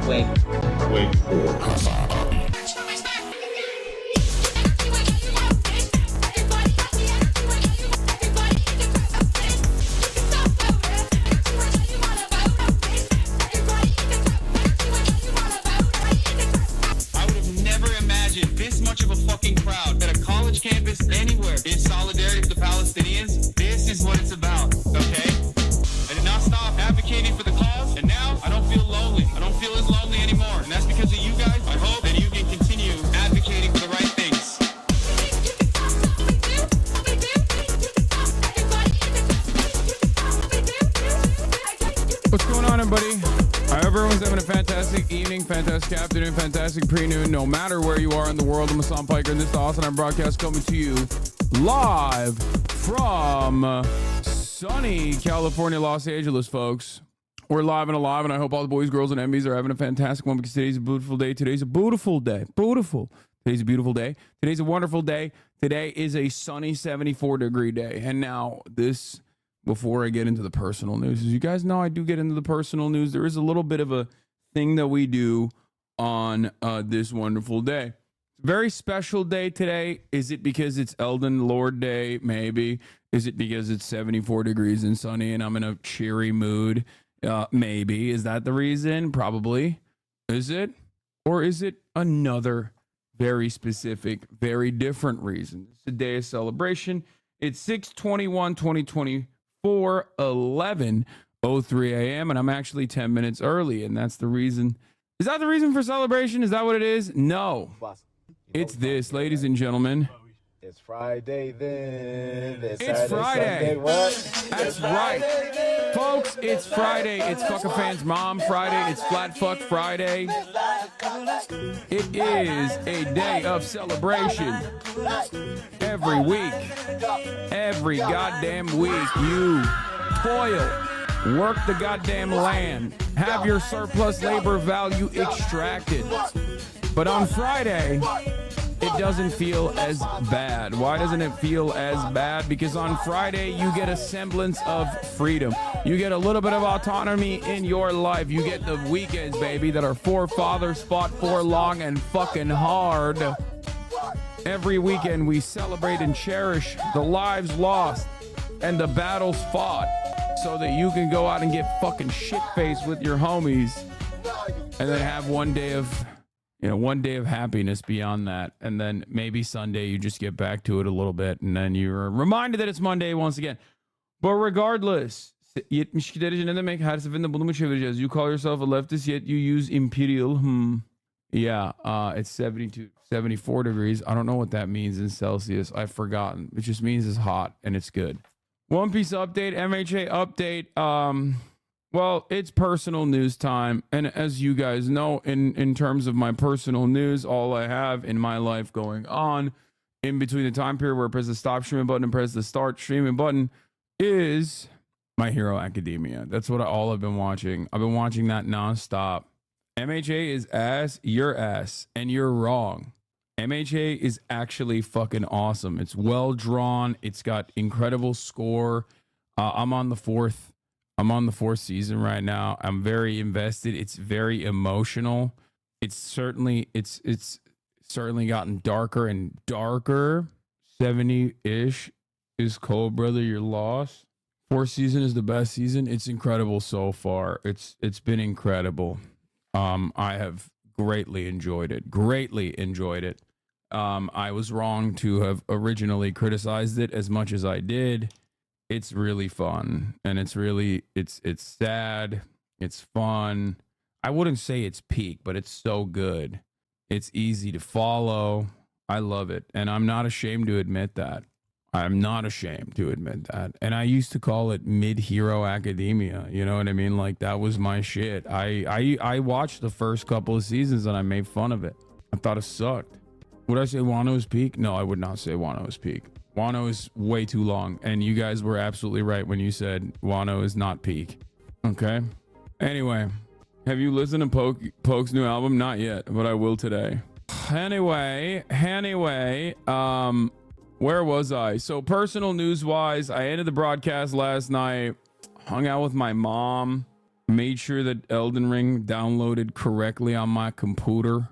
Wait. Wait for Hassan. This much of a fucking crowd at a college campus anywhere in solidarity with the Palestinians. This is what it's about, okay? I did not stop advocating for the cause, and now I don't feel lonely. I don't feel as lonely anymore, and that's because of you guys. I hope that you can continue advocating for the right things. What's going on, everybody? I hope everyone's having a fantastic evening, fantastic afternoon, fantastic pre-noon, no matter where you are in the world. I'm Hassan Piker, and this is the Awesome Broadcast coming to you live from sunny California, Los Angeles, folks. We're live and alive, and I hope all the boys, girls, and MBs are having a fantastic one because today's a beautiful day. Today's a beautiful day. Beautiful. Today's a beautiful day. Today's a wonderful day. Today is a sunny 74-degree day. And now this... Before I get into the personal news, as you guys know, I do get into the personal news. There is a little bit of a thing that we do on this wonderful day. It's a very special day today. Is it because it's Elden Lord Day? Maybe. Is it because it's 74 degrees and sunny and I'm in a cheery mood? Maybe. Is that the reason? Probably. Is it? Or is it another very specific, very different reason? It's a day of celebration. It's 6/21/2020. 4:11:03 a.m. and I'm actually 10 minutes early, and that's the reason. Is that the reason for celebration? Is that what it is? No. It's this, ladies and gentlemen. It's Friday then. It's Friday. Sunday, what? That's right. Folks, it's Friday. It's Fuck a Fan's Mom Friday. It's Flat Fuck Friday. It is a day of celebration. Every week. Every goddamn week. You toil. Work the goddamn land. Have your surplus labor value extracted. But on Friday... it doesn't feel as bad. Why doesn't it feel as bad? Because on Friday, you get a semblance of freedom. You get a little bit of autonomy in your life. You get the weekends, baby, that our forefathers fought for long and fucking hard. Every weekend, we celebrate and cherish the lives lost and the battles fought so that you can go out and get fucking shit-faced with your homies and then have one day of happiness beyond that. And then maybe Sunday you just get back to it a little bit. And then you're reminded that it's Monday once again. But regardless, 72 derece ne demek? Her seferinde bunu mu çevireceğiz? You call yourself a leftist, yet you use imperial. Yeah, it's 74 degrees. I don't know what that means in Celsius. I've forgotten. It just means it's hot and it's good. One Piece update, MHA update. Well, it's personal news time, and as you guys know, in terms of my personal news, all I have in my life going on in between the time period where I press the stop streaming button and press the start streaming button is My Hero Academia. That's what all I've been watching. I've been watching that nonstop. MHA is ass, you're ass, and you're wrong. MHA is actually fucking awesome. It's well drawn. It's got incredible score. I'm on the fourth season right now. I'm very invested. It's very emotional. It's certainly gotten darker and darker. 70-ish is cold, brother. You're lost. Fourth season is the best season. It's incredible so far. It's been incredible. I have greatly enjoyed it. I was wrong to have originally criticized it as much as I did. It's really fun, and it's sad. It's fun. I wouldn't say it's peak, but it's so good. It's easy to follow. I love it, and I'm not ashamed to admit that. And I used to call it Mid-Hero Academia. You know what I mean? Like, that was my shit. I watched the first couple of seasons, and I made fun of it. I thought it sucked. Would I say Wano is peak? No, I would not say Wano is peak. Wano is way too long, and you guys were absolutely right when you said Wano is not peak. Okay? Anyway, have you listened to Poke's new album? Not yet, but I will today. Anyway, where was I? So personal news-wise, I ended the broadcast last night, hung out with my mom. made sure that Elden Ring downloaded correctly on my computer.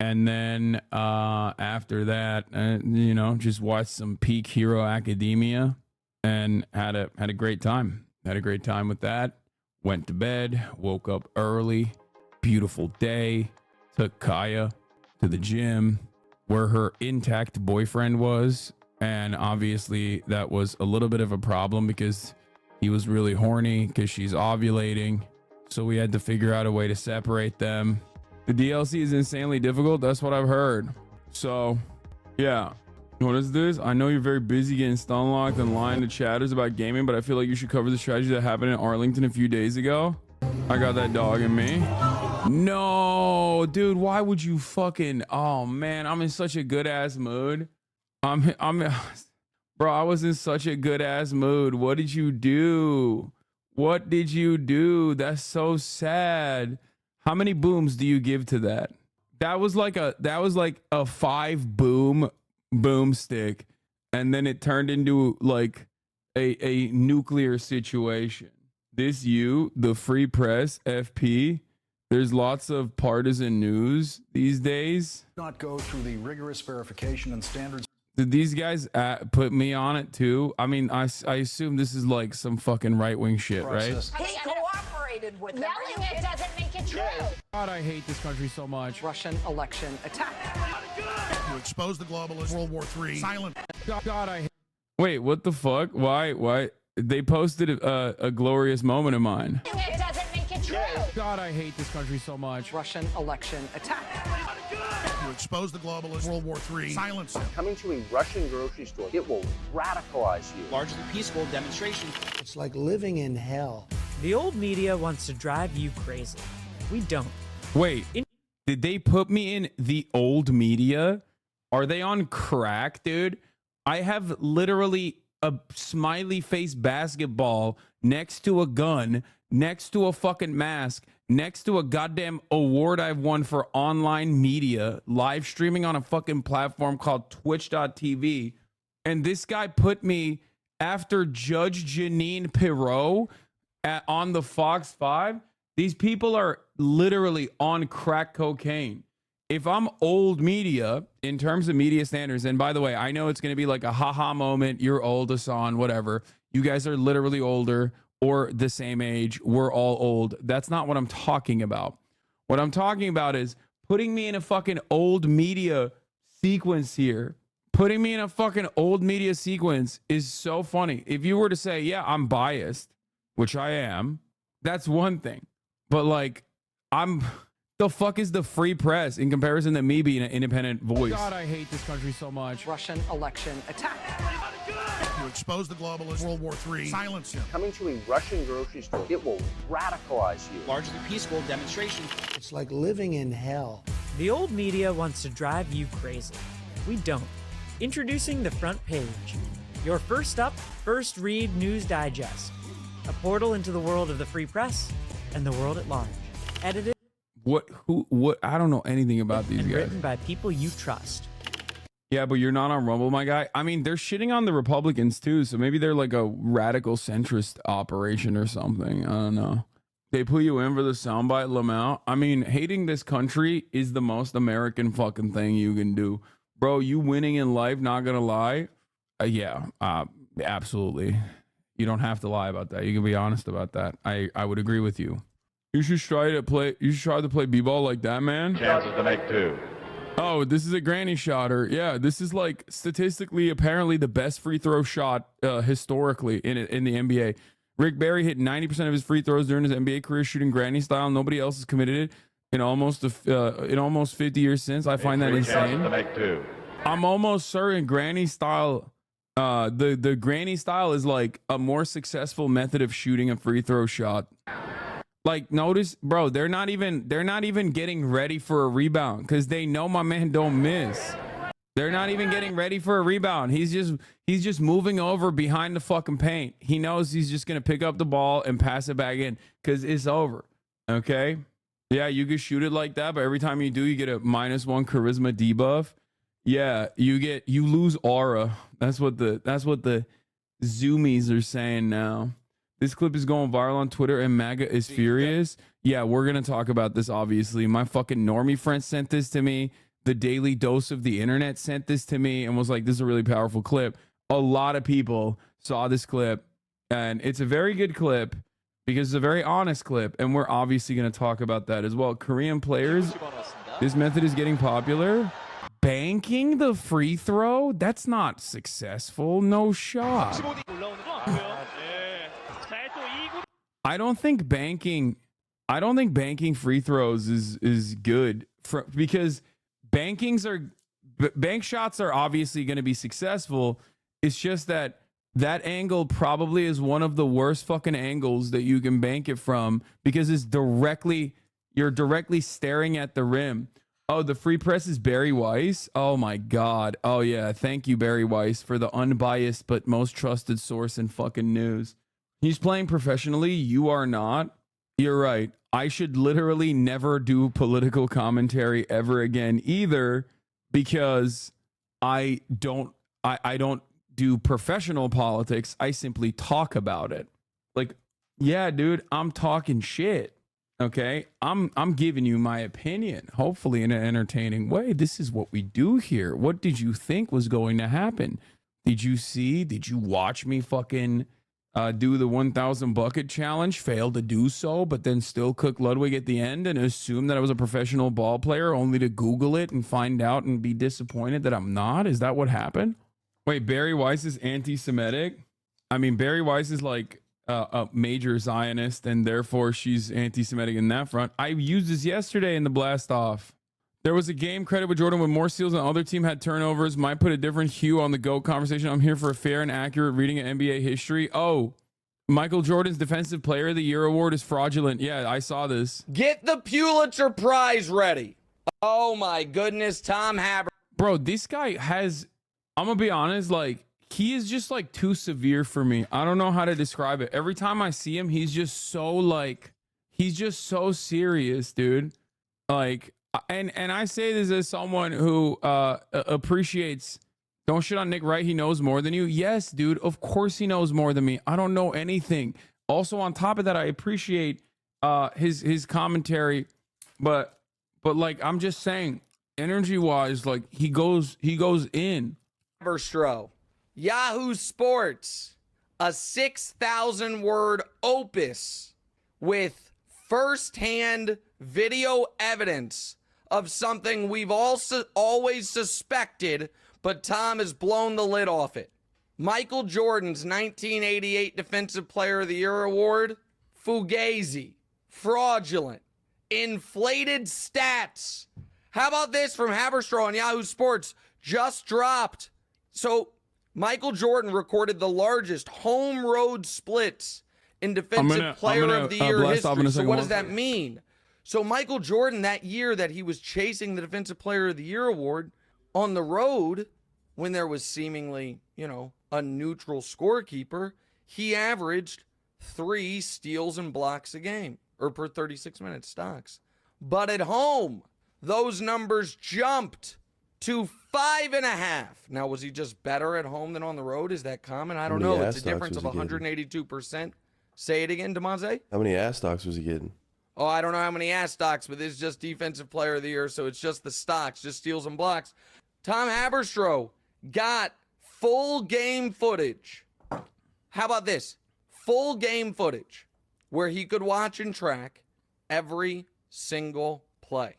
And then after that, you know, just watched some Peak Hero Academia and had a great time. Had a great time with that. Went to bed, woke up early, beautiful day. Took Kaya to the gym where her intact boyfriend was. And obviously that was a little bit of a problem because he was really horny because she's ovulating. So we had to figure out a way to separate them. The DLC is insanely difficult. That's what I've heard. So, yeah. What is this? I know you're very busy getting stun locked and lying to chatters about gaming, but I feel like you should cover the strategy that happened in Arlington a few days ago. I got that dog in me. No, dude, why would you fucking... Oh, man, I'm in such a good-ass mood. Bro, I was in such a good-ass mood. What did you do? What did you do? That's so sad. How many booms do you give to that? That was like a 5 boom stick, and then it turned into like a nuclear situation. The Free Press, FP. There's lots of partisan news these days. Not go through the rigorous verification and standards. Did these guys put me on it too? I mean, I assume this is like some fucking right-wing shit, process. right? He cooperated with them. Yelling it doesn't make it true. God, I hate this country so much. Russian election attack. To expose the globalists. World War III. Silent. God, I hate... Wait, what the fuck? Why? They posted a glorious moment of mine. It doesn't make it true. God, I hate this country so much. Russian election attack. To expose the globalists. World War III. Silence. Coming to a Russian grocery store, it will radicalize you. Largely peaceful demonstration. It's like living in hell. The old media wants to drive you crazy. We don't. Wait, did they put me in the old media? Are they on crack, dude? I have literally a smiley face basketball next to a gun, next to a fucking mask, next to a goddamn award I've won for online media, live streaming on a fucking platform called twitch.tv. And this guy put me after Judge Jeanine Pirro on the Fox 5. These people are literally on crack cocaine. If I'm old media in terms of media standards, and by the way, I know it's going to be like a haha moment. You're old, Hassan, whatever. You guys are literally older or the same age. We're all old. That's not what I'm talking about. What I'm talking about is putting me in a fucking old media sequence here. Putting me in a fucking old media sequence is so funny. If you were to say, yeah, I'm biased, which I am, that's one thing. But like, the fuck is the Free Press in comparison to me being an independent voice? God, I hate this country so much. Russian election attack. To expose the globalists. World War III. Silence. Coming to a Russian grocery store, it will radicalize you. Largely peaceful demonstration. It's like living in hell. The old media wants to drive you crazy. We don't. Introducing The Front Page. Your first up, first read news digest. A portal into the world of the Free Press and the world at large. Edited. What? I don't know anything about these and guys. Written by people you trust. Yeah, but you're not on Rumble, my guy. I mean, they're shitting on the Republicans too, so maybe they're like a radical centrist operation or something. I don't know. They put you in for the soundbite, Lamau. I mean, hating this country is the most American fucking thing you can do. Bro, you winning in life, not gonna lie. Yeah, absolutely. You don't have to lie about that. You can be honest about that. I would agree with you. You should try to play b-ball like that, man. Chances to make two. Oh, this is a granny shotter. Yeah, this is like statistically apparently the best free throw shot historically in the NBA. Rick Barry hit 90% of his free throws during his NBA career shooting granny style. Nobody else has committed it in almost 50 years since. I find that insane. To make two. I'm almost certain granny style the granny style is like a more successful method of shooting a free throw shot. Like, notice, bro, they're not even getting ready for a rebound because they know my man don't miss. They're not even getting ready for a rebound. He's just moving over behind the fucking paint. He knows he's just gonna pick up the ball and pass it back in because it's over. Okay? Yeah, you can shoot it like that, but every time you do, you get a -1 charisma debuff. Yeah, you lose aura. That's what the zoomies are saying now. This clip is going viral on Twitter and MAGA is furious. Yeah, we're going to talk about this, obviously. My fucking normie friend sent this to me. The Daily Dose of the Internet sent this to me and was like, this is a really powerful clip. A lot of people saw this clip, and it's a very good clip because it's a very honest clip, and we're obviously going to talk about that as well. Korean players, this method is getting popular. Banking the free throw? That's not successful. No shot. I don't think banking free throws is good because bank shots are obviously going to be successful. It's just that angle probably is one of the worst fucking angles that you can bank it from because you're directly staring at the rim. Oh, the free press is Barry Weiss. Oh my God. Oh yeah. Thank you, Barry Weiss, for the unbiased but most trusted source in fucking news. He's playing professionally. You are not. You're right. I should literally never do political commentary ever again either because I don't do professional politics. I simply talk about it. Like, yeah, dude, I'm talking shit. Okay, I'm giving you my opinion, hopefully in an entertaining way. This is what we do here. What did you think was going to happen? Did you watch me fucking do the 1,000 bucket challenge, fail to do so, but then still cook Ludwig at the end and assume that I was a professional ball player only to Google it and find out and be disappointed that I'm not? Is that what happened? Wait, Barry Weiss is anti-Semitic? I mean, Barry Weiss is like a major Zionist, and therefore she's anti-Semitic in that front. I used this yesterday in the blast off. There was a game credit with Jordan with more steals than other team had turnovers. Might put a different hue on the GOAT conversation. I'm here for a fair and accurate reading of NBA history. Oh, Michael Jordan's Defensive Player of the Year award is fraudulent. Yeah, I saw this. Get the Pulitzer Prize ready. Oh my goodness, Tom Haber. Bro, this guy has, I'm gonna be honest, like, he is just like too severe for me. I don't know how to describe it. Every time I see him, he's just so serious, dude. Like, and I say this as someone who appreciates, don't shit on Nick Wright. He knows more than you. Yes, dude. Of course he knows more than me. I don't know anything. Also, on top of that, I appreciate his commentary, but like, I'm just saying, energy wise, like, he goes in. Haberstro. Yahoo Sports, a 6,000 word opus with firsthand video evidence of something we've also always suspected, but Tom has blown the lid off it. Michael Jordan's 1988 Defensive Player of the Year award, fugazi, fraudulent, inflated stats. How about this from Haberstro on Yahoo Sports? Just dropped. So Michael Jordan recorded the largest home road splits in Defensive Player of the Year history. So what does that mean? So Michael Jordan, that year that he was chasing the Defensive Player of the Year award on the road, when there was seemingly, a neutral scorekeeper, he averaged 3 steals and blocks a game, or per 36-minute stocks. But at home, those numbers jumped to 5.5. Now, was he just better at home than on the road? Is that common? I don't know. It's a difference of 182%. Say it again, DeMonte. How many ass stocks was he getting? Oh, I don't know how many ass stocks, but this is just Defensive Player of the Year, so it's just the stocks, just steals and blocks. Tom Haberstro got full game footage. How about this? Full game footage where he could watch and track every single play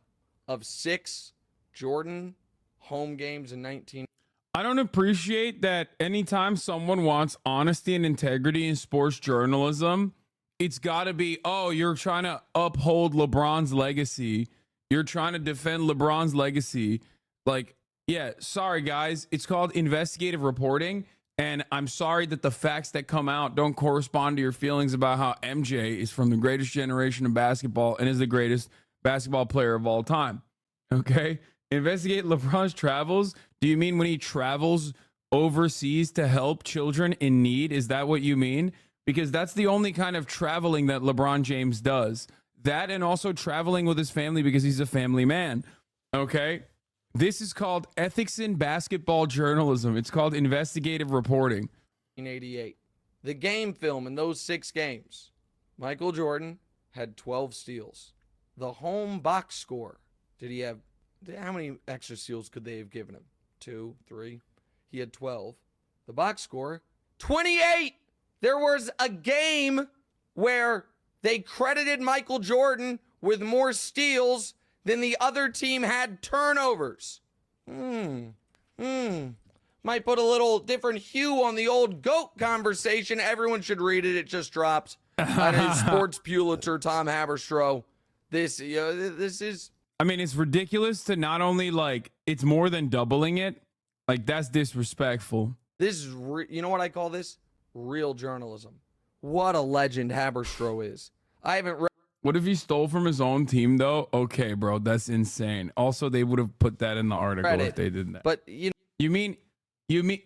of 6 Jordan home games in 19. I don't appreciate that anytime someone wants honesty and integrity in sports journalism, it's got to be, oh, you're trying to uphold LeBron's legacy. You're trying to defend LeBron's legacy. Like, yeah, sorry, guys. It's called investigative reporting. And I'm sorry that the facts that come out don't correspond to your feelings about how MJ is from the greatest generation of basketball and is the greatest basketball player of all time. Okay? Investigate LeBron's travels. Do you mean when he travels overseas to help children in need? Is that what you mean? Because that's the only kind of traveling that LeBron James does. That and also traveling with his family because he's a family man. Okay? This is called ethics in basketball journalism. It's called investigative reporting. 1988. the game film in those 6 games, Michael Jordan had 12 steals. The home box score, how many extra steals could they have given him? 2, 3? He had 12. The box score, 28! There was a game where they credited Michael Jordan with more steals than the other team had turnovers. Might put a little different hue on the old GOAT conversation. Everyone should read it. It just dropped. Sports Pulitzer, Tom Haberstroh. This is... I mean, it's ridiculous to not only, like, it's more than doubling it. Like, that's disrespectful. This is, you know what I call this? Real journalism. What a legend Haberstroh is. I haven't read... What if he stole from his own team, though? Okay, bro, that's insane. Also, they would have put that in the article if they did that. But, You mean,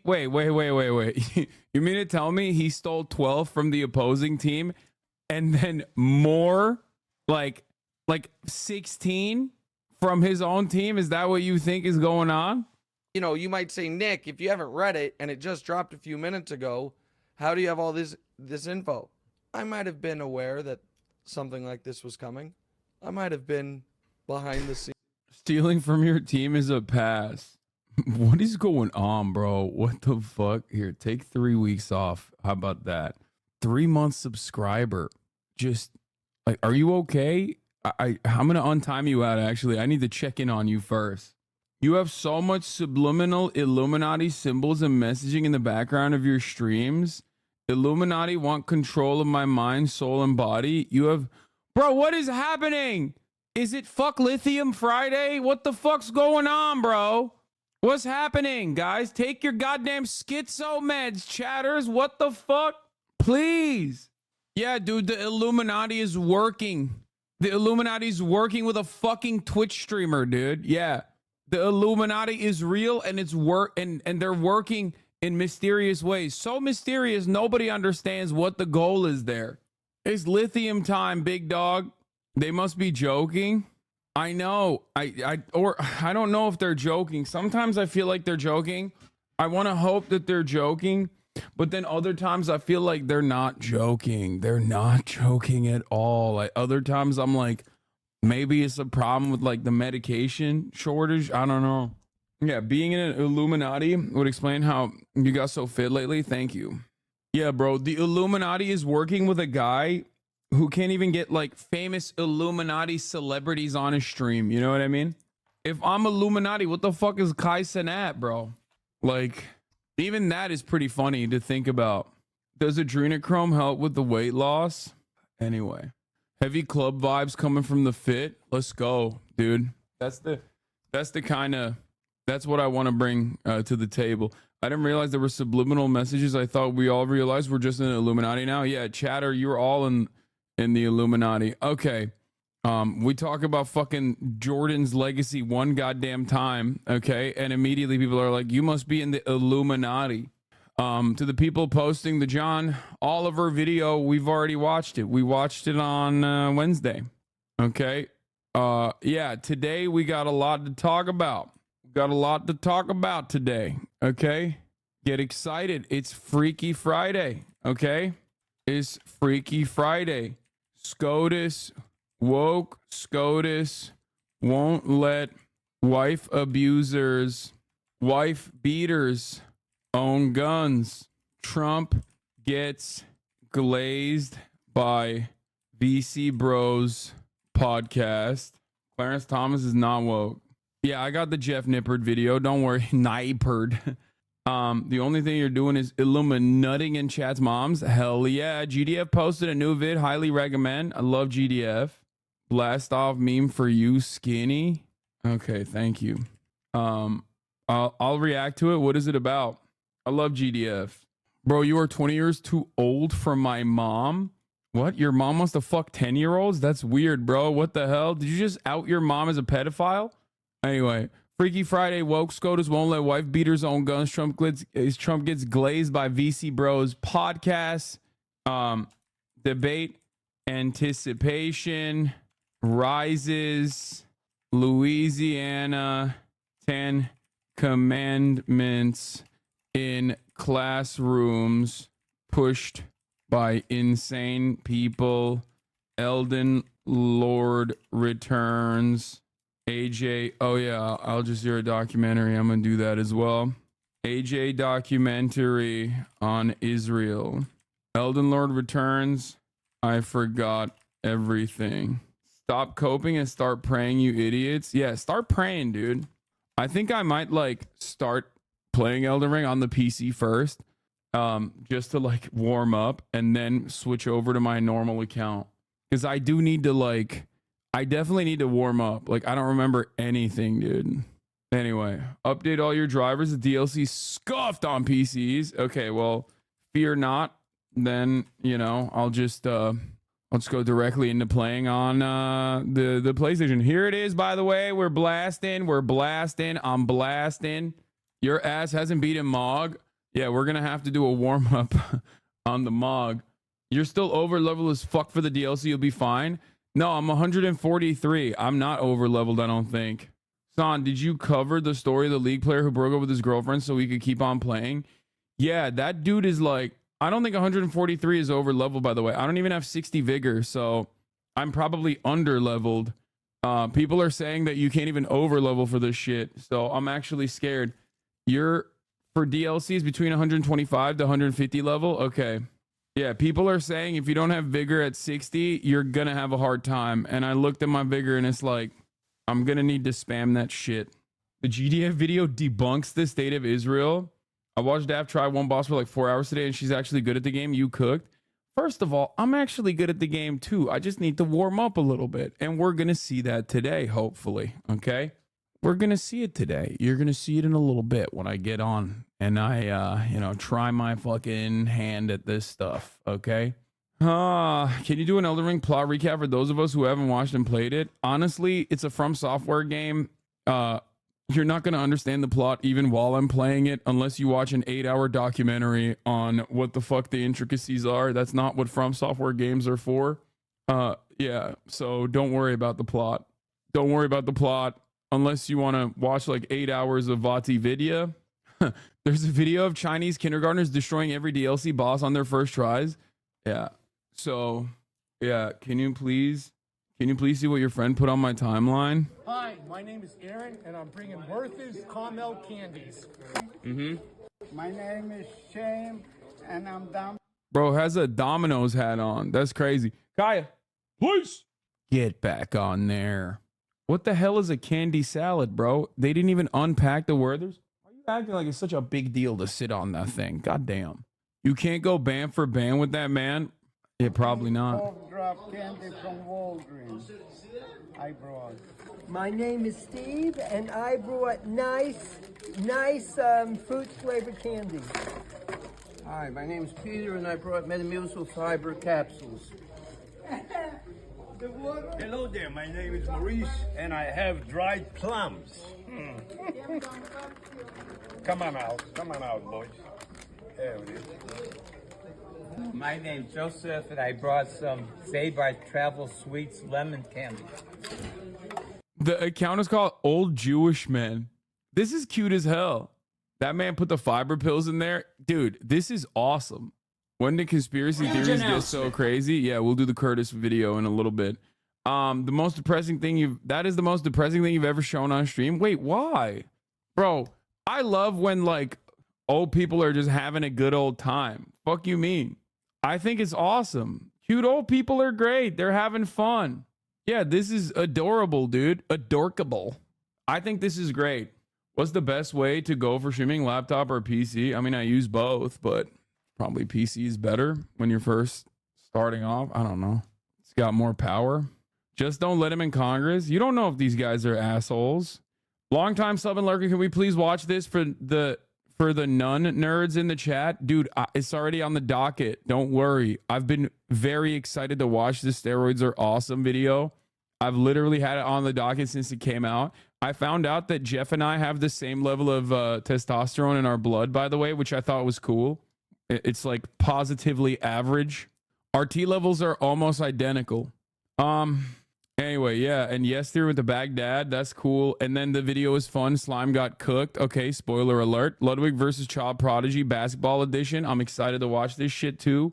wait. You mean to tell me he stole 12 from the opposing team and then more, like 16 from his own team? Is that what you think is going on? You know, you might say, Nick, if you haven't read it and it just dropped a few minutes ago, how do you have all this info? I might have been aware that something like this was coming. I might have been behind the scenes. Stealing from your team is a pass. What is going on, bro? What the fuck? Here, take 3 weeks off. How about that? 3-month subscriber. Just like, are you okay? I'm gonna untime you out. Actually, I need to check in on you first. You have so much subliminal Illuminati symbols and messaging in the background of your streams. Illuminati want control of my mind, soul, and body. You have, bro. What is happening? Is it fuck Lithium Friday? What the fuck's going on, bro? What's happening, guys? Take your goddamn schizo meds, chatters. What the fuck? Please. Yeah, dude, the Illuminati is working. The Illuminati is working with a fucking Twitch streamer, dude. Yeah. The Illuminati is real and it's and they're working in mysterious ways. So mysterious, nobody understands what the goal is there. It's lithium time, big dog. They must be joking. I know. I don't know if they're joking. Sometimes I feel like they're joking. I want to hope that they're joking, but then other times I feel like they're not joking. They're not joking at all. Like other times I'm like, maybe it's a problem with like the medication shortage. I don't know. Yeah, being in an Illuminati would explain how you got so fit lately. Thank you. Yeah, bro. The Illuminati is working with a guy who can't even get like famous Illuminati celebrities on his stream. You know what I mean? If I'm Illuminati, what the fuck is Kai Cenat, bro? Like, even that is pretty funny to think about. Does adrenochrome help with the weight loss? Anyway, heavy club vibes coming from the fit. Let's go, dude. That's what I want to bring to the table. I didn't realize there were subliminal messages. I thought we all realized we're just in the Illuminati now. Yeah, chatter, you're all in the Illuminati. Okay. We talk about fucking Jordan's legacy one goddamn time, okay? And immediately people are like, you must be in the Illuminati. To the people posting the John Oliver video, we've already watched it. We watched it on Wednesday. Okay. Yeah, today we got a lot to talk about. Got a lot to talk about today. Okay. Get excited. It's Freaky Friday. Okay. It's Freaky Friday. SCOTUS, woke SCOTUS won't let wife abusers, wife beaters own guns. Trump gets glazed by VC Bros podcast. Clarence Thomas is not woke. Yeah, I got the Jeff Nippard video. Don't worry, Nippard. The only thing you're doing is illuminating in chat's moms. Hell yeah. GDF posted a new vid. Highly recommend. I love GDF. Blast off meme for you, skinny. Okay, thank you. I'll react to it. What is it about? I love GDF. Bro, you are 20 years too old for my mom. What? Your mom wants to fuck 10-year-olds? That's weird, bro. What the hell? Did you just out your mom as a pedophile? Anyway, Freaky Friday, woke SCOTUS won't let wife beaters own guns. Trump gets glazed by VC Bros podcast. Debate anticipation rises. Louisiana 10 commandments in classrooms pushed by insane people. Elden Lord returns. AJ, oh yeah, Al Jazeera documentary. I'm gonna do that as well. AJ documentary on Israel. Elden Lord returns. I forgot everything. Stop coping and start praying, you idiots. Yeah, start praying, dude. I think I might like start playing Elden Ring on the PC first, just to like warm up and then switch over to my normal account. Because I do need to like, I definitely need to warm up. Like, I don't remember anything, dude. Anyway, update all your drivers. The DLC scuffed on PCs. Okay, well, fear not. Then, you know, I'll just go directly into playing on the PlayStation. Here it is, by the way. We're blasting. I'm blasting. Your ass hasn't beaten Mog. Yeah, we're going to have to do a warm-up on the Mog. You're still over level as fuck for the DLC. You'll be fine. No, I'm 143. I'm not over leveled, I don't think. Son, did you cover the story of the League player who broke up with his girlfriend so he could keep on playing? Yeah, that dude is like, I don't think 143 is over leveled, by the way. I don't even have 60 vigor, so I'm probably under leveled. People are saying that you can't even over level for this shit, so I'm actually scared. You're for DLCs between 125 to 150 level? Okay. Yeah, people are saying if you don't have vigor at 60, you're gonna have a hard time. And I looked at my vigor and it's like, I'm gonna need to spam that shit. The GDF video debunks the state of Israel. I watched Dav try one boss for like 4 hours today and she's actually good at the game. You cooked. First of all, I'm actually good at the game too. I just need to warm up a little bit. And we're gonna see that today, hopefully. Okay? We're gonna see it today. You're gonna see it in a little bit when I get on and I try my fucking hand at this stuff. Okay? Can you do an Elden Ring plot recap for those of us who haven't watched and played it? Honestly, it's a From Software game. You're not going to understand the plot even while I'm playing it unless you watch an 8-hour documentary on what the fuck the intricacies are. That's not what From Software games are for. Yeah, so don't worry about the plot. Don't worry about the plot unless you want to watch like 8 hours of Vati Vidya. There's a video of Chinese kindergartners destroying every DLC boss on their first tries. Yeah. So, yeah, can you please see what your friend put on my timeline? Hi, my name is Aaron, and I'm bringing Werther's Caramel Candies. My name is Shane, and I'm down. Bro has a Domino's hat on. That's crazy. Kaya, please get back on there. What the hell is a candy salad, bro? They didn't even unpack the Werther's? Why are you acting like it's such a big deal to sit on that thing? God damn. You can't go band for band with that, man? Yeah, probably not. Drop candy from Walgreens. I brought. My name is Steve, and I brought nice fruit-flavored candy. Hi, my name is Peter, and I brought Metamucil fiber capsules. Hello there, my name is Maurice, and I have dried plums. Come on out, boys. There it is. My name's Joseph, and I brought some Saved by Travel Sweets lemon candy. The account is called Old Jewish Men. This is cute as hell. That man put the fiber pills in there. Dude, this is awesome. When did conspiracy theories get so crazy? Yeah, we'll do the Curtis video in a little bit. The most depressing thing that is the most depressing thing you've ever shown on stream? Wait, why? Bro, I love when like old people are just having a good old time. Fuck you mean? I think it's awesome. Cute old people are great. They're having fun. Yeah, this is adorable, dude. Adorkable. I think this is great. What's the best way to go for streaming, laptop or PC? I mean, I use both, but probably PC is better when you're first starting off. I don't know. It's got more power. Just don't let him in Congress. You don't know if these guys are assholes. Longtime sub and lurker, can we please watch this for the nun nerds in the chat? Dude, it's already on the docket. Don't worry. I've been very excited to watch this Steroids Are Awesome video. I've literally had it on the docket since it came out. I found out that Jeff and I have the same level of testosterone in our blood, by the way, which I thought was cool. It's like positively average. Our T levels are almost identical. Anyway, yeah, and yes, through with the Baghdad, that's cool. And then the video is fun. Slime got cooked. Okay, spoiler alert. Ludwig versus Child Prodigy Basketball Edition. I'm excited to watch this shit too.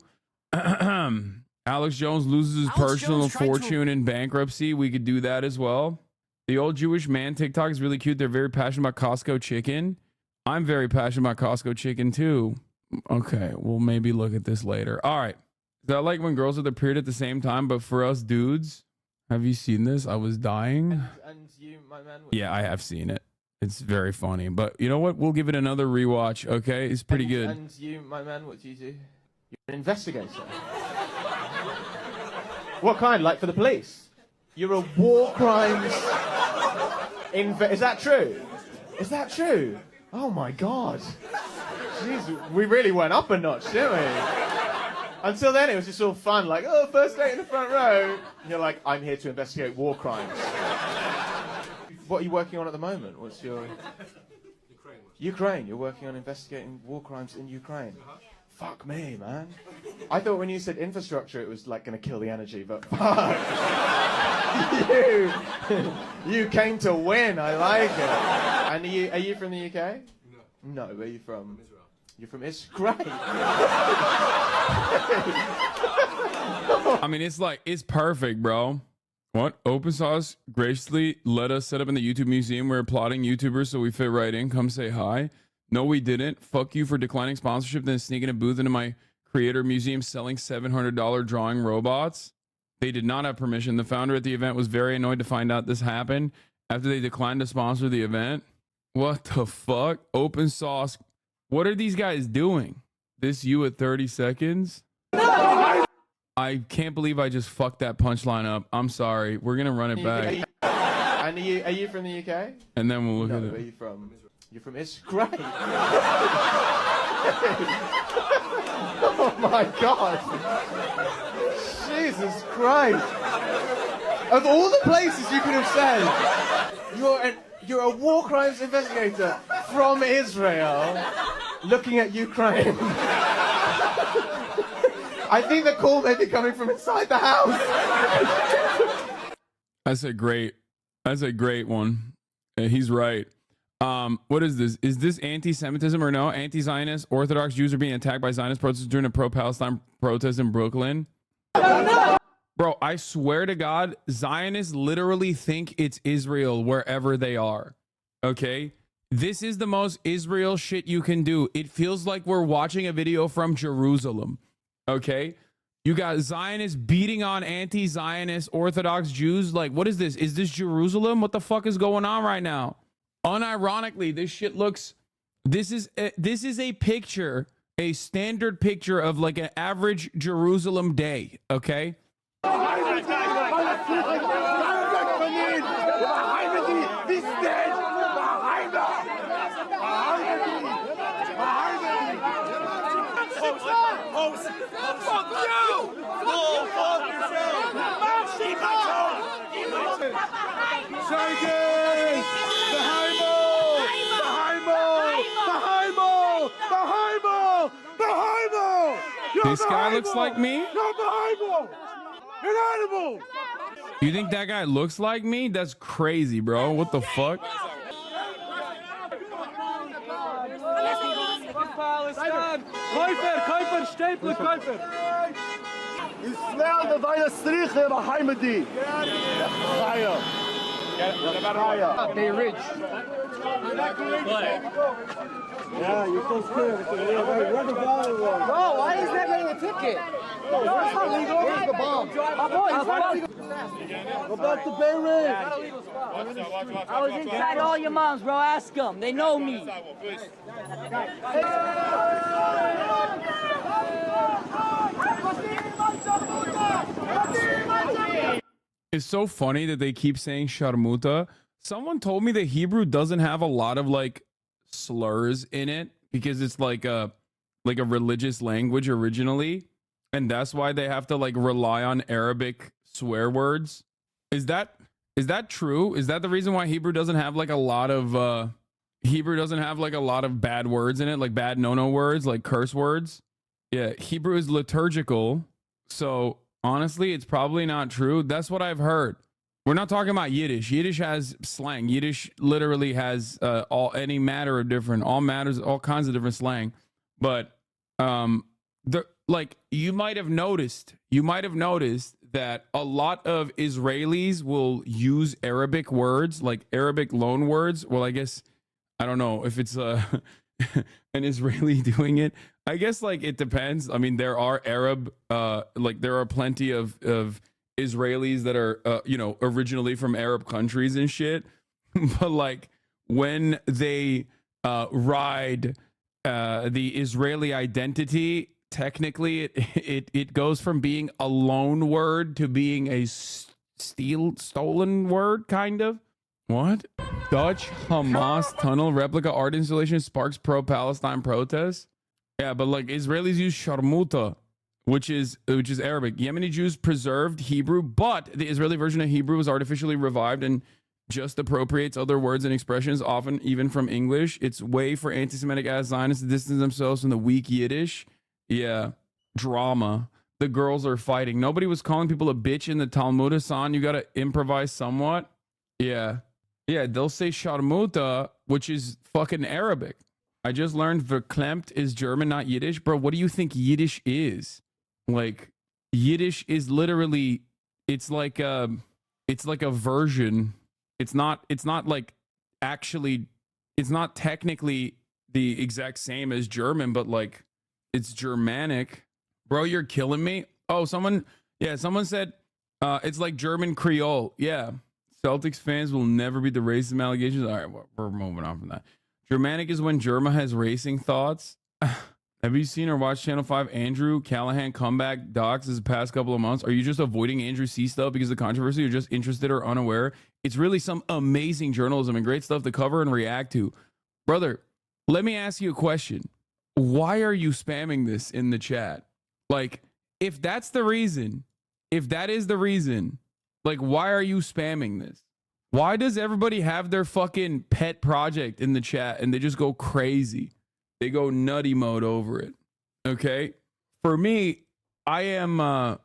Alex Jones loses his personal fortune in bankruptcy. We could do that as well. The old Jewish man TikTok is really cute. They're very passionate about Costco chicken. I'm very passionate about Costco chicken too. Okay, we'll maybe look at this later. All right. Is that like when girls are their period at the same time, but for us dudes? Have you seen this? I was dying. And you, my man. Yeah, I have seen it. It's very funny. But you know what? We'll give it another rewatch, okay? It's pretty good. And you, my man, what do you do? You're an investigator. What kind? Like for the police? You're a war crimes... Is that true? Is that true? Oh my God. Jeez, we really went up a notch, didn't we? Until then, it was just all fun, like, oh, first date in the front row. And you're like, I'm here to investigate war crimes. What are you working on at the moment? What's your... Ukraine. You're working on investigating war crimes in Ukraine. Fuck me, man. I thought when you said infrastructure, it was like going to kill the energy, but fuck. You came to win. I like it. And are you from the UK? No. No, where are you from? Israel. You're from Israel? Great. I mean, it's perfect, bro. What? OpenSauce graciously let us set up in the YouTube museum. We're applauding YouTubers, so we fit right in. Come say hi. No, we didn't. Fuck you for declining sponsorship, then sneaking a booth into my creator museum selling $700 drawing robots. They did not have permission. The founder at the event was very annoyed to find out this happened after they declined to sponsor the event. What the fuck? OpenSauce. What are these guys doing? This you at 30 seconds? No! I can't believe I just fucked that punchline up. I'm sorry. We're going to run it back. And are you from the UK? And then we'll look at it. Where are you from? You're from Israel? Great. Oh my God. Jesus Christ. Of all the places you could have said, you're a war crimes investigator from Israel looking at Ukraine. I think the call may be coming from inside the house. That's a great one. He's right. What is this? Is this anti-Semitism or no? Anti-Zionist Orthodox Jews are being attacked by Zionist protesters during a pro-Palestine protest in Brooklyn. Bro, I swear to God, Zionists literally think it's Israel wherever they are. Okay? This is the most Israel shit you can do. It feels like we're watching a video from Jerusalem. Okay? You got Zionists beating on anti-Zionist Orthodox Jews. Like, what is this? Is this Jerusalem? What the fuck is going on right now? Unironically, this shit looks... This is a picture, a standard picture of like an average Jerusalem day. Okay? This guy looks like me? You think that guy looks like me? That's crazy, bro. What the fuck? They rich. Yeah, you're so scared. Bro, why is that getting a ticket? No, it's not legal. Where's the bomb? Go back to Beirut. I was inside all your moms, bro. Ask them. They know me. It's so funny that they keep saying sharmuta. Someone told me that Hebrew doesn't have a lot of like slurs in it because it's like a religious language originally, and that's why they have to like rely on Arabic swear words. Is that true? Is that the reason why Hebrew doesn't have like a lot of bad words in it, like bad no words, like curse words? Yeah, Hebrew is liturgical, so honestly, it's probably not true. That's what I've heard. We're not talking about Yiddish. Yiddish has slang. Yiddish literally has all kinds of different slang. But like you might have noticed that a lot of Israelis will use Arabic words, like Arabic loan words. Well, I guess I don't know if it's an Israeli doing it. I guess like it depends. I mean, there are Arab, like there are plenty of Israelis that are, you know, originally from Arab countries and shit. But like when they ride the Israeli identity, technically it goes from being a loan word to being a stolen word, kind of. What? Dutch Hamas tunnel replica art installation sparks pro-Palestine protests. Yeah, but like Israelis use sharmuta, which is Arabic. Yemeni Jews preserved Hebrew, but the Israeli version of Hebrew was artificially revived and just appropriates other words and expressions, often even from English. It's way for anti-Semitic ass Zionists to distance themselves from the weak Yiddish. Yeah, drama. The girls are fighting. Nobody was calling people a bitch in the Talmud, Hassan. You got to improvise somewhat. Yeah. Yeah, they'll say sharmuta, which is fucking Arabic. I just learned verklempt is German, not Yiddish. Bro, what do you think Yiddish is? Like, Yiddish is literally, it's like a version. It's not like actually, it's not technically the exact same as German, but like it's Germanic. Bro, you're killing me. Oh, someone said it's like German Creole. Yeah. Celtics fans will never beat the racism allegations. All right, we're moving on from that. Germanic is when Germa has racing thoughts. Have you seen or watched Channel 5 Andrew Callahan comeback docs this past couple of months? Are you just avoiding Andrew C stuff because of the controversy? You're just interested or unaware? It's really some amazing journalism and great stuff to cover and react to. Brother, let me ask you a question. Why are you spamming this in the chat? Like, if that's the reason, if that is the reason, like, why are you spamming this? Why does everybody have their fucking pet project in the chat and they just go crazy? They go nutty mode over it. Okay? For me, I am a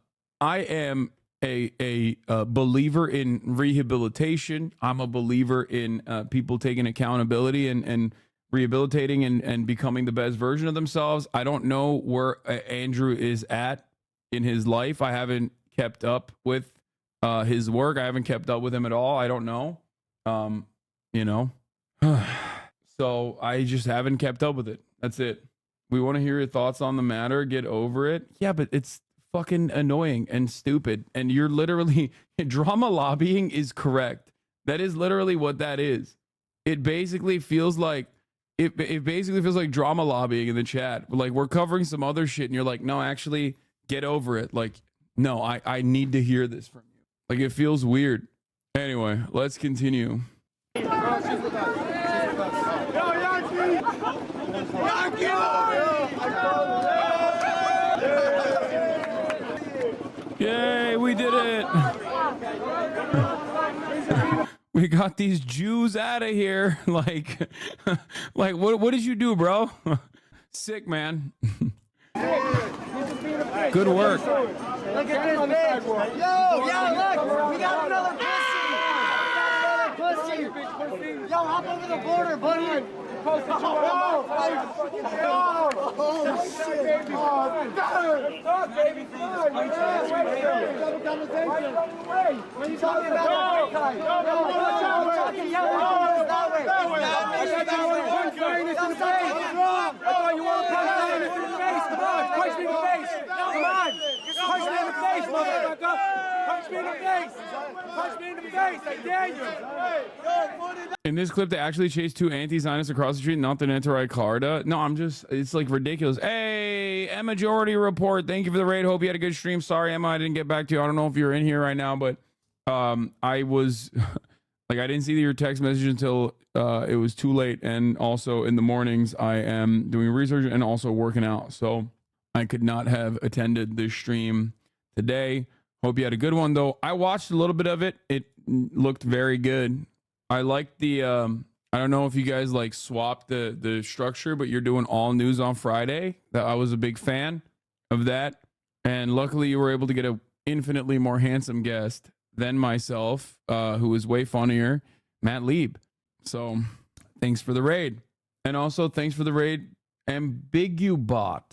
believer in rehabilitation. I'm a believer in people taking accountability and rehabilitating and becoming the best version of themselves. I don't know where Andrew is at in his life. I haven't kept up with his work. I haven't kept up with him at all. I don't know. You know. So I just haven't kept up with it. That's it. We want to hear your thoughts on the matter. Get over it. Yeah, but it's fucking annoying and stupid. And you're literally drama lobbying is correct. That is literally what that is. It basically feels like it basically feels like drama lobbying in the chat. Like we're covering some other shit and you're like, no, actually get over it. Like, no, I need to hear this from you. Like it feels weird. Anyway, let's continue. Yay, we did it. We got these Jews out of here. Like what did you do, bro? Sick, man. Good work. Look at this bitch. Yo, look. We got another pussy. Yo, hop over the border, buddy. Oh, shit. Oh, baby. When you talking about that time? You want to punch me in the face? Come on, punch me in the face. Come on, punch me in the face, motherfucker. Punch me in the face. Punch me in the face. I dare you. In this clip, they actually chased two anti-Zionists across the street, not the Neturei Karda. No, it's like ridiculous. Hey, Emma Majority Report. Thank you for the raid. Hope you had a good stream. Sorry, Emma, I didn't get back to you. I don't know if you're in here right now, but I was like, I didn't see your text message until it was too late. And also in the mornings, I am doing research and also working out. So I could not have attended this stream today. Hope you had a good one, though. I watched a little bit of it. It looked very good. I like the I don't know if you guys like swapped the structure, but you're doing all news on Friday. That I was a big fan of that, and luckily you were able to get an infinitely more handsome guest than myself, who is way funnier, Matt Lieb. So thanks for the raid, and also thanks for the raid, Ambigubot.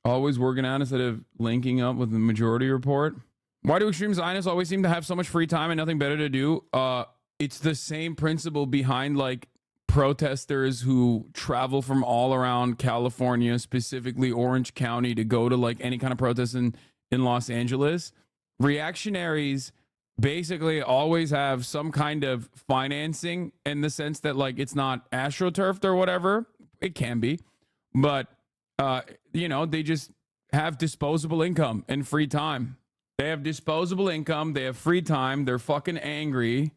always working out instead of linking up with the Majority Report. Why do extreme Zionists always seem to have so much free time and nothing better to do? It's the same principle behind like protesters who travel from all around California, specifically Orange County, to go to like any kind of protest in Los Angeles. Reactionaries basically always have some kind of financing in the sense that like it's not astroturfed or whatever. It can be, but you know, they just have disposable income and free time. They have disposable income, they have free time, they're fucking angry,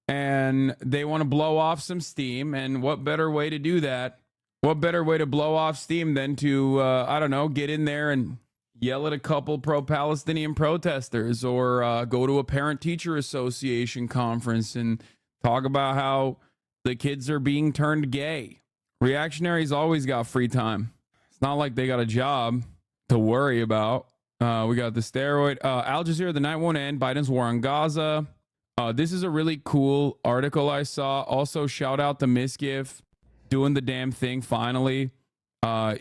and they want to blow off some steam. And what better way to do that? What better way to blow off steam than to, I don't know, get in there and yell at a couple pro-Palestinian protesters, or go to a parent-teacher association conference and talk about how the kids are being turned gay. Reactionaries always got free time. It's not like they got a job to worry about. We got the steroid. Al Jazeera, the night won't end. Biden's war on Gaza. This is a really cool article I saw. Also, shout out to Misgif doing the damn thing finally.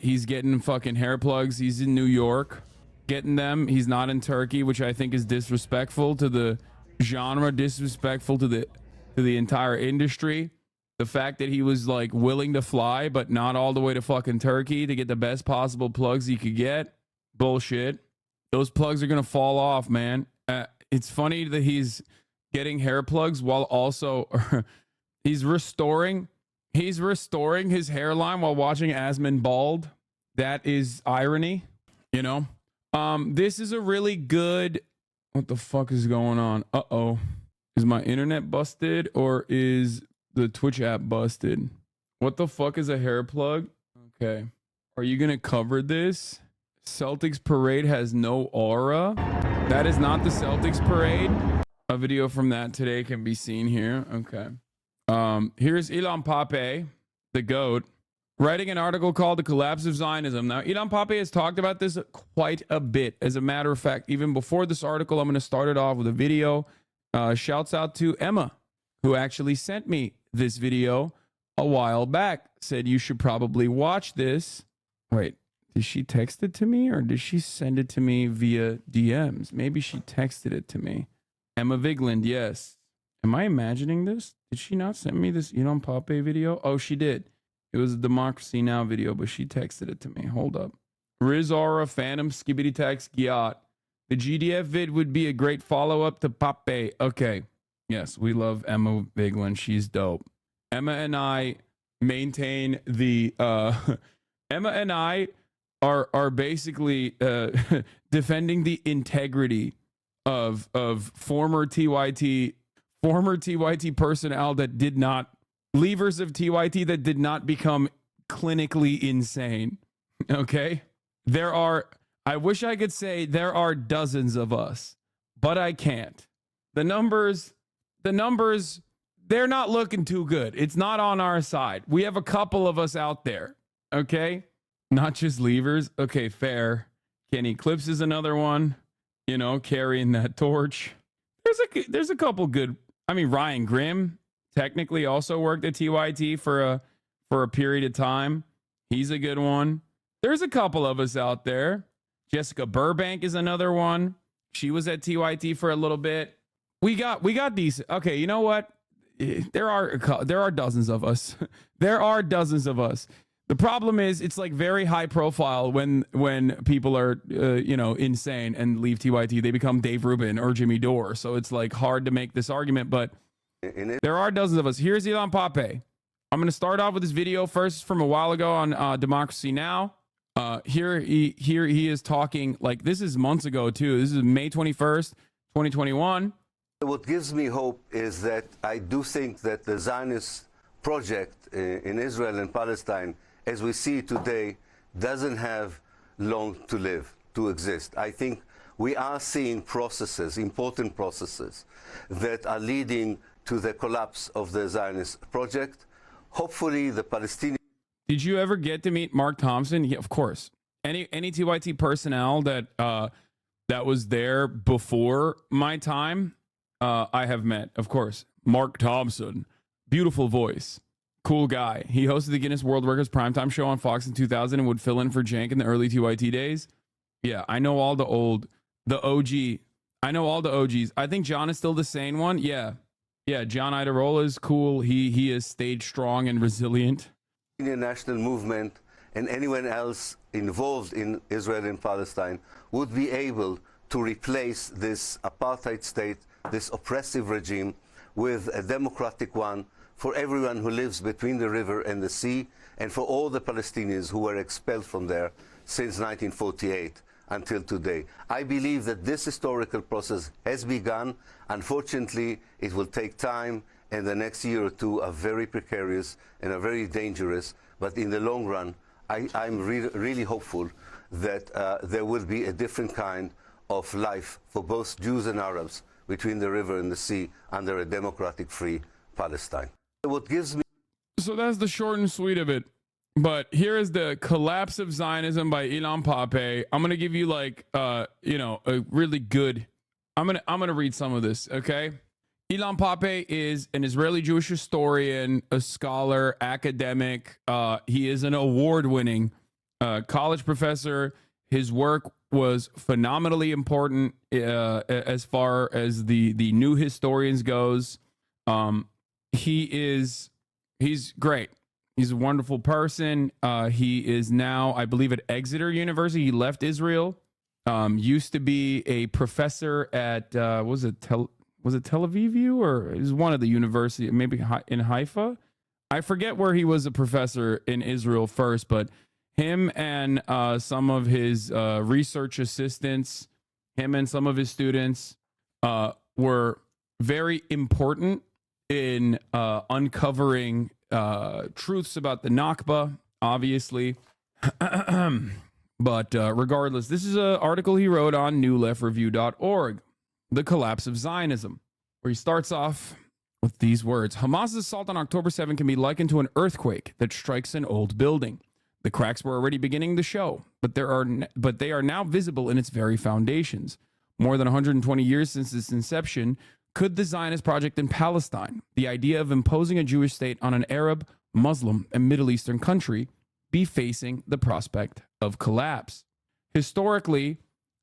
He's getting fucking hair plugs. He's in New York getting them. He's not in Turkey, which I think is disrespectful to the genre, disrespectful to the entire industry. The fact that he was like willing to fly, but not all the way to fucking Turkey to get the best possible plugs he could get. Bullshit. Those plugs are going to fall off, man. It's funny that he's getting hair plugs while also he's restoring his hairline while watching Asmund bald. That is irony, you know. This is a really good. What the fuck is going on? Uh-oh. Is my internet busted or is the Twitch app busted? What the fuck is a hair plug? Okay. Are you going to cover this? Celtics parade has no aura. That is not the Celtics parade. A video from that today can be seen here. Okay. Here's Ilan Pappé, the GOAT, writing an article called The Collapse of Zionism. Now, Ilan Pappé has talked about this quite a bit. As a matter of fact, even before this article, I'm going to start it off with a video. Shouts out to Emma, who actually sent me this video a while back. Said you should probably watch this. Wait. Did she text it to me or did she send it to me via DMs? Maybe she texted it to me. Emma Vigland, yes. Am I imagining this? Did she not send me this Ilan Pappé video? Oh, she did. It was a Democracy Now! Video, but she texted it to me. Hold up. Riz Aura, Phantom, Skibbity Tax, Giat. The GDF vid would be a great follow-up to Pappé. Okay. Yes, we love Emma Vigland. She's dope. Emma and I maintain the... Emma and I are basically defending the integrity of former TYT personnel that did not, leavers of TYT that did not become clinically insane. Okay? I wish I could say there are dozens of us, but I can't. The numbers, they're not looking too good. It's not on our side. We have a couple of us out there. Okay? Not just leavers. Okay, fair. Kenny Clips is another one, you know, carrying that torch. There's a couple good. I mean, Ryan Grimm technically also worked at TYT for a period of time. He's a good one. There's a couple of us out there. Jessica Burbank is another one. She was at TYT for a little bit. We got these. Okay, you know what? There are dozens of us. There are dozens of us. The problem is it's like very high profile when people are, insane and leave TYT. They become Dave Rubin or Jimmy Dore. So it's like hard to make this argument, but there are dozens of us. Here's Ilan Pappé. I'm going to start off with this video first from a while ago on Democracy Now! Here he is talking, like, this is months ago too. This is May 21st, 2021. What gives me hope is that I do think that the Zionist project in Israel and Palestine, as we see it today, doesn't have long to live, to exist. I think we are seeing processes, important processes, that are leading to the collapse of the Zionist project. Hopefully the Palestinians... Did you ever get to meet Mark Thompson? Yeah, of course. Any TYT personnel that was there before my time, I have met, of course. Mark Thompson, beautiful voice. Cool guy. He hosted the Guinness World Records primetime show on Fox in 2000 and would fill in for Jank in the early TYT days. Yeah, I know all the OG. I know all the OGs. I think John is still the sane one. Yeah. Yeah, John Idarola is cool. He is stayed strong and resilient. Indian national movement and anyone else involved in Israel and Palestine would be able to replace this apartheid state, this oppressive regime, with a democratic one for everyone who lives between the river and the sea, and for all the Palestinians who were expelled from there since 1948 until today. I believe that this historical process has begun. Unfortunately, it will take time, and the next year or two are very precarious and are very dangerous. But in the long run, I'm really hopeful that there will be a different kind of life for both Jews and Arabs between the river and the sea under a democratic, free Palestine. What gives me... So that's the short and sweet of it. But here is the Collapse of Zionism by Ilan Pappé. I'm gonna give you like a really good. I'm gonna read some of this. Okay, Ilan Pappé is an Israeli Jewish historian, a scholar, academic. He is an award-winning college professor. His work was phenomenally important as far as the new historians goes. He's great. He's a wonderful person. He is now, I believe, at Exeter University. He left Israel. Used to be a professor at was it Tel Aviv, or it was one of the university, maybe in Haifa. I forget where he was a professor in Israel first, but him and some of his research assistants, him and some of his students were very important in uncovering truths about the Nakba, obviously. But regardless, this is an article he wrote on newleftreview.org, The Collapse of Zionism, where he starts off with these words. Hamas's assault on October 7 can be likened to an earthquake that strikes an old building. The cracks were already beginning to show, but they are now visible in its very foundations. More than 120 years since its inception, could the Zionist project in Palestine, the idea of imposing a Jewish state on an Arab, Muslim, and Middle Eastern country, be facing the prospect of collapse? Historically,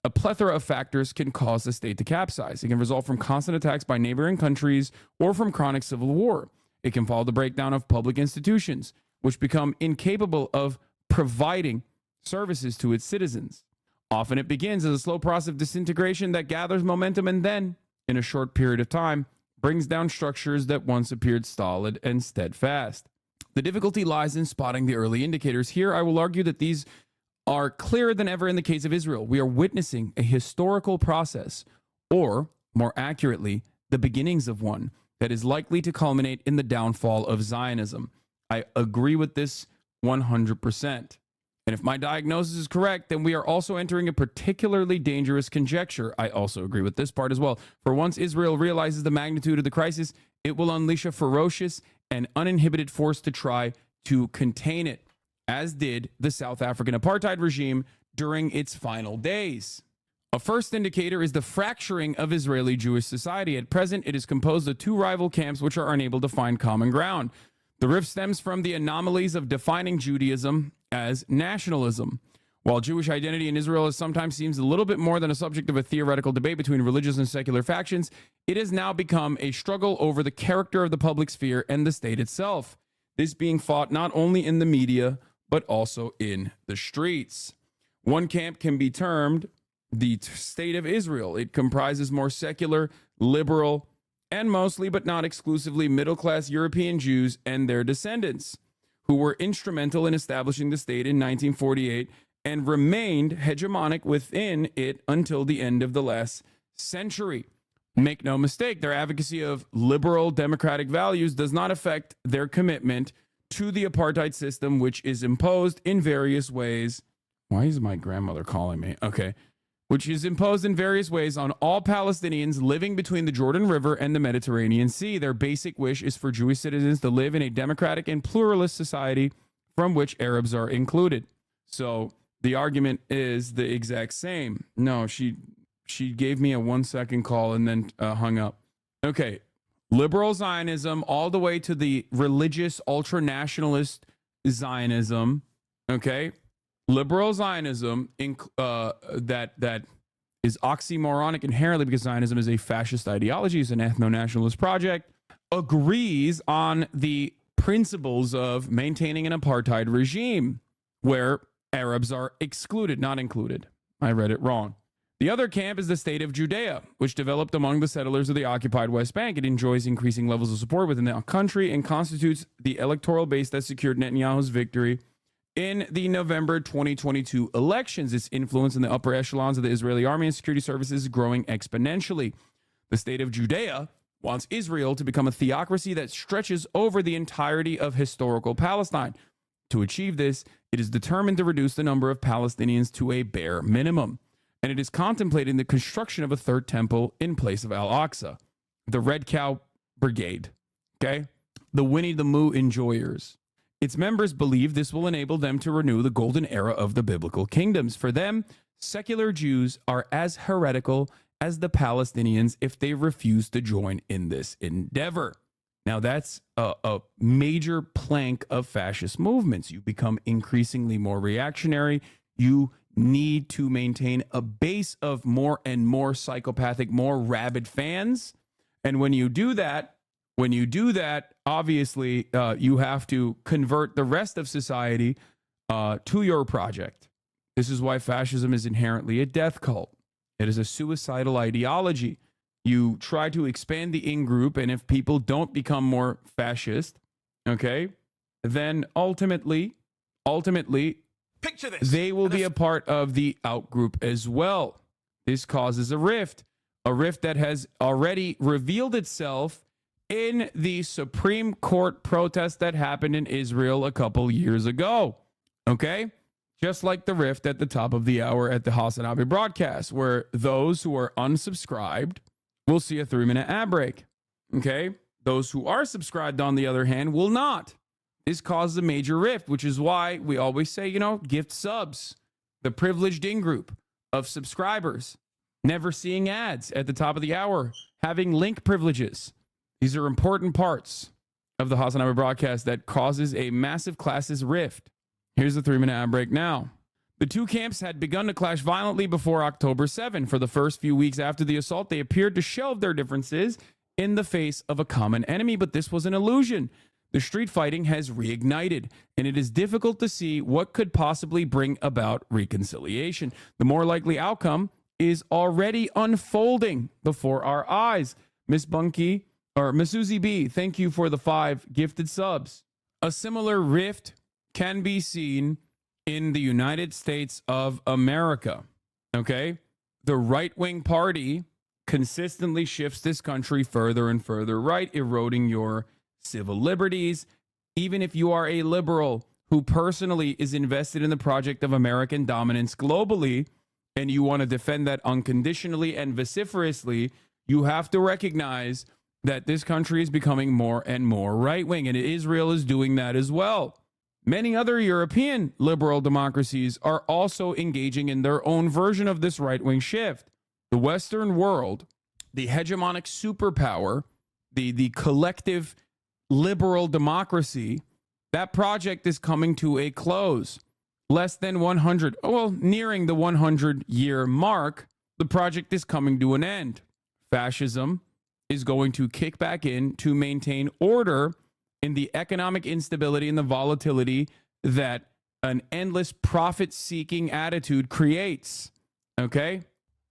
a plethora of factors can cause the state to capsize. It can result from constant attacks by neighboring countries or from chronic civil war. It can follow the breakdown of public institutions, which become incapable of providing services to its citizens. Often it begins as a slow process of disintegration that gathers momentum and then, in a short period of time, brings down structures that once appeared stolid and steadfast. The difficulty lies in spotting the early indicators. Here, I will argue that these are clearer than ever in the case of Israel. We are witnessing a historical process, or, more accurately, the beginnings of one, that is likely to culminate in the downfall of Zionism. I agree with this 100%. And if my diagnosis is correct, then we are also entering a particularly dangerous conjecture. I also agree with this part as well. For once Israel realizes the magnitude of the crisis, it will unleash a ferocious and uninhibited force to try to contain it, as did the South African apartheid regime during its final days. A first indicator is the fracturing of Israeli Jewish society. At present, it is composed of two rival camps which are unable to find common ground. The rift stems from the anomalies of defining Judaism as nationalism. While Jewish identity in Israel sometimes seems a little bit more than a subject of a theoretical debate between religious and secular factions, it has now become a struggle over the character of the public sphere and the state itself. This being fought not only in the media, but also in the streets. One camp can be termed the State of Israel. It comprises more secular, liberal, and mostly, but not exclusively, middle-class European Jews and their descendants, who were instrumental in establishing the state in 1948 and remained hegemonic within it until the end of the last century. Make no mistake, their advocacy of liberal democratic values does not affect their commitment to the apartheid system, which is imposed in various ways. Why is my grandmother calling me? Okay. Which is imposed in various ways on all Palestinians living between the Jordan River and the Mediterranean Sea. Their basic wish is for Jewish citizens to live in a democratic and pluralist society from which Arabs are included. So the argument is the exact same. No, she gave me a 1-second call and then hung up. Okay. Liberal Zionism all the way to the religious ultra-nationalist Zionism. Okay. Liberal Zionism that is oxymoronic inherently because Zionism is a fascist ideology, it's an ethno-nationalist project, agrees on the principles of maintaining an apartheid regime where Arabs are excluded, not included. I read it wrong. The other camp is the state of Judea, which developed among the settlers of the occupied West Bank. It enjoys increasing levels of support within the country and constitutes the electoral base that secured Netanyahu's victory in the November 2022 elections. Its influence in the upper echelons of the Israeli army and security services is growing exponentially. The state of Judea wants Israel to become a theocracy that stretches over the entirety of historical Palestine. To achieve this, it is determined to reduce the number of Palestinians to a bare minimum, and it is contemplating the construction of a third temple in place of Al-Aqsa. The Red Cow Brigade, okay? The Winnie the Moo enjoyers. Its members believe this will enable them to renew the golden era of the biblical kingdoms. For them, secular Jews are as heretical as the Palestinians if they refuse to join in this endeavor. Now, that's a major plank of fascist movements. You become increasingly more reactionary. You need to maintain a base of more and more psychopathic, more rabid fans. And when you do that, obviously, you have to convert the rest of society to your project. This is why fascism is inherently a death cult. It is a suicidal ideology. You try to expand the in-group, and if people don't become more fascist, okay, then ultimately, picture this. They will be a part of the out-group as well. This causes a rift that has already revealed itself in the Supreme Court protest that happened in Israel a couple years ago, okay? Just like the rift at the top of the hour at the Hassan Abi broadcast, where those who are unsubscribed will see a 3-minute ad break, okay? Those who are subscribed, on the other hand, will not. This causes a major rift, which is why we always say, gift subs, the privileged in-group of subscribers, never seeing ads at the top of the hour, having link privileges. These are important parts of the Hassan Abi broadcast that causes a massive classist rift. Here's the 3-minute ad break now. The two camps had begun to clash violently before October 7. For the first few weeks after the assault, they appeared to shelve their differences in the face of a common enemy, but this was an illusion. The street fighting has reignited, and it is difficult to see what could possibly bring about reconciliation. The more likely outcome is already unfolding before our eyes. Miss Bunky, or Miss Susie B, thank you for the 5 gifted subs. A similar rift can be seen in the United States of America, okay? The right-wing party consistently shifts this country further and further right, eroding your civil liberties. Even if you are a liberal who personally is invested in the project of American dominance globally, and you want to defend that unconditionally and vociferously, you have to recognize that this country is becoming more and more right-wing, and Israel is doing that as well. Many other European liberal democracies are also engaging in their own version of this right-wing shift. The Western world, the hegemonic superpower, the collective liberal democracy, that project is coming to a close. Nearing the 100-year mark, the project is coming to an end. Fascism is going to kick back in to maintain order in the economic instability and the volatility that an endless profit-seeking attitude creates. Okay?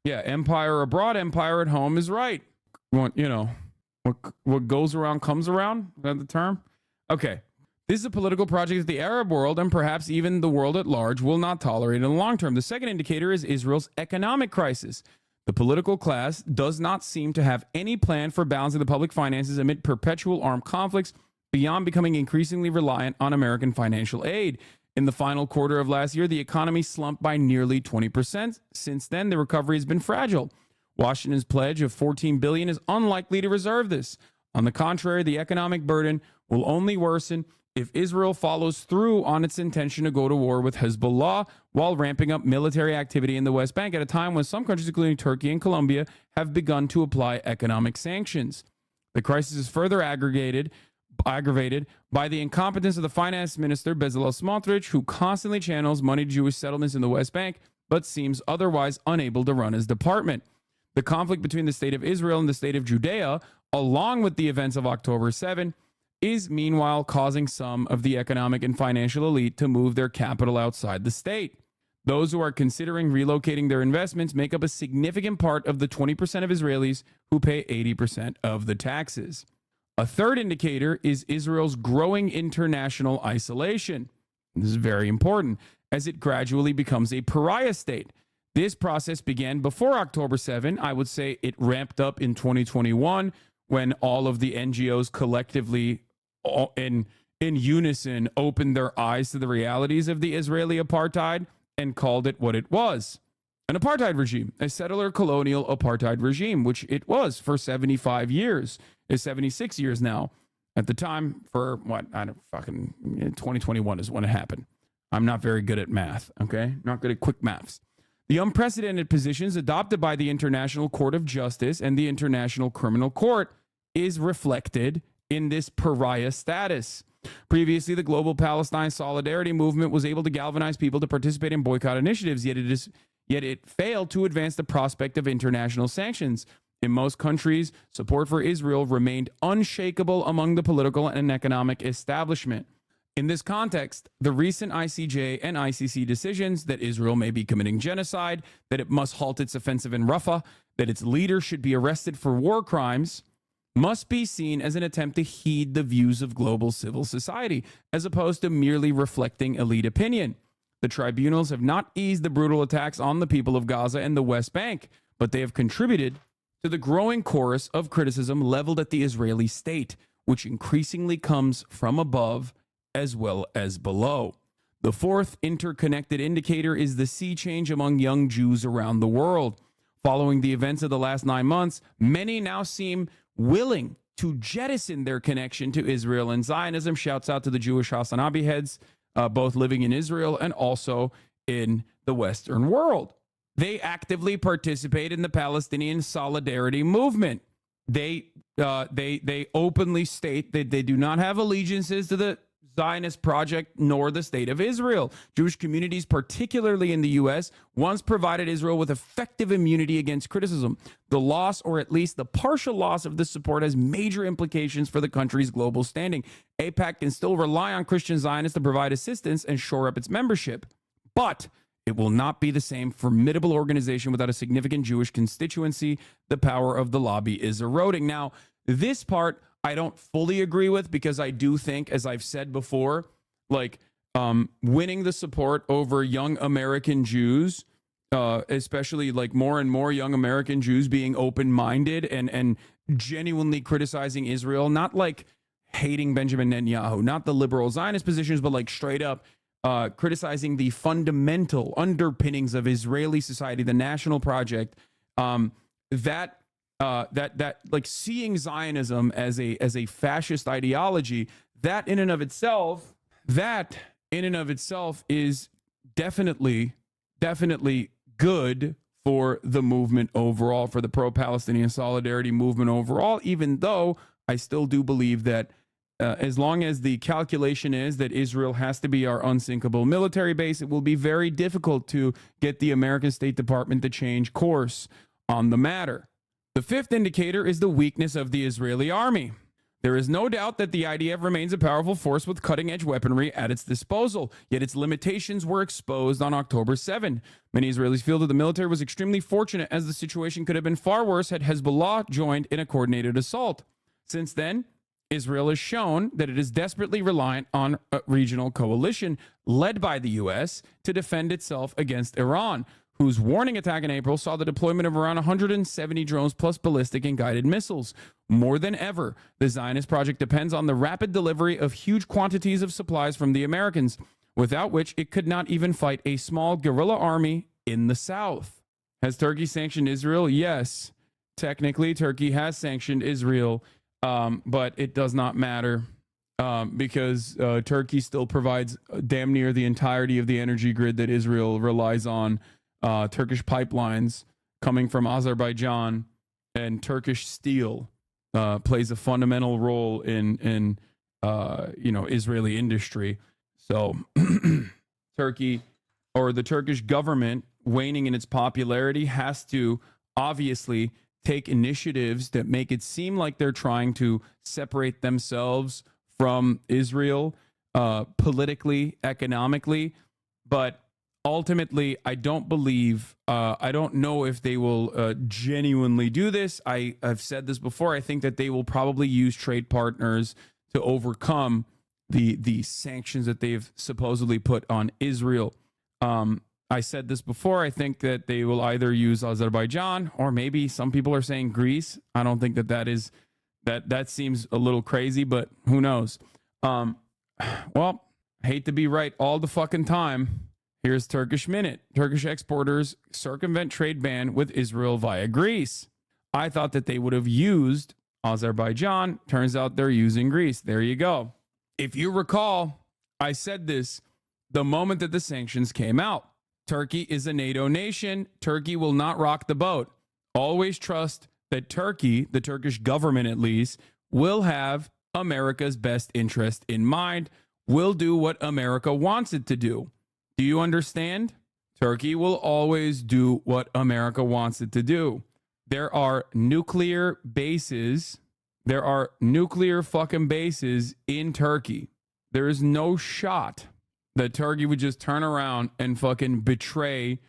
Yeah, empire abroad, empire at home is right. What goes around comes around? Is that the term? Okay. This is a political project that the Arab world, and perhaps even the world at large, will not tolerate in the long term. The second indicator is Israel's economic crisis. The political class does not seem to have any plan for balancing the public finances amid perpetual armed conflicts, beyond becoming increasingly reliant on American financial aid. In the final quarter of last year, the economy slumped by nearly 20%. Since then, the recovery has been fragile. Washington's pledge of $14 billion is unlikely to resolve this. On the contrary, the economic burden will only worsen if Israel follows through on its intention to go to war with Hezbollah while ramping up military activity in the West Bank at a time when some countries, including Turkey and Colombia, have begun to apply economic sanctions. The crisis is further aggravated aggravated by the incompetence of the finance minister Bezalel Smotrich, who constantly channels money to Jewish settlements in the West Bank, but seems otherwise unable to run his department. The conflict between the state of Israel and the state of Judea, along with the events of October 7, is meanwhile causing some of the economic and financial elite to move their capital outside the state. Those who are considering relocating their investments make up a significant part of the 20% of Israelis who pay 80% of the taxes. A third indicator is Israel's growing international isolation. This is very important, as it gradually becomes a pariah state. This process began before October 7. I would say it ramped up in 2021 when all of the NGOs collectively in unison opened their eyes to the realities of the Israeli apartheid and called it what it was. An apartheid regime, a settler colonial apartheid regime, which it was for 75 years, is 76 years now. At the time, for what, I don't fucking, 2021 is when it happened. I'm not very good at math, okay? Not good at quick maths. The unprecedented positions adopted by the International Court of Justice and the International Criminal Court is reflected in this pariah status. Previously, the global Palestine solidarity movement was able to galvanize people to participate in boycott initiatives, yet it failed to advance the prospect of international sanctions. In most countries, support for Israel remained unshakable among the political and economic establishment. In this context, the recent ICJ and ICC decisions that Israel may be committing genocide, that it must halt its offensive in Rafah, that its leader should be arrested for war crimes, must be seen as an attempt to heed the views of global civil society, as opposed to merely reflecting elite opinion. The tribunals have not eased the brutal attacks on the people of Gaza and the West Bank, but they have contributed to the growing chorus of criticism leveled at the Israeli state, which increasingly comes from above as well as below. The fourth interconnected indicator is the sea change among young Jews around the world. Following the events of the last 9 months, many now seem willing to jettison their connection to Israel and Zionism. Shouts out to the Jewish Hasanabi heads, both living in Israel and also in the Western world. They actively participate in the Palestinian solidarity movement. They openly state that they do not have allegiances to the Zionist project nor the state of Israel. Jewish communities, particularly in the U.S., once provided Israel with effective immunity against criticism. The loss, or at least the partial loss, of this support has major implications for the country's global standing. AIPAC can still rely on Christian Zionists to provide assistance and shore up its membership, but it will not be the same formidable organization without a significant Jewish constituency. The power of the lobby is eroding. Now, this part I don't fully agree with, because I do think, as I've said before, like winning the support over young American Jews, especially like more and more young American Jews being open-minded and genuinely criticizing Israel, not like hating Benjamin Netanyahu, not the liberal Zionist positions, but like straight up criticizing the fundamental underpinnings of Israeli society, the national project, that like seeing Zionism as a fascist ideology, that in and of itself is definitely good for the movement overall, for the pro-Palestinian solidarity movement overall, even though I still do believe that as long as the calculation is that Israel has to be our unsinkable military base, it will be very difficult to get the American State Department to change course on the matter. The fifth indicator is the weakness of the Israeli army. There is no doubt that the IDF remains a powerful force with cutting-edge weaponry at its disposal, yet its limitations were exposed on October 7. Many Israelis feel that the military was extremely fortunate, as the situation could have been far worse had Hezbollah joined in a coordinated assault. Since then, Israel has shown that it is desperately reliant on a regional coalition led by the U.S. to defend itself against Iran, whose warning attack in April saw the deployment of around 170 drones plus ballistic and guided missiles. More than ever, the Zionist project depends on the rapid delivery of huge quantities of supplies from the Americans, without which it could not even fight a small guerrilla army in the south. Has Turkey sanctioned Israel? Yes. Technically, Turkey has sanctioned Israel, but it does not matter because Turkey still provides damn near the entirety of the energy grid that Israel relies on. Turkish pipelines coming from Azerbaijan and Turkish steel plays a fundamental role in Israeli industry. So Turkey, or the Turkish government, waning in its popularity, has to obviously take initiatives that make it seem like they're trying to separate themselves from Israel politically, economically. But ultimately, I don't know if they will genuinely do this. I've said this before. I think that they will probably use trade partners to overcome the sanctions that they've supposedly put on Israel. I said this before. I think that they will either use Azerbaijan, or maybe some people are saying Greece. I don't think that seems a little crazy, but who knows? Well, hate to be right all the fucking time. Here's Turkish Minute. Turkish exporters circumvent trade ban with Israel via Greece. I thought that they would have used Azerbaijan. Turns out they're using Greece. There you go. If you recall, I said this the moment that the sanctions came out. Turkey is a NATO nation. Turkey will not rock the boat. Always trust that Turkey, the Turkish government at least, will have America's best interest in mind, will do what America wants it to do. Do you understand? Turkey will always do what America wants it to do. There are nuclear bases. There are nuclear fucking bases in Turkey. There is no shot that Turkey would just turn around and fucking betray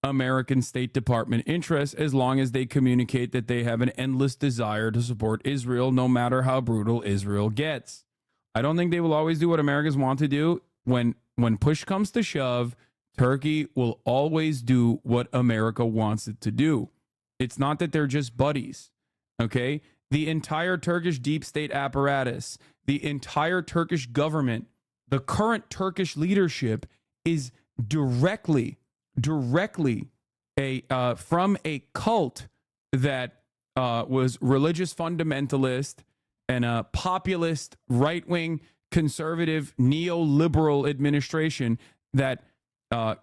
American State Department interests, as long as they communicate that they have an endless desire to support Israel, no matter how brutal Israel gets. I don't think they will always do what Americans want to do. When push comes to shove, Turkey will always do what America wants it to do. It's not that they're just buddies, okay? The entire Turkish deep state apparatus, the entire Turkish government, the current Turkish leadership is directly from a cult that was religious fundamentalist and a populist, right-wing, conservative, neoliberal administration that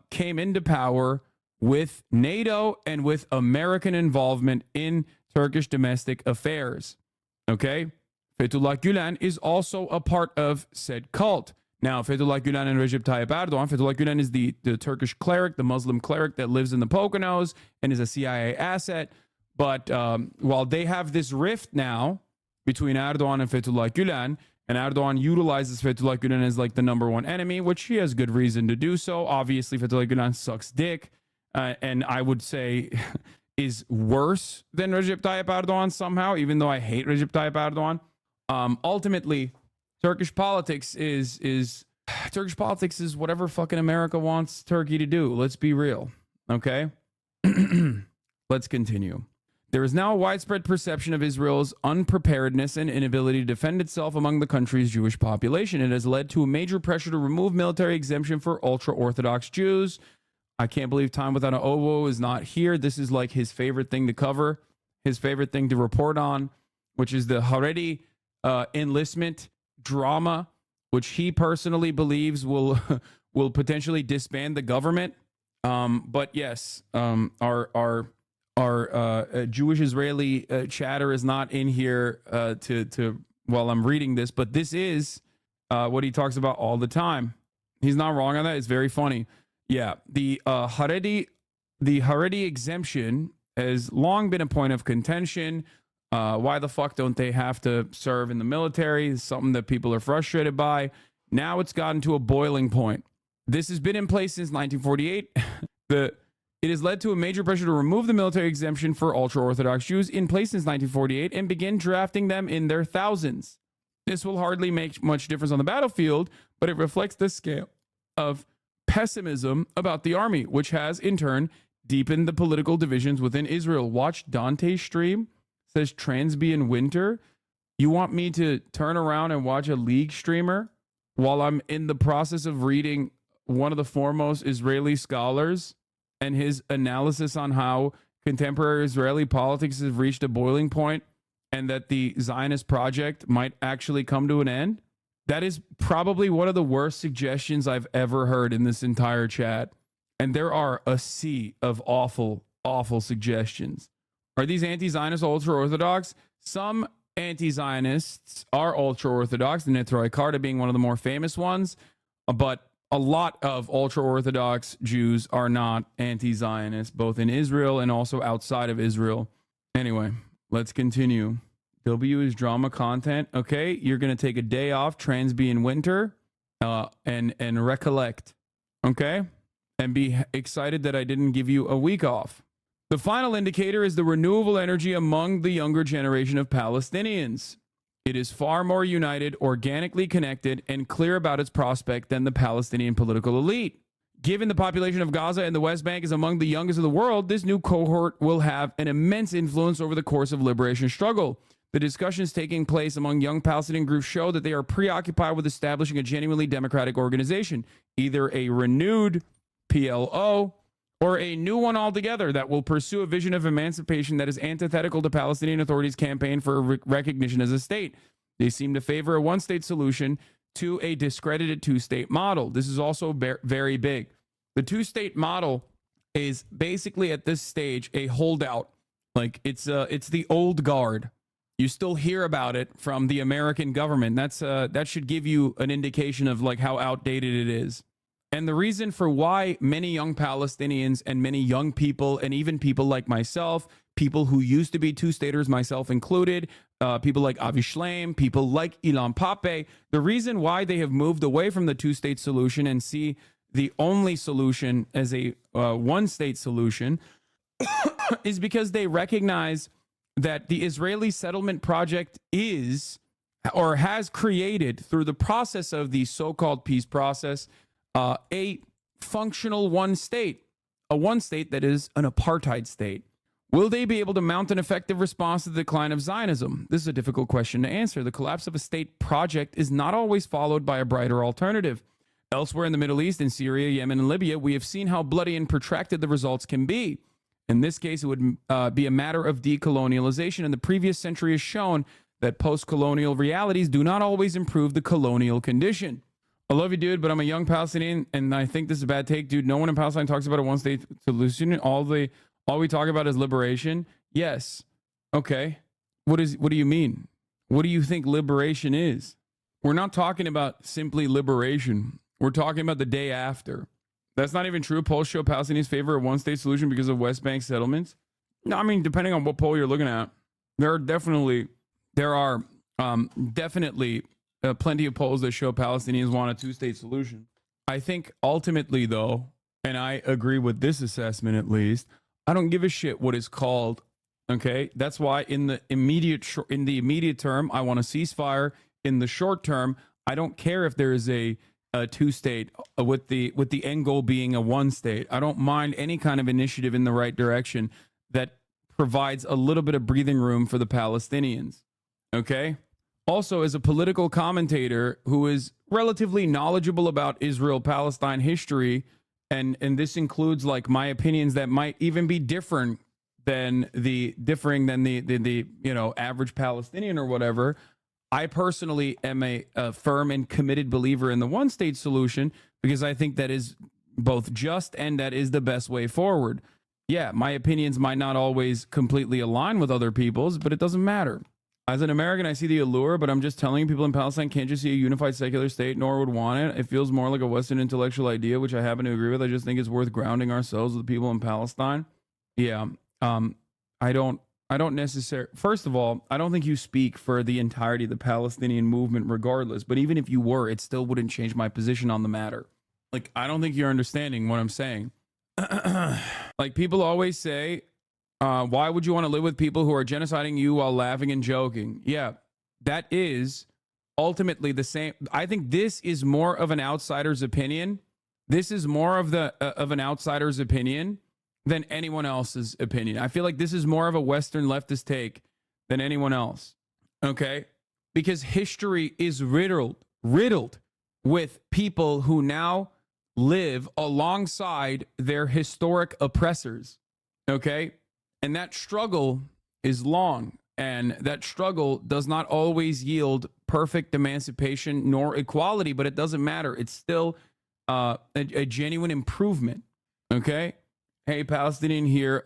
came into power with NATO and with American involvement in Turkish domestic affairs. Okay? Fethullah Gülen is also a part of said cult. Now, Fethullah Gülen and Recep Tayyip Erdogan, Fethullah Gülen is the Turkish cleric, the Muslim cleric that lives in the Poconos and is a CIA asset. But while they have this rift now between Erdogan and Fethullah Gülen, and Erdogan utilizes Fethullah Gülen as like the number one enemy, which he has good reason to do so. Obviously, Fethullah Gülen sucks dick, and I would say is worse than Recep Tayyip Erdogan somehow, even though I hate Recep Tayyip Erdogan. Ultimately, Turkish politics is whatever fucking America wants Turkey to do. Let's be real, okay? Let's continue. There is now a widespread perception of Israel's unpreparedness and inability to defend itself among the country's Jewish population. It has led to a major pressure to remove military exemption for ultra-Orthodox Jews. I can't believe Time Without an Ovo is not here. This is like his favorite thing to cover, his favorite thing to report on, which is the Haredi enlistment drama, which he personally believes will potentially disband the government. But yes, our Jewish Israeli chatter is not in here to while I'm reading this, but this is what he talks about all the time. He's not wrong on that. It's very funny. Yeah, the Haredi exemption has long been a point of contention. Why the fuck don't they have to serve in the military? It's something that people are frustrated by. Now it's gotten to a boiling point. This has been in place since 1948. It has led to a major pressure to remove the military exemption for ultra-Orthodox Jews in place since 1948 and begin drafting them in their thousands. This will hardly make much difference on the battlefield, but it reflects the scale of pessimism about the army, which has, in turn, deepened the political divisions within Israel. Watch Dante's stream. Says Transbian Winter. You want me to turn around and watch a League streamer while I'm in the process of reading one of the foremost Israeli scholars and his analysis on how contemporary Israeli politics has reached a boiling point and that the Zionist project might actually come to an end? That is probably one of the worst suggestions I've ever heard in this entire chat. And there are a sea of awful, awful suggestions. Are these anti-Zionist ultra-Orthodox? Some anti-Zionists are ultra-Orthodox, the Neturei Karta being one of the more famous ones, but a lot of ultra-Orthodox Jews are not anti-Zionist, both in Israel and also outside of Israel. Anyway, let's continue. W is drama content. Okay, you're going to take a day off, Transby in winter, and recollect. Okay? And be excited that I didn't give you a week off. The final indicator is the renewable energy among the younger generation of Palestinians. It is far more united, organically connected, and clear about its prospect than the Palestinian political elite. Given the population of Gaza and the West Bank is among the youngest of the world, this new cohort will have an immense influence over the course of liberation struggle. The discussions taking place among young Palestinian groups show that they are preoccupied with establishing a genuinely democratic organization, either a renewed PLO or a new one altogether that will pursue a vision of emancipation that is antithetical to Palestinian Authority's campaign for recognition as a state. They seem to favor a one-state solution to a discredited two-state model. This is also very big. The two-state model is basically at this stage a holdout. Like it's the old guard. You still hear about it from the American government. That should give you an indication of like how outdated it is. And the reason for why many young Palestinians and many young people, and even people like myself, people who used to be two-staters, myself included, people like Avi Shlaim, people like Ilan Pappé, the reason why they have moved away from the two-state solution and see the only solution as a one-state solution is because they recognize that the Israeli settlement project is or has created through the process of the so-called peace process a functional one state, a one state that is an apartheid state. Will they be able to mount an effective response to the decline of Zionism? This is a difficult question to answer. The collapse of a state project is not always followed by a brighter alternative. Elsewhere in the Middle East, in Syria, Yemen, and Libya, we have seen how bloody and protracted the results can be. In this case, it would be a matter of decolonialization, and the previous century has shown that post-colonial realities do not always improve the colonial condition. I love you, dude, but I'm a young Palestinian, and I think this is a bad take, dude. No one in Palestine talks about a one-state solution. All we talk about is liberation. Yes. Okay. What do you mean? What do you think liberation is? We're not talking about simply liberation. We're talking about the day after. That's not even true. Polls show Palestinians favor a one-state solution because of West Bank settlements. No, I mean, depending on what poll you're looking at, there are definitely plenty of polls that show Palestinians want a two-state solution. I think ultimately, though, and I agree with this assessment at least, I don't give a shit what it's called. Okay, that's why in the immediate term, I want a ceasefire. In the short term, I don't care if there is a two-state with the end goal being a one-state. I don't mind any kind of initiative in the right direction that provides a little bit of breathing room for the Palestinians. Okay. Also, as a political commentator who is relatively knowledgeable about Israel-Palestine history, and this includes like my opinions that might even be differing than the average Palestinian or whatever, I personally am a firm and committed believer in the one-state solution because I think that is both just and that is the best way forward. Yeah, my opinions might not always completely align with other people's, but it doesn't matter. As an American, I see the allure, but I'm just telling you, people in Palestine can't just see a unified secular state, nor would want it. It feels more like a Western intellectual idea, which I happen to agree with. I just think it's worth grounding ourselves with the people in Palestine. Yeah, I don't necessarily. First of all, I don't think you speak for the entirety of the Palestinian movement, regardless. But even if you were, it still wouldn't change my position on the matter. Like, I don't think you're understanding what I'm saying. Like, people always say, why would you want to live with people who are genociding you while laughing and joking? Yeah, that is ultimately the same. I think this is more of an outsider's opinion. This is more of an outsider's opinion than anyone else's opinion. I feel like this is more of a Western leftist take than anyone else. Okay? Because history is riddled with people who now live alongside their historic oppressors. Okay? And that struggle is long, and that struggle does not always yield perfect emancipation nor equality, but it doesn't matter. It's still a genuine improvement. Okay? Hey, Palestinian here,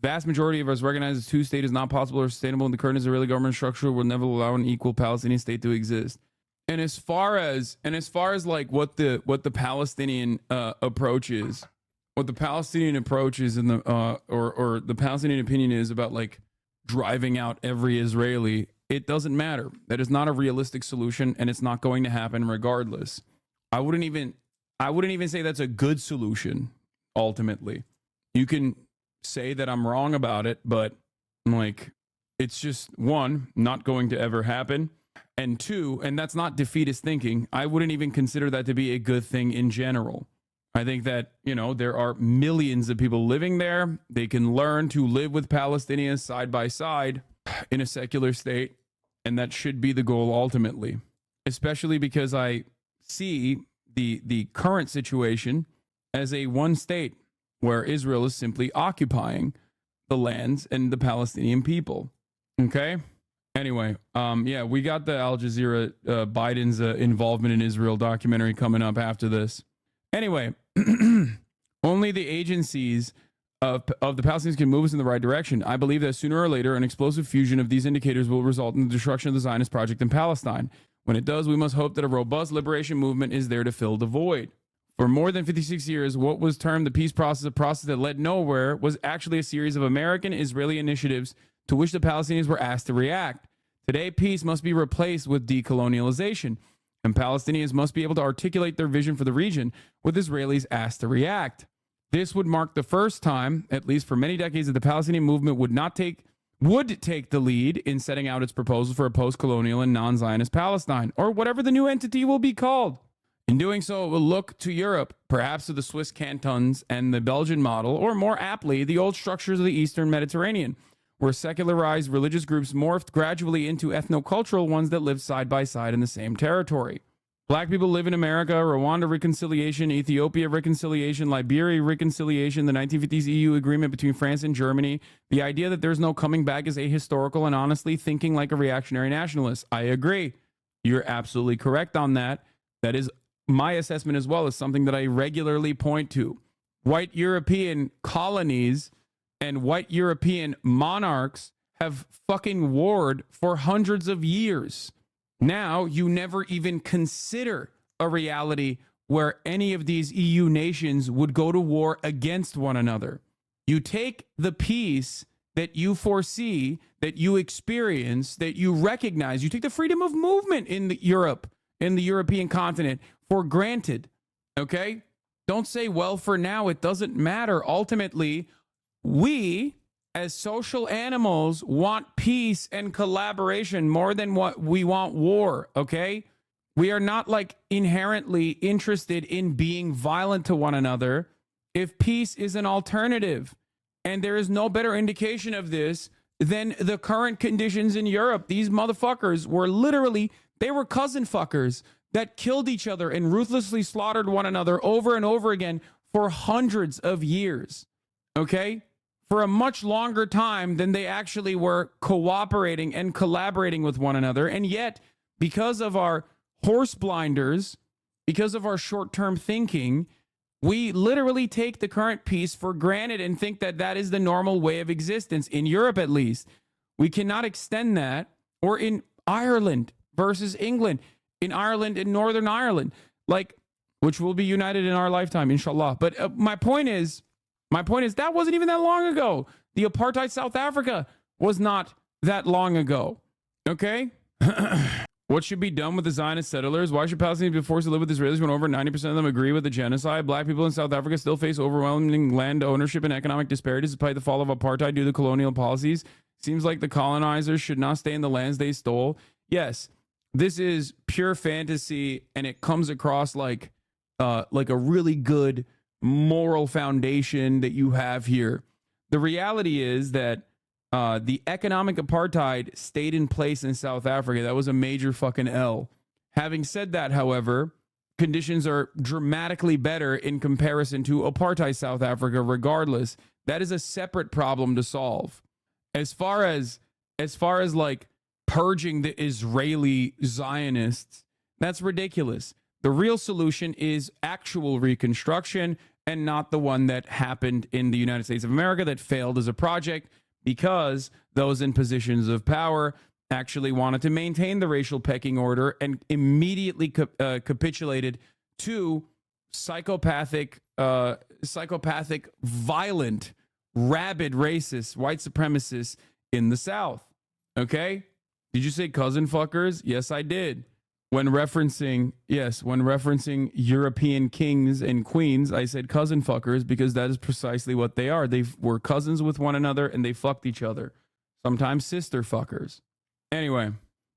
Vast majority of us recognize a two-state is not possible or sustainable, and the current Israeli government structure will never allow an equal Palestinian state to exist. And as far as like what the Palestinian approach is, what the Palestinian approach is in the or the Palestinian opinion is about like driving out every Israeli, it doesn't matter. That is not a realistic solution, and it's not going to happen regardless. I wouldn't even say that's a good solution. Ultimately, you can say that I'm wrong about it, but like it's just one, not going to ever happen. And two, and that's not defeatist thinking, I wouldn't even consider that to be a good thing in general. I think that, you know, there are millions of people living there. They can learn to live with Palestinians side by side in a secular state. And that should be the goal ultimately, especially because I see the current situation as a one state where Israel is simply occupying the lands and the Palestinian people. Okay. Anyway, yeah, we got the Al Jazeera Biden's involvement in Israel documentary coming up after this. Anyway, only the agencies of the Palestinians can move us in the right direction. I believe that sooner or later, an explosive fusion of these indicators will result in the destruction of the Zionist project in Palestine. When it does, we must hope that a robust liberation movement is there to fill the void. For more than 56 years, what was termed the peace process, a process that led nowhere, was actually a series of American-Israeli initiatives to which the Palestinians were asked to react. Today, peace must be replaced with decolonialization, and Palestinians must be able to articulate their vision for the region, with Israelis asked to react. This would mark the first time, at least for many decades, that the Palestinian movement would take the lead in setting out its proposal for a post-colonial and non-Zionist Palestine, or whatever the new entity will be called. In doing so, it will look to Europe, perhaps to the Swiss cantons and the Belgian model, or more aptly, the old structures of the Eastern Mediterranean, where secularized religious groups morphed gradually into ethnocultural ones that lived side by side in the same territory. Black people live in America, Rwanda reconciliation, Ethiopia reconciliation, Liberia reconciliation, the 1950s EU agreement between France and Germany. The idea that there's no coming back is ahistorical and honestly thinking like a reactionary nationalist. I agree. You're absolutely correct on that. That is my assessment as well, as something that I regularly point to. White European colonies and white European monarchs have fucking warred for hundreds of years. Now you never even consider a reality where any of these EU nations would go to war against one another. You take the peace that you foresee, that you experience, that you recognize. You take the freedom of movement in the European continent for granted. Okay? Don't say, well, for now, it doesn't matter. Ultimately, we, as social animals, want peace and collaboration more than what we want war, okay? We are not like inherently interested in being violent to one another if peace is an alternative. And there is no better indication of this than the current conditions in Europe. These motherfuckers were literally, they were cousin fuckers that killed each other and ruthlessly slaughtered one another over and over again for hundreds of years, okay? For a much longer time than they actually were cooperating and collaborating with one another. And yet, because of our horse blinders, because of our short-term thinking, we literally take the current peace for granted and think that that is the normal way of existence, in Europe at least. We cannot extend that, or in Ireland versus England, in Ireland and Northern Ireland, like, which will be united in our lifetime, inshallah. But my point is, that wasn't even that long ago. The apartheid South Africa was not that long ago. Okay? What should be done with the Zionist settlers? Why should Palestinians be forced to live with Israelis when over 90% of them agree with the genocide? Black people in South Africa still face overwhelming land ownership and economic disparities despite the fall of apartheid due to colonial policies. Seems like the colonizers should not stay in the lands they stole. Yes, this is pure fantasy, and it comes across like a really good moral foundation that you have here. The reality is that the economic apartheid stayed in place in South Africa. That was a major fucking L. Having said that, however, conditions are dramatically better in comparison to apartheid South Africa regardless. That is a separate problem to solve. As far as like purging the Israeli Zionists, that's ridiculous. The real solution is actual reconstruction and not the one that happened in the United States of America that failed as a project because those in positions of power actually wanted to maintain the racial pecking order and immediately capitulated to psychopathic, violent, rabid racists, white supremacists in the South. Okay? Did you say cousin fuckers? Yes, I did. When referencing European kings and queens, I said cousin fuckers because that is precisely what they are. They were cousins with one another and they fucked each other. Sometimes sister fuckers. Anyway,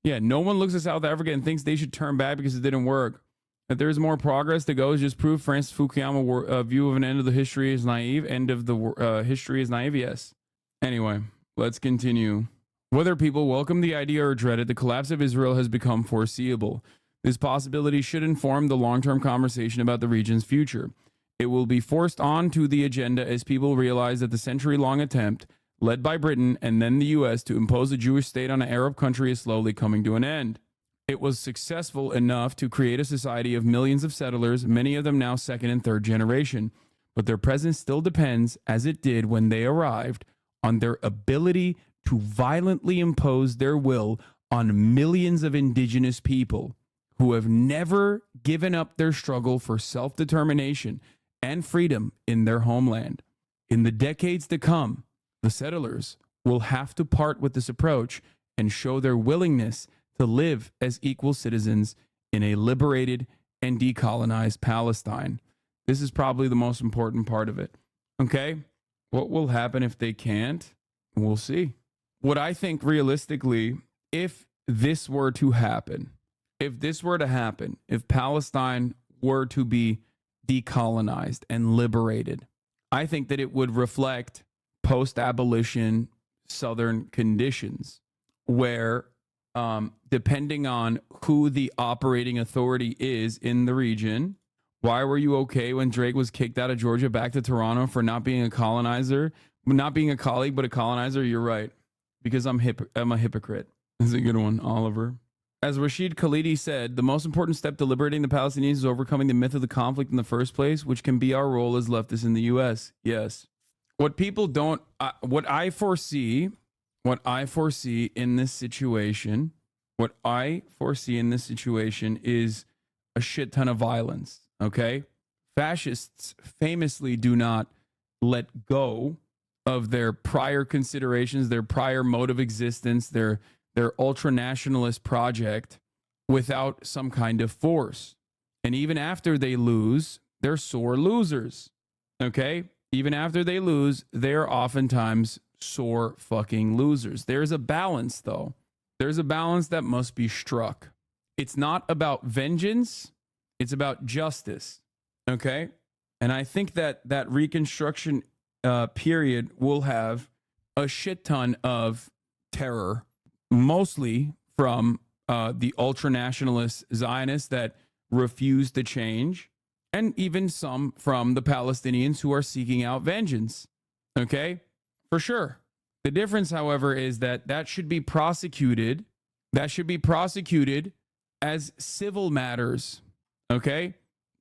yeah, no one looks at South Africa and thinks they should turn back because it didn't work. That there's more progress to go is just proof Francis Fukuyama view of an end of the history is naive. End of the history is naive, yes. Anyway, let's continue. Whether people welcome the idea or dread it, the collapse of Israel has become foreseeable. This possibility should inform the long-term conversation about the region's future. It will be forced onto the agenda as people realize that the century-long attempt, led by Britain and then the U.S., to impose a Jewish state on an Arab country is slowly coming to an end. It was successful enough to create a society of millions of settlers, many of them now second and third generation, but their presence still depends, as it did when they arrived, on their ability to violently impose their will on millions of indigenous people who have never given up their struggle for self-determination and freedom in their homeland. In the decades to come, the settlers will have to part with this approach and show their willingness to live as equal citizens in a liberated and decolonized Palestine. This is probably the most important part of it. Okay? What will happen if they can't? We'll see. What I think realistically, if this were to happen, if Palestine were to be decolonized and liberated, I think that it would reflect post-abolition Southern conditions where, depending on who the operating authority is in the region, why were you okay when Drake was kicked out of Georgia back to Toronto for not being a colonizer, not being a colleague, but a colonizer? You're right. Because I'm a hypocrite. That's a good one, Oliver. As Rashid Khalidi said, the most important step to liberating the Palestinians is overcoming the myth of the conflict in the first place, which can be our role as leftists in the U.S. Yes. What people don't, what I foresee in this situation is a shit ton of violence. Okay? Fascists famously do not let go of their prior considerations, their prior mode of existence, their ultra-nationalist project without some kind of force. And even after they lose, they're sore losers. Okay? Even after they lose, they're oftentimes sore fucking losers. There's a balance, though. There's a balance that must be struck. It's not about vengeance. It's about justice. Okay? And I think that Reconstruction period will have a shit ton of terror, mostly from the ultra-nationalist Zionists that refuse to change, and even some from the Palestinians who are seeking out vengeance. Okay? For sure. The difference, however, is that should be prosecuted. That should be prosecuted as civil matters. Okay?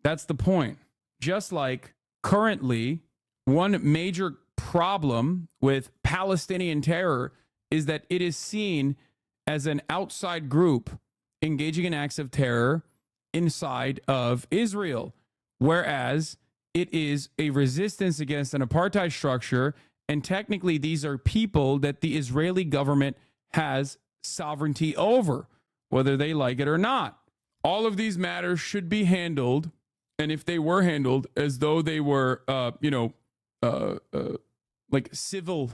That's the point. Just like currently, one major problem with Palestinian terror is that it is seen as an outside group engaging in acts of terror inside of Israel, whereas it is a resistance against an apartheid structure, and technically these are people that the Israeli government has sovereignty over, whether they like it or not. All of these matters should be handled, and if they were handled as though they were, like civil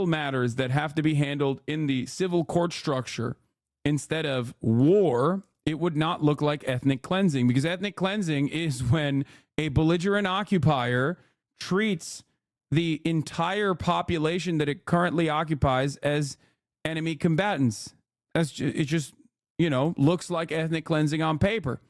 matters that have to be handled in the civil court structure instead of war, it would not look like ethnic cleansing, because ethnic cleansing is when a belligerent occupier treats the entire population that it currently occupies as enemy combatants. It just, looks like ethnic cleansing on paper.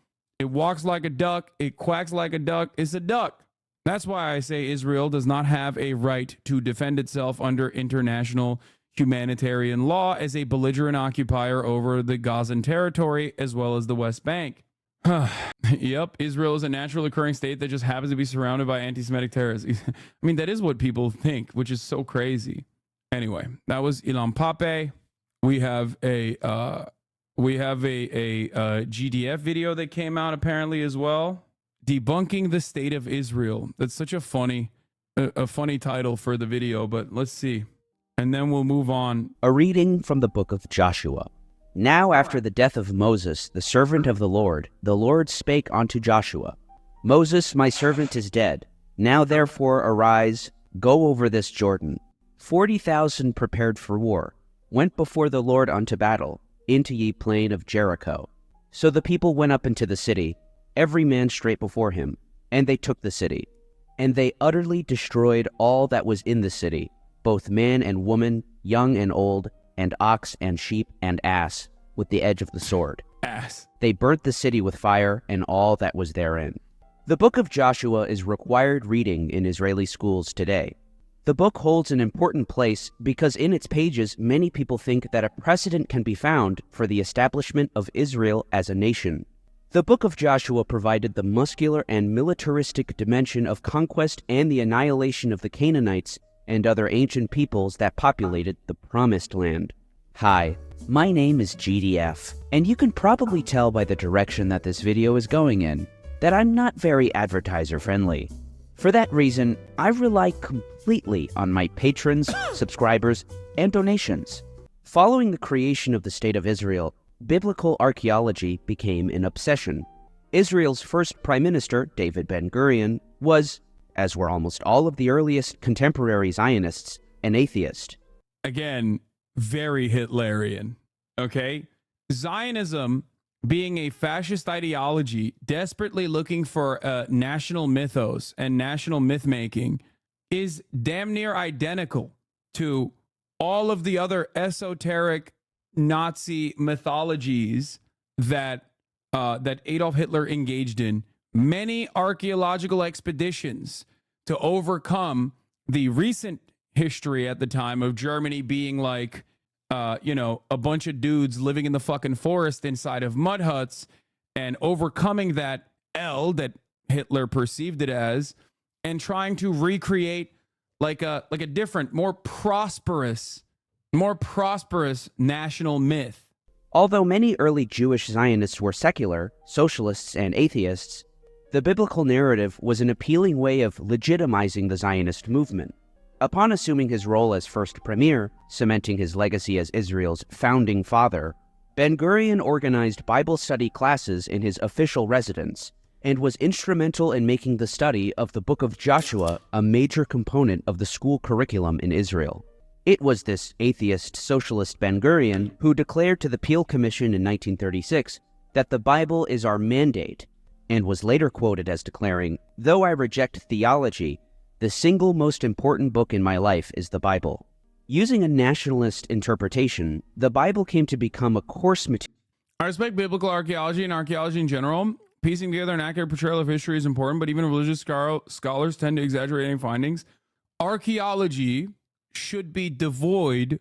It walks like a duck. It quacks like a duck. It's a duck. That's why I say Israel does not have a right to defend itself under international humanitarian law as a belligerent occupier over the Gazan territory as well as the West Bank. Yep, Israel is a natural occurring state that just happens to be surrounded by anti-Semitic terrorists. I mean, that is what people think, which is so crazy. Anyway, that was Ilan Pappé. We have a GDF video that came out apparently as well, debunking the state of Israel. That's such a funny title for the video, but let's see, and then we'll move on. A reading from the book of Joshua. Now after the death of Moses, the servant of the Lord spake unto Joshua, Moses, my servant, is dead. Now therefore arise, go over this Jordan. 40,000 prepared for war went before the Lord unto battle, into ye plain of Jericho. So the people went up into the city, every man straight before him, and they took the city. And they utterly destroyed all that was in the city, both man and woman, young and old, and ox and sheep and ass, with the edge of the sword. Ass. They burnt the city with fire and all that was therein. The book of Joshua is required reading in Israeli schools today. The book holds an important place because in its pages many people think that a precedent can be found for the establishment of Israel as a nation. The book of Joshua provided the muscular and militaristic dimension of conquest and the annihilation of the Canaanites and other ancient peoples that populated the Promised Land. Hi, my name is GDF, and you can probably tell by the direction that this video is going in that I'm not very advertiser-friendly. For that reason, I rely completely on my patrons, subscribers, and donations. Following the creation of the State of Israel, biblical archaeology became an obsession. Israel's first Prime Minister, David Ben-Gurion, was, as were almost all of the earliest contemporary Zionists, an atheist. Again, very Hitlerian, okay? Zionism, being a fascist ideology, desperately looking for a national mythos and national myth-making, is damn near identical to all of the other esoteric Nazi mythologies that Adolf Hitler engaged in. Many archaeological expeditions to overcome the recent history at the time of Germany being like, a bunch of dudes living in the fucking forest inside of mud huts, and overcoming that that Hitler perceived it as, and trying to recreate like a different, more prosperous national myth. Although many early Jewish Zionists were secular, socialists, and atheists, the biblical narrative was an appealing way of legitimizing the Zionist movement. Upon assuming his role as first premier, cementing his legacy as Israel's founding father, Ben-Gurion organized Bible study classes in his official residence and was instrumental in making the study of the Book of Joshua a major component of the school curriculum in Israel. It was this atheist socialist Ben-Gurion who declared to the Peel Commission in 1936 that the Bible is our mandate, and was later quoted as declaring, "Though I reject theology, the single most important book in my life is the Bible." Using a nationalist interpretation, the Bible came to become a course material. I respect biblical archaeology and archaeology in general. Piecing together an accurate portrayal of history is important, but even religious scholars tend to exaggerate any findings. Archaeology should be devoid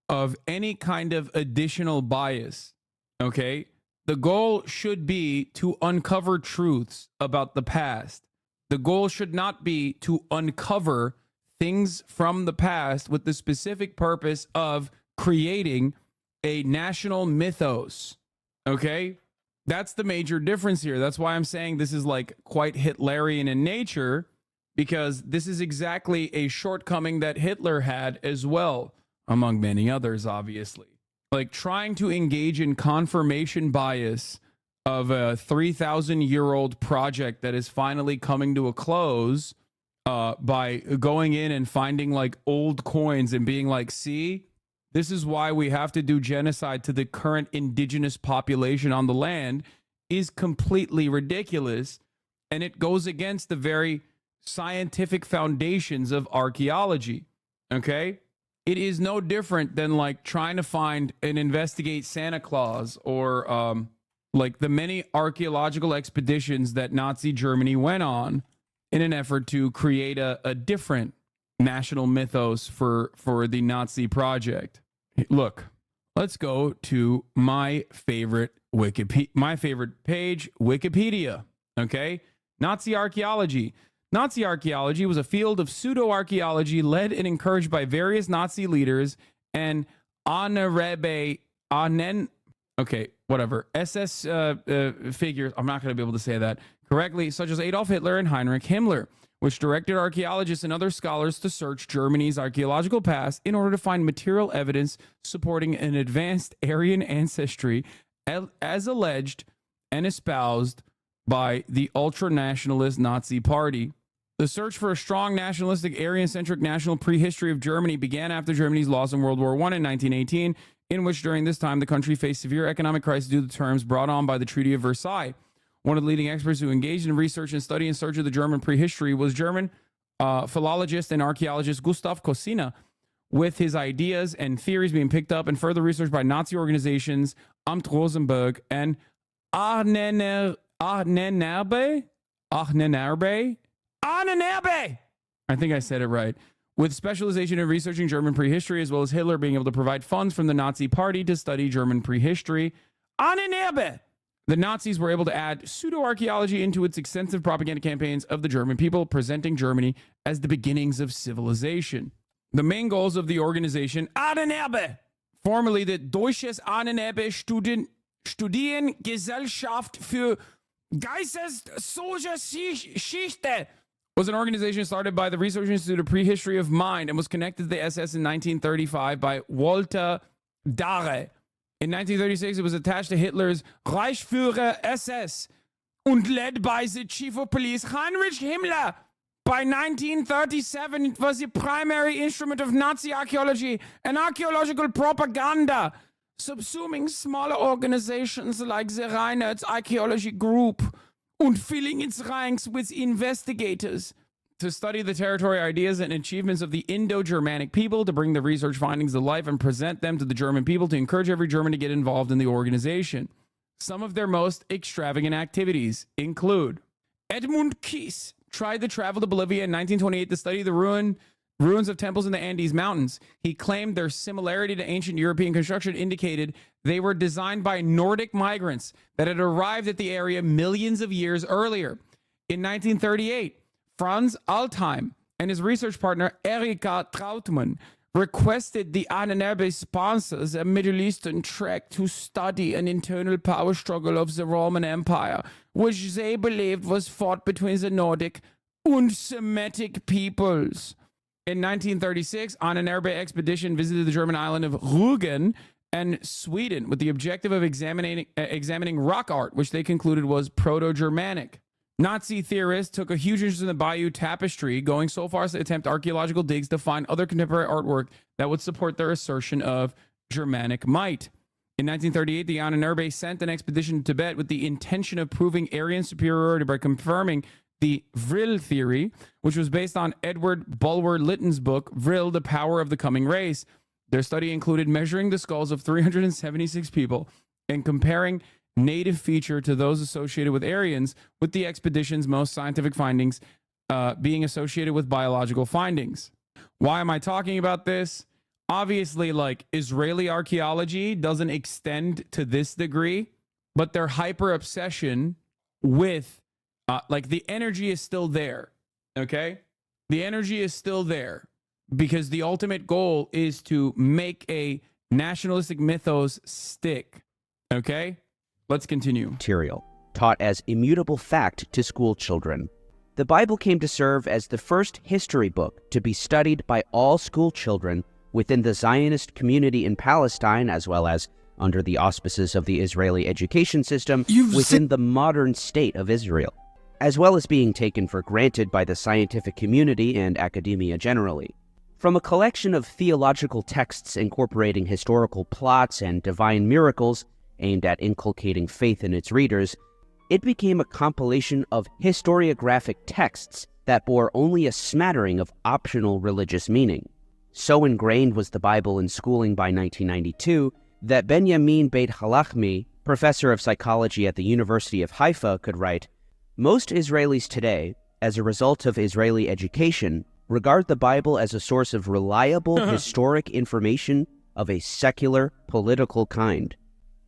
of any kind of additional bias, okay? The goal should be to uncover truths about the past. The goal should not be to uncover things from the past with the specific purpose of creating a national mythos, okay? That's the major difference here. That's why I'm saying this is like quite Hitlerian in nature, because this is exactly a shortcoming that Hitler had as well, among many others, obviously. Like trying to engage in confirmation bias of a 3,000-year-old project that is finally coming to a close by going in and finding like old coins and being like, see, this is why we have to do genocide to the current indigenous population on the land, is completely ridiculous. And it goes against the very scientific foundations of archaeology. Okay? It is no different than like trying to find and investigate Santa Claus, or like the many archaeological expeditions that Nazi Germany went on in an effort to create a different national mythos for the Nazi project. Look, let's go to my favorite my favorite page, Wikipedia. Okay? Nazi archaeology. Nazi archaeology was a field of pseudo-archaeology led and encouraged by various Nazi leaders and SS figures, I'm not going to be able to say that correctly, such as Adolf Hitler and Heinrich Himmler, which directed archaeologists and other scholars to search Germany's archaeological past in order to find material evidence supporting an advanced Aryan ancestry as alleged and espoused by the ultra-nationalist Nazi Party. The search for a strong nationalistic, Aryan-centric national prehistory of Germany began after Germany's loss in World War I in 1918, in which during this time the country faced severe economic crisis due to the terms brought on by the Treaty of Versailles. One of the leading experts who engaged in research and study in search of the German prehistory was German philologist and archaeologist Gustav Kosina, with his ideas and theories being picked up and further researched by Nazi organizations Amt Rosenberg and Ahnenerbe. I think I said it right. With specialization in researching German prehistory, as well as Hitler being able to provide funds from the Nazi Party to study German prehistory. Ahnenerbe! The Nazis were able to add pseudo-archaeology into its extensive propaganda campaigns of the German people, presenting Germany as the beginnings of civilization. The main goals of the organization Ahnenerbe, formerly the Deutsches Ahnenerbe Studiengesellschaft für Geistesgeschichte, was an organization started by the Research Institute of Prehistory of Mind and was connected to the SS in 1935 by Walter Dare. In 1936, it was attached to Hitler's Reichsführer SS and led by the Chief of Police Heinrich Himmler. By 1937, it was the primary instrument of Nazi archaeology and archaeological propaganda, subsuming smaller organizations like the Reinhardt Archaeology Group and filling its ranks with investigators to study the territory, ideas, and achievements of the Indo-Germanic people, to bring the research findings to life and present them to the German people, to encourage every German to get involved in the organization. Some of their most extravagant activities include Edmund Kies tried to travel to Bolivia in 1928 to study the ruins of temples in the Andes Mountains. He claimed their similarity to ancient European construction indicated they were designed by Nordic migrants that had arrived at the area millions of years earlier. In 1938, Franz Altheim and his research partner Erika Trautmann requested the Ahnenerbe sponsors a Middle Eastern trek to study an internal power struggle of the Roman Empire, which they believed was fought between the Nordic and Semitic peoples. In 1936, Ahnenerbe expedition visited the German island of Rügen and Sweden with the objective of examining rock art, which they concluded was Proto-Germanic. Nazi theorists took a huge interest in the Bayeux Tapestry, going so far as to attempt archaeological digs to find other contemporary artwork that would support their assertion of Germanic might. In 1938, the Ahnenerbe sent an expedition to Tibet with the intention of proving Aryan superiority by confirming the Vril theory, which was based on Edward Bulwer-Lytton's book, Vril, The Power of the Coming Race. Their study included measuring the skulls of 376 people and comparing native feature to those associated with Aryans, with the expedition's most scientific findings being associated with biological findings. Why am I talking about this? Obviously, like, Israeli archaeology doesn't extend to this degree, but their hyper obsession with, the energy is still there, okay? The energy is still there because the ultimate goal is to make a nationalistic mythos stick, okay? Let's continue. Material taught as immutable fact to school children. The Bible came to serve as the first history book to be studied by all school children within the Zionist community in Palestine, as well as under the auspices of the Israeli education system within the modern state of Israel, as well as being taken for granted by the scientific community and academia generally. From a collection of theological texts incorporating historical plots and divine miracles aimed at inculcating faith in its readers, it became a compilation of historiographic texts that bore only a smattering of optional religious meaning. So ingrained was the Bible in schooling by 1992 that Benjamin Beit Halachmi, professor of psychology at the University of Haifa, could write, "Most Israelis today, as a result of Israeli education, regard the Bible as a source of reliable historic information of a secular, political kind.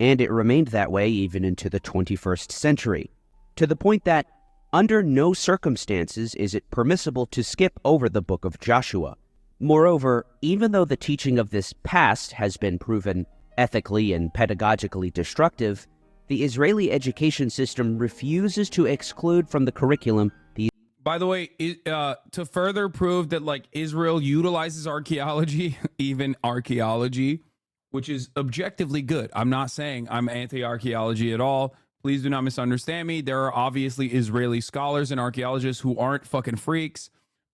and it remained that way even into the 21st century, to the point that under no circumstances is it permissible to skip over the book of Joshua. Moreover, even though the teaching of this past has been proven ethically and pedagogically destructive, the Israeli education system refuses to exclude from the curriculum the... By the way, to further prove that like Israel utilizes archaeology, even archaeology, which is objectively good. I'm not saying I'm anti-archaeology at all. Please do not misunderstand me. There are obviously Israeli scholars and archaeologists who aren't fucking freaks.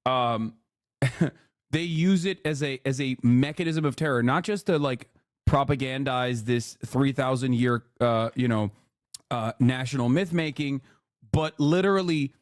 They use it as a mechanism of terror, not just to like propagandize this 3,000 year, national myth making, but literally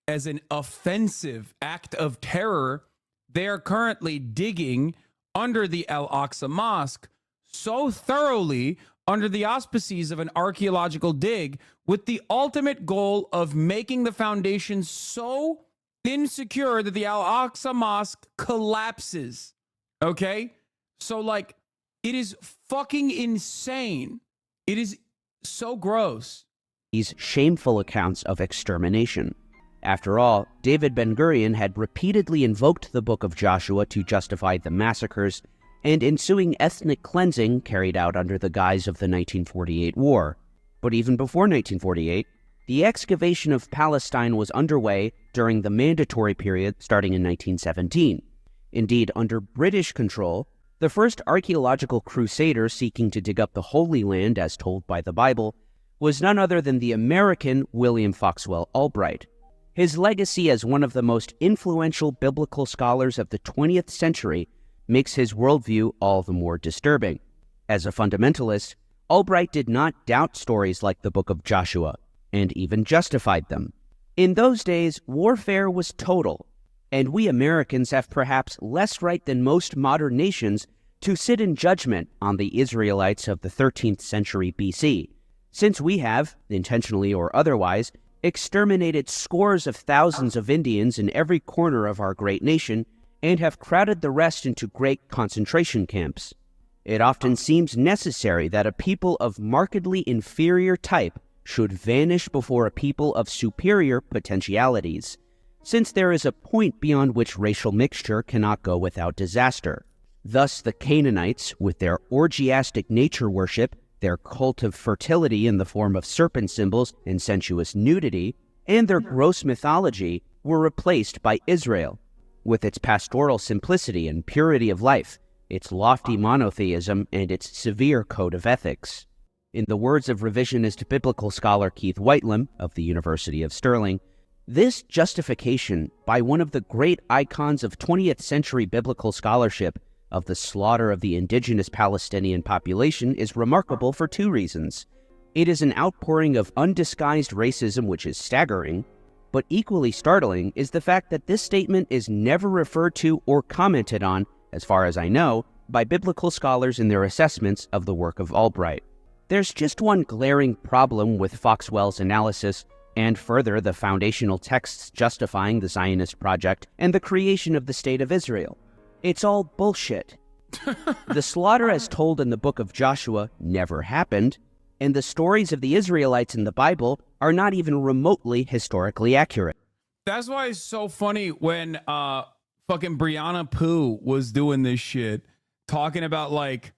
as an offensive act of terror. They are currently digging under the Al-Aqsa Mosque so thoroughly under the auspices of an archaeological dig with the ultimate goal of making the foundation so insecure that the Al-Aqsa Mosque collapses. Okay? So, like, it is fucking insane. It is so gross. These shameful accounts of extermination. After all, David Ben-Gurion had repeatedly invoked the Book of Joshua to justify the massacres and ensuing ethnic cleansing carried out under the guise of the 1948 war. But even before 1948, the excavation of Palestine was underway during the Mandatory period starting in 1917. Indeed, under British control, the first archaeological crusader seeking to dig up the Holy Land as told by the Bible was none other than the American William Foxwell Albright. His legacy as one of the most influential biblical scholars of the 20th century makes his worldview all the more disturbing. As a fundamentalist, Albright did not doubt stories like the Book of Joshua, and even justified them. In those days, warfare was total, and we Americans have perhaps less right than most modern nations to sit in judgment on the Israelites of the 13th century BC, since we have, intentionally or otherwise, exterminated scores of thousands of Indians in every corner of our great nation and have crowded the rest into great concentration camps. It often seems necessary that a people of markedly inferior type should vanish before a people of superior potentialities, since there is a point beyond which racial mixture cannot go without disaster. Thus the Canaanites, with their orgiastic nature worship, their cult of fertility in the form of serpent symbols and sensuous nudity, and their gross mythology, were replaced by Israel, with its pastoral simplicity and purity of life, its lofty monotheism, and its severe code of ethics. In the words of revisionist biblical scholar Keith Whitelam of the University of Stirling, this justification by one of the great icons of 20th century biblical scholarship of the slaughter of the indigenous Palestinian population is remarkable for two reasons. It is an outpouring of undisguised racism which is staggering, but equally startling is the fact that this statement is never referred to or commented on, as far as I know, by biblical scholars in their assessments of the work of Albright. There's just one glaring problem with Foxwell's analysis, and further the foundational texts justifying the Zionist project and the creation of the State of Israel. It's all bullshit. The slaughter as told in the Book of Joshua never happened, and the stories of the Israelites in the Bible are not even remotely historically accurate. That's why it's so funny when fucking Brianna Pooh was doing this shit, talking about like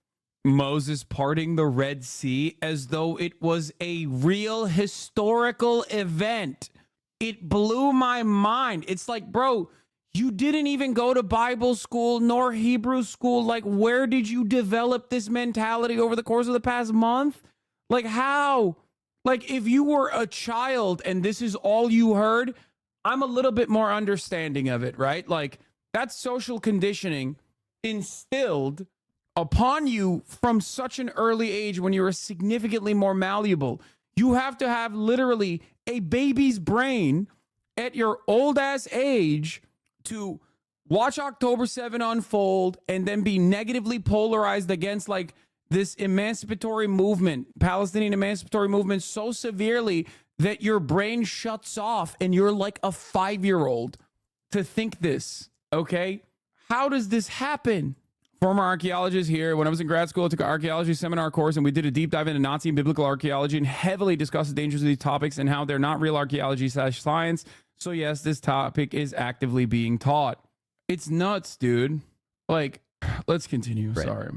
Moses parting the Red Sea as though it was a real historical event. It blew my mind. It's like, bro, you didn't even go to Bible school nor Hebrew school. Like, where did you develop this mentality over the course of the past month? Like, how? Like, if you were a child and this is all you heard, I'm a little bit more understanding of it, right? Like, that's social conditioning instilled upon you from such an early age when you're significantly more malleable. You have to have literally a baby's brain at your old ass age to watch October 7 unfold and then be negatively polarized against like this emancipatory movement, Palestinian emancipatory movement, so severely that your brain shuts off and you're like a 5-year-old to think this, okay? How does this happen? Former archaeologist here. When I was in grad school, I took an archaeology seminar course, and we did a deep dive into Nazi and biblical archaeology and heavily discussed the dangers of these topics and how they're not real archaeology/science. So yes, this topic is actively being taught. It's nuts, dude. Like, let's continue. Right. Sorry.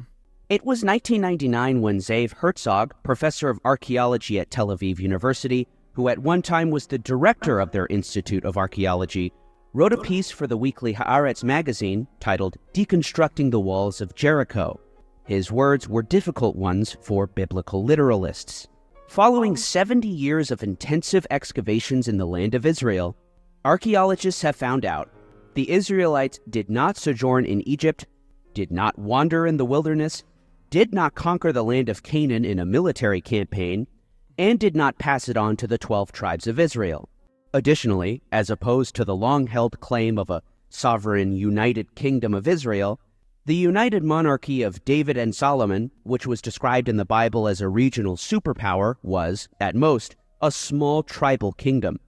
It was 1999 when Zeev Herzog, professor of archaeology at Tel Aviv University, who at one time was the director of their Institute of Archaeology, wrote a piece for the weekly Haaretz magazine titled Deconstructing the Walls of Jericho. His words were difficult ones for biblical literalists. Following 70 years of intensive excavations in the land of Israel, archaeologists have found out the Israelites did not sojourn in Egypt, did not wander in the wilderness, did not conquer the land of Canaan in a military campaign, and did not pass it on to the 12 tribes of Israel. Additionally, as opposed to the long-held claim of a sovereign united kingdom of Israel, the united monarchy of David and Solomon, which was described in the Bible as a regional superpower, was, at most, a small tribal kingdom.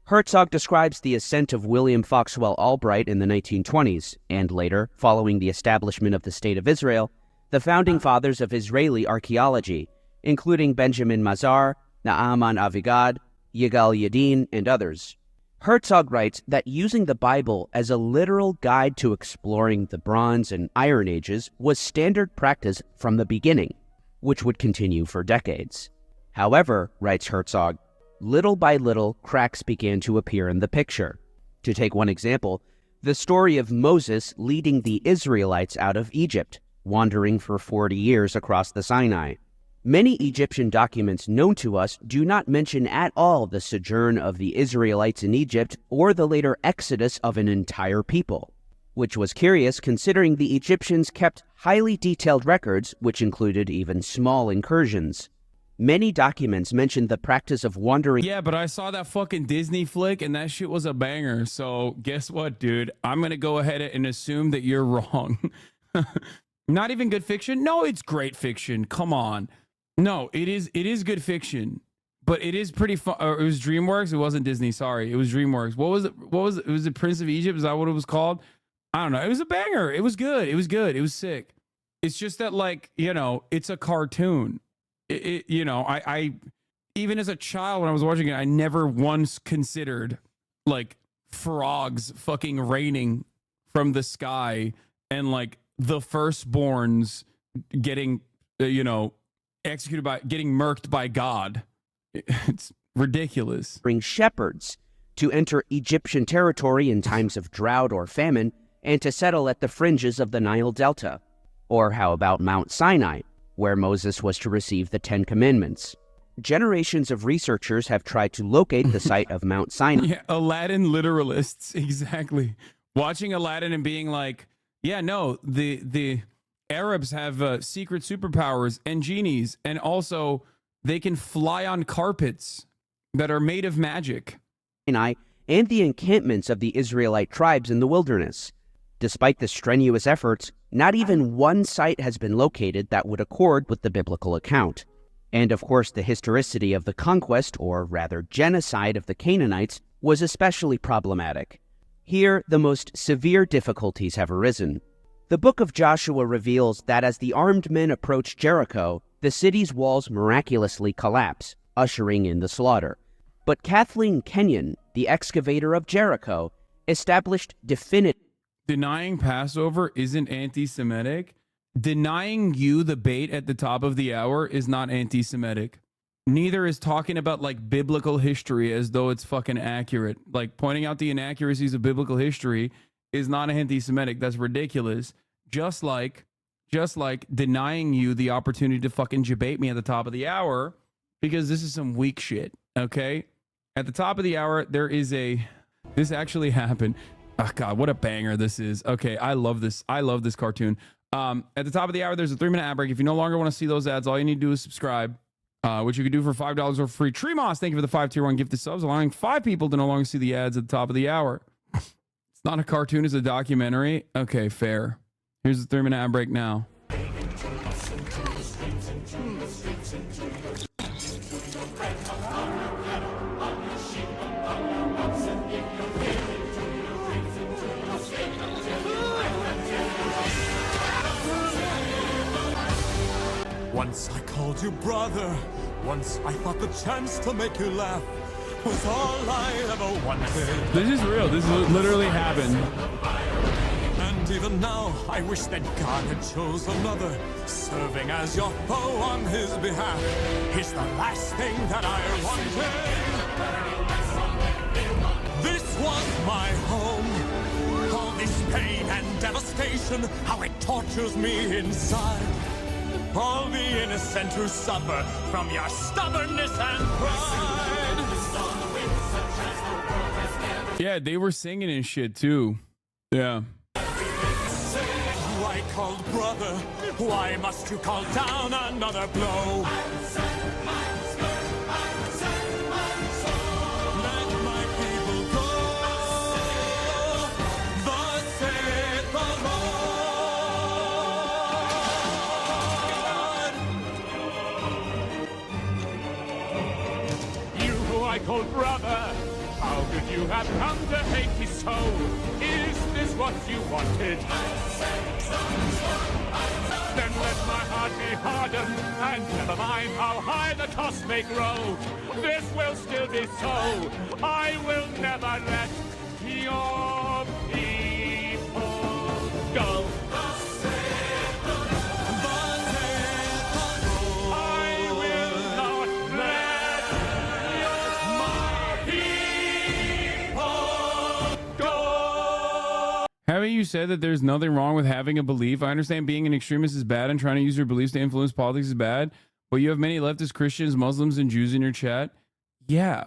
Herzog describes the ascent of William Foxwell Albright in the 1920s, and later, following the establishment of the State of Israel, the founding fathers of Israeli archaeology, including Benjamin Mazar, Naaman Avigad, Yigal Yadin, and others. Herzog writes that using the Bible as a literal guide to exploring the Bronze and Iron Ages was standard practice from the beginning, which would continue for decades. However, writes Herzog, little by little, cracks began to appear in the picture. To take one example, the story of Moses leading the Israelites out of Egypt, wandering for 40 years across the Sinai. Many Egyptian documents known to us do not mention at all the sojourn of the Israelites in Egypt or the later exodus of an entire people, which was curious considering the Egyptians kept highly detailed records which included even small incursions. Many documents mention the practice of wandering. Yeah, but I saw that fucking Disney flick and that shit was a banger. So guess what, dude? I'm going to go ahead and assume that you're wrong. Not even good fiction? No, it's great fiction. Come on. No, it is good fiction. But it is pretty fun. It was DreamWorks. It wasn't Disney. Sorry. It was DreamWorks. What was it? It was the Prince of Egypt. Is that what it was called? I don't know. It was a banger. It was good. It was good. It was sick. It's just that, like, you know, it's a cartoon. You know, I even as a child when I was watching it, I never once considered like frogs fucking raining from the sky and like the firstborns getting, you know, executed by getting murked by God. It's ridiculous. Bring shepherds to enter Egyptian territory in times of drought or famine and to settle at the fringes of the Nile Delta. Or how about Mount Sinai, where Moses was to receive the 10 Commandments? Generations of researchers have tried to locate the site of Mount Sinai. Yeah, Aladdin literalists, exactly. Watching Aladdin and being like, yeah, no, the Arabs have secret superpowers and genies, and also they can fly on carpets that are made of magic. And the encampments of the Israelite tribes in the wilderness. Despite the strenuous efforts, not even one site has been located that would accord with the biblical account. And of course, the historicity of the conquest, or rather genocide of the Canaanites, was especially problematic. Here, the most severe difficulties have arisen. The book of Joshua reveals that as the armed men approach Jericho, the city's walls miraculously collapse, ushering in the slaughter. But Kathleen Kenyon, the excavator of Jericho, established definitive. Denying Passover isn't anti-Semitic. Denying you the bait at the top of the hour is not anti-Semitic. Neither is talking about like biblical history as though it's fucking accurate. Like pointing out the inaccuracies of biblical history is not anti-Semitic. That's ridiculous. Just like denying you the opportunity to fucking debate me at the top of the hour, because this is some weak shit. Okay? At the top of the hour, this actually happened. Oh God, what a banger this is. Okay, I love this. I love this cartoon. At the top of the hour, there's a 3-minute ad break. If you no longer want to see those ads, all you need to do is subscribe, which you can do for $5 or free. Tremos, thank you for the 5 tier 1 gifted subs, allowing 5 people to no longer see the ads at the top of the hour. It's not a cartoon, it's a documentary. Okay, fair. Here's the 3-minute ad break now. you, brother. Once I thought the chance to make you laugh was all I ever wanted. This is real. This literally happened. And even now, I wish that God had chose another, serving as your foe on his behalf. It's the last thing that I wanted. This was my home. All this pain and devastation, how it tortures me inside. All the innocent who suffer from your stubbornness and pride. Yeah, they were singing and shit too. Yeah. I called brother, why must you call down another blow? Let my people go, thus saith the Lord. You who I called brother, how could you have come to hate me so? Is this what you wanted? Then let my heart be hardened, and never mind how high the cost may grow. This will still be so. I will never let your people go. I will not let my people go. Haven't you said that there's nothing wrong with having a belief? I understand being an extremist is bad and trying to use your beliefs to influence politics is bad, but you have many leftist Christians, Muslims, and Jews in your chat. Yeah,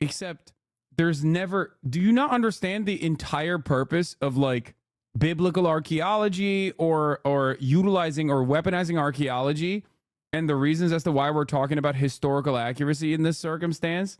except there's never... Do you not understand the entire purpose of like biblical archaeology or utilizing or weaponizing archaeology and the reasons as to why we're talking about historical accuracy in this circumstance?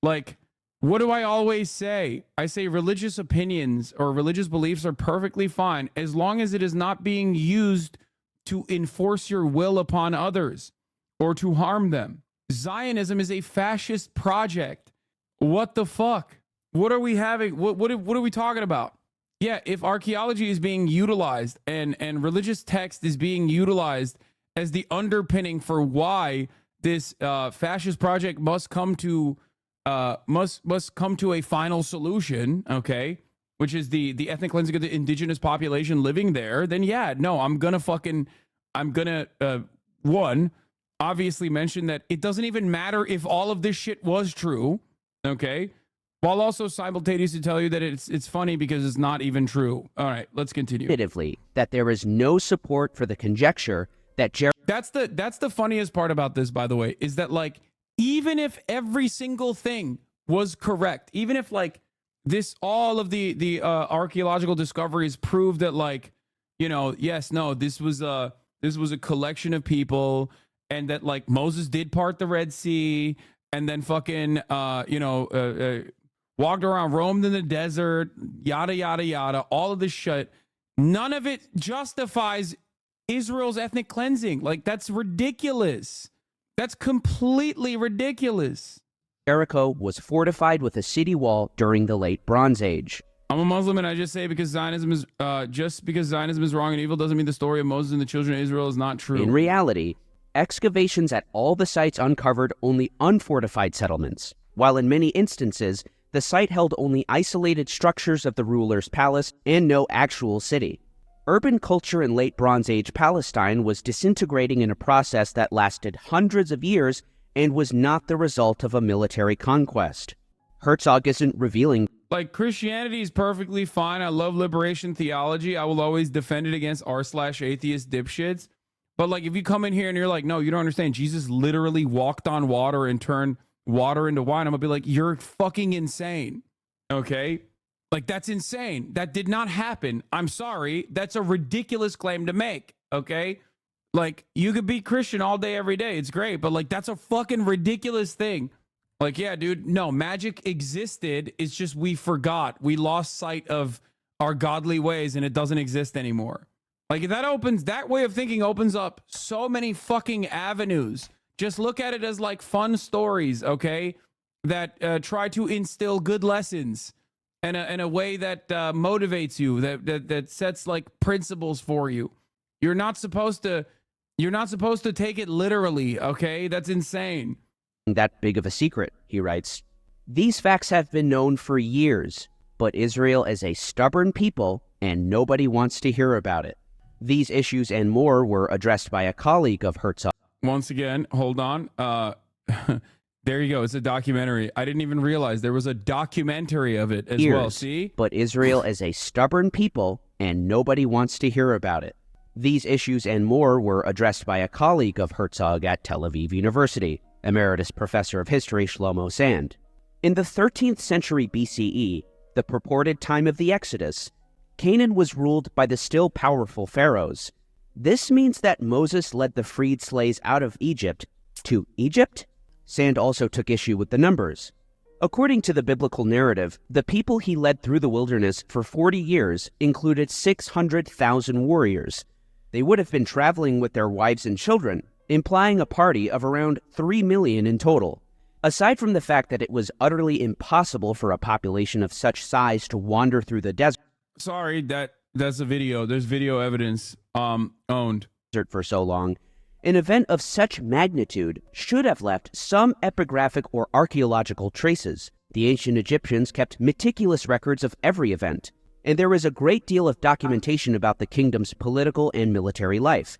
Like... What do I always say? I say religious opinions or religious beliefs are perfectly fine as long as it is not being used to enforce your will upon others or to harm them. Zionism is a fascist project. What the fuck? What are we having? What are we talking about? Yeah, if archaeology is being utilized and religious text is being utilized as the underpinning for why this fascist project must come to a final solution, okay, which is the ethnic cleansing of the indigenous population living there, then yeah, no, I'm gonna one, obviously mention that it doesn't even matter if all of this shit was true, okay, while also simultaneously tell you that it's funny because it's not even true. All right, let's continue. That there is no support for the conjecture that That's the funniest part about this, by the way, is that like, even if every single thing was correct, even if like this, all of the archaeological discoveries prove that like, you know, yes, no, this was a collection of people and that like Moses did part the Red Sea and then fucking, walked around, roamed in the desert, yada, yada, yada, all of this shit. None of it justifies Israel's ethnic cleansing. Like, that's ridiculous. That's completely ridiculous. Jericho was fortified with a city wall during the late Bronze Age. I'm a Muslim, and I just say because Zionism is wrong and evil doesn't mean the story of Moses and the children of Israel is not true. In reality, excavations at all the sites uncovered only unfortified settlements, while in many instances, the site held only isolated structures of the ruler's palace and no actual city. Urban culture in late Bronze Age Palestine was disintegrating in a process that lasted hundreds of years and was not the result of a military conquest. Herzog isn't revealing. Like, Christianity is perfectly fine. I love liberation theology. I will always defend it against r/atheist dipshits. But like, if you come in here and you're like, no, you don't understand. Jesus literally walked on water and turned water into wine. I'm gonna be like, you're fucking insane. Okay? Like, that's insane. That did not happen. I'm sorry. That's a ridiculous claim to make. Okay? Like, you could be Christian all day, every day. It's great. But like, that's a fucking ridiculous thing. Like, yeah, dude, no, magic existed. It's just we forgot. We lost sight of our godly ways and it doesn't exist anymore. Like, that way of thinking opens up so many fucking avenues. Just look at it as like fun stories, okay? That try to instill good lessons in a way that motivates you, that sets like principles for you. You're not supposed to You're not supposed to take it literally, okay? That's insane. That big of a secret, he writes. These facts have been known for years, but Israel is a stubborn people and nobody wants to hear about it. These issues and more were addressed by a colleague of Herzog. Once again, hold on. There you go. It's a documentary. I didn't even realize there was a documentary of it as well. See? But Israel is a stubborn people and nobody wants to hear about it. These issues and more were addressed by a colleague of Herzog at Tel Aviv University, Emeritus Professor of History Shlomo Sand. In the 13th century BCE, the purported time of the Exodus, Canaan was ruled by the still powerful pharaohs. This means that Moses led the freed slaves out of Egypt to Egypt? Sand also took issue with the numbers. According to the biblical narrative, the people he led through the wilderness for 40 years included 600,000 warriors. They would have been traveling with their wives and children, implying a party of around 3 million in total. Aside from the fact that it was utterly impossible for a population of such size to wander through the desert. Sorry, that's a video. There's video evidence owned. For so long, an event of such magnitude should have left some epigraphic or archaeological traces. The ancient Egyptians kept meticulous records of every event, and there is a great deal of documentation about the kingdom's political and military life.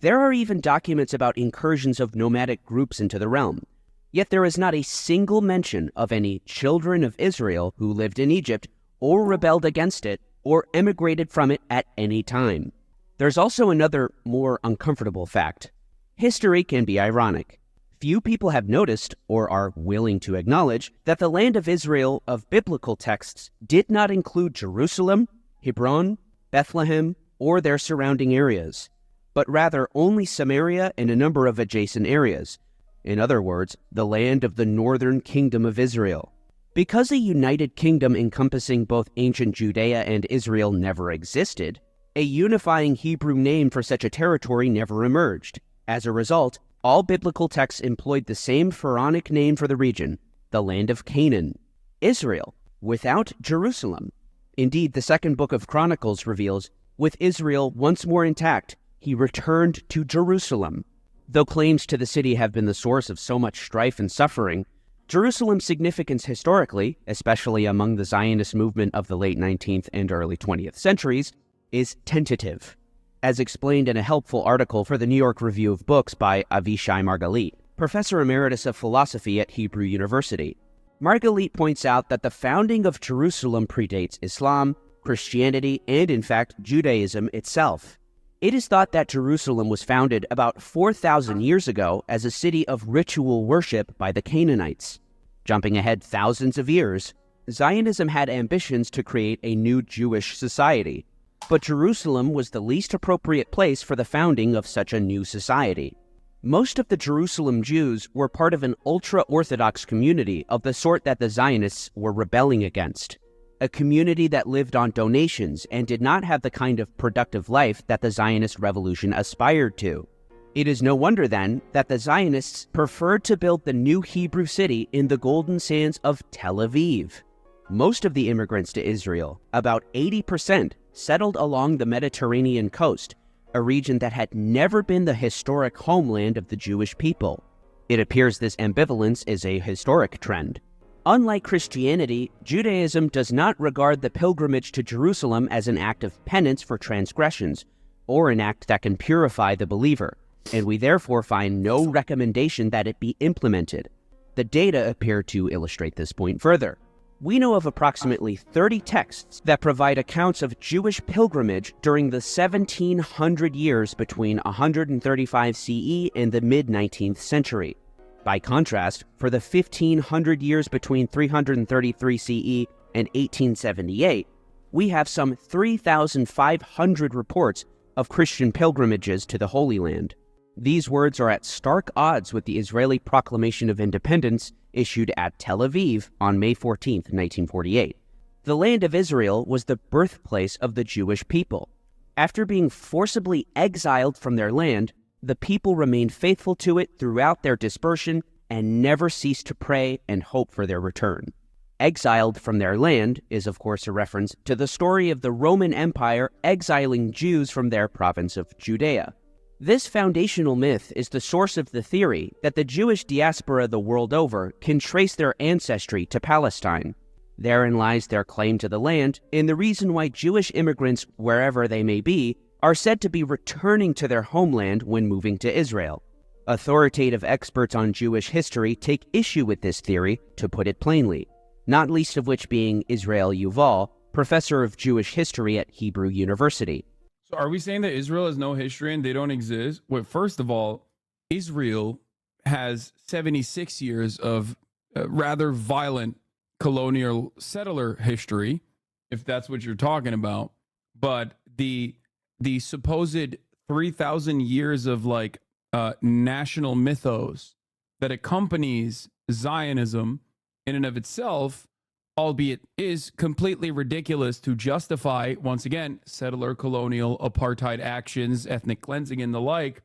There are even documents about incursions of nomadic groups into the realm. Yet there is not a single mention of any children of Israel who lived in Egypt or rebelled against it or emigrated from it at any time. There's also another, more uncomfortable fact. History can be ironic. Few people have noticed, or are willing to acknowledge, that the land of Israel of biblical texts did not include Jerusalem, Hebron, Bethlehem, or their surrounding areas, but rather only Samaria and a number of adjacent areas. In other words, the land of the northern kingdom of Israel. Because a united kingdom encompassing both ancient Judea and Israel never existed, a unifying Hebrew name for such a territory never emerged. As a result, all biblical texts employed the same pharaonic name for the region, the land of Canaan, Israel, without Jerusalem. Indeed, the second book of Chronicles reveals, with Israel once more intact, he returned to Jerusalem. Though claims to the city have been the source of so much strife and suffering, Jerusalem's significance historically, especially among the Zionist movement of the late 19th and early 20th centuries, is tentative, as explained in a helpful article for the New York Review of Books by Avishai Margalit, Professor Emeritus of Philosophy at Hebrew University. Margalit points out that the founding of Jerusalem predates Islam, Christianity, and in fact, Judaism itself. It is thought that Jerusalem was founded about 4,000 years ago as a city of ritual worship by the Canaanites. Jumping ahead thousands of years, Zionism had ambitions to create a new Jewish society, but Jerusalem was the least appropriate place for the founding of such a new society. Most of the Jerusalem Jews were part of an ultra-Orthodox community of the sort that the Zionists were rebelling against. A community that lived on donations and did not have the kind of productive life that the Zionist revolution aspired to. It is no wonder, then, that the Zionists preferred to build the new Hebrew city in the golden sands of Tel Aviv. Most of the immigrants to Israel, about 80%, settled along the Mediterranean coast, a region that had never been the historic homeland of the Jewish people. It appears this ambivalence is a historic trend. Unlike Christianity, Judaism does not regard the pilgrimage to Jerusalem as an act of penance for transgressions, or an act that can purify the believer, and we therefore find no recommendation that it be implemented. The data appear to illustrate this point further. We know of approximately 30 texts that provide accounts of Jewish pilgrimage during the 1700 years between 135 CE and the mid-19th century. By contrast, for the 1500 years between 333 CE and 1878, we have some 3,500 reports of Christian pilgrimages to the Holy Land. These words are at stark odds with the Israeli Proclamation of Independence issued at Tel Aviv on May 14, 1948. The land of Israel was the birthplace of the Jewish people. After being forcibly exiled from their land, the people remained faithful to it throughout their dispersion and never ceased to pray and hope for their return. Exiled from their land is, of course, a reference to the story of the Roman Empire exiling Jews from their province of Judea. This foundational myth is the source of the theory that the Jewish diaspora the world over can trace their ancestry to Palestine. Therein lies their claim to the land, and the reason why Jewish immigrants, wherever they may be, are said to be returning to their homeland when moving to Israel. Authoritative experts on Jewish history take issue with this theory, to put it plainly, not least of which being Israel Yuval, professor of Jewish history at Hebrew University. So are we saying that Israel has no history and they don't exist? Well, first of all, Israel has 76 years of rather violent colonial settler history, if that's what you're talking about. But the supposed 3,000 years of like national mythos that accompanies Zionism in and of itself, albeit is completely ridiculous to justify, once again, settler, colonial, apartheid actions, ethnic cleansing, and the like,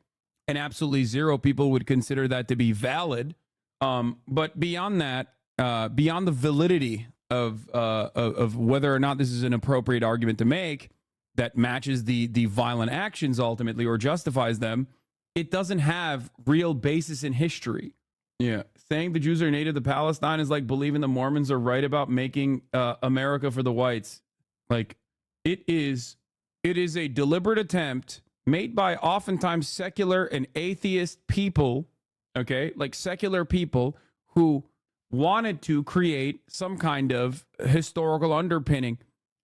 and absolutely zero people would consider that to be valid. But beyond that, beyond the validity of whether or not this is an appropriate argument to make that matches the violent actions ultimately or justifies them, it doesn't have real basis in history. Yeah. Saying the Jews are native to Palestine is like believing the Mormons are right about making America for the whites. Like, it is a deliberate attempt made by oftentimes secular and atheist people, okay, like secular people who wanted to create some kind of historical underpinning,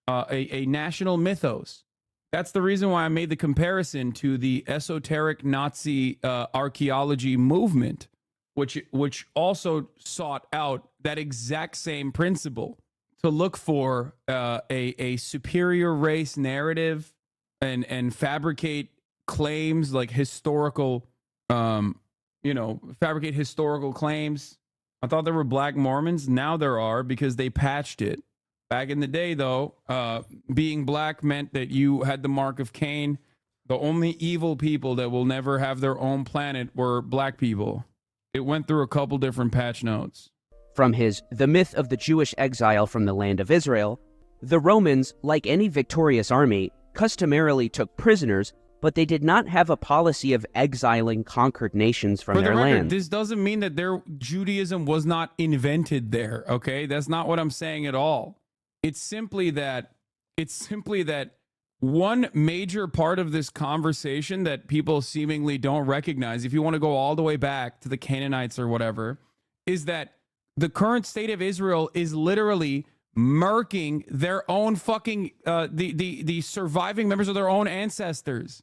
a national mythos. That's the reason why I made the comparison to the esoteric Nazi archaeology movement, which also sought out that exact same principle to look for a superior race narrative and fabricate claims like historical, fabricate historical claims. I thought there were black Mormons. Now there are, because they patched it. Back in the day, though, being black meant that you had the mark of Cain. The only evil people that will never have their own planet were black people. It went through a couple different patch notes. From his The Myth of the Jewish Exile from the Land of Israel, the Romans, like any victorious army, customarily took prisoners, but they did not have a policy of exiling conquered nations from their land. This doesn't mean that their Judaism was not invented there, okay? That's not what I'm saying at all. It's simply that one major part of this conversation that people seemingly don't recognize, if you want to go all the way back to the Canaanites or whatever, is that the current state of Israel is literally murking their own fucking, the surviving members of their own ancestors,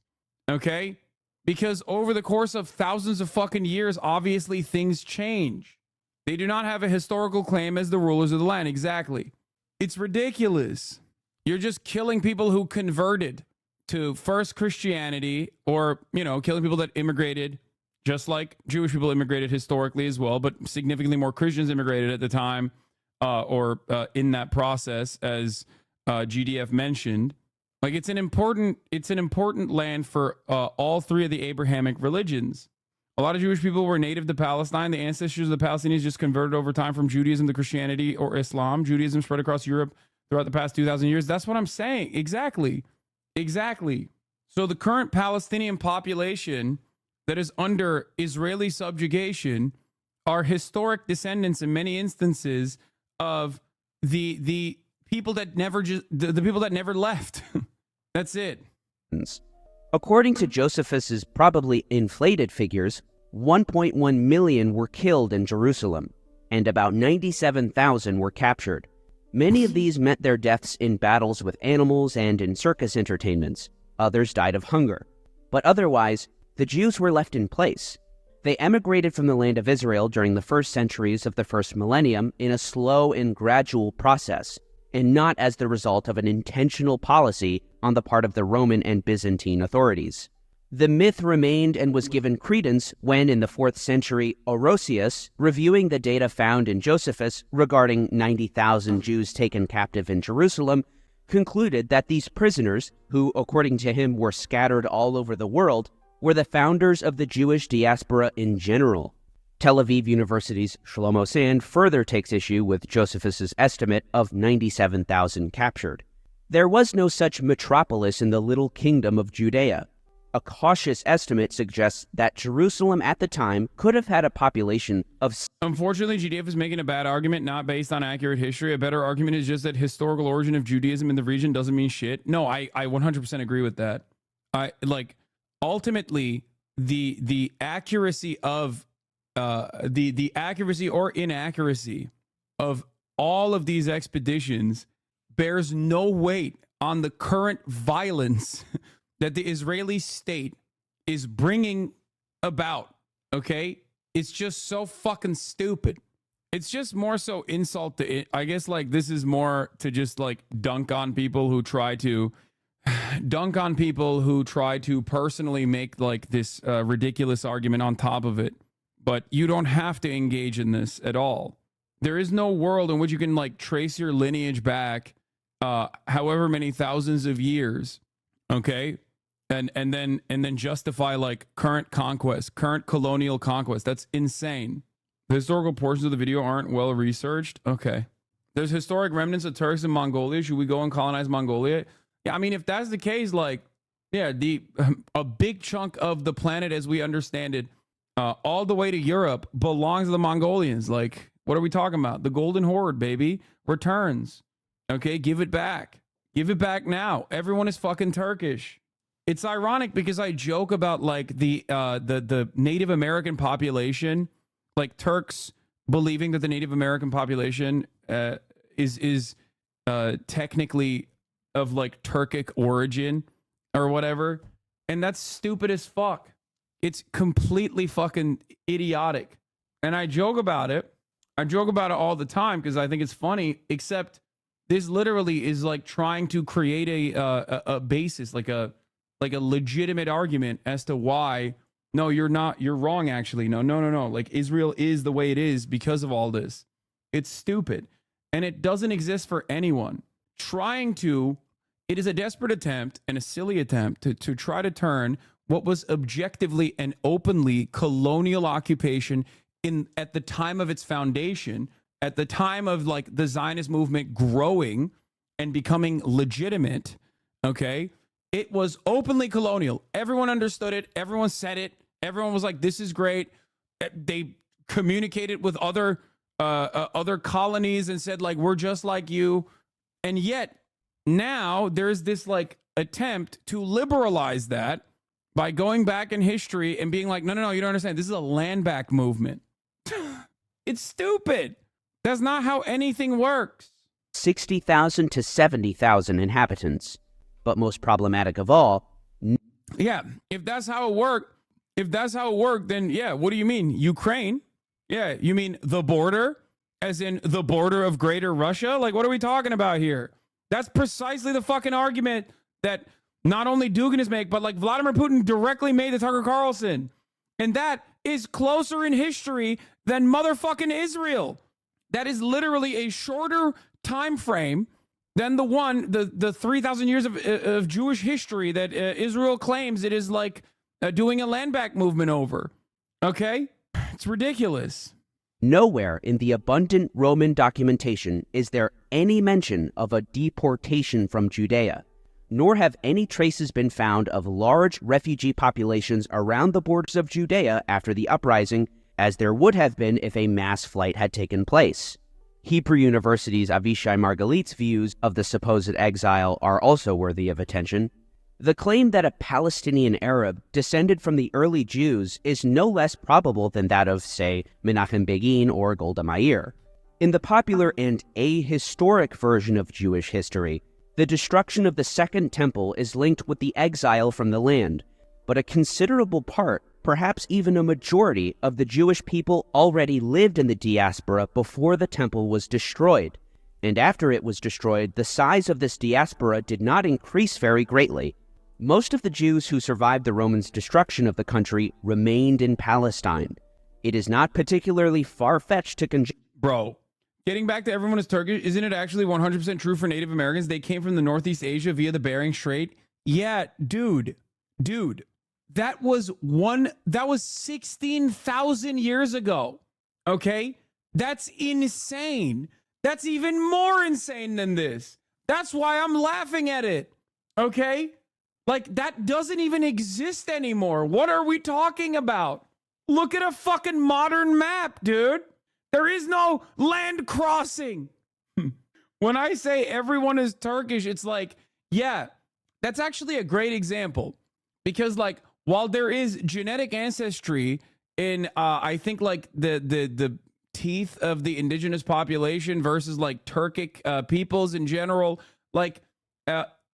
okay? Because over the course of thousands of fucking years, obviously things change. They do not have a historical claim as the rulers of the land, exactly. It's ridiculous. You're just killing people who converted to first Christianity, or, killing people that immigrated, just like Jewish people immigrated historically as well, but significantly more Christians immigrated at the time, or in that process, as GDF mentioned. Like, it's an important land for all three of the Abrahamic religions. A lot of Jewish people were native to Palestine. The ancestors of the Palestinians just converted over time from Judaism to Christianity or Islam. Judaism spread across Europe throughout the past 2,000 years. That's what I'm saying. Exactly. So the current Palestinian population that is under Israeli subjugation are historic descendants in many instances of the people that the people that never left. That's it. According to Josephus's probably inflated figures, 1.1 million were killed in Jerusalem, and about 97,000 were captured. Many of these met their deaths in battles with animals and in circus entertainments. Others died of hunger. But otherwise, the Jews were left in place. They emigrated from the land of Israel during the first centuries of the first millennium in a slow and gradual process, and not as the result of an intentional policy on the part of the Roman and Byzantine authorities. The myth remained and was given credence when, in the 4th century, Orosius, reviewing the data found in Josephus regarding 90,000 Jews taken captive in Jerusalem, concluded that these prisoners, who, according to him, were scattered all over the world, were the founders of the Jewish diaspora in general. Tel Aviv University's Shlomo Sand further takes issue with Josephus's estimate of 97,000 captured. There was no such metropolis in the little kingdom of Judea. A cautious estimate suggests that Jerusalem at the time could have had a population of... Unfortunately, GDF is making a bad argument, not based on accurate history. A better argument is just that historical origin of Judaism in the region doesn't mean shit. No, I 100% agree with that. Ultimately, the accuracy of the accuracy or inaccuracy of all of these expeditions bears no weight on the current violence that the Israeli state is bringing about, okay? It's just so fucking stupid. It's just more so insult to it. I guess, like, this is more to just, like, dunk on people who try to personally make, like, this ridiculous argument on top of it. But you don't have to engage in this at all. There is no world in which you can, like, trace your lineage back however many thousands of years, okay? And then justify, like, current conquest, current colonial conquest. That's insane. The historical portions of the video aren't well researched. Okay. There's historic remnants of Turks in Mongolia. Should we go and colonize Mongolia? Yeah, I mean, if that's the case, like, yeah, a big chunk of the planet as we understand it, all the way to Europe, belongs to the Mongolians. Like, what are we talking about? The Golden Horde, baby. Returns. Okay, give it back. Give it back now. Everyone is fucking Turkish. It's ironic because I joke about, like, the Native American population, like Turks believing that the Native American population is technically of, like, Turkic origin or whatever, and that's stupid as fuck. It's completely fucking idiotic, and I joke about it. I joke about it all the time because I think it's funny. Except this literally is, like, trying to create a basis, like a legitimate argument as to why, no, you're wrong, actually. No. Like, Israel is the way it is because of all this. It's stupid. And it doesn't exist for anyone. It is a desperate attempt and a silly attempt to try to turn what was objectively and openly colonial occupation at the time of its foundation, at the time of, like, the Zionist movement growing and becoming legitimate, okay? It was openly colonial. Everyone understood it. Everyone said it. Everyone was like, this is great. They communicated with other colonies and said, like, we're just like you. And yet now there's this, like, attempt to liberalize that by going back in history and being like, no, you don't understand. This is a land back movement. It's stupid. That's not how anything works. 60,000 to 70,000 inhabitants. But most problematic of all... Yeah, if that's how it worked, then yeah, what do you mean? Ukraine? Yeah, you mean the border? As in the border of Greater Russia? Like, what are we talking about here? That's precisely the fucking argument that not only Dugin is making, but, like, Vladimir Putin directly made to Tucker Carlson. And that is closer in history than motherfucking Israel. That is literally a shorter time frame than the 3,000 years of Jewish history that Israel claims it is, like, doing a land back movement over. Okay? It's ridiculous. Nowhere in the abundant Roman documentation is there any mention of a deportation from Judea, nor have any traces been found of large refugee populations around the borders of Judea after the uprising, as there would have been if a mass flight had taken place. Hebrew University's Avishai Margalit's views of the supposed exile are also worthy of attention. The claim that a Palestinian Arab descended from the early Jews is no less probable than that of, say, Menachem Begin or Golda Meir. In the popular and ahistoric version of Jewish history, the destruction of the Second Temple is linked with the exile from the land, but a considerable part, perhaps even a majority, of the Jewish people already lived in the diaspora before the temple was destroyed, and after it was destroyed, the size of this diaspora did not increase very greatly. Most of the Jews who survived the Romans' destruction of the country remained in Palestine. It is not particularly far-fetched to conjecture. Bro, getting back to everyone is Turkish, isn't it actually 100% true for Native Americans? They came from the Northeast Asia via the Bering Strait. Yeah, dude, that was 16,000 years ago. Okay? That's insane. That's even more insane than this. That's why I'm laughing at it. Okay? Like, that doesn't even exist anymore. What are we talking about? Look at a fucking modern map, dude. There is no land crossing. When I say everyone is Turkish, it's like, yeah, that's actually a great example. Because, like, while there is genetic ancestry in, I think, like, the teeth of the indigenous population versus, like, Turkic peoples in general, like,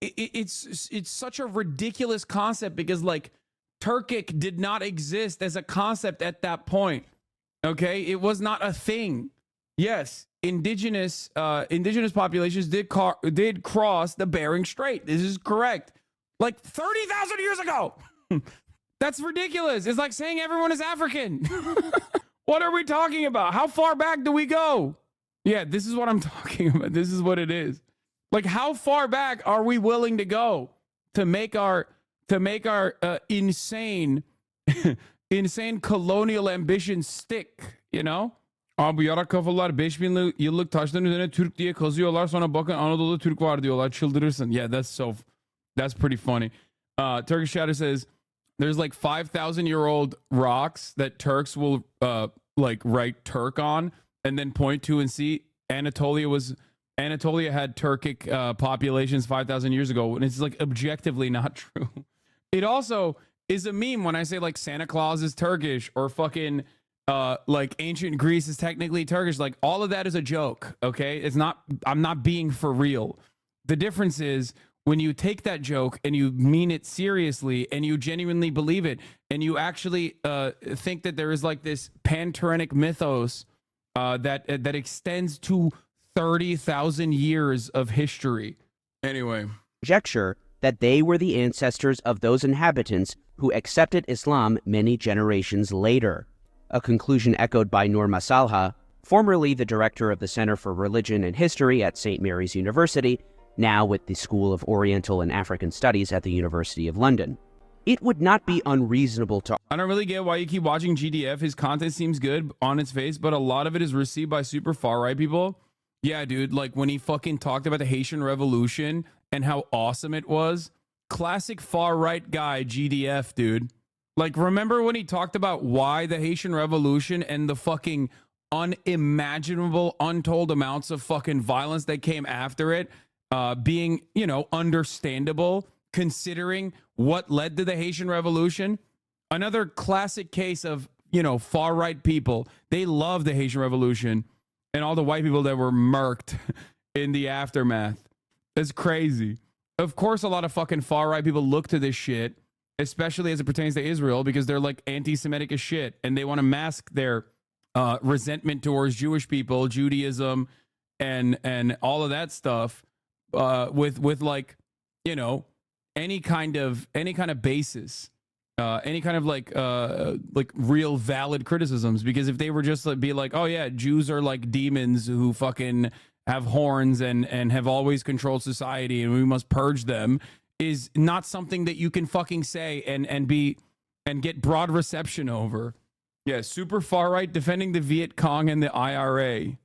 it's such a ridiculous concept because, like, Turkic did not exist as a concept at that point. Okay, it was not a thing. Yes, indigenous populations did cross the Bering Strait. This is correct. Like 30,000 years ago. That's ridiculous. It's like saying everyone is African. What are we talking about? How far back do we go? Yeah, this is what I'm talking about. This is what it is. Like, how far back are we willing to go to make our insane colonial ambitions stick, you know? Abi yarak kafalar 5000 yıllık taşların üzerine Türk diye kazıyorlar, sonra bakın Anadolu'da Türk var diyorlar, çıldırırsın. Yeah, that's pretty funny. Turkish Shadow says there's like 5,000-year-old rocks that Turks will like write Turk on and then point to and see. Anatolia had Turkic populations 5,000 years ago, and it's like objectively not true. It also is a meme when I say like Santa Claus is Turkish or fucking like ancient Greece is technically Turkish. Like, all of that is a joke, okay? It's not, I'm not being for real. The difference is when you take that joke and you mean it seriously and you genuinely believe it and you actually think that there is like this pan-Turanic mythos that extends to 30,000 years of history. Anyway. Conjecture that they were the ancestors of those inhabitants who accepted Islam many generations later. A conclusion echoed by Noor Masalha, formerly the director of the Center for Religion and History at St. Mary's University, now with the School of Oriental and African Studies at the University of London. It would not be unreasonable to... I don't really get why you keep watching GDF. His content seems good on its face, but a lot of it is received by super far-right people. Yeah, dude, like when he fucking talked about the Haitian Revolution and how awesome it was. Classic far-right guy, GDF, dude. Like, remember when he talked about why the Haitian Revolution and the fucking unimaginable, untold amounts of fucking violence that came after it being, you know, understandable, considering what led to the Haitian Revolution? Another classic case of, you know, far-right people. They love the Haitian Revolution and all the white people that were murked in the aftermath. That's crazy. Of course, a lot of fucking far-right people look to this shit, especially as it pertains to Israel, because they're like anti-Semitic as shit, and they want to mask their resentment towards Jewish people, Judaism, and all of that stuff with like, you know, any kind of basis, any kind of like real valid criticisms. Because if they were just like, be like, oh yeah, Jews are like demons who fucking have horns and have always controlled society and we must purge them, is not something that you can fucking say and get broad reception over. Yeah, super far right defending the Viet Cong and the IRA.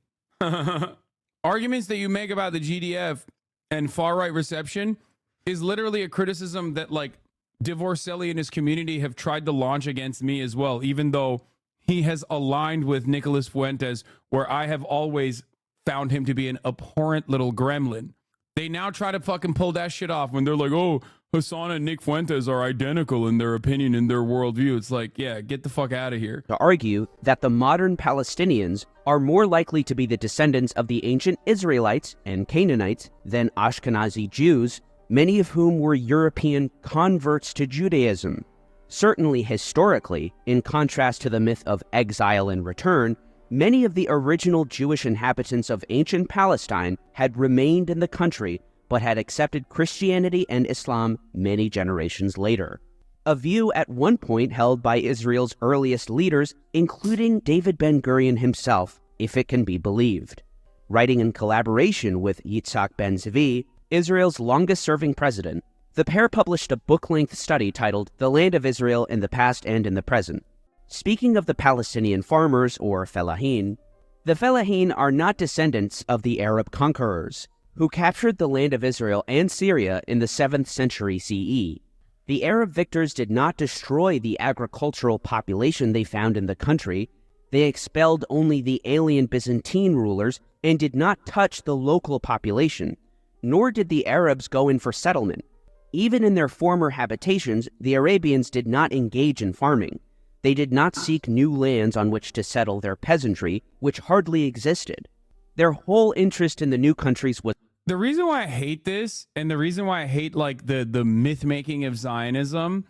Arguments that you make about the GDF and far right reception is literally a criticism that like Divorcelli and his community have tried to launch against me as well, even though he has aligned with Nicolas Fuentes, where I have always found him to be an abhorrent little gremlin. They now try to fucking pull that shit off when they're like, oh, Hassan and Nick Fuentes are identical in their opinion and their worldview. It's like, yeah, get the fuck out of here. To argue that the modern Palestinians are more likely to be the descendants of the ancient Israelites and Canaanites than Ashkenazi Jews, many of whom were European converts to Judaism. Certainly historically, in contrast to the myth of exile and return, many of the original Jewish inhabitants of ancient Palestine had remained in the country but had accepted Christianity and Islam many generations later. A view at one point held by Israel's earliest leaders, including David Ben-Gurion himself, if it can be believed. Writing in collaboration with Yitzhak Ben-Zvi, Israel's longest-serving president, the pair published a book-length study titled The Land of Israel in the Past and in the Present. Speaking of the Palestinian farmers, or Fellahin, the Fellahin are not descendants of the Arab conquerors, who captured the land of Israel and Syria in the 7th century CE. The Arab victors did not destroy the agricultural population they found in the country. They expelled only the alien Byzantine rulers and did not touch the local population, nor did the Arabs go in for settlement. Even in their former habitations, the Arabians did not engage in farming. They did not seek new lands on which to settle their peasantry, which hardly existed. Their whole interest in the new countries was... The reason why I hate this, and the reason why I hate like the myth making of Zionism,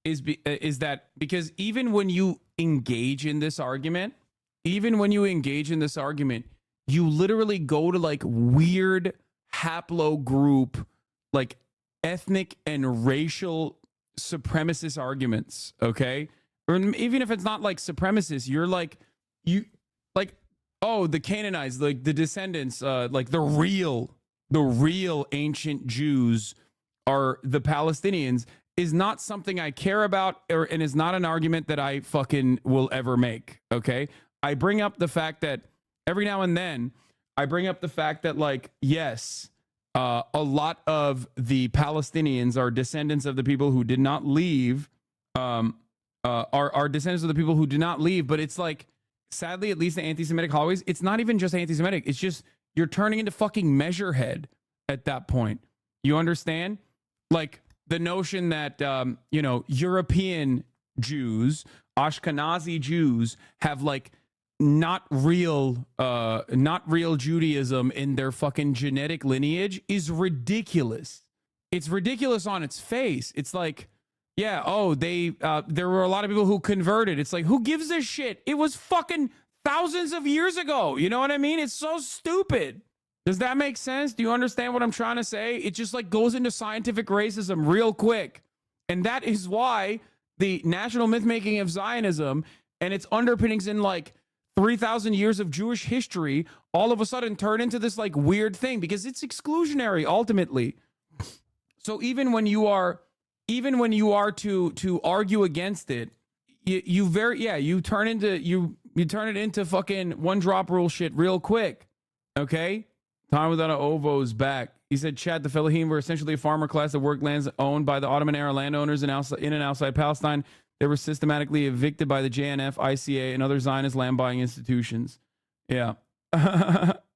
is that because even when you engage in this argument, you literally go to like weird haplogroup, like ethnic and racial supremacist arguments. Okay, or even if it's not like supremacist, you're like oh, the Canaanites, like the descendants, like the real ancient Jews are the Palestinians, is not something I care about, and is not an argument that I fucking will ever make. Okay, I bring up the fact that every now and then like, yes, a lot of the Palestinians are descendants of the people who did not leave, are descendants of the people who did not leave, but it's like, sadly, at least the anti-Semitic hallways, it's not even just anti-Semitic, it's just you're turning into fucking measurehead at that point. You understand? Like the notion that, European Jews, Ashkenazi Jews have like not real Judaism in their fucking genetic lineage is ridiculous. It's ridiculous on its face. It's like, yeah, oh, there were a lot of people who converted. It's like, who gives a shit? It was fucking thousands of years ago. You know what I mean? It's so stupid. Does that make sense? Do you understand what I'm trying to say? It just like goes into scientific racism real quick. And that is why the national myth-making of Zionism and its underpinnings in like 3,000 years of Jewish history all of a sudden turn into this like weird thing, because it's exclusionary ultimately. So even when you are to argue against it, you turn it into fucking one drop rule shit real quick. Okay? Time without an OVO's back. He said, Chad, the Fellahin were essentially a farmer class that worked lands owned by the Ottoman era landowners in and outside Palestine. They were systematically evicted by the JNF, ICA, and other Zionist land buying institutions. Yeah.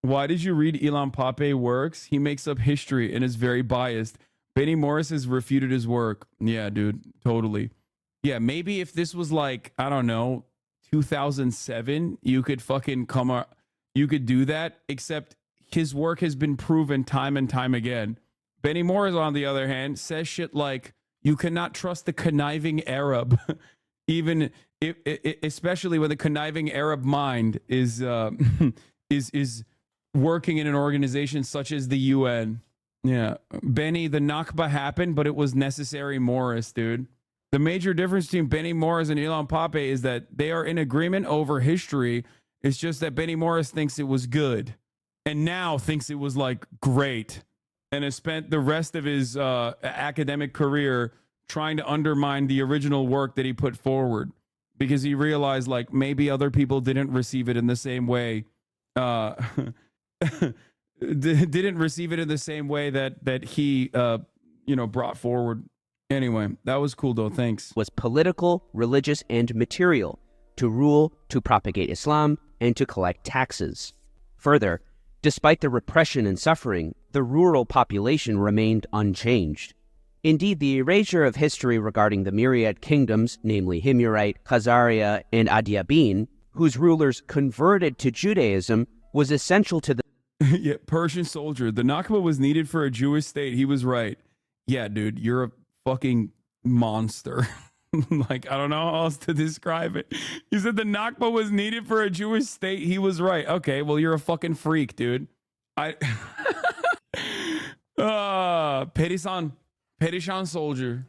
Why did you read Ilan Pappé works? He makes up history and is very biased. Benny Morris has refuted his work. Yeah, dude, totally. Yeah, maybe if this was like, I don't know, 2007, you could fucking you could do that, except his work has been proven time and time again. Benny Morris, on the other hand, says shit like, you cannot trust the conniving Arab, even especially when the conniving Arab mind is working in an organization such as the UN. Yeah, Benny, the Nakba happened, but it was necessary Morris, dude. The major difference between Benny Morris and Ilan Pappé is that they are in agreement over history. It's just that Benny Morris thinks it was good, and now thinks it was like great, and has spent the rest of his academic career trying to undermine the original work that he put forward, because he realized like maybe other people didn't receive it in the same way. Didn't receive it in the same way that he brought forward. Anyway, that was cool though. Thanks. Was political, religious, and material, to rule, to propagate Islam, and to collect taxes. Further, despite the repression and suffering, the rural population remained unchanged. Indeed, the erasure of history regarding the myriad kingdoms, namely Himyarite, Khazaria, and Adiabene, whose rulers converted to Judaism, was essential to the yeah, Persian soldier. The Nakba was needed for a Jewish state. He was right. Yeah, dude, you're a fucking monster. Like, I don't know how else to describe it. He said the Nakba was needed for a Jewish state. He was right. Okay, well, you're a fucking freak, dude. Perishan soldier.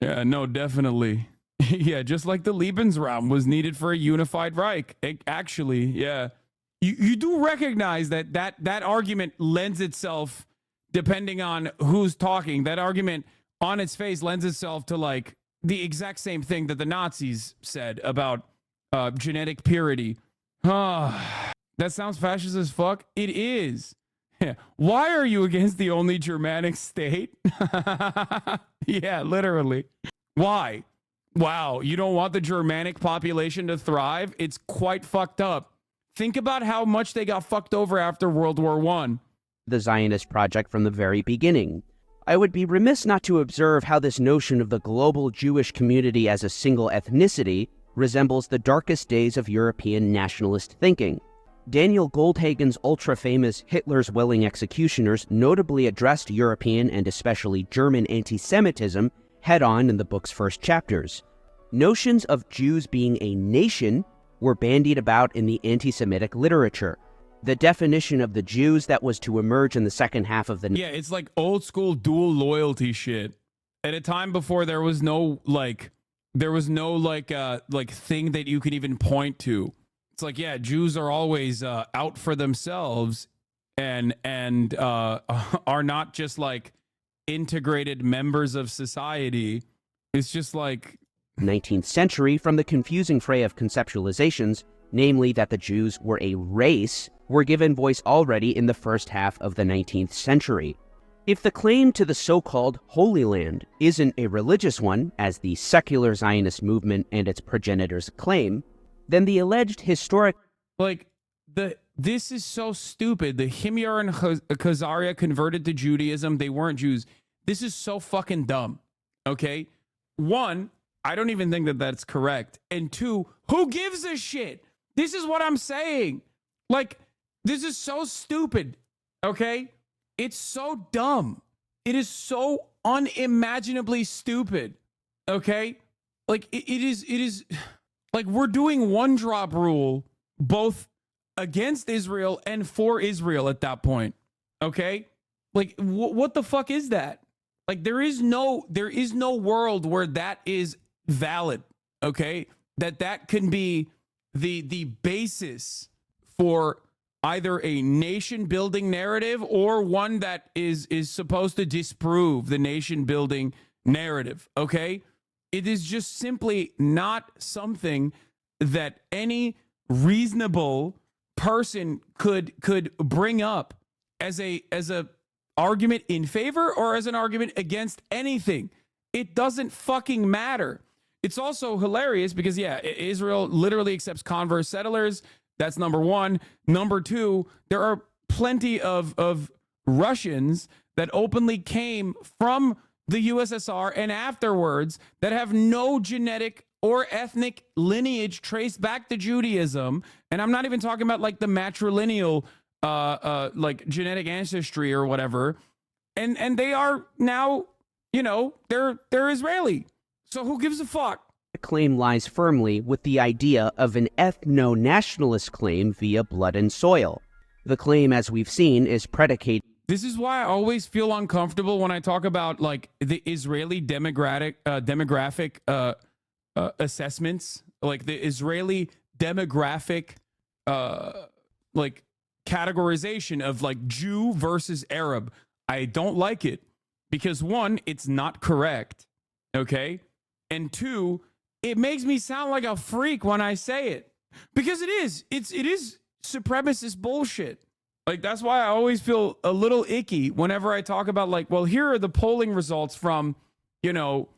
Yeah, no, definitely. Yeah, just like the Lebensraum was needed for a unified Reich. Actually, yeah. You do recognize that argument lends itself, depending on who's talking, that argument on its face lends itself to like the exact same thing that the Nazis said about genetic purity. That sounds fascist as fuck. It is. Yeah. Why are you against the only Germanic state? Yeah, literally. Why? Wow, you don't want the Germanic population to thrive? It's quite fucked up. Think about how much they got fucked over after World War I. The Zionist project from the very beginning. I would be remiss not to observe how this notion of the global Jewish community as a single ethnicity resembles the darkest days of European nationalist thinking. Daniel Goldhagen's ultra-famous Hitler's Willing Executioners notably addressed European and especially German anti-Semitism head-on in the book's first chapters. Notions of Jews being a nation were bandied about in the anti-Semitic literature. The definition of the Jews that was to emerge in the second half of the... Yeah, it's like old school dual loyalty shit. At a time before there was no thing that you could even point to. It's like, yeah, Jews are always out for themselves and are not just like integrated members of society. It's just like 19th century from the confusing fray of conceptualizations, namely that the Jews were a race, were given voice already in the first half of the 19th century. If the claim to the so-called Holy Land isn't a religious one, as the secular Zionist movement and its progenitors claim, then the alleged historic... This is so stupid. The Himyar and Khazaria converted to Judaism. They weren't Jews. This is so fucking dumb, okay? One, I don't even think that that's correct. And two, who gives a shit? This is what I'm saying. Like, this is so stupid, okay? It's so dumb. It is so unimaginably stupid, okay? Like, it is like we're doing one drop rule both against Israel and for Israel at that point, okay? Like, what the fuck is that? Like, there is no world where that is valid, okay? That can be the basis for either a nation building narrative or one that is supposed to disprove the nation building narrative, okay? It is just simply not something that any reasonable person could bring up as a argument in favor or as an argument against anything. It doesn't fucking matter. It's also hilarious because, yeah, Israel literally accepts converse settlers. That's number one. Number two, there are plenty of Russians that openly came from the USSR and afterwards that have no genetic or ethnic lineage traced back to Judaism. And I'm not even talking about like the matrilineal like genetic ancestry or whatever. And they are now, you know, they're Israeli. So who gives a fuck? The claim lies firmly with the idea of an ethno-nationalist claim via blood and soil. The claim, as we've seen, is predicated... This is why I always feel uncomfortable when I talk about like the Israeli demographic assessments, like the Israeli demographic like categorization of like Jew versus Arab. I don't like it because one, it's not correct, okay? And two, it makes me sound like a freak when I say it because it is supremacist bullshit. Like, that's why I always feel a little icky whenever I talk about like, well, here are the polling results from, you know,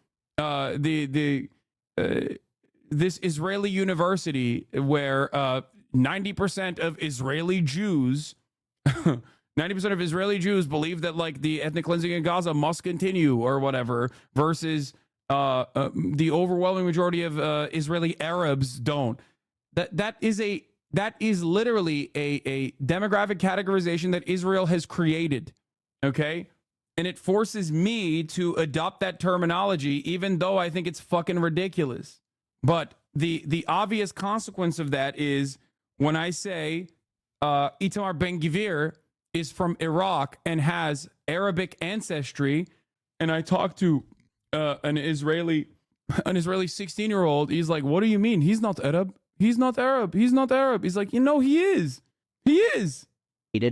this Israeli university where 90% of Israeli Jews 90% of Israeli Jews believe that like the ethnic cleansing in Gaza must continue or whatever, versus the overwhelming majority of Israeli Arabs don't. That is literally a demographic categorization that Israel has created, okay? And it forces me to adopt that terminology, even though I think it's fucking ridiculous. But the obvious consequence of that is when I say Itamar Ben-Gvir is from Iraq and has Arabic ancestry, and I talk to an Israeli 16-year-old, he's like, what do you mean? He's not Arab. He's not Arab. He's not Arab. He's like, you know, he is. He is.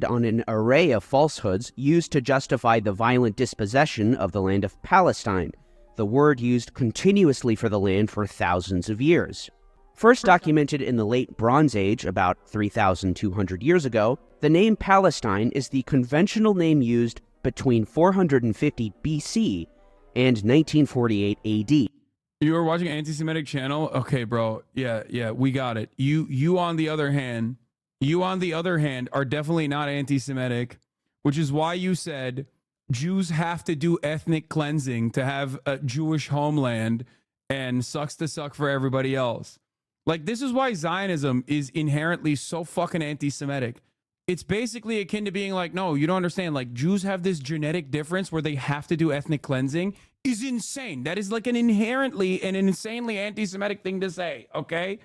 On an array of falsehoods used to justify the violent dispossession of the land of Palestine, the word used continuously for the land for thousands of years. First documented in the late Bronze Age, about 3,200 years ago, the name Palestine is the conventional name used between 450 BC and 1948 AD. You were watching anti-Semitic channel? Okay, bro. Yeah, we got it. You on the other hand, are definitely not anti-Semitic, which is why you said Jews have to do ethnic cleansing to have a Jewish homeland and sucks to suck for everybody else. Like, this is why Zionism is inherently so fucking anti-Semitic. It's basically akin to being like, no, you don't understand. Like, Jews have this genetic difference where they have to do ethnic cleansing is insane. That is like an insanely anti-Semitic thing to say, okay?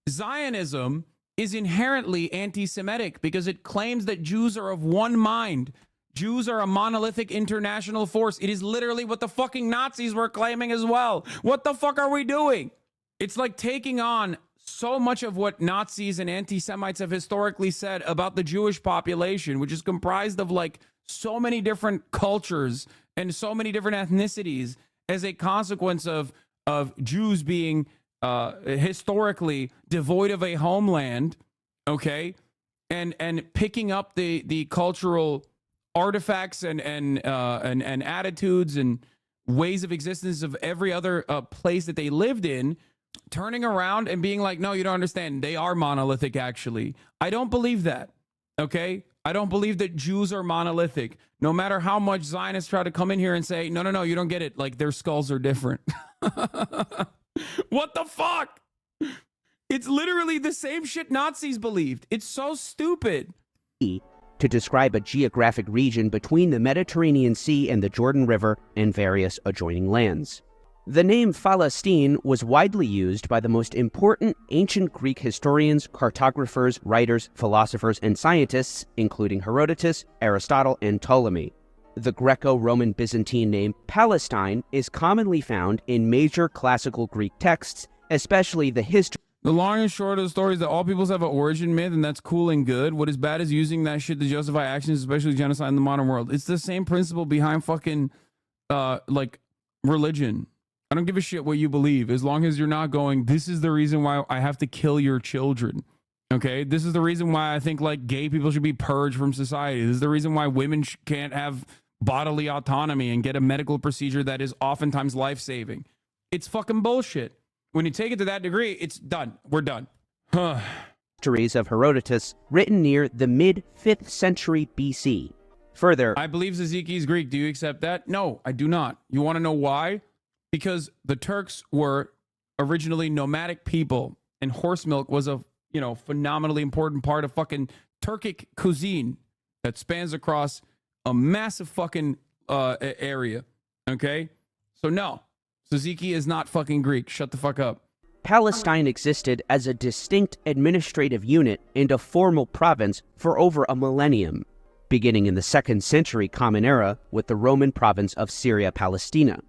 Zionism is inherently anti-Semitic because it claims that Jews are of one mind. Jews are a monolithic international force. It is literally what the fucking Nazis were claiming as well. What the fuck are we doing? It's like taking on so much of what Nazis and anti-Semites have historically said about the Jewish population, which is comprised of like so many different cultures and so many different ethnicities as a consequence of Jews being historically devoid of a homeland, okay, and picking up the cultural artifacts and attitudes and ways of existence of every other place that they lived in, turning around and being like, no, you don't understand. They are monolithic, actually. I don't believe that, okay? I don't believe that Jews are monolithic. No matter how much Zionists try to come in here and say, no, you don't get it. Like, their skulls are different. What the fuck? It's literally the same shit Nazis believed. It's so stupid. To describe a geographic region between the Mediterranean Sea and the Jordan River and various adjoining lands. The name Palestine was widely used by the most important ancient Greek historians, cartographers, writers, philosophers, and scientists, including Herodotus, Aristotle, and Ptolemy. The Greco-Roman Byzantine name Palestine is commonly found in major classical Greek texts, especially the history. The long and short of the story is that all peoples have an origin myth, and that's cool and good. What is bad is using that shit to justify actions, especially genocide in the modern world. It's the same principle behind fucking, like, religion. I don't give a shit what you believe, as long as you're not going, this is the reason why I have to kill your children. Okay? This is the reason why I think, like, gay people should be purged from society. This is the reason why women can't have bodily autonomy and get a medical procedure that is oftentimes life-saving. It's fucking bullshit. When you take it to that degree, it's done. We're done. Histories of Herodotus, written near the mid-5th century BC. Further, I believe Tzatziki is Greek. Do you accept that? No, I do not. You want to know why? Because the Turks were originally nomadic people, and horse milk was a, phenomenally important part of fucking Turkic cuisine that spans across a massive fucking area. Okay? So no, Tzatziki is not fucking Greek. Shut the fuck up. Palestine existed as a distinct administrative unit and a formal province for over a millennium, beginning in the 2nd century Common Era with the Roman province of Syria Palestina.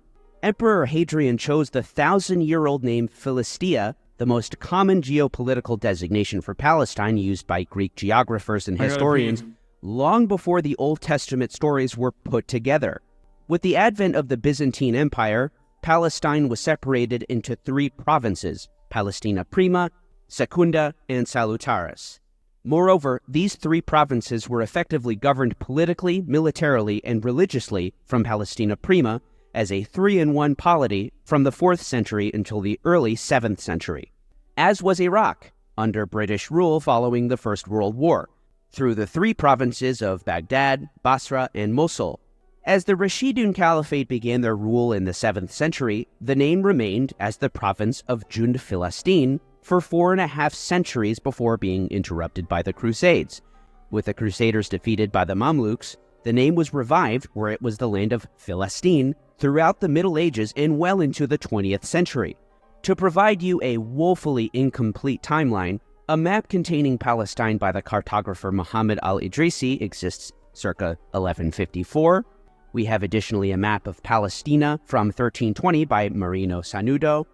Emperor Hadrian chose the 1,000-year-old name Philistia, the most common geopolitical designation for Palestine used by Greek geographers and historians, long before the Old Testament stories were put together. With the advent of the Byzantine Empire, Palestine was separated into 3 provinces, Palestina Prima, Secunda, and Salutaris. Moreover, these 3 provinces were effectively governed politically, militarily, and religiously from Palestina Prima as a 3-in-1 polity from the 4th century until the early 7th century, as was Iraq, under British rule following the First World War, through the 3 provinces of Baghdad, Basra, and Mosul. As the Rashidun Caliphate began their rule in the 7th century, the name remained as the province of Jund Filastin for 4.5 centuries before being interrupted by the Crusades. With the Crusaders defeated by the Mamluks, the name was revived where it was the land of Filastin throughout the Middle Ages and well into the 20th century. To provide you a woefully incomplete timeline, a map containing Palestine by the cartographer Muhammad al-Idrisi exists circa 1154. We have additionally a map of Palestina from 1320 by Marino Sanudo.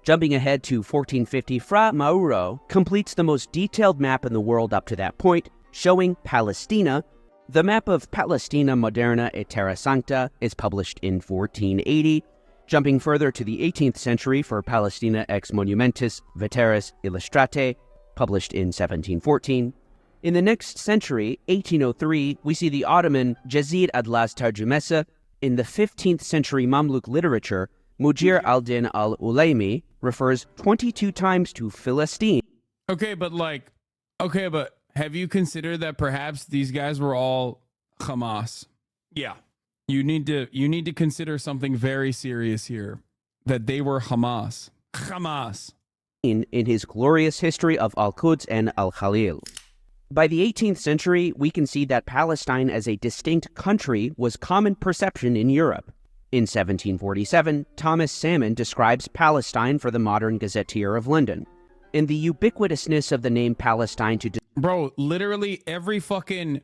Jumping ahead to 1450, Fra Mauro completes the most detailed map in the world up to that point, showing Palestina. The map of Palestina Moderna et Terra Sancta is published in 1480. Jumping further to the 18th century for Palestina ex Monumentis Veteris Illustrate, published in 1714. In the next century, 1803, we see the Ottoman Jezid Adlas Tarjumesa. In the 15th century Mamluk literature, Mujir al-Din al-Ulaymi refers 22 times to Philistine. Okay, but have you considered that perhaps these guys were all Hamas? Yeah. You need to consider something very serious here. That they were Hamas. Hamas. In his glorious history of Al-Quds and Al-Khalil. By the 18th century, we can see that Palestine as a distinct country was common perception in Europe. In 1747, Thomas Salmon describes Palestine for the Modern Gazetteer of London. In the ubiquitousness of the name Palestine to... Bro, literally every person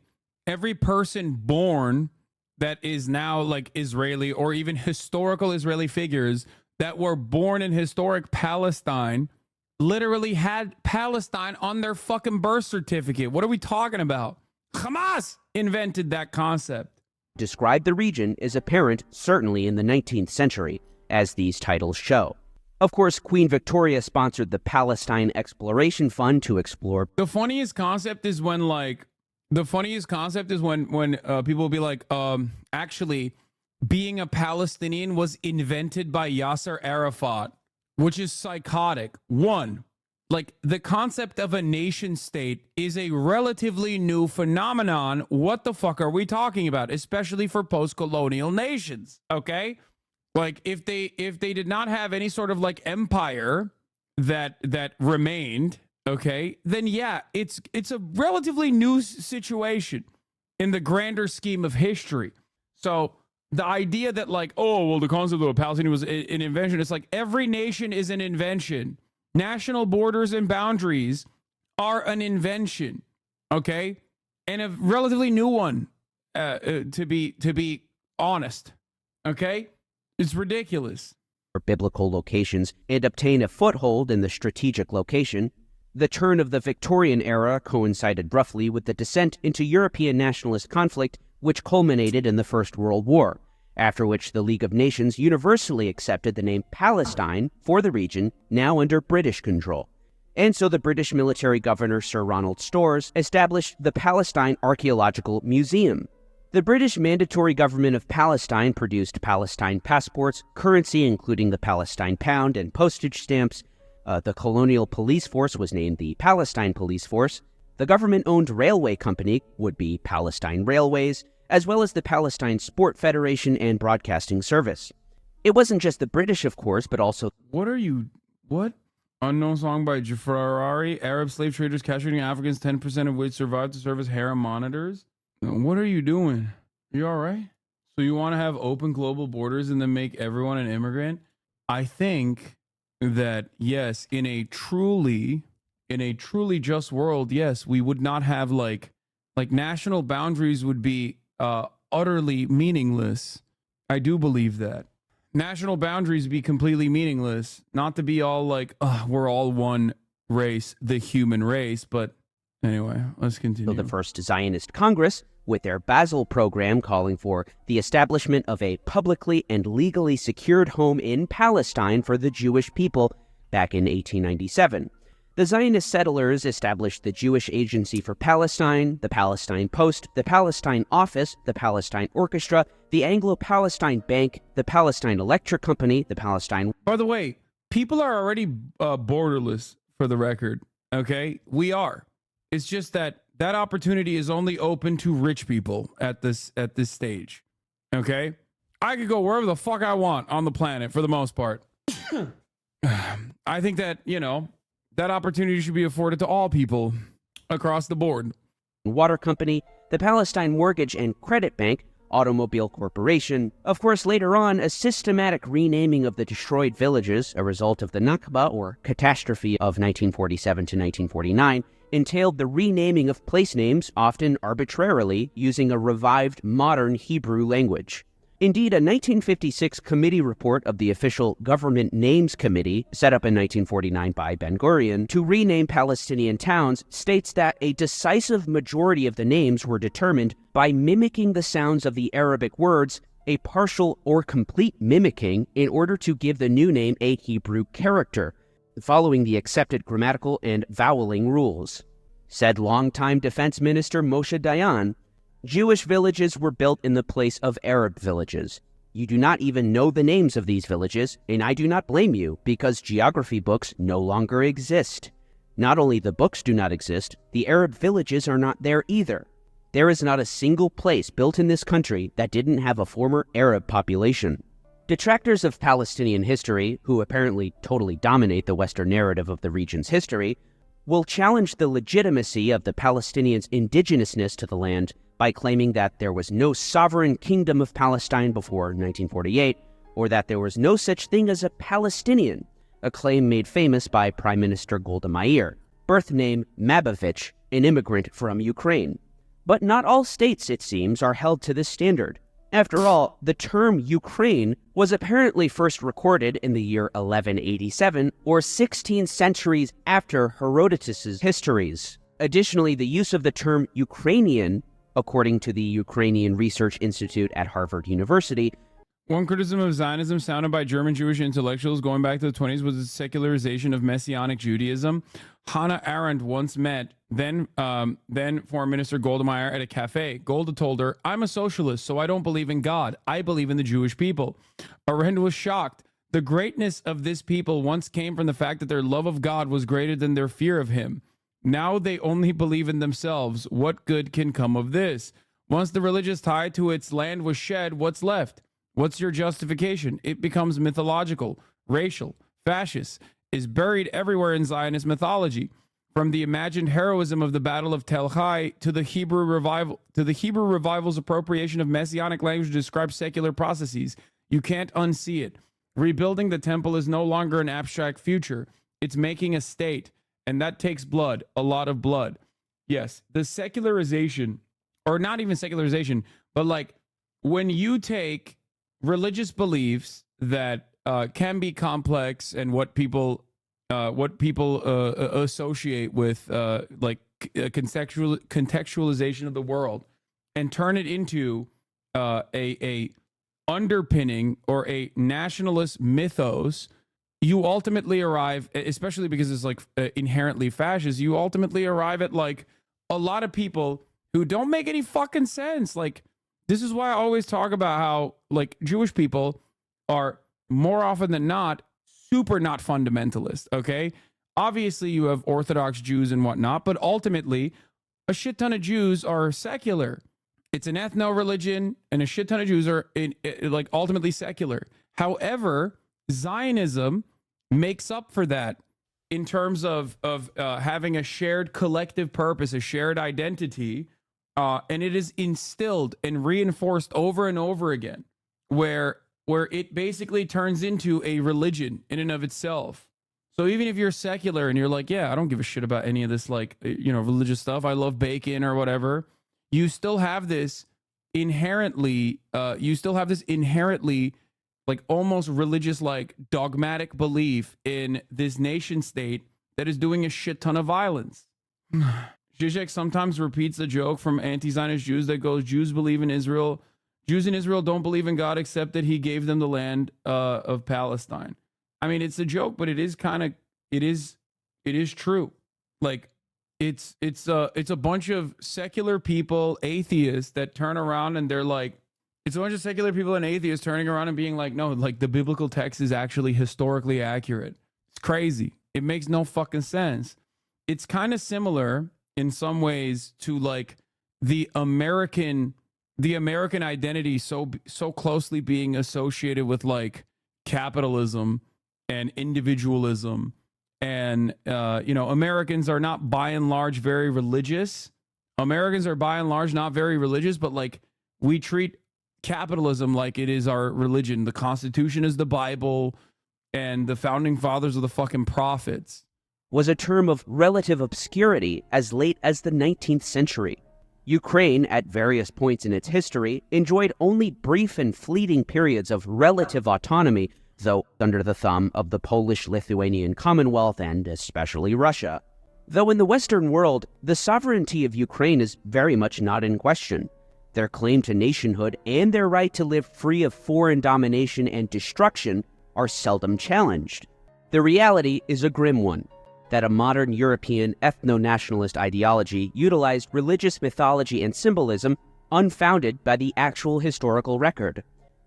born that is now like Israeli or even historical Israeli figures that were born in historic Palestine literally had Palestine on their fucking birth certificate. What are we talking about? Hamas invented that concept. Describe the region is apparent certainly in the 19th century, as these titles show. Of course, Queen Victoria sponsored the Palestine Exploration Fund to explore... The funniest concept is when people will be like, actually, being a Palestinian was invented by Yasser Arafat, which is psychotic. One, like the concept of a nation state is a relatively new phenomenon. What the fuck are we talking about? Especially for post-colonial nations, okay? Like if they did not have any sort of like empire that remained, okay, then yeah, it's a relatively new situation in the grander scheme of history. So the idea that like, oh, well, the concept of a Palestinian was an invention. It's like every nation is an invention. National borders and boundaries are an invention, okay? And a relatively new one, to be honest, okay? It's ridiculous. Biblical locations and obtain a foothold in the strategic location. The turn of the Victorian era coincided roughly with the descent into European nationalist conflict, which culminated in the First World War, after which the League of Nations universally accepted the name Palestine for the region, now under British control. And so the British military governor Sir Ronald Storrs established the Palestine Archaeological Museum. The British Mandatory Government of Palestine produced Palestine passports, currency including the Palestine pound, and postage stamps. The colonial police force was named the Palestine Police Force. The government-owned railway company would be Palestine Railways, as well as the Palestine Sport Federation and Broadcasting Service. It wasn't just the British, of course, but also... What? Unknown song by Jafari, Arab slave traders capturing Africans, 10% of which survived to serve as harem monitors? What are you doing? You all right? So you want to have open global borders and then make everyone an immigrant? I think that, yes, in a truly just world, yes, we would not have like national boundaries would be utterly meaningless. I do believe that. National boundaries be completely meaningless. Not to be all like, we're all one race, the human race. But anyway, let's continue. So the First Zionist Congress, with their Basel program calling for the establishment of a publicly and legally secured home in Palestine for the Jewish people back in 1897. The Zionist settlers established the Jewish Agency for Palestine, the Palestine Post, the Palestine Office, the Palestine Orchestra, the Anglo-Palestine Bank, the Palestine Electric Company, the Palestine... By the way, people are already borderless, for the record, okay? We are. It's just that opportunity is only open to rich people at this stage, okay? I could go wherever the fuck I want on the planet, for the most part. I think that, that opportunity should be afforded to all people across the board. Water Company, the Palestine Mortgage and Credit Bank, Automobile Corporation. Of course, later on, a systematic renaming of the destroyed villages, a result of the Nakba, or catastrophe of 1947 to 1949, entailed the renaming of place names, often arbitrarily, using a revived modern Hebrew language. Indeed, a 1956 committee report of the official Government Names Committee, set up in 1949 by Ben-Gurion, to rename Palestinian towns, states that a decisive majority of the names were determined by mimicking the sounds of the Arabic words, a partial or complete mimicking, in order to give the new name a Hebrew character, following the accepted grammatical and voweling rules. Said longtime Defense Minister Moshe Dayan, Jewish villages were built in the place of Arab villages. You do not even know the names of these villages, and I do not blame you, because geography books no longer exist. Not only the books do not exist, the Arab villages are not there either. There is not a single place built in this country that didn't have a former Arab population. Detractors of Palestinian history, who apparently totally dominate the Western narrative of the region's history, will challenge the legitimacy of the Palestinians' indigenousness to the land by claiming that there was no sovereign kingdom of Palestine before 1948, or that there was no such thing as a Palestinian, a claim made famous by Prime Minister Golda Meir, birth name Mabovich, an immigrant from Ukraine. But not all states, it seems, are held to this standard. After all, the term Ukraine was apparently first recorded in the year 1187, or 16 centuries after Herodotus's histories. Additionally, the use of the term Ukrainian, according to the Ukrainian Research Institute at Harvard University, one criticism of Zionism sounded by German Jewish intellectuals going back to the 20s was the secularization of Messianic Judaism. Hannah Arendt once met then Foreign Minister Golda Meir at a cafe. Golda told her, "I'm a socialist, so I don't believe in God. I believe in the Jewish people." Arendt was shocked. The greatness of this people once came from the fact that their love of God was greater than their fear of him. Now they only believe in themselves. What good can come of this? Once the religious tie to its land was shed, what's left? What's your justification? It becomes mythological, racial, fascist, is buried everywhere in Zionist mythology. From the imagined heroism of the Battle of Tel Hai to the Hebrew revival's appropriation of messianic language to describe secular processes, you can't unsee it. Rebuilding the temple is no longer an abstract future. It's making a state, and that takes blood, a lot of blood. Yes, the secularization, or not even secularization, but like when you take religious beliefs that can be complex and what people associate with like contextualization of the world and turn it into a underpinning or a nationalist mythos, you ultimately arrive, especially because it's like inherently fascist, you ultimately arrive at like a lot of people who don't make any fucking sense. Like, this is why I always talk about how like Jewish people are more often than not super not fundamentalist. Okay, obviously you have Orthodox Jews and whatnot, but ultimately a shit ton of Jews are secular. It's an ethno-religion, and a shit ton of Jews are like ultimately secular. However, Zionism makes up for that in terms of having a shared collective purpose, a shared identity. And it is instilled and reinforced over and over again, where it basically turns into a religion in and of itself. So even if you're secular and you're like, yeah, I don't give a shit about any of this, like, religious stuff, I love bacon or whatever, you still have this inherently, like almost religious, like dogmatic belief in this nation state that is doing a shit ton of violence. Zizek sometimes repeats a joke from anti-Zionist Jews that goes, Jews believe in Israel. Jews in Israel don't believe in God except that he gave them the land of Palestine. I mean, it's a joke, but it is true. Like, it's a bunch of secular people, atheists, that turn around and they're like, it's a bunch of secular people and atheists turning around and being like, no, like the biblical text is actually historically accurate. It's crazy. It makes no fucking sense. It's kind of similar in some ways to like the American identity so closely being associated with like capitalism and individualism, and Americans are not by and large very religious. Americans are by and large not very religious, but like we treat capitalism like it is our religion. The Constitution is the Bible, and the founding fathers are the fucking prophets. Was a term of relative obscurity as late as the 19th century. Ukraine, at various points in its history, enjoyed only brief and fleeting periods of relative autonomy, though under the thumb of the Polish-Lithuanian Commonwealth and especially Russia. Though in the Western world, the sovereignty of Ukraine is very much not in question. Their claim to nationhood and their right to live free of foreign domination and destruction are seldom challenged. The reality is a grim one, that a modern European ethno-nationalist ideology utilized religious mythology and symbolism unfounded by the actual historical record.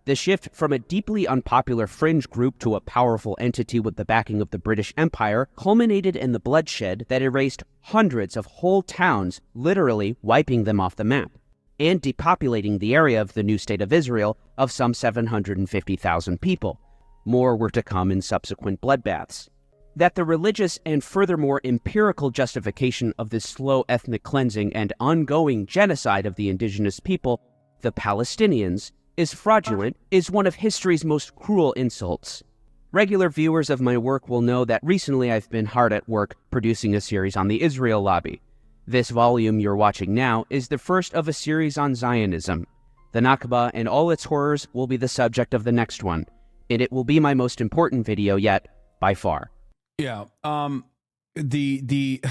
The shift from a deeply unpopular fringe group to a powerful entity with the backing of the British Empire culminated in the bloodshed that erased hundreds of whole towns, literally wiping them off the map, and depopulating the area of the new state of Israel of some 750,000 people. More were to come in subsequent bloodbaths. That the religious and furthermore empirical justification of this slow ethnic cleansing and ongoing genocide of the indigenous people, the Palestinians, is fraudulent is one of history's most cruel insults. Regular viewers of my work will know that recently I've been hard at work producing a series on the Israel lobby. This volume you're watching now is the first of a series on Zionism. The Nakba and all its horrors will be the subject of the next one, and it will be my most important video yet, by far. Yeah. The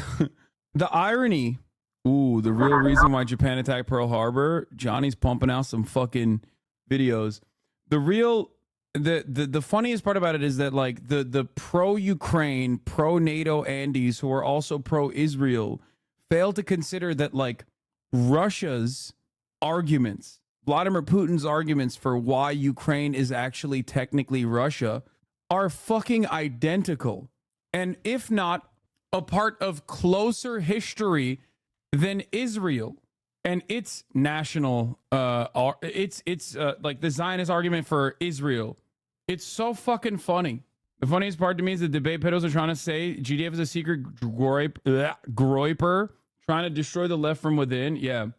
irony. Ooh, the real reason why Japan attacked Pearl Harbor. Johnny's pumping out some fucking videos. The funniest part about it is that like the pro-Ukraine, pro-NATO Andes who are also pro-Israel fail to consider that like Russia's arguments, Vladimir Putin's arguments for why Ukraine is actually technically Russia are fucking identical. And if not a part of closer history than Israel and its national, it's like the Zionist argument for Israel. It's so fucking funny. The funniest part to me is the debate pedos are trying to say GDF is a secret groiper trying to destroy the left from within. Yeah,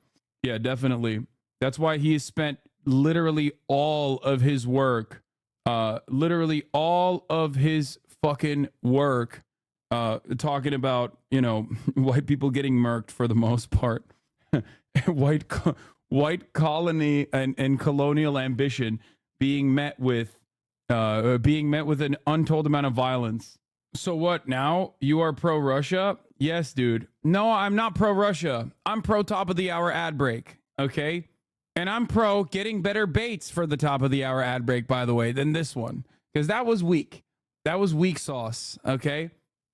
definitely. That's why he has spent literally all of his work, literally all of his fucking work, talking about, you know, white people getting murked for the most part. white colony and colonial ambition being met with an untold amount of violence. So what now? You are pro-Russia? Yes, dude. No, I'm not pro-Russia. I'm pro top of the hour ad break. Okay. And I'm pro getting better baits for the top of the hour ad break, by the way, than this one. Because that was weak. That was weak sauce. Okay.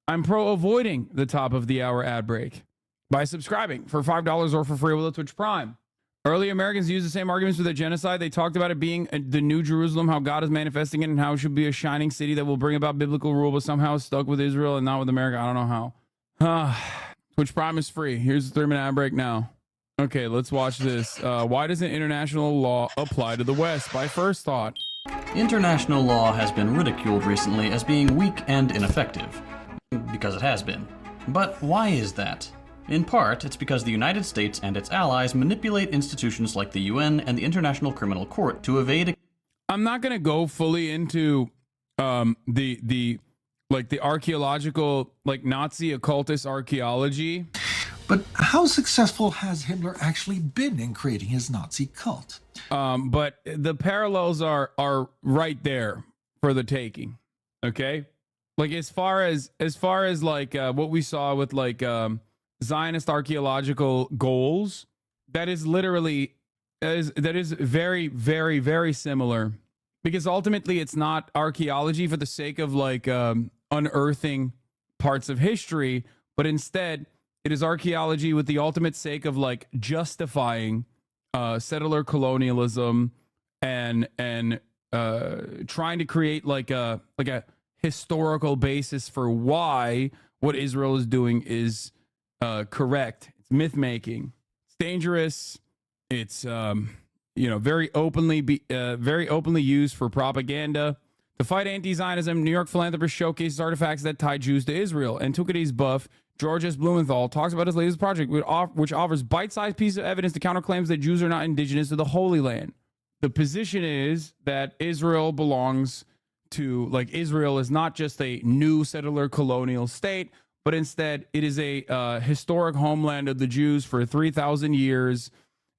I'm pro avoiding the top of the hour ad break by subscribing for $5 or for free with a Twitch Prime. Early Americans used the same arguments for the genocide. They talked about it being the new Jerusalem, how God is manifesting it, and how it should be a shining city that will bring about biblical rule, but somehow it's stuck with Israel and not with America. I don't know how. Twitch Prime is free. Here's the 3-minute ad break now. Okay, let's watch this. Why doesn't international law apply to the West? By first thought. International law has been ridiculed recently as being weak and ineffective. Because it has been. But why is that? In part, it's because the United States and its allies manipulate institutions like the UN and the International Criminal Court to evade. I'm not gonna go fully into the archaeological, like Nazi occultist archaeology. But how successful has Hitler actually been in creating his Nazi cult? But the parallels are right there for the taking. Okay, like as far as like what we saw with like Zionist archaeological goals, that is literally that is very, very, very similar, because ultimately it's not archaeology for the sake of like unearthing parts of history, but instead it is archaeology with the ultimate sake of like justifying settler colonialism and trying to create like a historical basis for why what Israel is doing is correct. It's myth making. It's dangerous. It's very openly used for propaganda. To fight anti-Zionism, New York philanthropist showcases artifacts that tie Jews to Israel. Antiquities buff George S. Blumenthal talks about his latest project, which offers bite-sized pieces of evidence to counterclaims that Jews are not indigenous to the Holy Land. The position is that Israel belongs to, like, Israel is not just a new settler colonial state, but instead it is a historic homeland of the Jews for 3,000 years.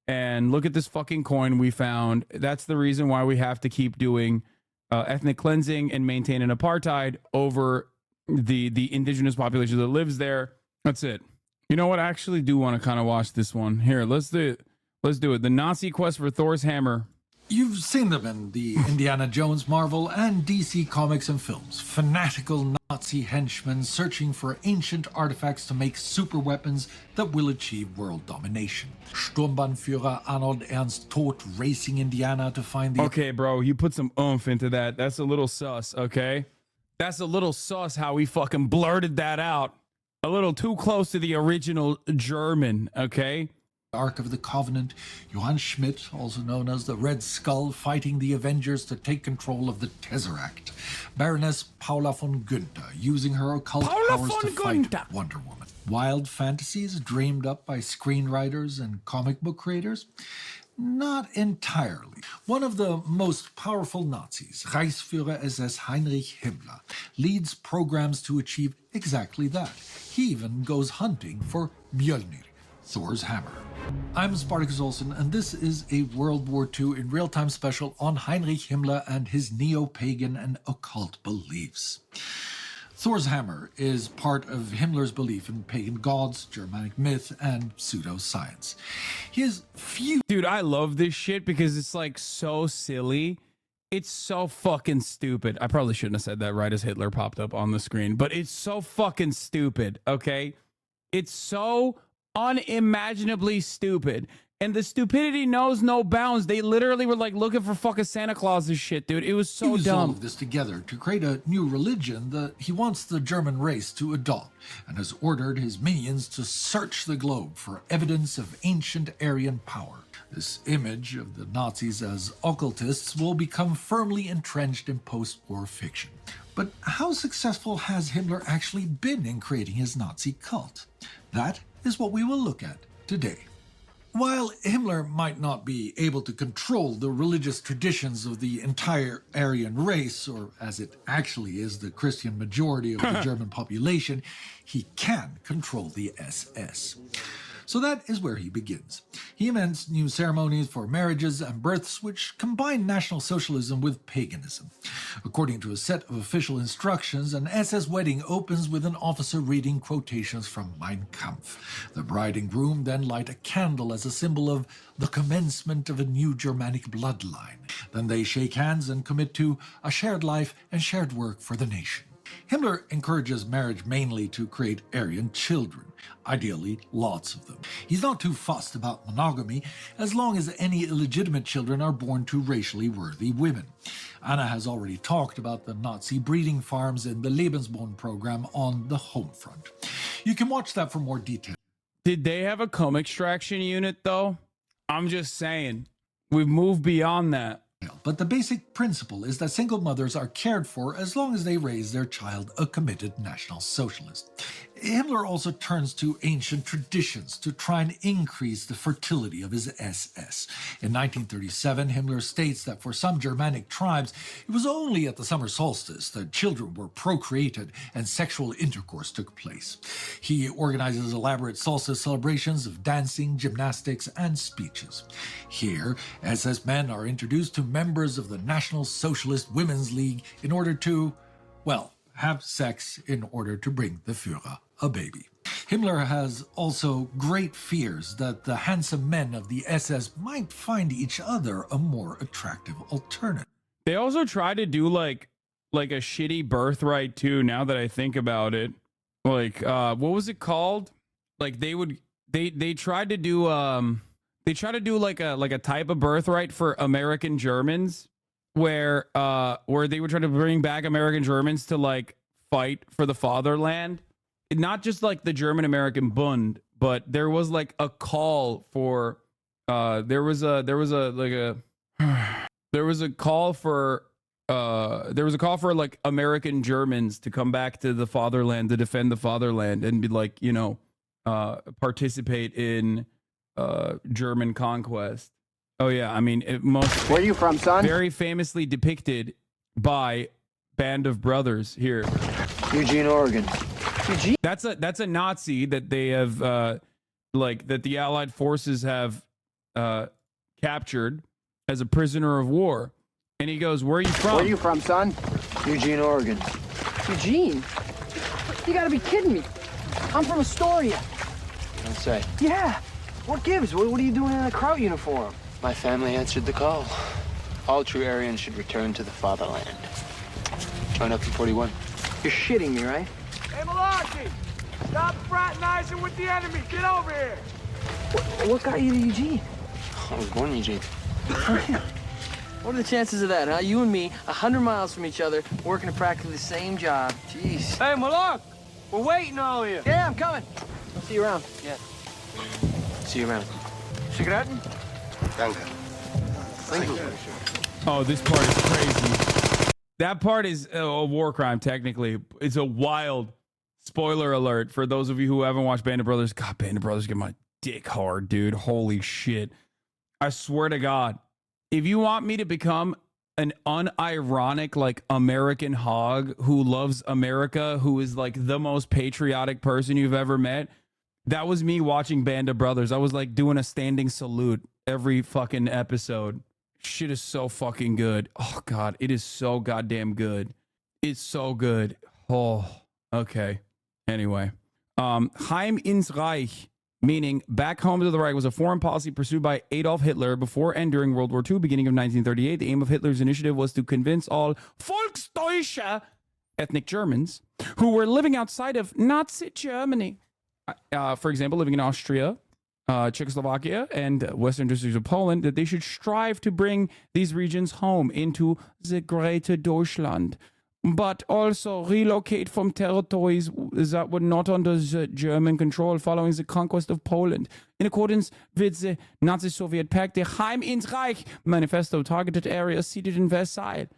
And look at this fucking coin we found. That's the reason why we have to keep doing ethnic cleansing and maintain an apartheid over the indigenous population that lives there. That's it. You know what? I actually do want to kind of watch this one. Here, let's do it. The Nazi quest for Thor's hammer. You've seen them in the Indiana Jones, Marvel, and DC comics and films. Fanatical Nazi henchmen searching for ancient artifacts to make super weapons that will achieve world domination. Sturmbannführer Arnold Ernst Todt racing Indiana to find the... Okay, bro, you put some oomph into that. That's a little sus, okay? That's a little sus how he fucking blurted that out. A little too close to the original German, okay? Ark of the Covenant, Johann Schmidt, also known as the Red Skull, fighting the Avengers to take control of the Tesseract. Baroness Paula von Günther, using her occult powers to fight Wonder Woman. Wild fantasies dreamed up by screenwriters and comic book creators? Not entirely. One of the most powerful Nazis, Reichsführer SS Heinrich Himmler, leads programs to achieve exactly that. He even goes hunting for Mjolnir, Thor's hammer. I'm Spartacus Olsen, and this is a World War II in real-time special on Heinrich Himmler and his neo-pagan and occult beliefs. Thor's hammer is part of Himmler's belief in pagan gods, Germanic myth, and pseudoscience. Dude, I love this shit because it's like so silly. It's so fucking stupid. I probably shouldn't have said that right as Hitler popped up on the screen, but it's so fucking stupid, okay? It's so unimaginably stupid. And the stupidity knows no bounds. They literally were like looking for fucking Santa Claus's shit, dude. It was so He used all dumb. of this together to create a new religion that he wants the German race to adopt, and has ordered his minions to search the globe for evidence of ancient Aryan power. This image of the Nazis as occultists will become firmly entrenched in post-war fiction. But how successful has Himmler actually been in creating his Nazi cult? That is what we will look at today. While Himmler might not be able to control the religious traditions of the entire Aryan race, or as it actually is, the Christian majority of the German population, he can control the SS. So that is where he begins. He invents new ceremonies for marriages and births which combine National Socialism with paganism. According to a set of official instructions, an SS wedding opens with an officer reading quotations from Mein Kampf. The bride and groom then light a candle as a symbol of the commencement of a new Germanic bloodline. Then they shake hands and commit to a shared life and shared work for the nation. Himmler encourages marriage mainly to create Aryan children, ideally lots of them. He's not too fussed about monogamy, as long as any illegitimate children are born to racially worthy women. Anna has already talked about the Nazi breeding farms in the Lebensborn program on the home front. You can watch that for more detail. Did they have a cum extraction unit, though? I'm just saying. We've moved beyond that. But the basic principle is that single mothers are cared for as long as they raise their child a committed National Socialist. Himmler also turns to ancient traditions to try and increase the fertility of his SS. In 1937, Himmler states that for some Germanic tribes, it was only at the summer solstice that children were procreated and sexual intercourse took place. He organizes elaborate solstice celebrations of dancing, gymnastics, and speeches. Here, SS men are introduced to members of the National Socialist Women's League in order to, well, have sex in order to bring the Führer a baby. Himmler has also great fears that the handsome men of the SS might find each other a more attractive alternative. They also try to do like a shitty birthright too, now that I think about it. Like what was it called? Like they tried to do like a type of birthright for American Germans where they would try to bring back American Germans to like fight for the fatherland. Not just like the German American Bund, but there was like a call for there was a call for like American Germans to come back to the fatherland to defend the fatherland and be like, you know, participate in German conquest. Oh yeah, I mean, where are you from, son? Very famously depicted by Band of Brothers here. Eugene, Oregon. Eugene? That's a Nazi that they have that the Allied forces have captured as a prisoner of war. And he goes, "Where are you from?" Where are you from, son? Eugene, Oregon. Eugene? You gotta be kidding me. I'm from Astoria. You don't say. Yeah. What gives? What are you doing in a Kraut uniform? My family answered the call. All true Aryans should return to the fatherland. Join up in 41. You're shitting me, right? Hey, Malarkey! Stop fraternizing with the enemy! Get over here! What got you to Eugene? I was born in Eugene. What are the chances of that, huh? You and me, 100 miles from each other, working at practically the same job. Jeez. Hey, Malark! We're waiting on you. Yeah, I'm coming. I'll see you around. Yeah. See you around. Cigaretten? Danke. Thank you. Oh, this part is crazy. That part is a war crime, technically. It's a wild spoiler alert for those of you who haven't watched Band of Brothers. God, Band of Brothers get my dick hard, dude. Holy shit. I swear to God, if you want me to become an unironic, like, American hog who loves America, who is like the most patriotic person you've ever met, that was me watching Band of Brothers. I was like doing a standing salute every fucking episode. Shit is so fucking good. Oh God, it is so goddamn good. It's so good. Oh, okay. Anyway, Heim ins Reich, meaning back home to the Reich, was a foreign policy pursued by Adolf Hitler before and during World War II, beginning of 1938. The aim of Hitler's initiative was to convince all Volksdeutsche, ethnic Germans, who were living outside of Nazi Germany, for example, living in Austria, Czechoslovakia, and western districts of Poland, that they should strive to bring these regions home into the greater Deutschland, but also relocate from territories that were not under the German control following the conquest of Poland. In accordance with the Nazi-Soviet Pact, the Heim ins Reich manifesto targeted areas seated in Versailles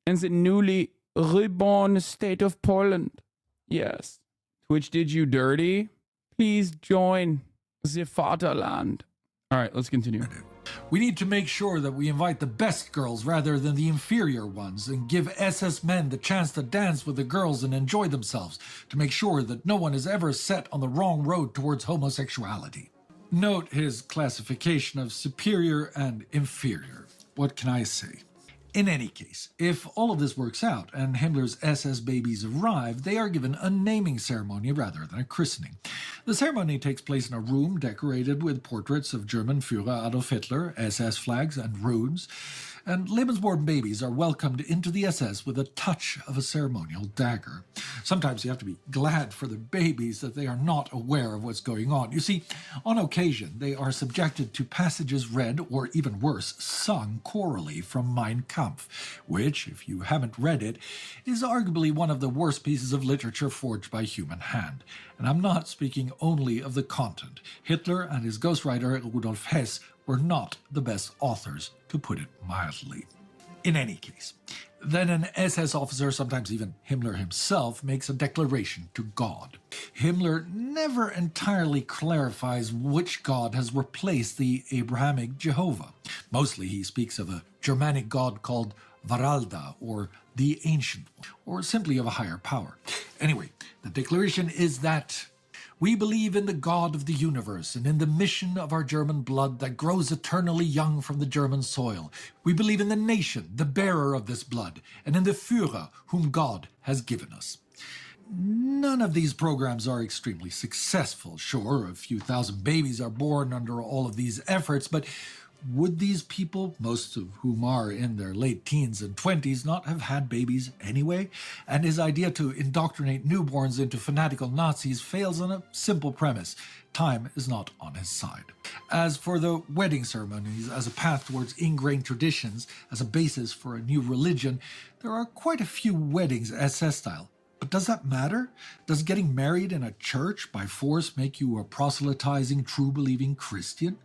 and the newly reborn state of Poland. Yes. Twitch did you dirty? Please join the Vaterland. All right, let's continue. We need to make sure that we invite the best girls rather than the inferior ones and give SS men the chance to dance with the girls and enjoy themselves to make sure that no one is ever set on the wrong road towards homosexuality. Note his classification of superior and inferior. What can I say? In any case, if all of this works out and Himmler's SS babies arrive, they are given a naming ceremony rather than a christening. The ceremony takes place in a room decorated with portraits of German Führer Adolf Hitler, SS flags, and runes, and Lebensborn babies are welcomed into the SS with a touch of a ceremonial dagger. Sometimes you have to be glad for the babies that they are not aware of what's going on. You see, on occasion, they are subjected to passages read, or even worse, sung chorally from Mein Kampf, which, if you haven't read it, is arguably one of the worst pieces of literature forged by human hand. And I'm not speaking only of the content. Hitler and his ghostwriter Rudolf Hess were not the best authors, to put it mildly. In any case, then an SS officer, sometimes even Himmler himself, makes a declaration to God. Himmler never entirely clarifies which God has replaced the Abrahamic Jehovah. Mostly he speaks of a Germanic god called Varalda, or the Ancient One, or simply of a higher power. Anyway, the declaration is that we believe in the God of the universe and in the mission of our German blood that grows eternally young from the German soil. We believe in the nation, the bearer of this blood, and in the Führer whom God has given us. None of these programs are extremely successful. Sure, a few thousand babies are born under all of these efforts, but would these people, most of whom are in their late teens and 20s, not have had babies anyway? And his idea to indoctrinate newborns into fanatical Nazis fails on a simple premise. Time is not on his side. As for the wedding ceremonies as a path towards ingrained traditions, as a basis for a new religion, there are quite a few weddings SS style. But does that matter? Does getting married in a church by force make you a proselytizing, true-believing Christian?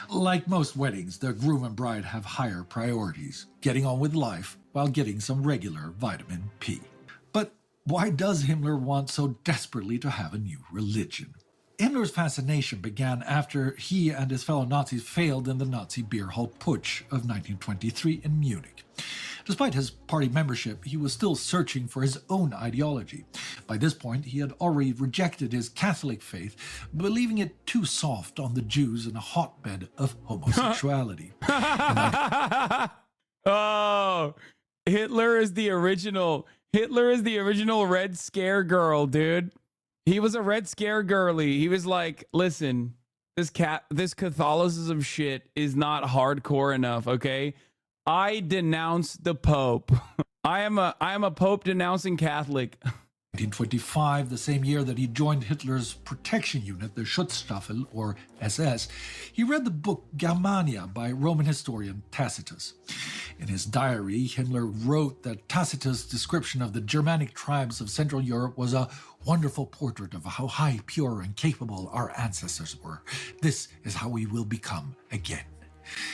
Like most weddings, the groom and bride have higher priorities, getting on with life while getting some regular vitamin P. But why does Himmler want so desperately to have a new religion? Himmler's fascination began after he and his fellow Nazis failed in the Nazi beer hall putsch of 1923 in Munich. Despite his party membership, he was still searching for his own ideology. By this point, he had already rejected his Catholic faith, believing it too soft on the Jews and a hotbed of homosexuality. Oh, Hitler is the original Red Scare girl, dude. He was a Red Scare girly. He was like, listen, this Catholicism shit is not hardcore enough, okay? I denounce the Pope. I am a Pope denouncing Catholic. 1925, the same year that he joined Hitler's protection unit, the Schutzstaffel, or SS, he read the book Germania by Roman historian Tacitus. In his diary, Himmler wrote that Tacitus' description of the Germanic tribes of Central Europe was a wonderful portrait of how high, pure, and capable our ancestors were. This is how we will become again.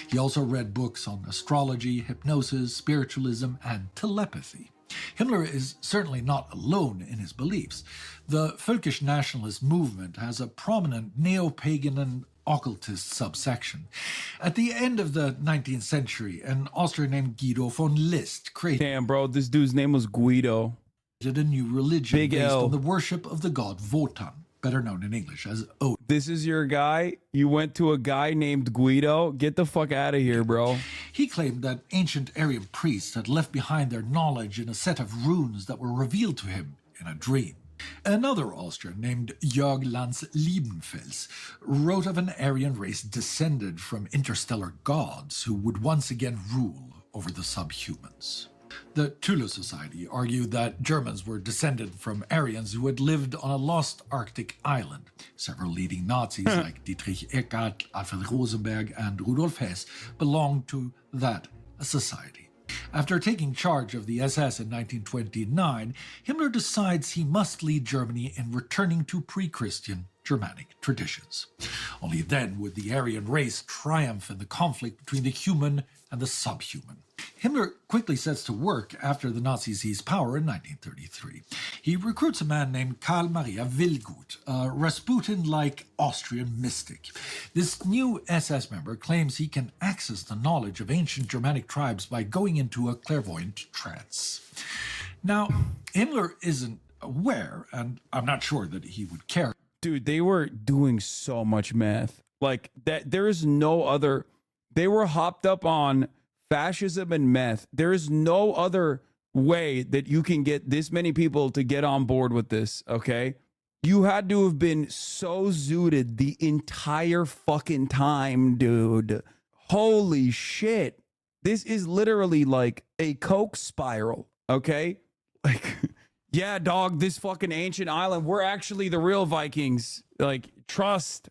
He also read books on astrology, hypnosis, spiritualism, and telepathy. Himmler is certainly not alone in his beliefs. The Völkisch nationalist movement has a prominent neo-pagan and occultist subsection. At the end of the 19th century, an Austrian named Guido von List created... Damn, bro, this dude's name was Guido. A new religion Big based L. on the worship of the god Wotan, better known in English as Odin. This is your guy? You went to a guy named Guido? Get the fuck out of here, bro. He claimed that ancient Aryan priests had left behind their knowledge in a set of runes that were revealed to him in a dream. Another Austrian named Jörg Lanz Liebenfels wrote of an Aryan race descended from interstellar gods who would once again rule over the subhumans. The Tulu Society argued that Germans were descended from Aryans who had lived on a lost Arctic island. Several leading Nazis like Dietrich Eckart, Alfred Rosenberg, and Rudolf Hess belonged to that society. After taking charge of the SS in 1929, Himmler decides he must lead Germany in returning to pre-Christian Germanic traditions. Only then would the Aryan race triumph in the conflict between the human and the subhuman. Himmler quickly sets to work after the Nazis seize power in 1933. He recruits a man named Karl Maria Willgut, a Rasputin-like Austrian mystic. This new SS member claims he can access the knowledge of ancient Germanic tribes by going into a clairvoyant trance. Now, Himmler isn't aware, and I'm not sure that he would care. Dude, they were doing so much meth. Like, that. There is no other... They were hopped up on fascism and meth. There is no other way that you can get this many people to get on board with this, okay? You had to have been so zooted the entire fucking time, dude. Holy shit. This is literally like a coke spiral, okay? Like, yeah, dog, this fucking ancient island, we're actually the real Vikings. Like, trust,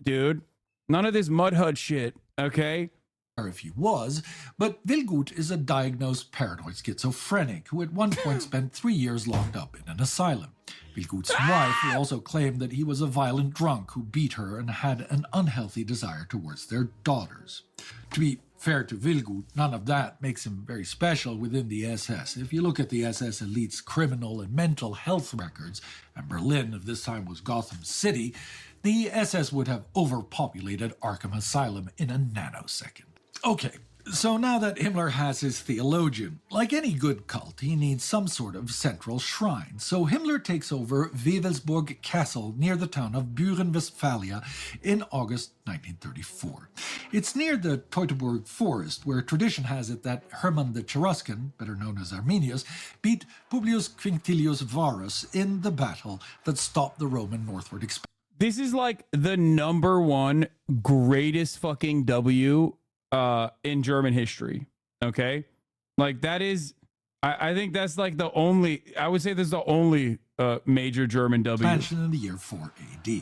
dude. None of this mud hut shit, okay? Or if he was, but Willgut is a diagnosed paranoid schizophrenic who at one point spent 3 years locked up in an asylum. Willgut's wife also claimed that he was a violent drunk who beat her and had an unhealthy desire towards their daughters. To be fair to Willgut, none of that makes him very special within the SS. If you look at the SS elite's criminal and mental health records, and Berlin of this time was Gotham City, the SS would have overpopulated Arkham Asylum in a nanosecond. Okay, so now that Himmler has his theologian, like any good cult, he needs some sort of central shrine. So Himmler takes over Wewelsburg Castle near the town of Büren, Westphalia in August 1934. It's near the Teutoburg forest, where tradition has it that Hermann the Cheruscan, better known as Arminius, beat Publius Quinctilius Varus in the battle that stopped the Roman northward expansion. This is like the #1 greatest fucking W in German history. Okay, like that is, I think that's like the only, I would say this is the only major German W. Expansion in the year 4 AD.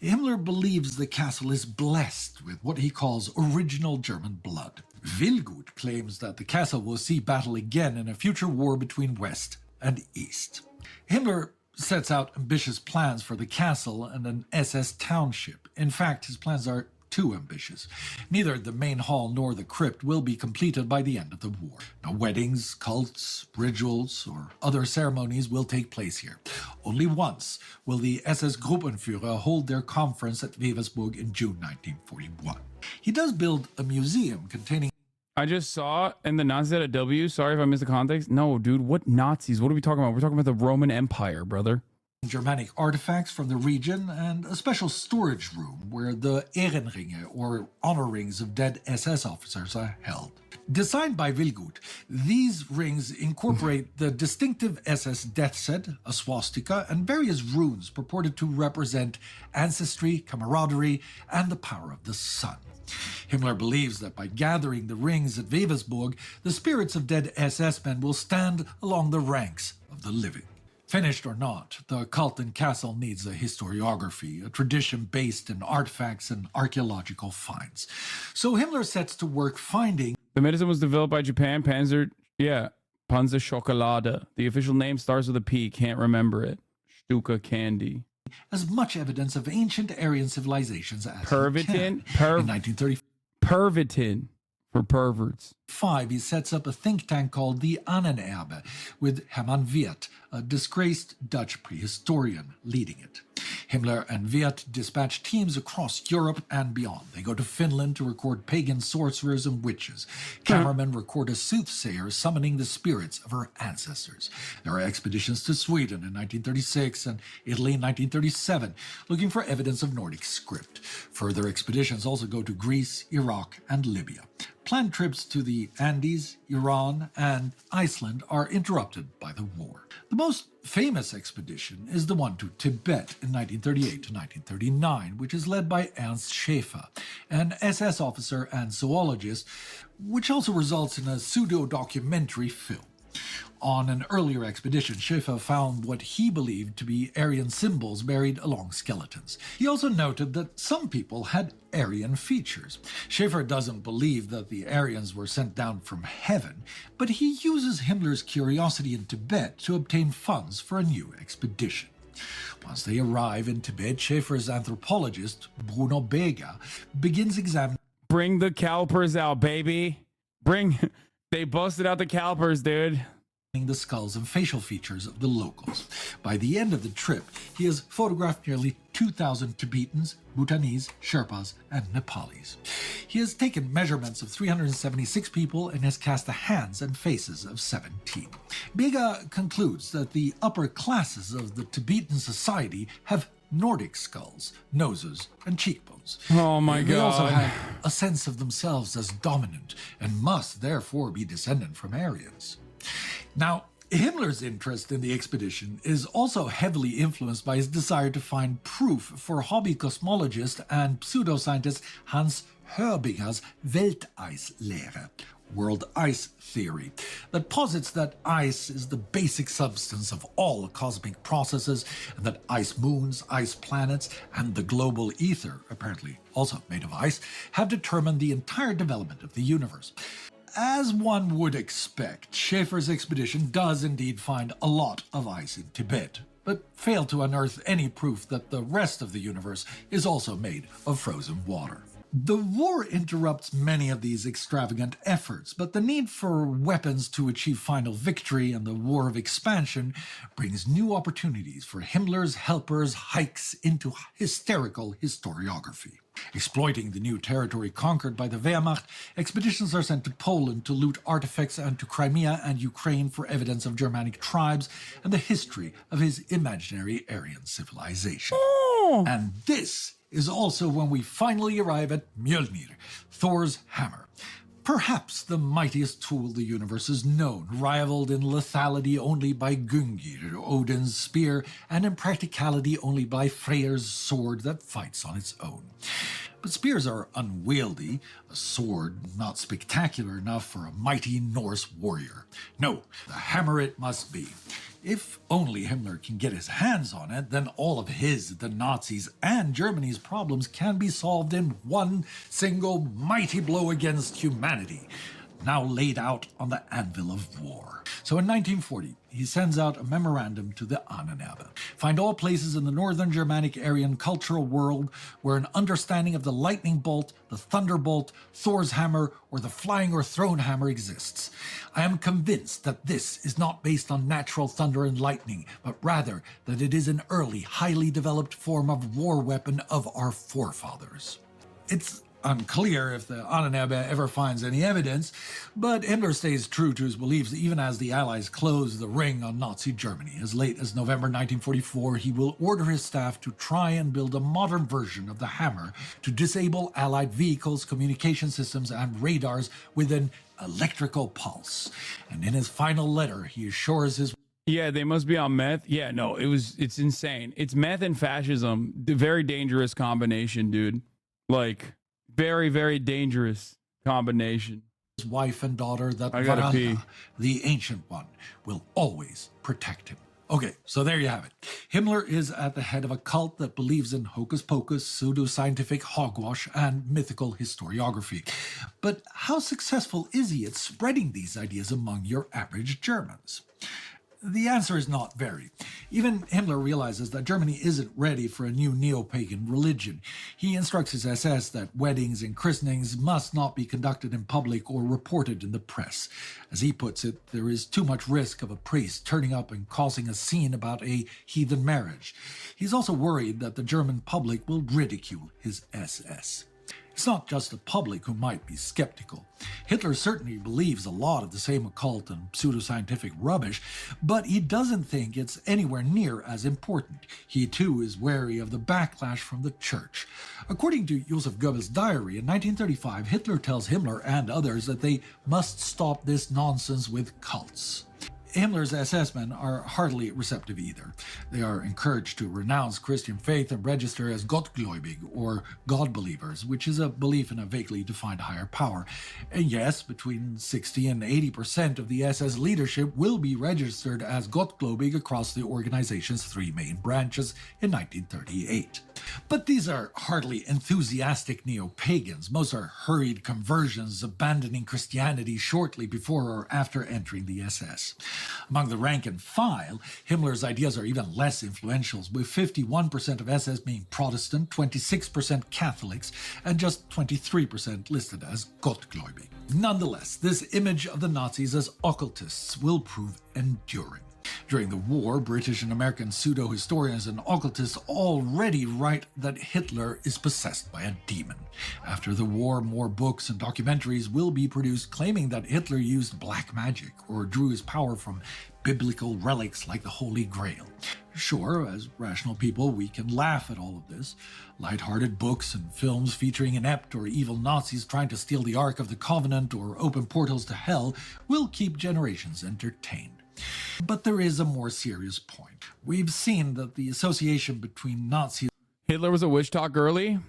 Himmler believes the castle is blessed with what he calls original German blood. Willgut claims that the castle will see battle again in a future war between West and East. Himmler sets out ambitious plans for the castle and an SS township. In fact, his plans are too ambitious. Neither the main hall nor the crypt will be completed by the end of the war. No weddings, cults, rituals, or other ceremonies will take place here. Only once will the SS Gruppenführer hold their conference at Wewelsburg in June 1941. He does build a museum containing... I just saw in the Nazis at a W. Sorry if I missed the context. No, dude, what Nazis? What are we talking about? We're talking about the Roman Empire, brother. Germanic artifacts from the region and a special storage room where the Ehrenringe, or honor rings of dead SS officers, are held. Designed by Willgut, these rings incorporate the distinctive SS death set, a swastika, and various runes purported to represent ancestry, camaraderie, and the power of the sun. Himmler believes that by gathering the rings at Wewelsburg, the spirits of dead SS men will stand along the ranks of the living. Finished or not, the Kalten Castle needs a historiography, a tradition based in artifacts and archaeological finds. So Himmler sets to work finding... The medicine was developed by Japan, Panzer Schokolade. The official name starts with a P, can't remember it. Stuka candy. As much evidence of ancient Aryan civilizations as Pervitin? he can. In 1935, Pervitin for perverts. He sets up a think tank called the Ahnenerbe with Hermann Wirth, a disgraced Dutch prehistorian, leading it. Himmler and Wirth dispatch teams across Europe and beyond. They go to Finland to record pagan sorcerers and witches. Cameramen record a soothsayer summoning the spirits of her ancestors. There are expeditions to Sweden in 1936 and Italy in 1937, looking for evidence of Nordic script. Further expeditions also go to Greece, Iraq, and Libya. Planned trips to the Andes, Iran, and Iceland are interrupted by the war. The most famous expedition is the one to Tibet in 1938 to 1939, which is led by Ernst Schäfer, an SS officer and zoologist, which also results in a pseudo-documentary film. On an earlier expedition, Schäfer found what he believed to be Aryan symbols buried along skeletons. He also noted that some people had Aryan features. Schäfer doesn't believe that the Aryans were sent down from heaven, but he uses Himmler's curiosity in Tibet to obtain funds for a new expedition. Once they arrive in Tibet, Schäfer's anthropologist, Bruno Bega, begins examining... Bring the calipers out, baby. They busted out the calipers, dude. The skulls and facial features of the locals. By the end of the trip, he has photographed nearly 2,000 Tibetans, Bhutanese, Sherpas, and Nepalis. He has taken measurements of 376 people and has cast the hands and faces of 17. Bega concludes that the upper classes of the Tibetan society have Nordic skulls, noses, and cheekbones. Oh my God. They also have a sense of themselves as dominant and must therefore be descendant from Aryans. Now, Himmler's interest in the expedition is also heavily influenced by his desire to find proof for hobby cosmologist and pseudoscientist Hans Hörbinger's Welteislehre, world ice theory, that posits that ice is the basic substance of all cosmic processes, and that ice moons, ice planets, and the global ether, apparently also made of ice, have determined the entire development of the universe. As one would expect, Schäfer's expedition does indeed find a lot of ice in Tibet, but failed to unearth any proof that the rest of the universe is also made of frozen water. The war interrupts many of these extravagant efforts, but the need for weapons to achieve final victory and the war of expansion brings new opportunities for Himmler's helpers' hikes into hysterical historiography. Exploiting the new territory conquered by the Wehrmacht, expeditions are sent to Poland to loot artifacts and to Crimea and Ukraine for evidence of Germanic tribes and the history of his imaginary Aryan civilization. And this is also when we finally arrive at Mjolnir, Thor's hammer. Perhaps the mightiest tool the universe has known, rivaled in lethality only by Gungnir, Odin's spear, and in practicality only by Freyr's sword that fights on its own. But spears are unwieldy, a sword not spectacular enough for a mighty Norse warrior. No, the hammer it must be. If only Himmler can get his hands on it, then all of his, the Nazis, and Germany's problems can be solved in one single mighty blow against humanity, now laid out on the anvil of war. So in 1940, he sends out a memorandum to the Ahnenerbe. Find all places in the northern Germanic Aryan cultural world where an understanding of the lightning bolt, the thunderbolt, Thor's hammer, or the flying or thrown hammer exists. I am convinced that this is not based on natural thunder and lightning, but rather that it is an early, highly developed form of war weapon of our forefathers. It's unclear if the Ahnenerbe ever finds any evidence, but Himmler stays true to his beliefs even as the Allies close the ring on Nazi Germany. As late as November 1944, he will order his staff to try and build a modern version of the hammer to disable Allied vehicles, communication systems, and radars with an electrical pulse. And in his final letter, he assures his... Yeah, they must be on meth. Yeah, no, it's insane. It's meth and fascism. The very dangerous combination, dude. Like... very, very dangerous combination. His wife and daughter that Varalda, the Ancient One, will always protect him. Okay, so there you have it. Himmler is at the head of a cult that believes in hocus-pocus, pseudo-scientific hogwash, and mythical historiography. But how successful is he at spreading these ideas among your average Germans? The answer is not very. Even Himmler realizes that Germany isn't ready for a new neo-pagan religion. He instructs his SS that weddings and christenings must not be conducted in public or reported in the press. As he puts it, there is too much risk of a priest turning up and causing a scene about a heathen marriage. He's also worried that the German public will ridicule his SS. It's not just the public who might be skeptical. Hitler certainly believes a lot of the same occult and pseudoscientific rubbish, but he doesn't think it's anywhere near as important. He too is wary of the backlash from the church. According to Joseph Goebbels' diary, in 1935, Hitler tells Himmler and others that they must stop this nonsense with cults. Himmler's SS men are hardly receptive either. They are encouraged to renounce Christian faith and register as Gottgläubig, or God believers, which is a belief in a vaguely defined higher power. And yes, between 60 and 80% of the SS leadership will be registered as Gottgläubig across the organization's three main branches in 1938. But these are hardly enthusiastic neo-pagans. Most are hurried conversions, abandoning Christianity shortly before or after entering the SS. Among the rank and file, Himmler's ideas are even less influential, with 51% of SS being Protestant, 26% Catholics, and just 23% listed as Gottgläubig. Nonetheless, this image of the Nazis as occultists will prove enduring. During the war, British and American pseudo-historians and occultists already write that Hitler is possessed by a demon. After the war, more books and documentaries will be produced claiming that Hitler used black magic or drew his power from biblical relics like the Holy Grail. Sure, as rational people, we can laugh at all of this. Light-hearted books and films featuring inept or evil Nazis trying to steal the Ark of the Covenant or open portals to hell will keep generations entertained. But there is a more serious point. We've seen that the association between Nazism Hitler was a witch talk early?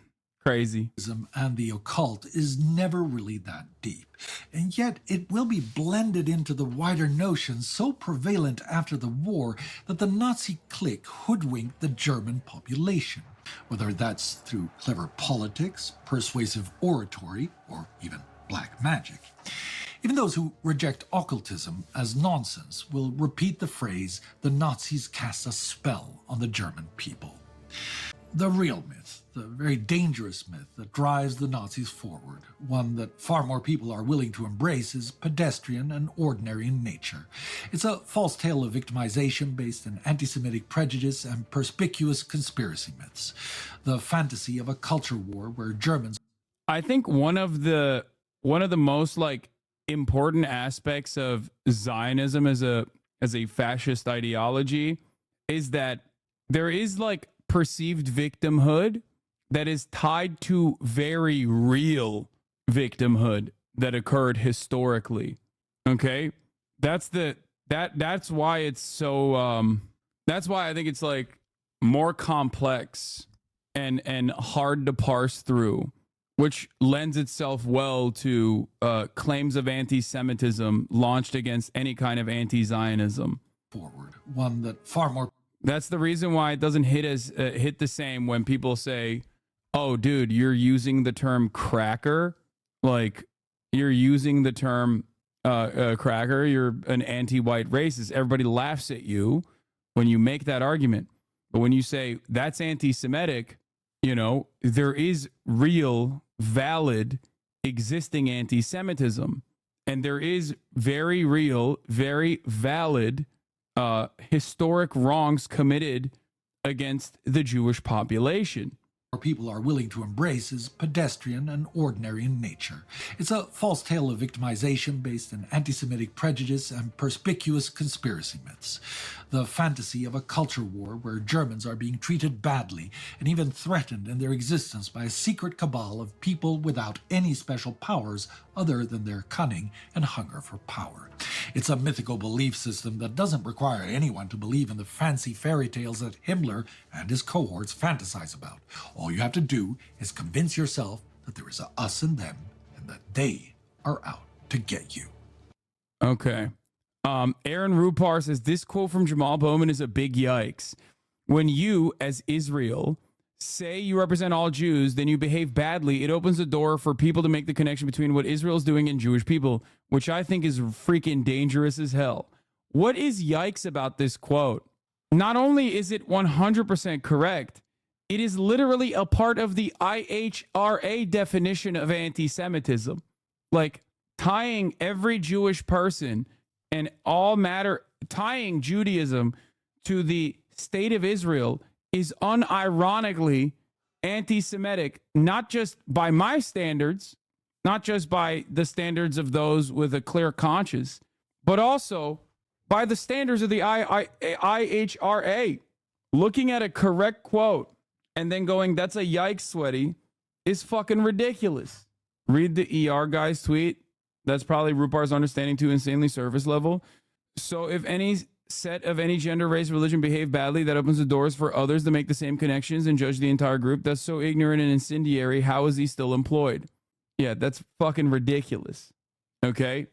Crazy. And the occult is never really that deep. And yet it will be blended into the wider notions so prevalent after the war that the Nazi clique hoodwinked the German population. Whether that's through clever politics, persuasive oratory, or even black magic. Even those who reject occultism as nonsense will repeat the phrase, the Nazis cast a spell on the German people. The real myth, the very dangerous myth that drives the Nazis forward, one that far more people are willing to embrace, is pedestrian and ordinary in nature. It's a false tale of victimization based in anti-Semitic prejudice and perspicuous conspiracy myths. The fantasy of a culture war where Germans... I think one of the most important aspects of Zionism as a fascist ideology is that there is perceived victimhood that is tied to very real victimhood that occurred historically. Okay, that's why it's so that's why I think it's more complex and hard to parse through, which lends itself well to claims of anti-Semitism launched against any kind of anti-Zionism. Forward, one that far more... That's the reason why it doesn't hit the same when people say, oh, dude, you're using the term cracker. You're using the term cracker. You're an anti-white racist. Everybody laughs at you when you make that argument. But when you say that's anti-Semitic, there is real, valid, existing anti-Semitism. And there is very real, very valid historic wrongs committed against the Jewish population. People are willing to embrace is pedestrian and ordinary in nature. It's a false tale of victimization based in anti-Semitic prejudice and perspicuous conspiracy myths. The fantasy of a culture war where Germans are being treated badly and even threatened in their existence by a secret cabal of people without any special powers other than their cunning and hunger for power. It's a mythical belief system that doesn't require anyone to believe in the fancy fairy tales that Himmler and his cohorts fantasize about. All you have to do is convince yourself that there is a us and them and that they are out to get you. Okay. Aaron Rupar says, this quote from Jamal Bowman is a big yikes. When you, as Israel, say you represent all Jews, then you behave badly. It opens the door for people to make the connection between what Israel is doing and Jewish people, which I think is freaking dangerous as hell. What is yikes about this quote? Not only is it 100% correct, it is literally a part of the IHRA definition of anti-Semitism. Like tying every Jewish person and all matter, tying Judaism to the state of Israel is unironically anti-Semitic, not just by my standards, not just by the standards of those with a clear conscience, but also by the standards of the IHRA. Looking at a correct quote and then going, that's a yikes, sweaty, is fucking ridiculous. Read the ER guy's tweet. That's probably Rupar's understanding to insanely surface level. So if any set of any gender, race, religion behave badly, that opens the doors for others to make the same connections and judge the entire group. That's so ignorant and incendiary. How is he still employed? Yeah, that's fucking ridiculous. Okay?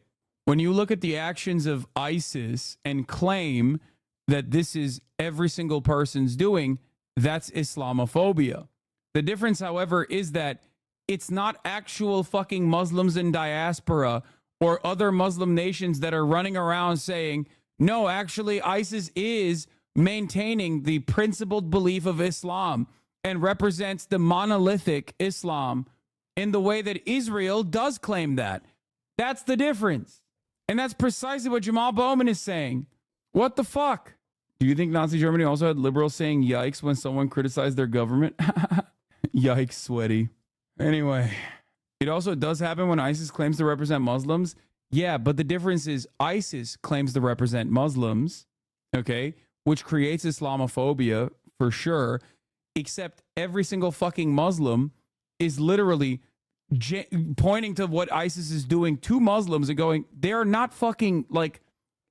When you look at the actions of ISIS and claim that this is every single person's doing, that's Islamophobia. The difference, however, is that it's not actual fucking Muslims in diaspora or other Muslim nations that are running around saying, no, actually, ISIS is maintaining the principled belief of Islam and represents the monolithic Islam in the way that Israel does claim that. That's the difference. And that's precisely what Jamal Bowman is saying. What the fuck? Do you think Nazi Germany also had liberals saying yikes when someone criticized their government? Yikes, sweaty. Anyway, it also does happen when ISIS claims to represent Muslims. Yeah, but the difference is ISIS claims to represent Muslims, okay, which creates Islamophobia for sure, except every single fucking Muslim is literally pointing to what ISIS is doing to Muslims and going, they're not fucking like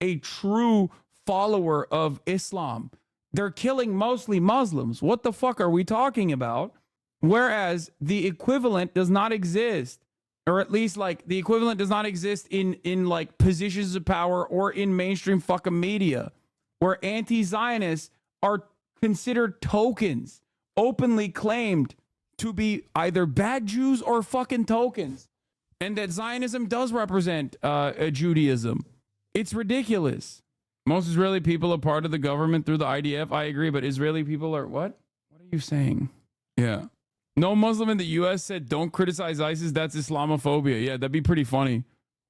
a true follower of Islam. They're killing mostly Muslims. What the fuck are we talking about? Whereas the equivalent does not exist, or at least like the equivalent does not exist in like positions of power or in mainstream fucking media, where anti-Zionists are considered tokens, openly claimed to be either bad Jews or fucking tokens, and that Zionism does represent Judaism. It's ridiculous. Most Israeli people are part of the government through the IDF. I agree, but Israeli people are what? What are you saying? Yeah. No Muslim in the U.S. said, don't criticize ISIS. That's Islamophobia. Yeah, that'd be pretty funny.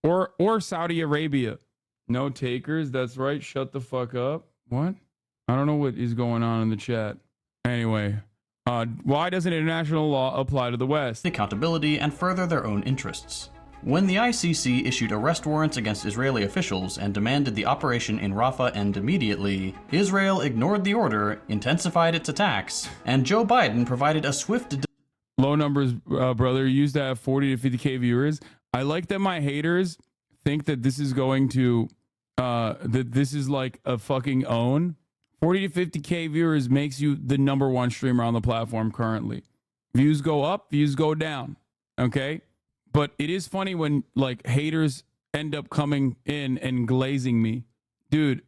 Or Saudi Arabia. No takers. That's right. Shut the fuck up. What? I don't know what is going on in the chat. Anyway, why doesn't international law apply to the West? Accountability and further their own interests. When the ICC issued arrest warrants against Israeli officials and demanded the operation in Rafah end immediately, Israel ignored the order, intensified its attacks, and Joe Biden provided a swift... Low numbers, brother. You used to have 40 to 50K viewers. I like that my haters think that this is going to, that this is like a fucking own. 40 to 50K viewers makes you the #1 streamer on the platform currently. Views go up, views go down. Okay? But it is funny when like haters end up coming in and glazing me. Dude,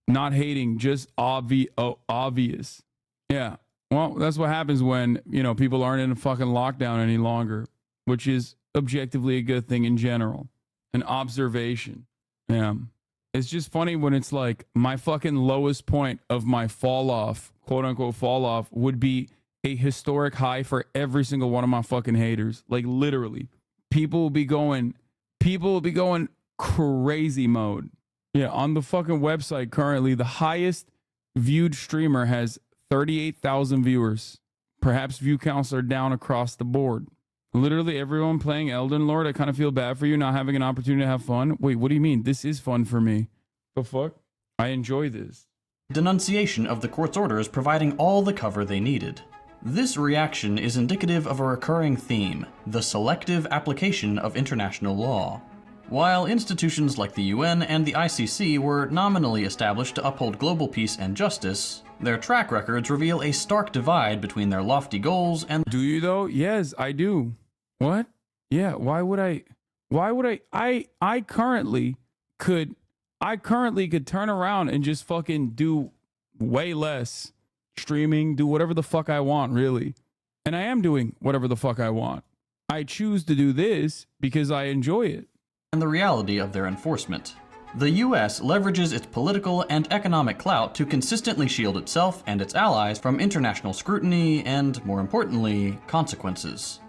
not hating, just obvious. Yeah. Well, that's what happens when, you know, people aren't in a fucking lockdown any longer, which is objectively a good thing in general. An observation. Yeah. It's just funny when it's like my fucking lowest point of my fall off, quote unquote fall off, would be a historic high for every single one of my fucking haters. Like literally. People will be going crazy mode. Yeah, on the fucking website currently, the highest viewed streamer has 38,000 viewers. Perhaps view counts are down across the board. Literally everyone playing Elden Lord, I kind of feel bad for you not having an opportunity to have fun. Wait, what do you mean? This is fun for me. The fuck? I enjoy this. Denunciation of the court's orders providing all the cover they needed. This reaction is indicative of a recurring theme, the selective application of international law. While institutions like the UN and the ICC were nominally established to uphold global peace and justice, their track records reveal a stark divide between their lofty goals and... Do you though? Yes, I do. What? Yeah, why would I? I currently could I currently could turn around and just fucking do way less streaming, do whatever the fuck I want, really. And I am doing whatever the fuck I want. I choose to do this because I enjoy it. And the reality of their enforcement. The US leverages its political and economic clout to consistently shield itself and its allies from international scrutiny and, more importantly, consequences.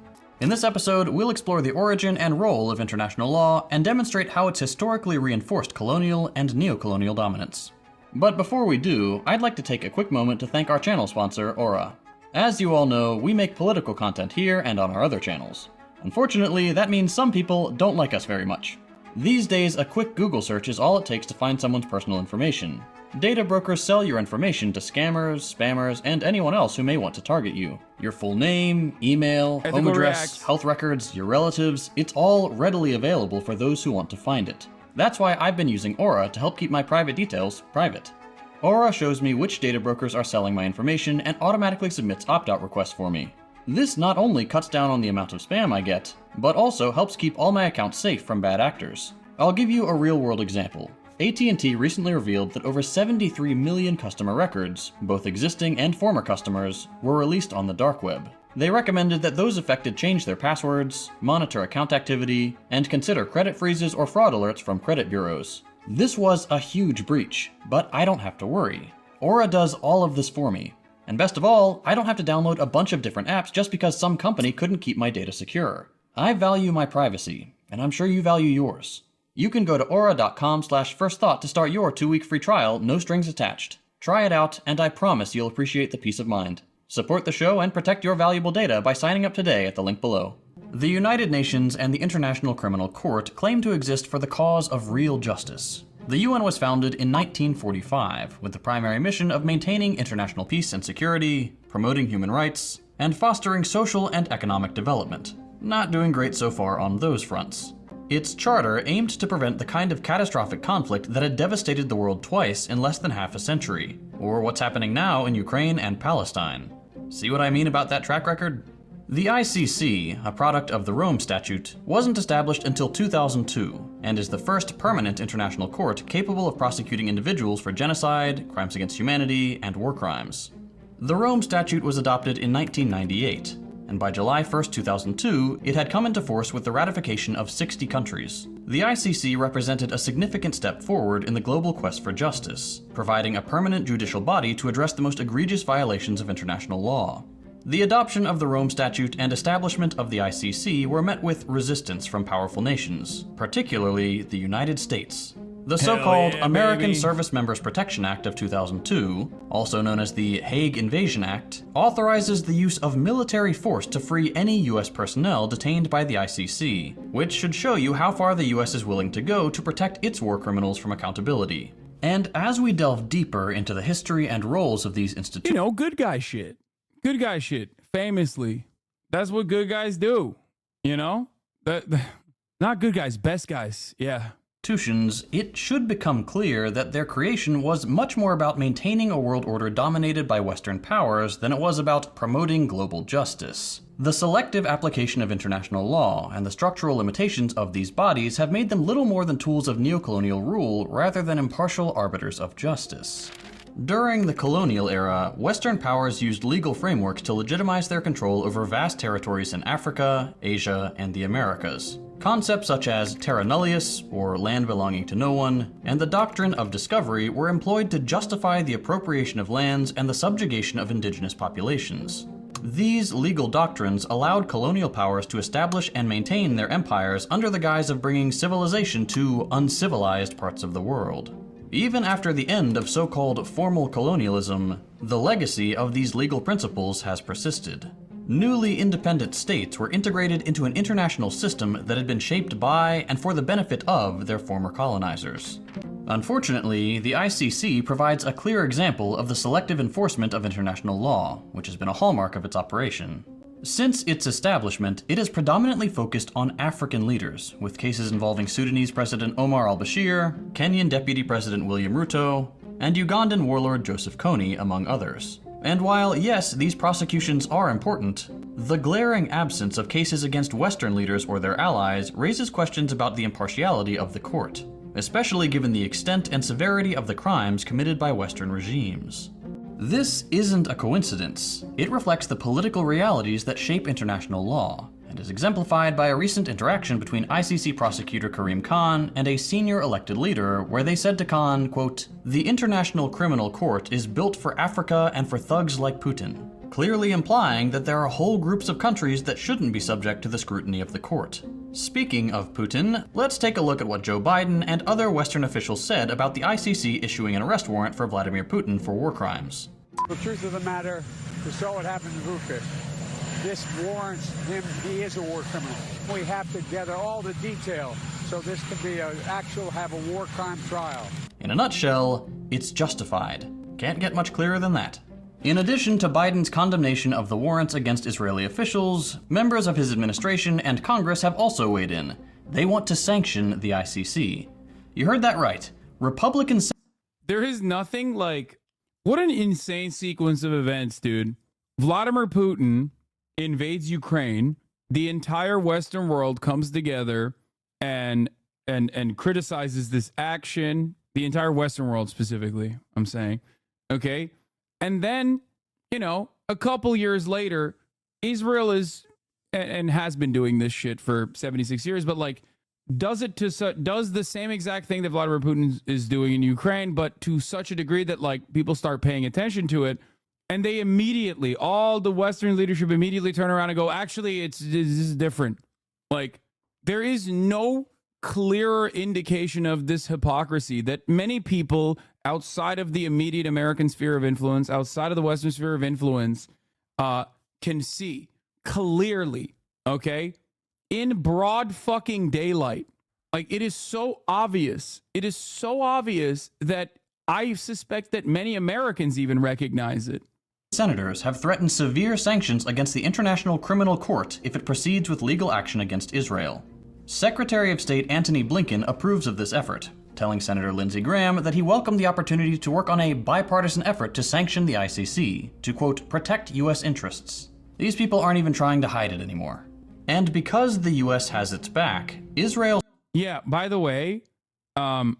In this episode, we'll explore the origin and role of international law and demonstrate how it's historically reinforced colonial and neocolonial dominance. But before we do, I'd like to take a quick moment to thank our channel sponsor, Aura. As you all know, we make political content here and on our other channels. Unfortunately, that means some people don't like us very much. These days, a quick Google search is all it takes to find someone's personal information. Data brokers sell your information to scammers, spammers, and anyone else who may want to target you. Your full name, email, home address, health records, your relatives, it's all readily available for those who want to find it. That's why I've been using Aura to help keep my private details private. Aura shows me which data brokers are selling my information and automatically submits opt-out requests for me. This not only cuts down on the amount of spam I get, but also helps keep all my accounts safe from bad actors. I'll give you a real-world example. AT&T recently revealed that over 73 million customer records, both existing and former customers, were released on the dark web. They recommended that those affected change their passwords, monitor account activity, and consider credit freezes or fraud alerts from credit bureaus. This was a huge breach, but I don't have to worry. Aura does all of this for me. And best of all, I don't have to download a bunch of different apps just because some company couldn't keep my data secure. I value my privacy, and I'm sure you value yours. You can go to aura.com/firstthought to start your 2-week free trial, no strings attached. Try it out, and I promise you'll appreciate the peace of mind. Support the show and protect your valuable data by signing up today at the link below. The United Nations and the International Criminal Court claim to exist for the cause of real justice. The UN was founded in 1945 with the primary mission of maintaining international peace and security, promoting human rights, and fostering social and economic development. Not doing great so far on those fronts. Its charter aimed to prevent the kind of catastrophic conflict that had devastated the world twice in less than half a century, or what's happening now in Ukraine and Palestine. See what I mean about that track record? The ICC, a product of the Rome Statute, wasn't established until 2002, and is the first permanent international court capable of prosecuting individuals for genocide, crimes against humanity, and war crimes. The Rome Statute was adopted in 1998, and by July 1st, 2002, it had come into force with the ratification of 60 countries. The ICC represented a significant step forward in the global quest for justice, providing a permanent judicial body to address the most egregious violations of international law. The adoption of the Rome Statute and establishment of the ICC were met with resistance from powerful nations, particularly the United States. The so-called American Service Members Protection Act of 2002, also known as the Hague Invasion Act, authorizes the use of military force to free any US personnel detained by the ICC, which should show you how far the US is willing to go to protect its war criminals from accountability. And as we delve deeper into the history and roles of these institutions... You know, good guy shit. Good guy shit. Famously. That's what good guys do. You know? Not good guys, best guys. Yeah. It should become clear that their creation was much more about maintaining a world order dominated by Western powers than it was about promoting global justice. The selective application of international law and the structural limitations of these bodies have made them little more than tools of neocolonial rule rather than impartial arbiters of justice. During the colonial era, Western powers used legal frameworks to legitimize their control over vast territories in Africa, Asia, and the Americas. Concepts such as terra nullius, or land belonging to no one, and the doctrine of discovery were employed to justify the appropriation of lands and the subjugation of indigenous populations. These legal doctrines allowed colonial powers to establish and maintain their empires under the guise of bringing civilization to uncivilized parts of the world. Even after the end of so-called formal colonialism, the legacy of these legal principles has persisted. Newly independent states were integrated into an international system that had been shaped by and for the benefit of their former colonizers. Unfortunately, the ICC provides a clear example of the selective enforcement of international law, which has been a hallmark of its operation. Since its establishment, it has predominantly focused on African leaders, with cases involving Sudanese President Omar al-Bashir, Kenyan Deputy President William Ruto, and Ugandan warlord Joseph Kony, among others. And while, yes, these prosecutions are important, the glaring absence of cases against Western leaders or their allies raises questions about the impartiality of the court. especially given the extent and severity of the crimes committed by Western regimes. This isn't a coincidence. It reflects the political realities that shape international law, and is exemplified by a recent interaction between ICC prosecutor Karim Khan and a senior elected leader, where they said to Khan, quote, "The International Criminal Court is built for Africa and for thugs like Putin," clearly implying that there are whole groups of countries that shouldn't be subject to the scrutiny of the court. Speaking of Putin, let's take a look at what Joe Biden and other Western officials said about the ICC issuing an arrest warrant for Vladimir Putin for war crimes. The truth of the matter, we saw what happened in Bucharest. This warrants him, he is a war criminal. We have to gather all the detail so this can be have a war crime trial. In a nutshell, it's justified. Can't get much clearer than that. In addition to Biden's condemnation of the warrants against Israeli officials, members of his administration and Congress have also weighed in. They want to sanction the ICC. You heard that right. Republicans. There is nothing like, what an insane sequence of events, dude. Vladimir Putin invades Ukraine. The entire Western world comes together and criticizes this action. The entire Western world specifically, I'm saying. Okay? And then, you know, a couple years later, Israel is and has been doing this shit for 76 years, but like does the same exact thing that Vladimir Putin is doing in Ukraine, but to such a degree that like people start paying attention to it, and they immediately, all the Western leadership immediately turn around and go, actually, this is different. Like there is no clearer indication of this hypocrisy that many people outside of the immediate American sphere of influence, outside of the Western sphere of influence, can see clearly, okay? In broad fucking daylight. Like, it is so obvious. It is so obvious that I suspect that many Americans even recognize it. Senators have threatened severe sanctions against the International Criminal Court if it proceeds with legal action against Israel. Secretary of State Antony Blinken approves of this effort, telling Senator Lindsey Graham that he welcomed the opportunity to work on a bipartisan effort to sanction the ICC, to, quote, protect U.S. interests. These people aren't even trying to hide it anymore. And because the U.S. has its back, Israel... Yeah, by the way, Hamas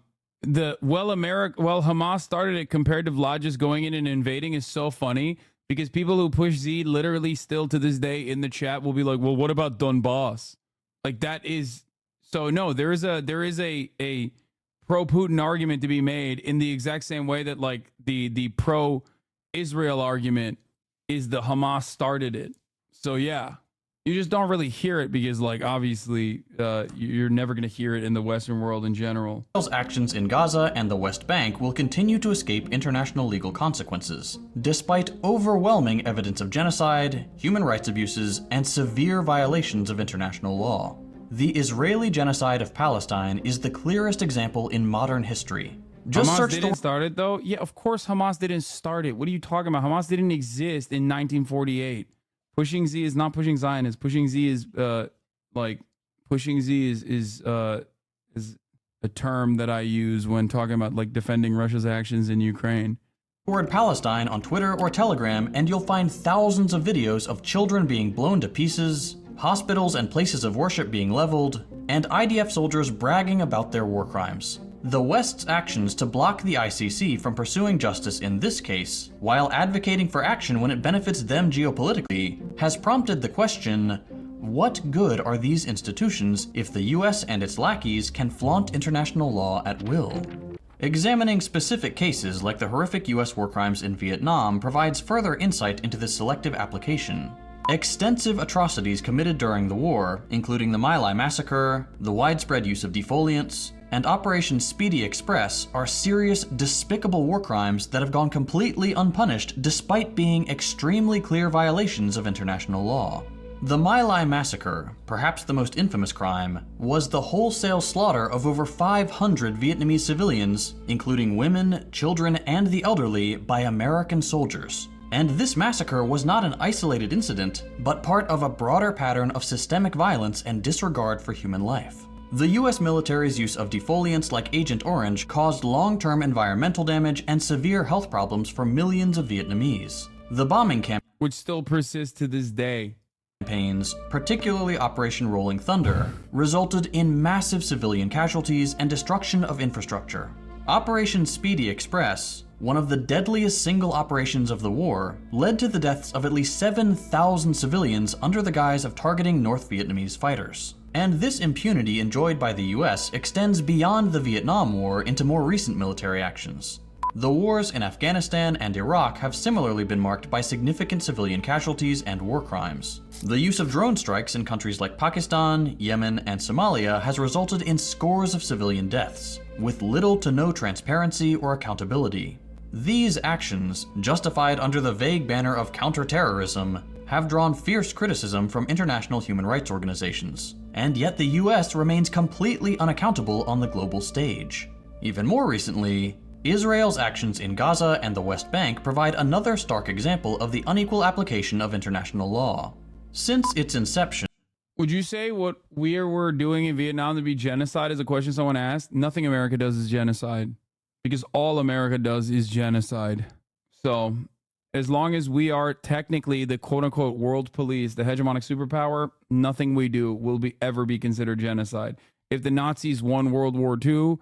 started it compared to Vlad just going in and invading is so funny, because people who push Z literally still to this day in the chat will be like, well, what about Donbass? Like that is... So no, there is a pro-Putin argument to be made in the exact same way that like the pro-Israel argument is the Hamas started it. So yeah, you just don't really hear it because like obviously you're never going to hear it in the Western world in general. Israel's actions in Gaza and the West Bank will continue to escape international legal consequences, despite overwhelming evidence of genocide, human rights abuses, and severe violations of international law. The Israeli genocide of Palestine is the clearest example in modern history. Just Hamas didn't start it though? Yeah, of course Hamas didn't start it. What are you talking about? Hamas didn't exist in 1948. Pushing Z is not pushing Zionists. Pushing Z is pushing Z is a term that I use when talking about like defending Russia's actions in Ukraine. Word Palestine on Twitter or Telegram and you'll find thousands of videos of children being blown to pieces, hospitals and places of worship being leveled, and IDF soldiers bragging about their war crimes. The West's actions to block the ICC from pursuing justice in this case, while advocating for action when it benefits them geopolitically, has prompted the question, what good are these institutions if the US and its lackeys can flaunt international law at will? Examining specific cases like the horrific US war crimes in Vietnam provides further insight into this selective application. Extensive atrocities committed during the war, including the My Lai massacre, the widespread use of defoliants, and Operation Speedy Express are serious, despicable war crimes that have gone completely unpunished despite being extremely clear violations of international law. The My Lai massacre, perhaps the most infamous crime, was the wholesale slaughter of over 500 Vietnamese civilians, including women, children, and the elderly, by American soldiers. And this massacre was not an isolated incident, but part of a broader pattern of systemic violence and disregard for human life. The US military's use of defoliants like Agent Orange caused long-term environmental damage and severe health problems for millions of Vietnamese. The bombing campaign, which still persists to this day. campaigns, particularly Operation Rolling Thunder, resulted in massive civilian casualties and destruction of infrastructure. Operation Speedy Express, one of the deadliest single operations of the war, led to the deaths of at least 7,000 civilians under the guise of targeting North Vietnamese fighters. And this impunity enjoyed by the US extends beyond the Vietnam War into more recent military actions. The wars in Afghanistan and Iraq have similarly been marked by significant civilian casualties and war crimes. The use of drone strikes in countries like Pakistan, Yemen, and Somalia has resulted in scores of civilian deaths, with little to no transparency or accountability. These actions, justified under the vague banner of counterterrorism, have drawn fierce criticism from international human rights organizations, and yet the US remains completely unaccountable on the global stage. Even more recently, Israel's actions in Gaza and the West Bank provide another stark example of the unequal application of international law. Since its inception, would you say what we're doing in Vietnam to be genocide is a question someone asked? Nothing America does is genocide, because all America does is genocide. So as long as we are technically the quote-unquote world police, the hegemonic superpower, nothing we do will ever be considered genocide. If the Nazis won World War II,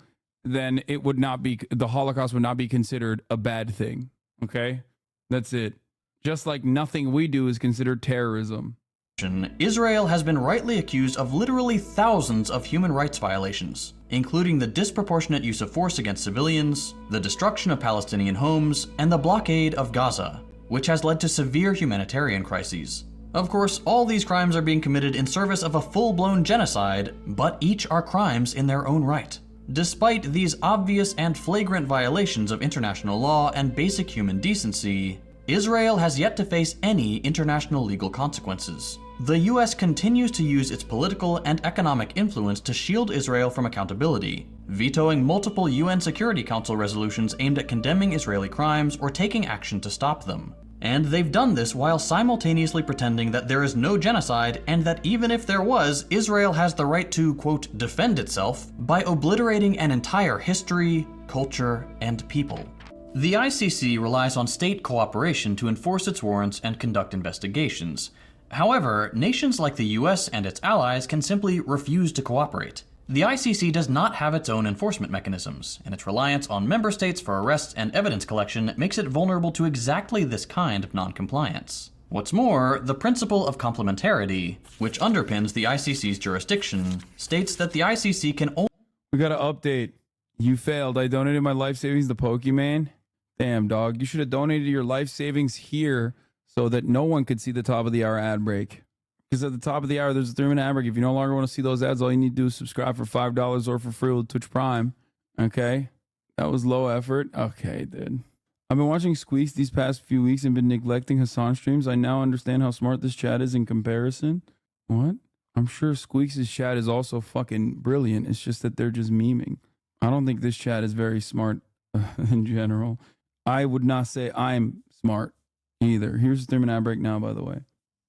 then it would not be, the Holocaust would not be considered a bad thing. Okay? That's it. Just like nothing we do is considered terrorism. Israel has been rightly accused of literally thousands of human rights violations, including the disproportionate use of force against civilians, the destruction of Palestinian homes, and the blockade of Gaza, which has led to severe humanitarian crises. Of course, all these crimes are being committed in service of a full-blown genocide, but each are crimes in their own right. Despite these obvious and flagrant violations of international law and basic human decency, Israel has yet to face any international legal consequences. The US continues to use its political and economic influence to shield Israel from accountability, vetoing multiple UN Security Council resolutions aimed at condemning Israeli crimes or taking action to stop them. And they've done this while simultaneously pretending that there is no genocide and that even if there was, Israel has the right to, quote, defend itself by obliterating an entire history, culture, and people. The ICC relies on state cooperation to enforce its warrants and conduct investigations. However, nations like the US and its allies can simply refuse to cooperate. The ICC does not have its own enforcement mechanisms, and its reliance on member states for arrests and evidence collection makes it vulnerable to exactly this kind of non-compliance. What's more, the principle of complementarity, which underpins the ICC's jurisdiction, states that the ICC can only— We got an update. You failed. I donated my life savings to Pokemon. Damn, dog. You should have donated your life savings here so that no one could see the top of the hour ad break. Because at the top of the hour, there's a 3-minute ad break. If you no longer want to see those ads, all you need to do is subscribe for $5 or for free with Twitch Prime. Okay? That was low effort. Okay, dude. I've been watching Squeaks these past few weeks and been neglecting Hassan streams. I now understand how smart this chat is in comparison. What? I'm sure Squeaks' chat is also fucking brilliant. It's just that they're just memeing. I don't think this chat is very smart in general. I would not say I'm smart either. Here's the 3-minute ad break now, by the way.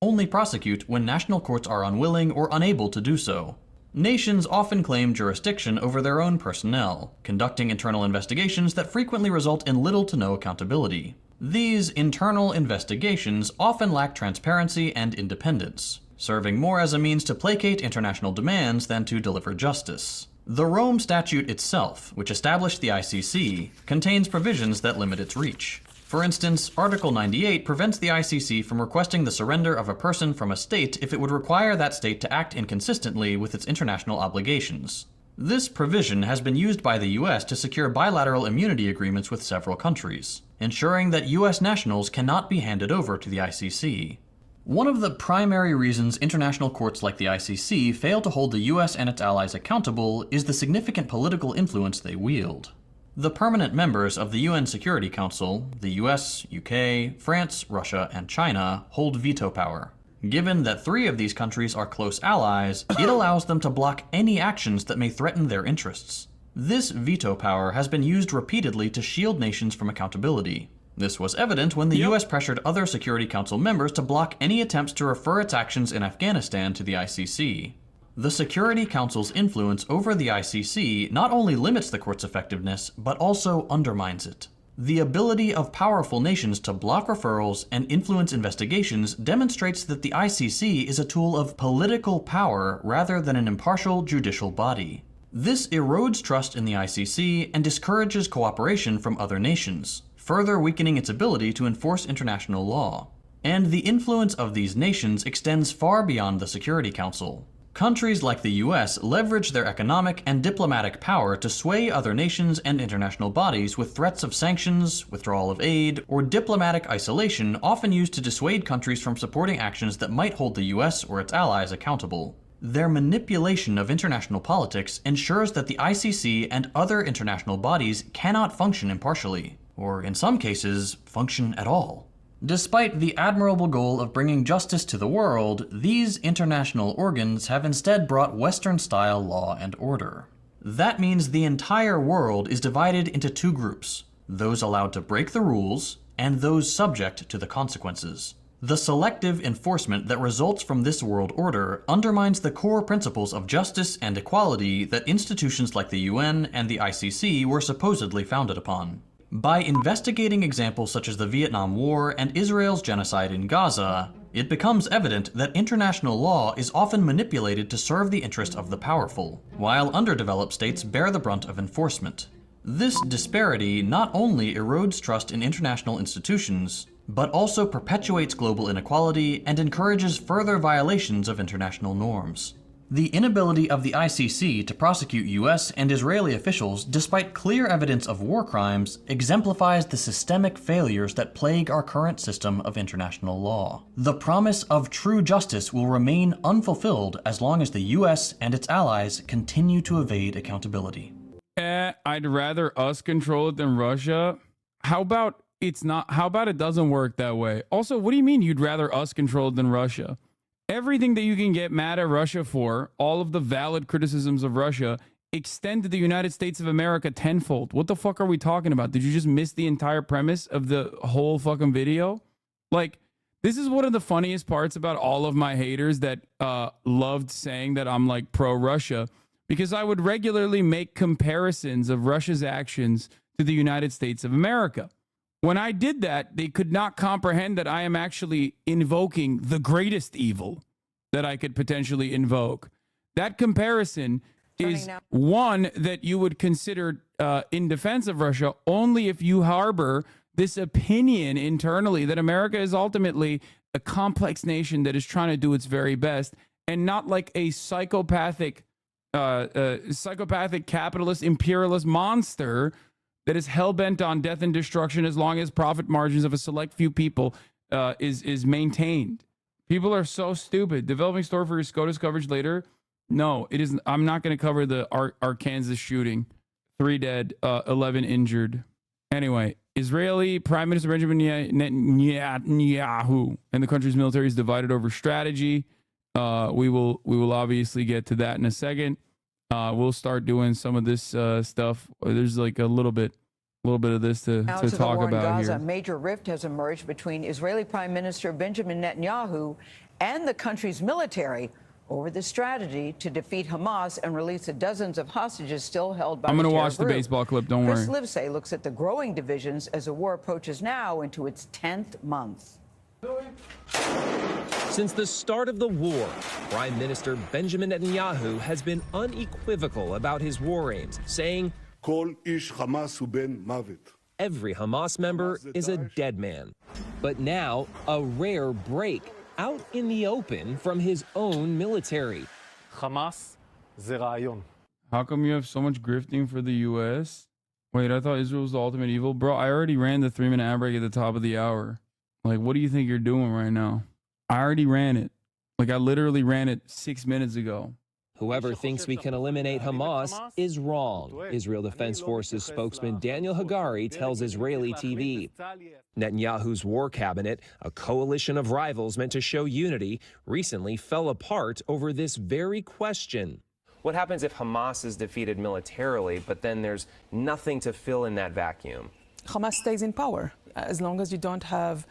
Only prosecute when national courts are unwilling or unable to do so. Nations often claim jurisdiction over their own personnel, conducting internal investigations that frequently result in little to no accountability. These internal investigations often lack transparency and independence, serving more as a means to placate international demands than to deliver justice. The Rome Statute itself, which established the ICC, contains provisions that limit its reach. For instance, Article 98 prevents the ICC from requesting the surrender of a person from a state if it would require that state to act inconsistently with its international obligations. This provision has been used by the US to secure bilateral immunity agreements with several countries, ensuring that US nationals cannot be handed over to the ICC. One of the primary reasons international courts like the ICC fail to hold the US and its allies accountable is the significant political influence they wield. The permanent members of the UN Security Council, the US, UK, France, Russia, and China, hold veto power. Given that 3 of these countries are close allies, it allows them to block any actions that may threaten their interests. This veto power has been used repeatedly to shield nations from accountability. This was evident when the US pressured other Security Council members to block any attempts to refer its actions in Afghanistan to the ICC. The Security Council's influence over the ICC not only limits the court's effectiveness, but also undermines it. The ability of powerful nations to block referrals and influence investigations demonstrates that the ICC is a tool of political power rather than an impartial judicial body. This erodes trust in the ICC and discourages cooperation from other nations, further weakening its ability to enforce international law. And the influence of these nations extends far beyond the Security Council. Countries like the US leverage their economic and diplomatic power to sway other nations and international bodies with threats of sanctions, withdrawal of aid, or diplomatic isolation, often used to dissuade countries from supporting actions that might hold the US or its allies accountable. Their manipulation of international politics ensures that the ICC and other international bodies cannot function impartially, or in some cases, function at all. Despite the admirable goal of bringing justice to the world, these international organs have instead brought Western-style law and order. That means the entire world is divided into two groups, those allowed to break the rules and those subject to the consequences. The selective enforcement that results from this world order undermines the core principles of justice and equality that institutions like the UN and the ICC were supposedly founded upon. By investigating examples such as the Vietnam War and Israel's genocide in Gaza, it becomes evident that international law is often manipulated to serve the interest of the powerful, while underdeveloped states bear the brunt of enforcement. This disparity not only erodes trust in international institutions, but also perpetuates global inequality and encourages further violations of international norms. The inability of the ICC to prosecute US and Israeli officials despite clear evidence of war crimes exemplifies the systemic failures that plague our current system of international law. The promise of true justice will remain unfulfilled as long as the US and its allies continue to evade accountability. I'd rather us control it than Russia. How about it doesn't work that way? Also, what do you mean you'd rather us control it than Russia? Everything that you can get mad at Russia for, all of the valid criticisms of Russia, extend to the United States of America tenfold. What the fuck are we talking about? Did you just miss the entire premise of the whole fucking video? Like, this is one of the funniest parts about all of my haters that loved saying that I'm like pro-Russia, because I would regularly make comparisons of Russia's actions to the United States of America. When I did that, they could not comprehend that I am actually invoking the greatest evil that I could potentially invoke. That comparison is one that you would consider in defense of Russia only if you harbor this opinion internally that America is ultimately a complex nation that is trying to do its very best and not like a psychopathic capitalist imperialist monster that is hell-bent on death and destruction as long as profit margins of a select few people is maintained. People are so stupid. Developing story for your SCOTUS coverage later. No, it isn't. I'm not going to cover the Arkansas shooting. 3 dead, 11 injured. Anyway, Israeli Prime Minister Benjamin Netanyahu and the country's military is divided over strategy. We will obviously get to that in a second. We'll start doing some of this stuff. There's like a little bit of this to talk about Gaza, here. A major rift has emerged between Israeli Prime Minister Benjamin Netanyahu and the country's military over the strategy to defeat Hamas and release the dozens of hostages still held by I'm going the to terror watch the group. baseball clip. Don't Chris worry. Livesay looks at the growing divisions as the war approaches now into its 10th month. Since the start of the war, Prime Minister Benjamin Netanyahu has been unequivocal about his war aims, saying, every Hamas member is a dead man. But now, a rare break out in the open from his own military. Hamas זה רעיון. How come you have so much grifting for the U.S.? Wait, I thought Israel was the ultimate evil. Bro, I already ran the 3-minute ad break at the top of the hour. Like, what do you think you're doing right now? I already ran it. Like, I literally ran it 6 minutes ago. Whoever thinks we can eliminate Hamas is wrong, Israel Defense Forces spokesman Daniel Hagari tells Israeli TV. Netanyahu's war cabinet, a coalition of rivals meant to show unity, recently fell apart over this very question. What happens if Hamas is defeated militarily, but then there's nothing to fill in that vacuum? Hamas stays in power as long as you don't have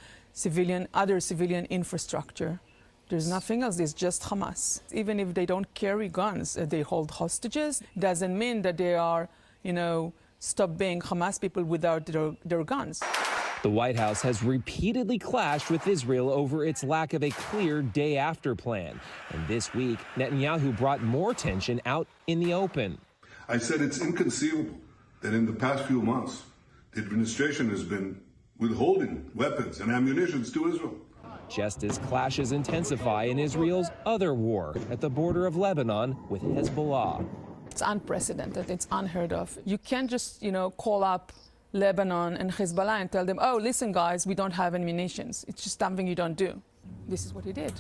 other civilian infrastructure. There's nothing else. It's just Hamas. Even if they don't carry guns, they hold hostages. Doesn't mean that they are, stop being Hamas people without their guns. The White House has repeatedly clashed with Israel over its lack of a clear day-after plan. And this week, Netanyahu brought more tension out in the open. I said it's inconceivable that in the past few months, the administration has been withholding weapons and ammunition to Israel. Just as clashes intensify in Israel's other war at the border of Lebanon with Hezbollah. It's unprecedented. It's unheard of. You can't just, call up Lebanon and Hezbollah and tell them, oh, listen, guys, we don't have any munitions. It's just something you don't do. This is what he did.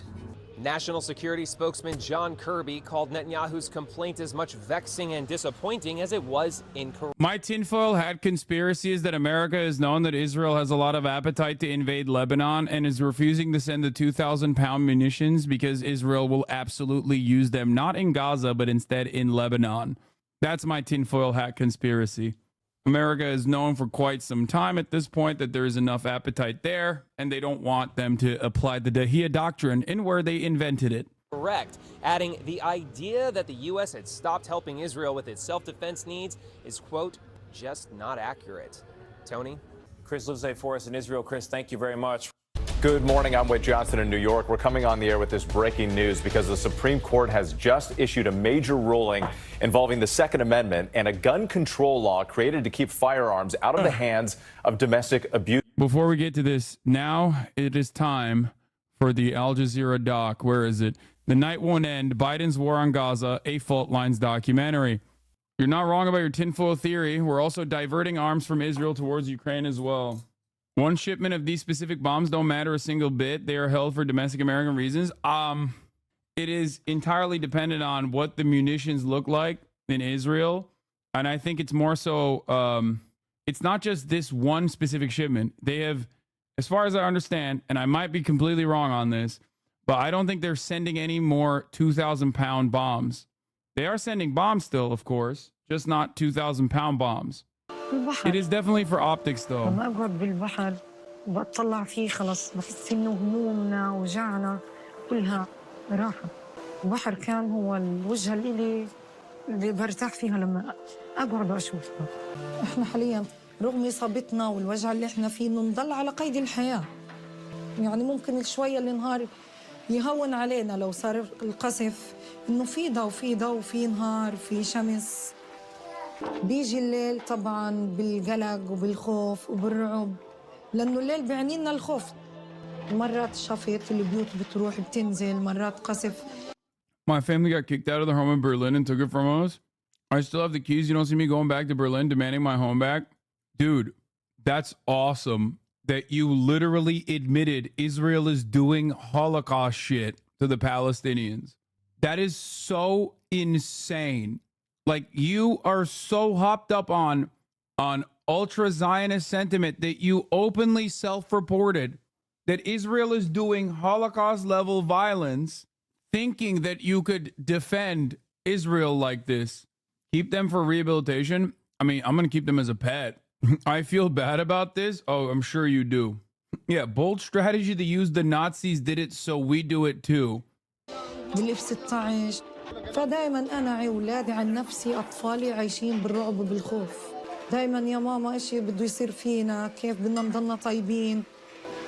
National Security spokesman John Kirby called Netanyahu's complaint as much vexing and disappointing as it was incorrect. My tinfoil hat conspiracy is that America has known that Israel has a lot of appetite to invade Lebanon and is refusing to send the 2,000-pound munitions because Israel will absolutely use them, not in Gaza, but instead in Lebanon. That's my tinfoil hat conspiracy. America is known for quite some time at this point that there is enough appetite there, and they don't want them to apply the Dahiyya Doctrine in where they invented it. Correct. Adding the idea that the U.S. had stopped helping Israel with its self-defense needs is, quote, just not accurate. Tony? Chris Livesay for us in Israel. Chris, thank you very much. Good morning. I'm Wade Johnson in New York. We're coming on the air with this breaking news because the Supreme Court has just issued a major ruling involving the Second Amendment and a gun control law created to keep firearms out of the hands of domestic abuse. Before we get to this, now it is time for the Al Jazeera doc. Where is it? The Night Won't End, Biden's War on Gaza, a Fault Lines documentary. You're not wrong about your tinfoil theory. We're also diverting arms from Israel towards Ukraine as well. One shipment of these specific bombs don't matter a single bit. They are held for domestic American reasons. It is entirely dependent on what the munitions look like in Israel. And I think it's more so, it's not just this one specific shipment. They have, as far as I understand, and I might be completely wrong on this, but I don't think they're sending any more 2,000-pound bombs. They are sending bombs still, of course, just not 2,000-pound bombs. It is definitely for optics, though. لما أقعد بالبحر وبطلع فيه خلص بحس إنه همومنا وجعنا كلها راحة. البحر كان هو الوجهة اللي برتاح فيها لما أقعد وأشوفها. إحنا حاليا رغم إصابتنا والوجع اللي إحنا فيه إنه نضل على قيد الحياة. يعني ممكن شوية النهار يهون علينا لو صار القصف إنه في ضوء وفي نهار وفي شمس. بيجي الليل طبعا بالقلق وبالخوف وبالرعب لأنه الليل بيعني لنا الخوف مرات شفط البيوت بتروح بتنزل مرات قصف. My family got kicked out of their home in Berlin and took it from us. I still have the keys. You don't see me going back to Berlin demanding my home back. Dude, that's awesome that you literally admitted Israel is doing Holocaust shit to the Palestinians. That is so insane. Like, you are so hopped up on ultra-Zionist sentiment that you openly self-reported that Israel is doing Holocaust-level violence, thinking that you could defend Israel like this. Keep them for rehabilitation? I mean, I'm going to keep them as a pet. I feel bad about this. Oh, I'm sure you do. Yeah, bold strategy to use the Nazis did it, so we do it too. فدائما أنا أولادي عن نفسي أطفالي عايشين بالرعب وبالخوف دائما يا ماما إيش بده يصير فينا كيف بدنا نضلنا طيبين.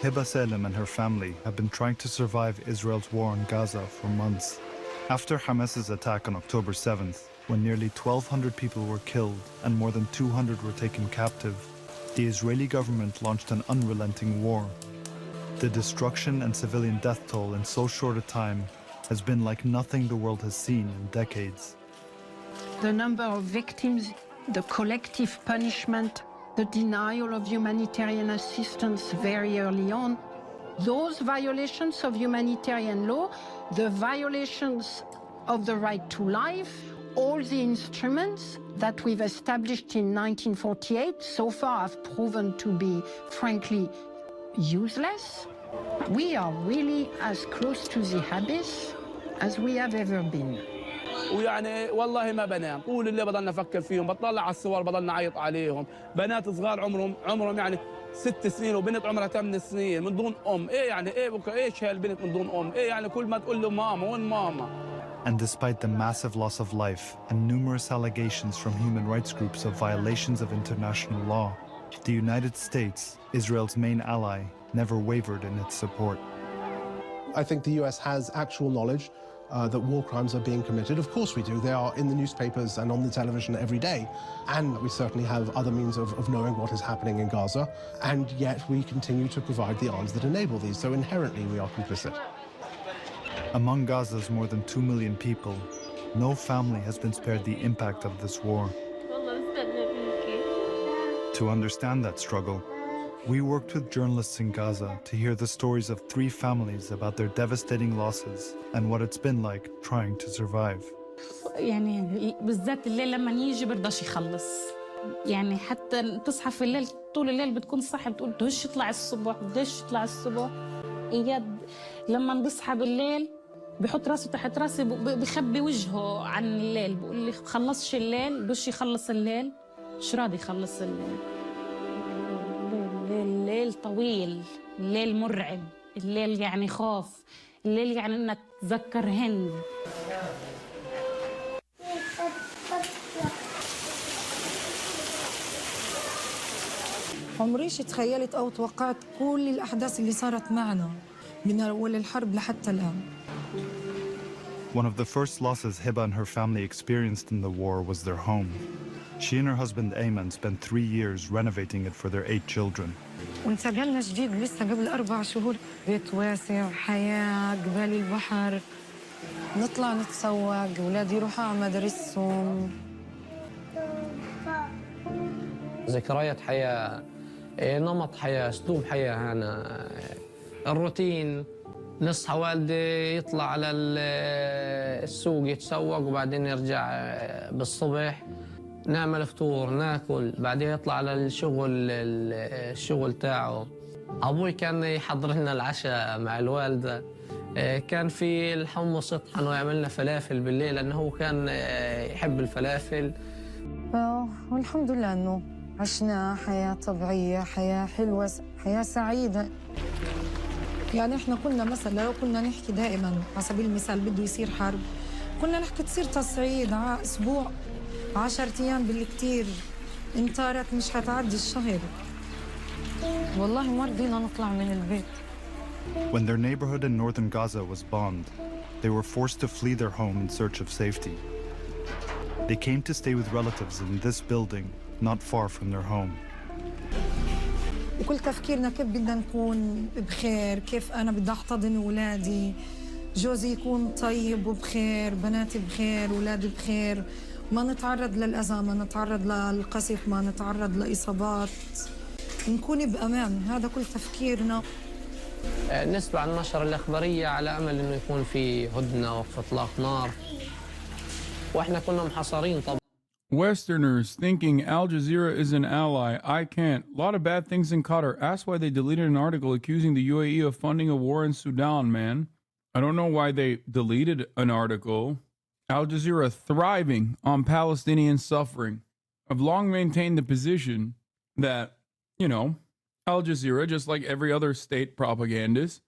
Heba Salem and her family have been trying to survive Israel's war on Gaza for months. After Hamas's attack on October 7th, when nearly 1,200 people were killed and more than 200 were taken captive, the Israeli government launched an unrelenting war. The destruction and civilian death toll in so short a time has been like nothing the world has seen in decades. The number of victims, the collective punishment, the denial of humanitarian assistance very early on, those violations of humanitarian law, the violations of the right to life, all the instruments that we've established in 1948 so far have proven to be, frankly, useless. We are really as close to the abyss as we have ever been. ويعني والله ما بنام طول الليل بضلنا افكر فيهم بطلع على الصور بضلنا اعيط عليهم بنات صغار عمرهم يعني 6 سنين وبنت عمرها 8 سنين من دون ام ايه يعني ايه بكره ايش هالبنت من دون ام ايه يعني كل ما تقول له ماما وين ماما And despite the massive loss of life and numerous allegations from human rights groups of violations of international law, the United States, Israel's main ally, never wavered in its support. I think the US has actual knowledge that war crimes are being committed. Of course we do. They are in the newspapers and on the television every day. And we certainly have other means of knowing what is happening in Gaza. And yet we continue to provide the arms that enable these. So inherently we are complicit. Among Gaza's more than 2 million people, no family has been spared the impact of this war. To understand that struggle, we worked with journalists in Gaza to hear the stories of 3 families about their devastating losses and what it's been like trying to survive. يعني بالذات الليل لما يجي برضاش يخلص. يعني حتى تصحى في الليل طول الليل بتكون صاحي بتقول بدهش يطلع الصبح بدهش يطلع الصبح. إياد لما نصحى بالليل بحط راسه تحت راسي بخبي وجهه عن الليل بقول لي خلصش الليل بدهش يخلص الليل مش راضي يخلص الليل. الليل طويل، الليل مرعب، الليل يعني خوف، الليل يعني انك تذكر هند. عمريش تخيلت أو توقعت كل الأحداث اللي صارت معنا من أول الحرب لحتى الآن. One of the first losses Hiba and her family experienced in the war was their home. She and her husband Ayman spent 3 years renovating it for their 8 children. وانتقلنا جديد لسه قبل 4 شهور. بيت واسع، حياة، قبال البحر، نطلع نتسوق، أولادي يروحوا على مدارسهم. ذكريات حياة، نمط حياة، أسلوب حياة هنا، الروتين. نصحى والدي يطلع على السوق يتسوق وبعدين يرجع بالصبح نعمل فطور ناكل بعدين يطلع على الشغل تاعه. أبوي كان يحضر لنا العشاء مع الوالدة. كان في الحمص يطحن ويعمل لنا فلافل بالليل لأنه هو كان يحب الفلافل. والحمد لله إنه عشنا حياة طبيعية، حياة حلوة، حياة سعيدة. يعني إحنا كنا مثلا لو كنا نحكي دائما على سبيل المثال بده يصير حرب كنا نحكي تصير تصعيد على أسبوع 10 أيام بالكتير، انطارت مش هتعدي الشهر. والله ما رضينا نطلع من البيت. When their neighborhood in northern Gaza was bombed, they were forced to flee their home in search of safety. They came to stay with relatives in this building, not far from their home. وكل تفكيرنا كيف بدنا نكون بخير، كيف أنا بدي أحتضن أولادي، جوزي يكون طيب وبخير، بناتي بخير، أولادي بخير، ما نتعرض للأذى، ما نتعرض للقصف، ما نتعرض لإصابات، نكون بأمان. هذا كل تفكيرنا. نسمع النشر الإخبارية على أمل إنه يكون في هدنة وقف إطلاق نار، وإحنا كنا محاصرين طبعا. Westerners thinking Al Jazeera is an ally. I can't. A lot of bad things in Qatar. Ask why they deleted an article accusing the UAE of funding a war in Sudan, man. I don't know why they deleted an article. Al Jazeera thriving on Palestinian suffering. I've long maintained the position that, you know, Al Jazeera, just like every other state propagandist,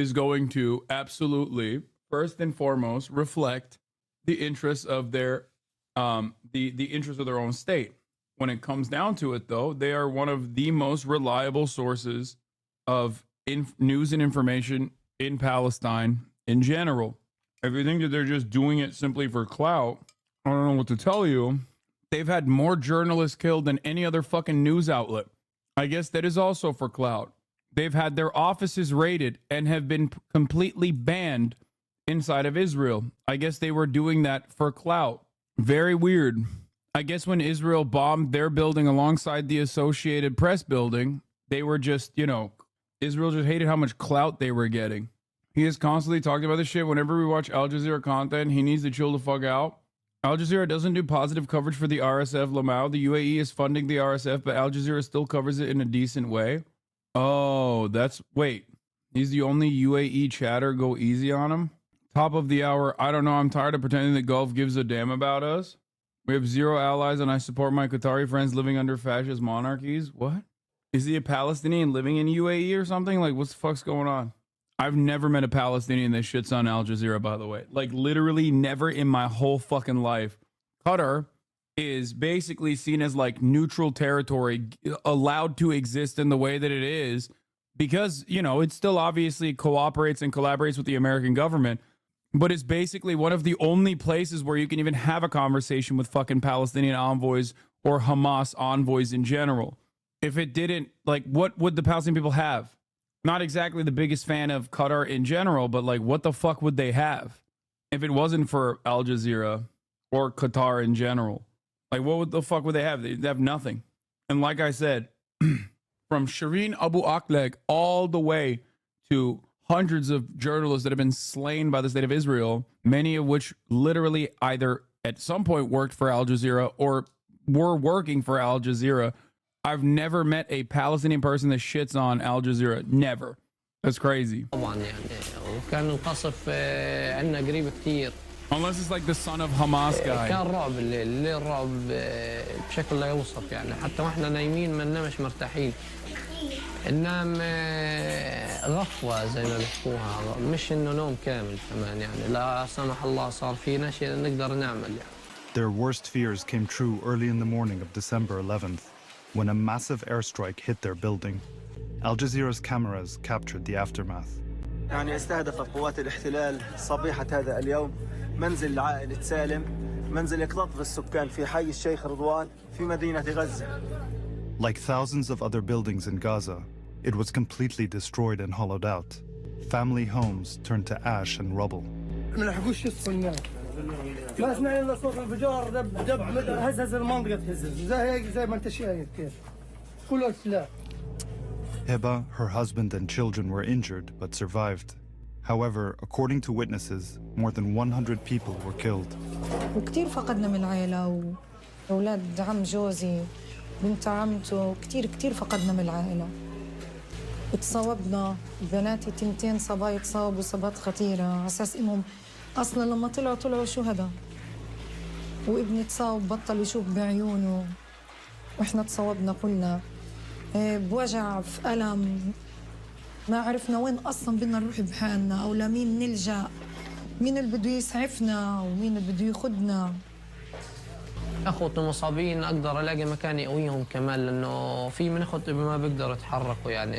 is going to absolutely, first and foremost, reflect the interests of their the interests of their own state. When it comes down to it, though, they are one of the most reliable sources of news and information in Palestine in general. If you think that they're just doing it simply for clout, I don't know what to tell you. They've had more journalists killed than any other fucking news outlet. I guess that is also for clout. They've had their offices raided and have been completely banned inside of Israel. I guess they were doing that for clout. Very weird. I guess when Israel bombed their building alongside the Associated Press building, they were just, you know, Israel just hated how much clout they were getting. He is constantly talking about this shit. Whenever we watch Al Jazeera content, he needs to chill the fuck out. Al Jazeera doesn't do positive coverage for the RSF Lamau. The UAE is funding the RSF, but Al Jazeera still covers it in a decent way. Oh, wait. He's the only UAE chatter. Go easy on him. Top of the hour. I don't know. I'm tired of pretending the Gulf gives a damn about us. We have 0 allies, and I support my Qatari friends living under fascist monarchies. What? Is he a Palestinian living in UAE or something? Like, what the fuck's going on? I've never met a Palestinian that shits on Al Jazeera, by the way. Like, literally never in my whole fucking life. Qatar is basically seen as like neutral territory, allowed to exist in the way that it is because, you know, it still obviously cooperates and collaborates with the American government, but it's basically one of the only places where you can even have a conversation with fucking Palestinian envoys or Hamas envoys in general. If it didn't, like, what would the Palestinian people have? Not exactly the biggest fan of Qatar in general, but like, what the fuck would they have if it wasn't for Al Jazeera or Qatar in general? Like, what the fuck would they have? They'd have nothing. And like I said, from Shireen Abu Akleh all the way to hundreds of journalists that have been slain by the state of Israel, many of which literally either at some point worked for Al Jazeera or were working for Al Jazeera. I've never met a Palestinian person that shits on Al Jazeera. Never. That's crazy. Unless it's like the son of Hamas guy. كان رعب الليل رعب بشكل لا يوصف يعني حتى واحنا نايمين ما ننامش مرتاحين. ننام غفوة زي ما بيحكوها مش إنه نوم كامل كمان يعني لا سمح الله صار فينا شيء نقدر نعمل يعني. Their worst fears came true early in the morning of December 11th when a massive airstrike hit their building. Al Jazeera's cameras captured the aftermath. يعني استهدفت قوات الاحتلال صبيحة هذا اليوم منزل عائلة سالم منزل يكتظ السكان في حي الشيخ رضوان في مدينة غزة. Like thousands of other buildings in Gaza, it was completely destroyed and hollowed out. Family homes turned to ash and rubble. ما لحقوش يصفوا الناس. ما سمعنا إلا صوت انفجار دب هزز المنطقة تهزز زي ما أنت شايف كيف. كله سلاح. Heba, her husband and children were injured but survived. However, according to witnesses, more than 100 people were killed. وكتير فقدنا من العائلة وأولاد عم جوزي بنت عمته كتير فقدنا من العائلة. اتصابنا بناتي تنتين صبايا تصابوا إصابات خطيرة على أساس إنهم أصلاً لما طلعوا شهداء. وابني تصاب بطل يشوف بعيونه وإحنا تصابنا كلنا بوجع في ألم ما عرفنا وين أصلاً بدنا نروح بحالنا أو لمين نلجأ مين اللي بده يسعفنا ومين اللي بده ياخدنا. اخوتي المصابين اقدر الاقي مكان يقويهم كمان لانه في من اخوتي ما بيقدروا يتحركوا يعني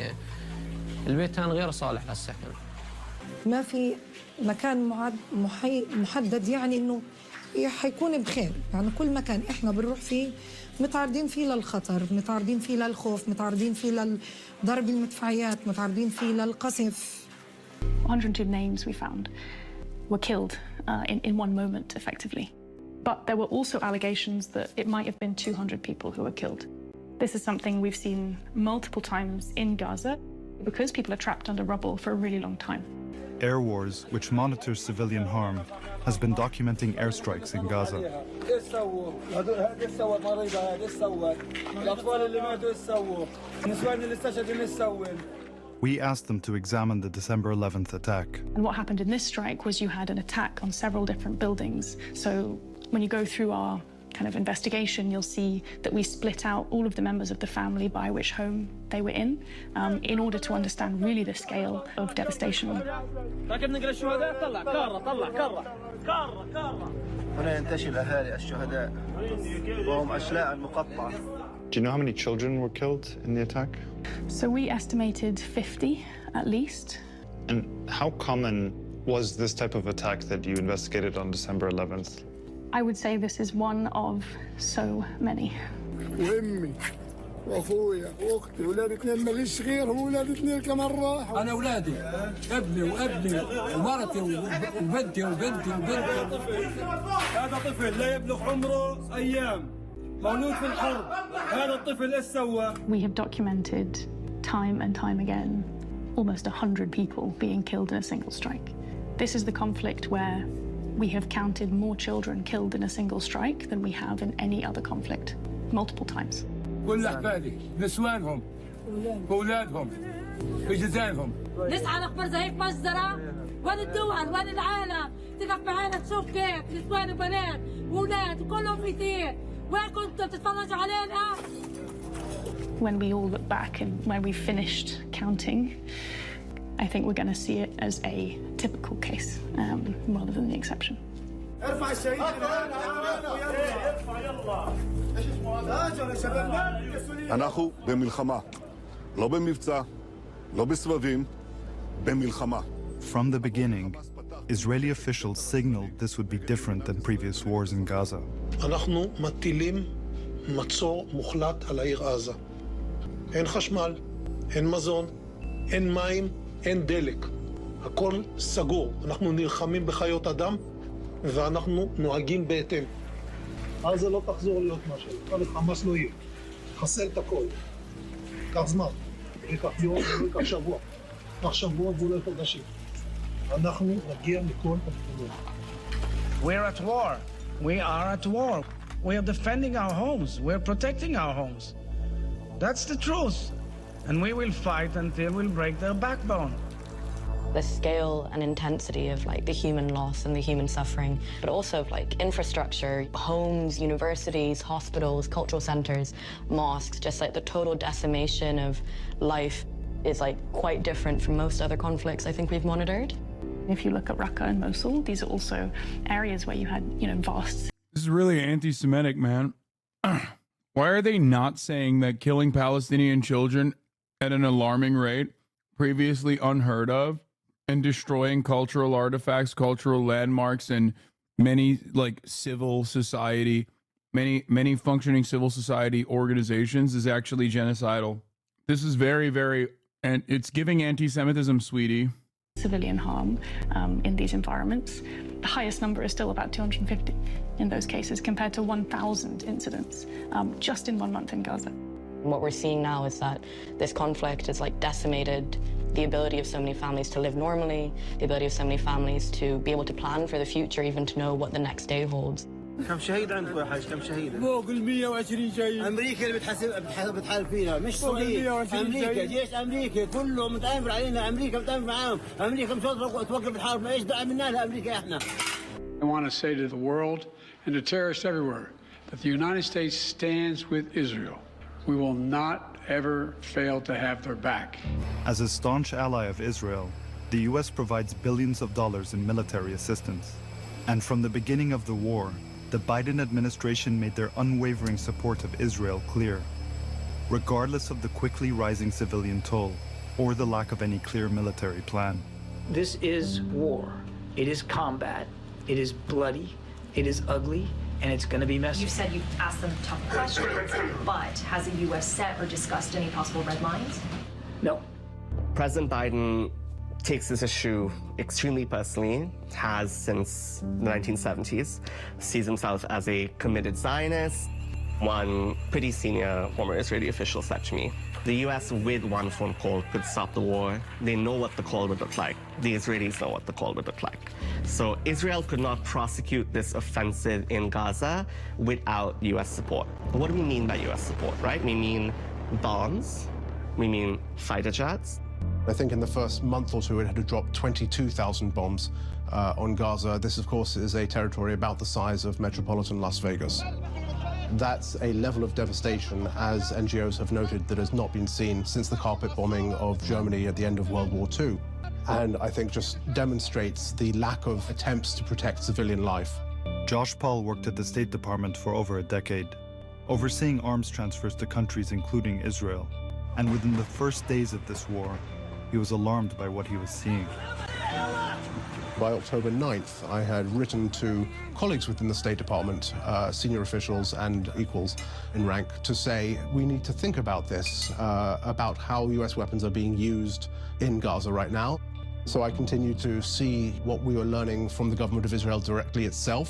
البيت هان غير صالح للسكن. ما في مكان محدد يعني انه حيكون بخير يعني كل مكان احنا بنروح فيه متعرضين فيه للخطر متعرضين فيه للخوف متعرضين فيه لضرب المدفعيات متعرضين فيه للقصف. 102 names we found were killed in one moment effectively. But there were also allegations that it might have been 200 people who were killed. This is something we've seen multiple times in Gaza because people are trapped under rubble for a really long time. Air Wars, which monitors civilian harm, has been documenting airstrikes in Gaza. We asked them to examine the December 11th attack. And what happened in this strike was you had an attack on several different buildings. So when you go through our kind of investigation, you'll see that we split out all of the members of the family by which home they were in order to understand really the scale of devastation. هنا ينتشل أهالي الشهداء وهم أشلاء المقطعة. Do you know how many children were killed in the attack? So we estimated 50 at least. And how common was this type of attack that you investigated on December 11th? I would say this is one of so many. وأمي وأخويا وأختي ولاد اثنين ماليش غيرهم ولاد اثنين كمان راحوا. أنا أولادي ابني وابني ومرتي وبنتي وبنتي. هذا طفل لا يبلغ عمره أيام مولود في الحرب. هذا الطفل إيش سوى؟ We have documented time and time again almost 100 people being killed in a single strike. This is the conflict where we have counted more children killed in a single strike than we have in any other conflict, multiple times. كل أحفادي نسوانهم وأولادهم بجزائهم. نسعى نخبر زي مجزرة وين الدول وين العالم تقف معانا تشوف كيف نسوان وبنات وأولاد وكلهم ميتين وين كنتوا بتتفرجوا علينا؟ When we all look back and when we finished counting, I think we're going to see it as a typical case rather than the exception. אנחנו במלחמה, לא במבצע, לא בסבבים, במלחמה. From the beginning, Israeli officials signaled this would be different than previous wars in Gaza. אנחנו מטילים מצור מוחלט על העיר עזה. אין חשמל, אין מזון, אין מים, אין דלק. הכל סגור. אנחנו נלחמים בחיות אדם ואנחנו נוהגים בהתאם. עזה לא תחזור להיות משהו. חמאס לא יהיה. חסל את הכל. ייקח זמן. ייקח יום, ייקח שבוע. ייקח שבוע ואולי חודשים. אנחנו נגיע מכל התחומים. We're at war. We are at war. We are defending our homes. We're protecting our homes. That's the truth. And we will fight until we'll break their backbone. The scale and intensity of like the human loss and the human suffering, but also like infrastructure, homes, universities, hospitals, cultural centers, mosques, just like the total decimation of life is like quite different from most other conflicts I think we've monitored. If you look at Raqqa and Mosul, these are also areas where you had, vast. This is really anti-Semitic, man. Why are they not saying that killing Palestinian children at an alarming rate, previously unheard of, and destroying cultural artifacts, cultural landmarks, and many like civil society, many functioning civil society organizations is actually genocidal? This is very, very, and it's giving anti-Semitism, sweetie. Civilian harm in these environments. The highest number is still about 250 in those cases compared to 1,000 incidents just in 1 month in Gaza. What we're seeing now is that this conflict has like decimated the ability of so many families to live normally, the ability of so many families to be able to plan for the future, even to know what the next day holds. كم شهيد عندكم يا حاج؟ كم شهيد؟ فوق ال 120 شهيد. امريكا اللي بتحارب فينا مش صغير. امريكا جيش امريكا كله متآمر علينا، امريكا متآمر معاهم، امريكا مش توقف الحرب، ايش عملنا لها امريكا احنا؟ I want to say to the world and to terrorists everywhere that the United States stands with Israel. We will not ever fail to have their back. As a staunch ally of Israel, the US provides billions of dollars in military assistance. And from the beginning of the war, the Biden administration made their unwavering support of Israel clear, regardless of the quickly rising civilian toll or the lack of any clear military plan. This is war. It is combat. It is bloody. It is ugly. And it's going to be messy. You said you've asked them tough questions, but has the U.S. set or discussed any possible red lines? No. President Biden takes this issue extremely personally, has since the 1970s, sees himself as a committed Zionist. One pretty senior former Israeli official said to me, the US with one phone call could stop the war. They know what the call would look like. The Israelis know what the call would look like. So Israel could not prosecute this offensive in Gaza without US support. What do we mean by US support, right? We mean bombs, we mean fighter jets. I think in the first month or two it had dropped 22,000 bombs on Gaza. This, of course, is a territory about the size of metropolitan Las Vegas. That's a level of devastation, as NGOs have noted, that has not been seen since the carpet bombing of Germany at the end of World War II. And I think just demonstrates the lack of attempts to protect civilian life. Josh Paul worked at the State Department for over a decade, overseeing arms transfers to countries including Israel. And within the first days of this war, he was alarmed by what he was seeing. By October 9th, I had written to colleagues within the State Department, senior officials and equals in rank, to say we need to think about this, about how US weapons are being used in Gaza right now. So I continue to see what we were learning from the government of Israel directly itself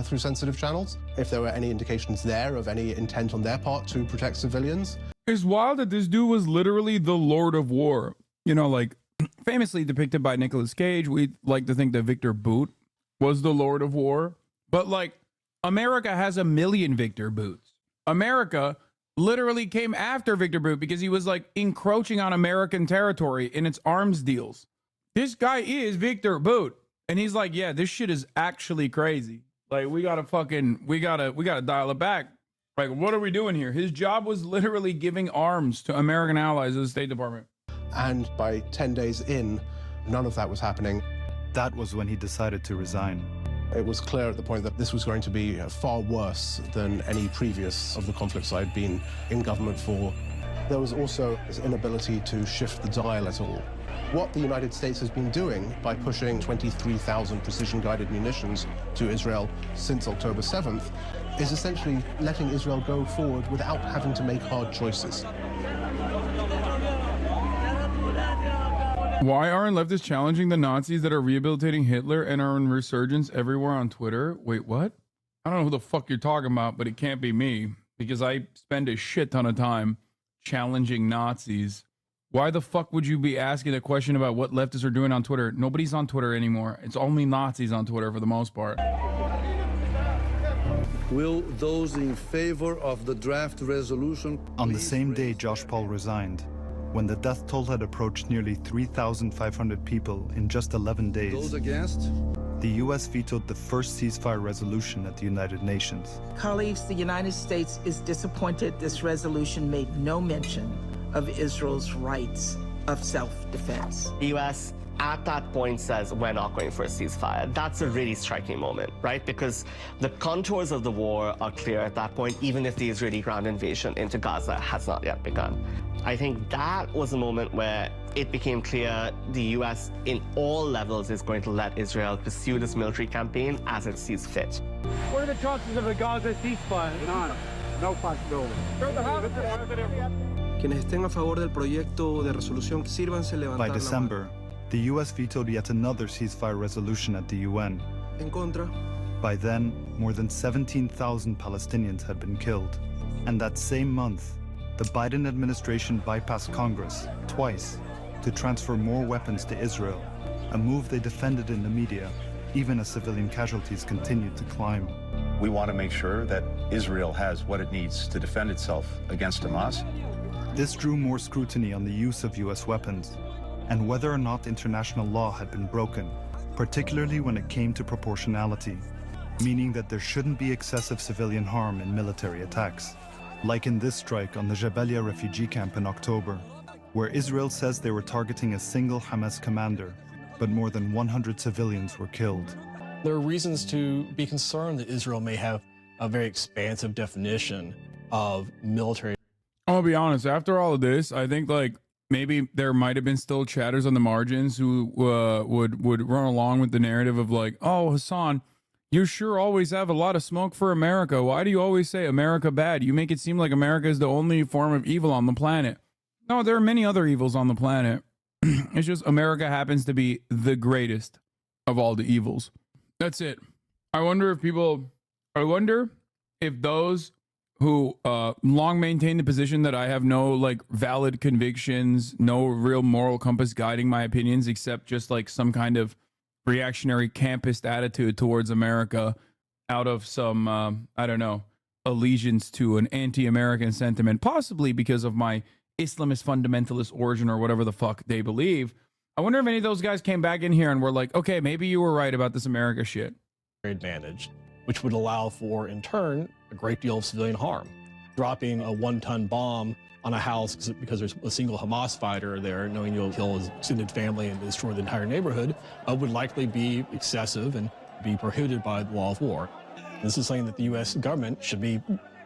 through sensitive channels, if there were any indications there of any intent on their part to protect civilians. It's wild that this dude was literally the Lord of War. You know, like famously depicted by Nicolas Cage. We like to think that Victor Boot was the Lord of War. But like, America has a million Victor Boots. America literally came after Victor Boot because he was like encroaching on American territory in its arms deals. This guy is Victor Boot. And he's like, yeah, this shit is actually crazy. Like, we gotta dial it back. Like, what are we doing here? His job was literally giving arms to American allies of the State Department. And by 10 days in, none of that was happening. That was when he decided to resign. It was clear at the point that this was going to be far worse than any previous of the conflicts I'd been in government for. There was also this inability to shift the dial at all. What the United States has been doing by pushing 23,000 precision-guided munitions to Israel since October 7th is essentially letting Israel go forward without having to make hard choices. Why aren't leftists challenging the Nazis that are rehabilitating Hitler and are in resurgence everywhere on Twitter? Wait, what? I don't know who the fuck you're talking about, but it can't be me because I spend a shit ton of time challenging Nazis. Why the fuck would you be asking a question about what leftists are doing on Twitter? Nobody's on Twitter anymore. It's only Nazis on Twitter for the most part. Will those in favor of the draft resolution... On the same day Josh Paul resigned, when the death toll had approached nearly 3,500 people in just 11 days, Those against? the U.S. vetoed the first ceasefire resolution at the United Nations. Colleagues, the United States is disappointed this resolution made no mention of Israel's rights of self-defense. The U.S. at that point says we're not going for a ceasefire. That's a really striking moment, right? Because the contours of the war are clear at that point, even if the Israeli ground invasion into Gaza has not yet begun. I think that was a moment where it became clear the U.S. in all levels is going to let Israel pursue this military campaign as it sees fit. What are the chances of a Gaza ceasefire? None. No possibility. Quienes estén a favor del proyecto de resolución, sírvanse levantar By la mano. December, the U.S. vetoed yet another ceasefire resolution at the UN. En contra. By then, more than 17,000 Palestinians had been killed. And that same month, the Biden administration bypassed Congress twice to transfer more weapons to Israel, a move they defended in the media, even as civilian casualties continued to climb. We want to make sure that Israel has what it needs to defend itself against Hamas. This drew more scrutiny on the use of U.S. weapons and whether or not international law had been broken, particularly when it came to proportionality, meaning that there shouldn't be excessive civilian harm in military attacks. Like in this strike on the Jabalia refugee camp in October, where Israel says they were targeting a single Hamas commander, but more than 100 civilians were killed. There are reasons to be concerned that Israel may have a very expansive definition of military. I'll be honest, after all of this, I think like maybe there might have been still chatters on the margins who would run along with the narrative of like, oh, Hassan, you sure always have a lot of smoke for America. Why do you always say America bad? You make it seem like America is the only form of evil on the planet. No, there are many other evils on the planet. It's just America happens to be the greatest of all the evils. That's it. I wonder if those who long maintain the position that I have no like valid convictions, no real moral compass guiding my opinions, except just like some kind of reactionary campist attitude towards America out of some, I don't know, allegiance to an anti-American sentiment, possibly because of my Islamist fundamentalist origin or whatever the fuck they believe. I wonder if any of those guys came back in here and were like, okay, maybe you were right about this America shit. Advantage, which would allow for, in turn, a great deal of civilian harm. Dropping a 1-ton bomb on a house because there's a single Hamas fighter there, knowing you'll kill his extended family and destroy the entire neighborhood, would likely be excessive and be prohibited by the law of war. This is something that the U.S. government should be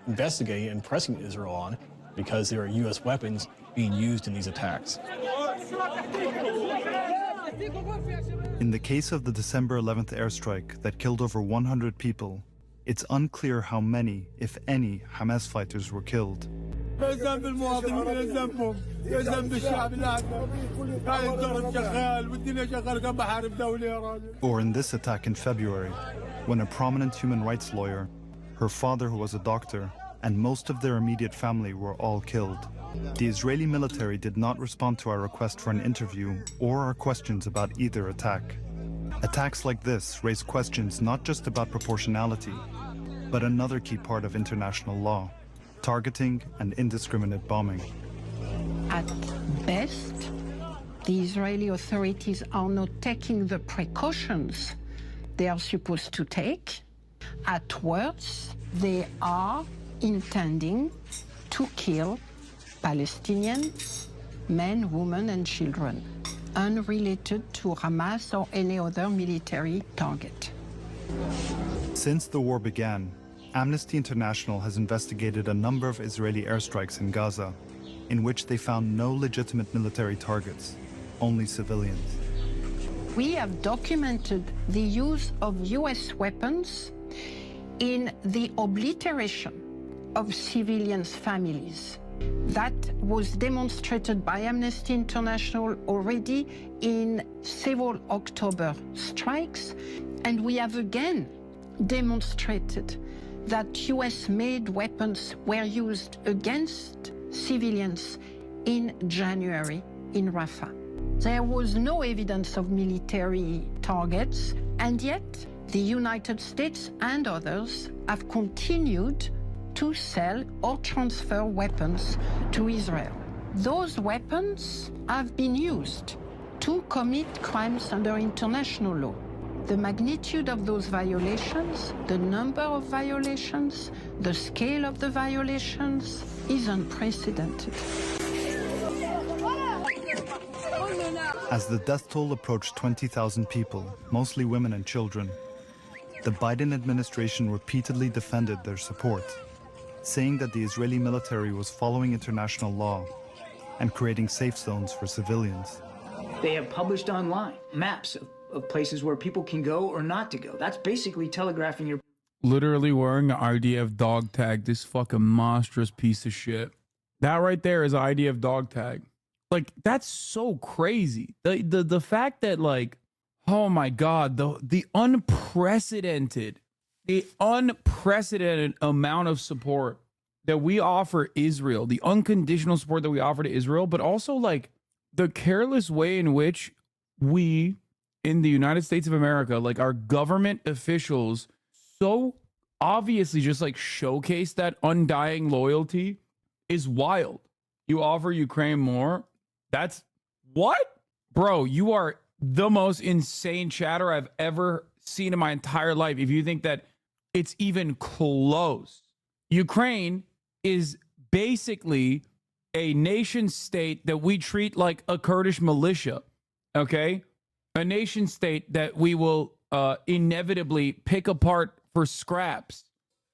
investigating and pressing Israel on, because there are U.S. weapons being used in these attacks. In the case of the December 11th airstrike that killed over 100 people, it's unclear how many, if any, Hamas fighters were killed. Or in this attack in February, when a prominent human rights lawyer, her father who was a doctor, and most of their immediate family were all killed. The Israeli military did not respond to our request for an interview or our questions about either attack. Attacks like this raise questions not just about proportionality, but another key part of international law, targeting and indiscriminate bombing. At best, the Israeli authorities are not taking the precautions they are supposed to take. At worst, they are intending to kill Palestinian men, women, and children, unrelated to Hamas or any other military target. Since the war began, Amnesty International has investigated a number of Israeli airstrikes in Gaza, in which they found no legitimate military targets, only civilians. We have documented the use of US weapons in the obliteration of civilians' families. That was demonstrated by Amnesty International already in several October strikes, and we have again demonstrated that US-made weapons were used against civilians in January in Rafah. There was no evidence of military targets, and yet the United States and others have continued to sell or transfer weapons to Israel. Those weapons have been used to commit crimes under international law. The magnitude of those violations, the number of violations, the scale of the violations is unprecedented. As the death toll approached 20,000 people, mostly women and children, the Biden administration repeatedly defended their support, saying that the Israeli military was following international law and creating safe zones for civilians. They have published online maps of places where people can go or not to go. That's basically telegraphing your... Literally wearing an IDF dog tag, this fucking monstrous piece of shit. That right there is IDF dog tag. Like, that's so crazy. The fact that, like, oh my God, the unprecedented amount of support that we offer Israel, the unconditional support that we offer to Israel, but also like the careless way in which we in the United States of America, like our government officials, so obviously just like showcase that undying loyalty is wild. You offer Ukraine more. That's what? Bro, you are the most insane chatter I've ever seen in my entire life. If you think that it's even close. Ukraine is basically a nation state that we treat like a Kurdish militia. Okay? A nation state that we will inevitably pick apart for scraps.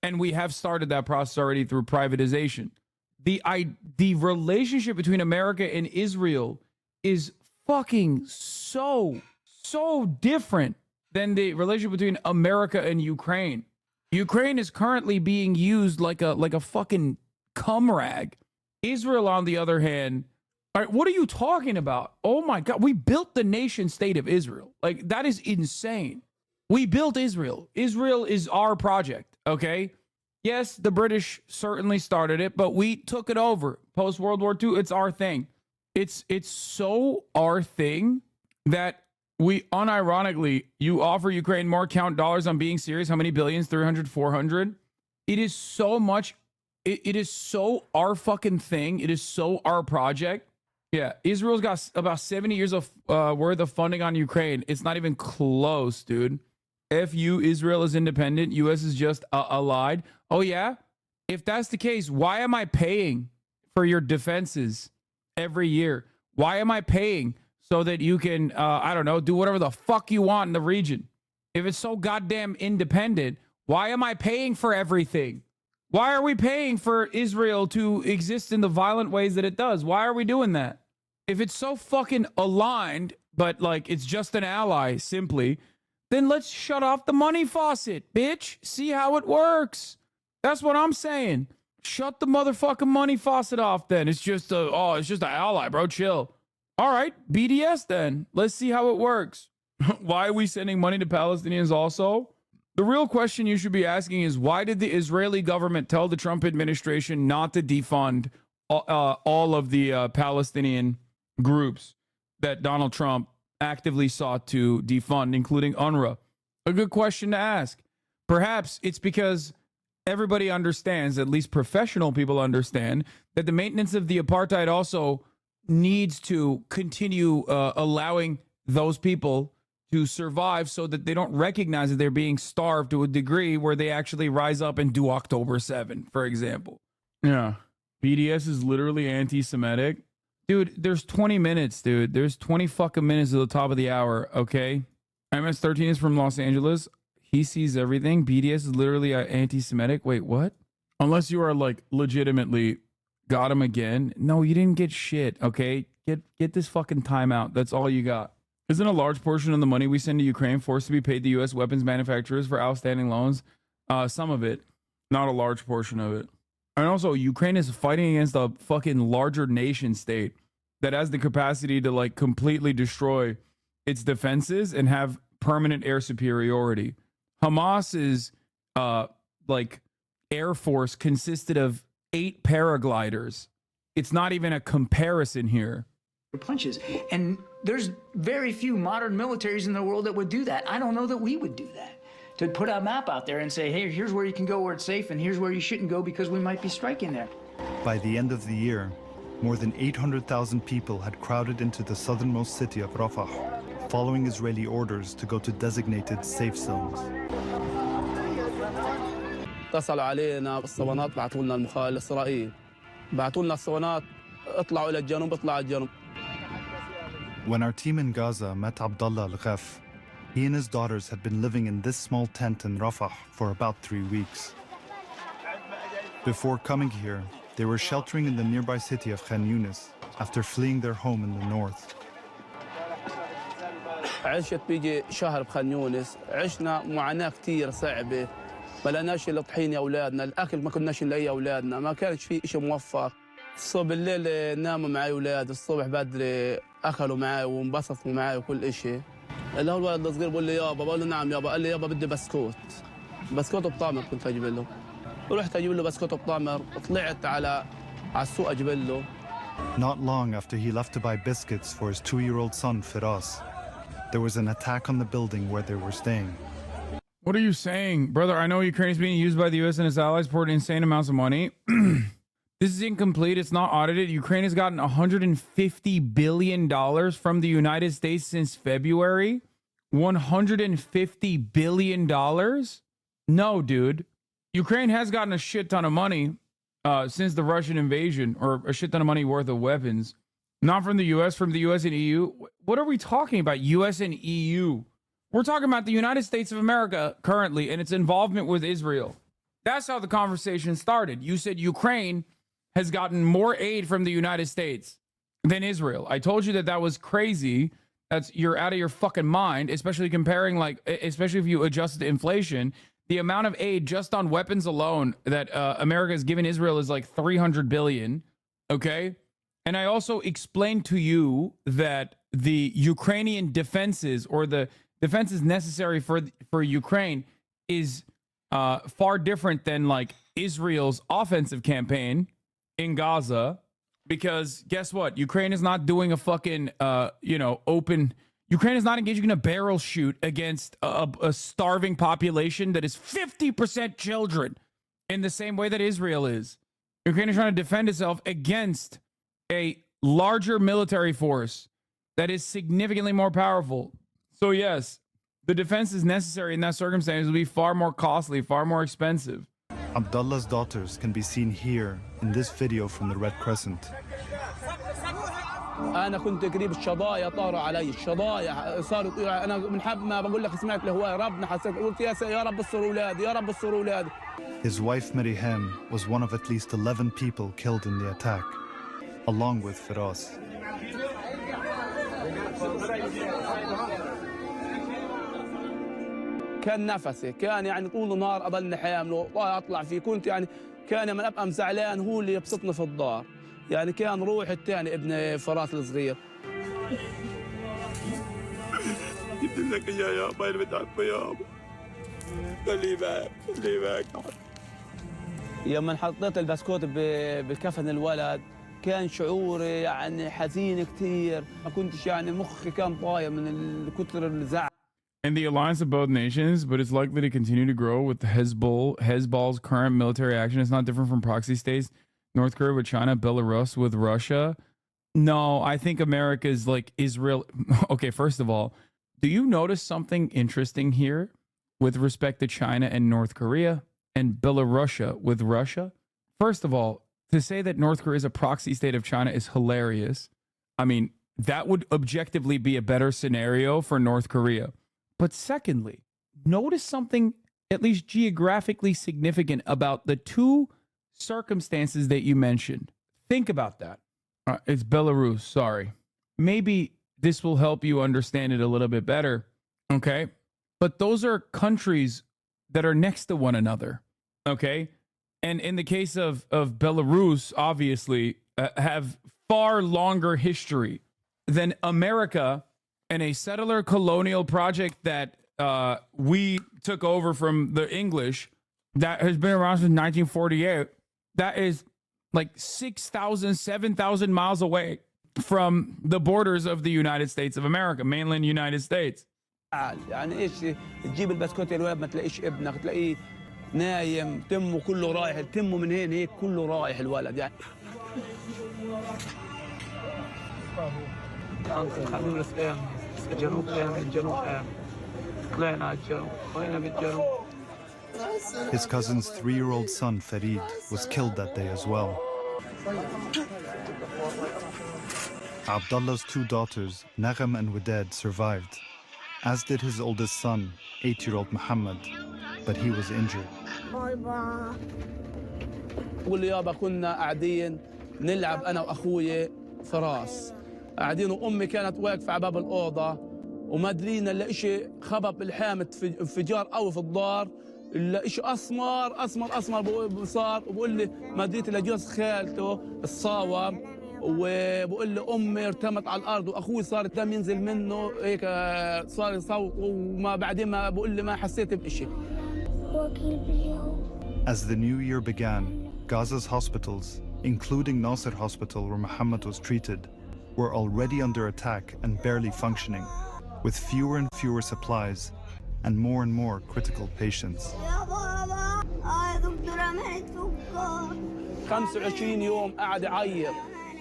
And we have started that process already through privatization. The relationship between America and Israel is fucking so different than the relationship between America and Ukraine. Ukraine is currently being used like a fucking cum rag. Israel, on the other hand, all right, what are you talking about? Oh my God, we built the nation state of Israel. Like, that is insane. We built Israel. Israel is our project, okay? Yes, the British certainly started it, but we took it over. Post World War II, it's our thing. It's so our thing that we unironically, you offer Ukraine more, count dollars on being serious. How many billions? 300, 400? It is so much. It is so our fucking thing. It is so our project. Yeah, Israel's got about 70 years of worth of funding on Ukraine. It's not even close, dude. FU, Israel is independent. US is just allied. Oh, yeah? If that's the case, why am I paying for your defenses every year? Why am I paying so that you can, I don't know, do whatever the fuck you want in the region? If it's so goddamn independent, why am I paying for everything? Why are we paying for Israel to exist in the violent ways that it does? Why are we doing that? If it's so fucking aligned, but like it's just an ally simply, then let's shut off the money faucet, bitch. See how it works. That's what I'm saying. Shut the motherfucking money faucet off then. It's just it's just an ally, bro. Chill. All right, BDS then. Let's see how it works. Why are we sending money to Palestinians also? The real question you should be asking is, why did the Israeli government tell the Trump administration not to defund all of the Palestinian groups that Donald Trump actively sought to defund, including UNRWA? A good question to ask. Perhaps it's because everybody understands, at least professional people understand, that the maintenance of the apartheid also needs to continue allowing those people to survive so that they don't recognize that they're being starved to a degree where they actually rise up and do October 7, for example. Yeah. BDS is literally anti-Semitic. Dude, there's 20 minutes, dude. There's 20 fucking minutes at the top of the hour, okay? MS-13 is from Los Angeles. He sees everything. BDS is literally anti-Semitic. Wait, what? Unless you are like legitimately got him again. No, you didn't get shit, okay? Get this fucking timeout. That's all you got. Isn't a large portion of the money we send to Ukraine forced to be paid to U.S. weapons manufacturers for outstanding loans? Some of it, not a large portion of it. And also, Ukraine is fighting against a fucking larger nation state that has the capacity to like completely destroy its defenses and have permanent air superiority. Hamas's like air force consisted of 8 paragliders. It's not even a comparison here. Punches. And there's very few modern militaries in the world that would do that. I don't know that we would do that. To put a map out there and say, hey, here's where you can go where it's safe, and here's where you shouldn't go because we might be striking there. By the end of the year, more than 800,000 people had crowded into the southernmost city of Rafah, following Israeli orders to go to designated safe zones. اتصلوا علينا بالصوانات بعثوا لنا المخابرات الإسرائيل بعثوا لنا الصوانات اطلعوا إلى الجنوب اطلعوا الجنوب. When our team in Gaza met Abdullah Al-Ghaf, he and his daughters had been living in this small tent in Rafah for about 3 weeks. Before coming here, they were sheltering in the nearby city of Khan Yunis after fleeing their home in the north. عشت بيجي شهر بخان يونس عشنا معاناة كتير صعبة ما لقناش لطحين يا أولادنا الأكل ما كناش نلاقيه أولادنا ما كانش في إشي موفر الصبح بالليل ناموا معي أولاد الصبح بدري أكلوا معي وانبسطوا معي وكل إشي اللي هو الولد الصغير بقول لي يابا بقول له نعم يابا قال لي يابا بدي بسكوت بطعمر كنت أجيب له ورحت أجيب له بسكوت بطعمر طلعت على السوق أجيب له. Not long after he left to buy biscuits for his 2-year-old son Firas, there was an attack on the building where they were staying. What are you saying? Brother, I know Ukraine is being used by the U.S. and its allies for insane amounts of money. This is incomplete. It's not audited. Ukraine has gotten $150 billion from the United States since February. $150 billion? No, dude. Ukraine has gotten a shit ton of money since the Russian invasion, or a shit ton of money worth of weapons. Not from the U.S., from the U.S. and EU. What are we talking about, U.S. and EU? We're talking about the United States of America currently and its involvement with Israel. That's how the conversation started. You said Ukraine has gotten more aid from the United States than Israel. I told you that that was crazy. You're out of your fucking mind, especially comparing, like, especially if you adjust to inflation. The amount of aid just on weapons alone that America has given Israel is like $300 billion. Okay. And I also explained to you that the Ukrainian defenses, or the defenses necessary for Ukraine, is far different than like Israel's offensive campaign in Gaza, because guess what? Ukraine is not doing a fucking open. Ukraine is not engaging in a barrel shoot against a starving population that is 50% children in the same way that Israel is. Ukraine is trying to defend itself against a larger military force that is significantly more powerful. So yes, the defense is necessary in that circumstance. It will be far more costly, far more expensive. Abdullah's daughters can be seen here in this video from the Red Crescent. أنا كنت قريب الشظايا طاروا علي الشظايا صاروا يطيروا أنا من حب ما بقول لك سمعت الهواء ربنا حسيت قلت يا رب استر أولادي يا رب استر أولادي. His wife Miriam was one of at least 11 people killed in the attack, along with Firas. كان نفسي كان يعني طول النهار أضلني حامله وأطلع فيه كنت يعني كان لما أبقى مزعلان هو اللي يبسطني في الدار يعني كان روح الثاني ابن فراس الصغير. جبت لك إياه يا أبا اللي بتعرفه يا أبا. خليه معك لما حطيت البسكوت بكفن الولد كان شعوري يعني حزين كثير ما كنتش يعني مخي كان طاير من كتر الزعل. And the alliance of both nations, but it's likely to continue to grow with Hezbollah's current military action. It's not different from proxy states. North Korea with China, Belarus with Russia. No, I think America is like Israel. Okay, first of all, do you notice something interesting here with respect to China and North Korea and Belarus with Russia? First of all, to say that North Korea is a proxy state of China is hilarious. I mean, that would objectively be a better scenario for North Korea. But secondly, notice something at least geographically significant about the two circumstances that you mentioned. Think about that. It's Belarus, sorry. Maybe this will help you understand it a little bit better, okay? But those are countries that are next to one another, okay? And in the case of Belarus, obviously, have far longer history than America and a settler colonial project that we took over from the English that has been around since 1948. That is like 6,000, 7,000 miles away from the borders of the United States of America, mainland United States. يعني ايش تجيب البسكوت الولد ما تلاقيش ابنك تلاقيه نايم تمه كله رايح تمه من هنا هيك كله رايح الولد يعني خلونا نسقيهم الجنوب آمن الجنوب آمن طلعنا على الجنوب وين بالجنوب. His cousin's 3-year-old son, Farid, was killed that day as well. Abdullah's 2 daughters, Nagham and Wadad, survived, as did his oldest son, 8-year-old Muhammad, but he was injured. بقول له يابا كنا قاعدين نلعب أنا وأخوي فراس قاعدين وأمي كانت واقفة على باب الأوضة وما درينا إلا إشي خبط الحامة انفجار قوي في الدار إلا إشي أسمر صار وبقول لي ما دريت إلا جوز خالته الصاوم وبقول لي أمي ارتمت على الأرض وأخوي صار الدم ينزل منه هيك صار يصوت وما بعدين ما بقول لي ما حسيت بإشي. As the new year began, Gaza's hospitals, including Nasser Hospital where Muhammad was treated, were already under attack and barely functioning, with fewer and fewer supplies and more critical patients. 25 يوم قاعد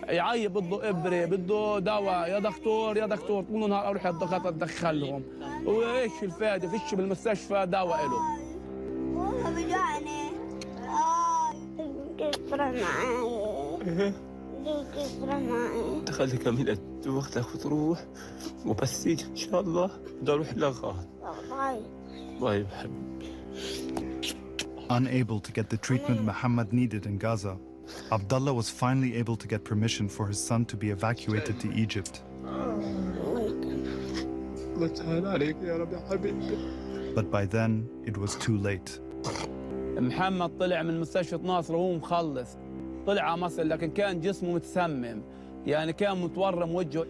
يعيط بده إبرة بده دواء يا دكتور طول النهار أروح الدكاترة أدخلهم وإيش الفائدة فيش بالمستشفى دواء له. والله بجعني كسرة معي كسرة معي تخلي كاملة وقتك وتروح وبس إن شاء الله بدي أروح لغات. باي حبيبي. Unable to get the treatment Muhammad needed in Gaza, Abdullah was finally able to get permission for his son to be evacuated to Egypt. But by then, it was too late. محمد طلع من مستشفى ناصر وهو مخلص طلع على مصر لكن كان جسمه متسمم يعني كان متورم وجهه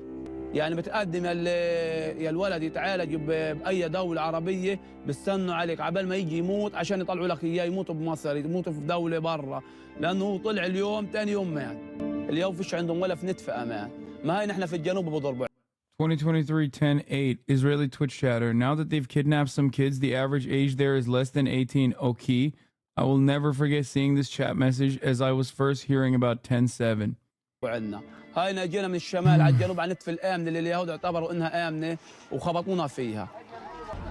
يعني بتقدم يا الولد يتعالج بأي دولة عربية بيستنوا عليك عبال ما يجي يموت عشان يطلعوا لك إياه يموت بمصر يموت في دولة برا لأنه هو طلع اليوم تاني يوم مات اليوم فيش عندهم ولا في نتفة أمان ما هي نحن في الجنوب بضربوا 2023 10/8 Israeli Twitch chatter. Now that they've kidnapped some kids, the average age there is less than 18. Okay. I will never forget seeing this chat message as I was first hearing about 10/7. هاي جينا من الشمال على الجنوب على نتف الآمنة اللي اليهود اعتبروا إنها آمنة وخبطونا فيها.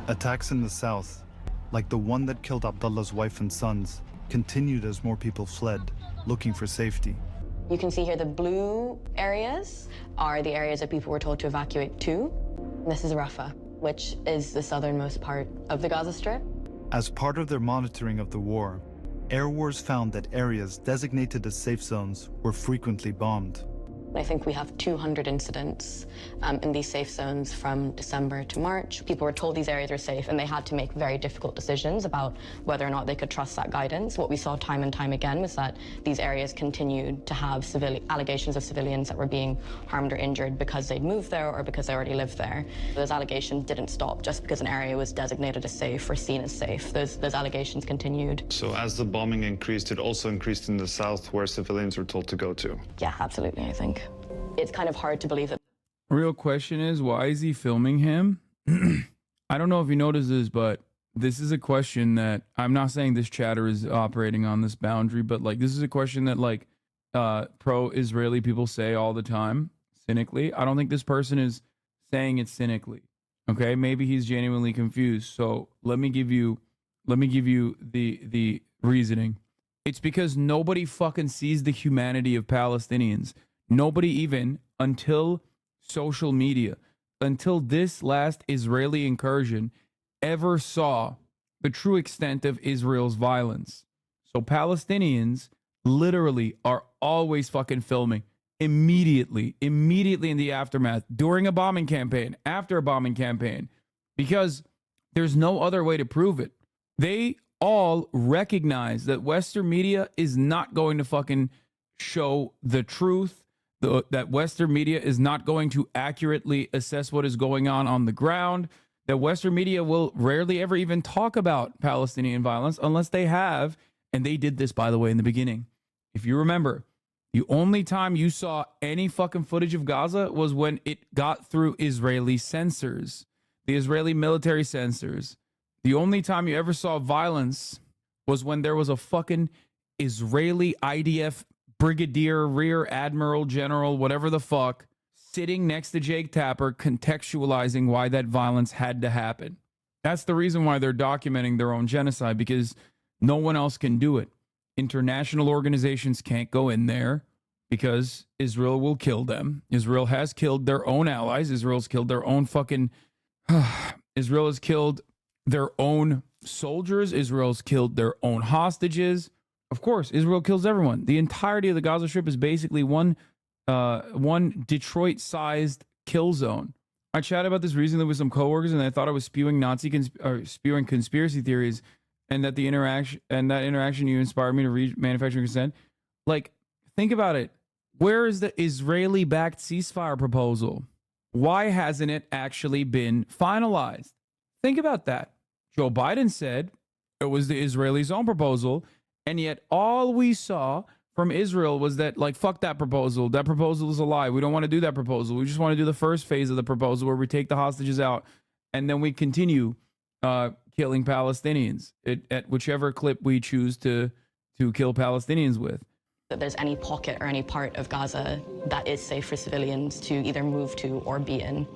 Attacks in the south, like the one that killed Abdullah's wife and sons, continued as more people fled, looking for safety. You can see here the blue areas are the areas that people were told to evacuate to. This is Rafah, which is the southernmost part of the Gaza Strip. As part of their monitoring of the war, Air Wars found that areas designated as safe zones were frequently bombed. I think we have 200 incidents in these safe zones from December to March. People were told these areas are safe and they had to make very difficult decisions about whether or not they could trust that guidance. What we saw time and time again was that these areas continued to have allegations of civilians that were being harmed or injured because they'd moved there or because they already lived there. Those allegations didn't stop just because an area was designated as safe or seen as safe. Those allegations continued. So as the bombing increased, it also increased in the south where civilians were told to go to? Yeah, absolutely, I think. It's kind of hard to believe that. Real question is, why is he filming him? I don't know if you noticed this, but this is a question that I'm not saying this chatter is operating on this boundary, but like this is a question that like pro-Israeli people say all the time, cynically. I don't think this person is saying it cynically. Okay, maybe he's genuinely confused. So let me give you the reasoning. It's because nobody fucking sees the humanity of Palestinians. Nobody even until social media until this last Israeli incursion ever saw the true extent of Israel's violence. So Palestinians literally are always fucking filming immediately in the aftermath, during a bombing campaign, after a bombing campaign, because there's no other way to prove it. They all recognize that Western media is not going to fucking show the truth, that Western media is not going to accurately assess what is going on the ground, that Western media will rarely ever even talk about Palestinian violence unless they have, and they did this, by the way, in the beginning. If you remember, the only time you saw any fucking footage of Gaza was when it got through Israeli censors, the Israeli military censors. The only time you ever saw violence was when there was a fucking Israeli IDF brigadier, rear admiral, general, whatever the fuck, sitting next to Jake Tapper, contextualizing why that violence had to happen. That's the reason why they're documenting their own genocide, because no one else can do it. International organizations can't go in there because Israel will kill them. Israel has killed their own allies. Israel's killed their own fucking... Israel has killed their own soldiers. Israel's killed their own hostages. Of course, Israel kills everyone. The entirety of the Gaza Strip is basically one Detroit-sized kill zone. I chatted about this recently with some coworkers, and I thought I was spewing spewing conspiracy theories, and that interaction you inspired me to read Manufacturing Consent. Like, think about it. Where is the Israeli-backed ceasefire proposal? Why hasn't it actually been finalized? Think about that. Joe Biden said it was the Israelis' own proposal, and yet all we saw from Israel was that, like, fuck that proposal. That proposal is a lie. We don't want to do that proposal. We just want to do the first phase of the proposal where we take the hostages out, and then we continue killing Palestinians at whichever clip we choose to kill Palestinians with. That there's any pocket or any part of Gaza that is safe for civilians to either move to or be in.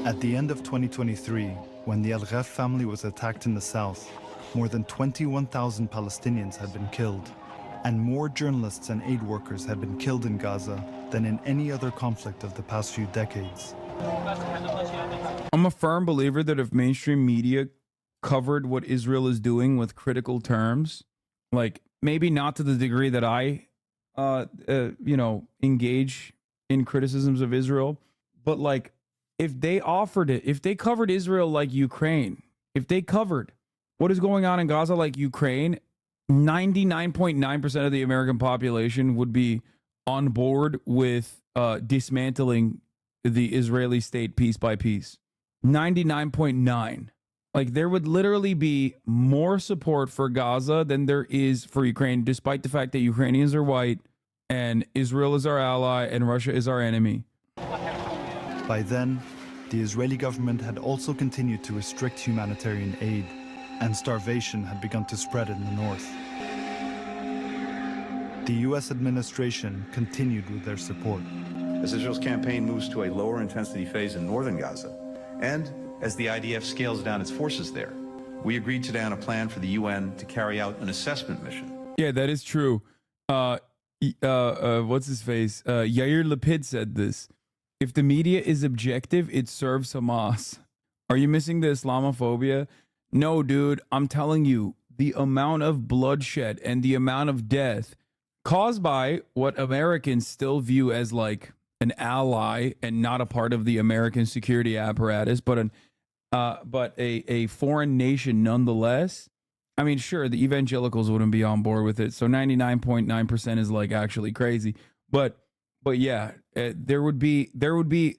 At the end of 2023, when the Al-Ghaf family was attacked in the south, more than 21,000 Palestinians had been killed, and more journalists and aid workers had been killed in Gaza than in any other conflict of the past few decades. I'm a firm believer that if mainstream media covered what Israel is doing with critical terms, like maybe not to the degree that I, engage in criticisms of Israel, but like if they offered it, if they covered Israel like Ukraine, if they covered what is going on in Gaza like Ukraine, 99.9% of the American population would be on board with dismantling the Israeli state piece by piece. 99.9. Like, there would literally be more support for Gaza than there is for Ukraine, despite the fact that Ukrainians are white and Israel is our ally and Russia is our enemy. By then, the Israeli government had also continued to restrict humanitarian aid, and starvation had begun to spread in the north. The US administration continued with their support. As Israel's campaign moves to a lower intensity phase in northern Gaza, and as the IDF scales down its forces there, we agreed today on a plan for the UN to carry out an assessment mission. Yeah, that is true. What's his face? Yair Lapid said this. If the media is objective, it serves Hamas. Are you missing the Islamophobia? No, dude, I'm telling you, the amount of bloodshed and the amount of death caused by what Americans still view as like an ally and not a part of the American security apparatus, but a foreign nation nonetheless. I mean, sure, the evangelicals wouldn't be on board with it, so 99.9% is like actually crazy. But yeah, there would be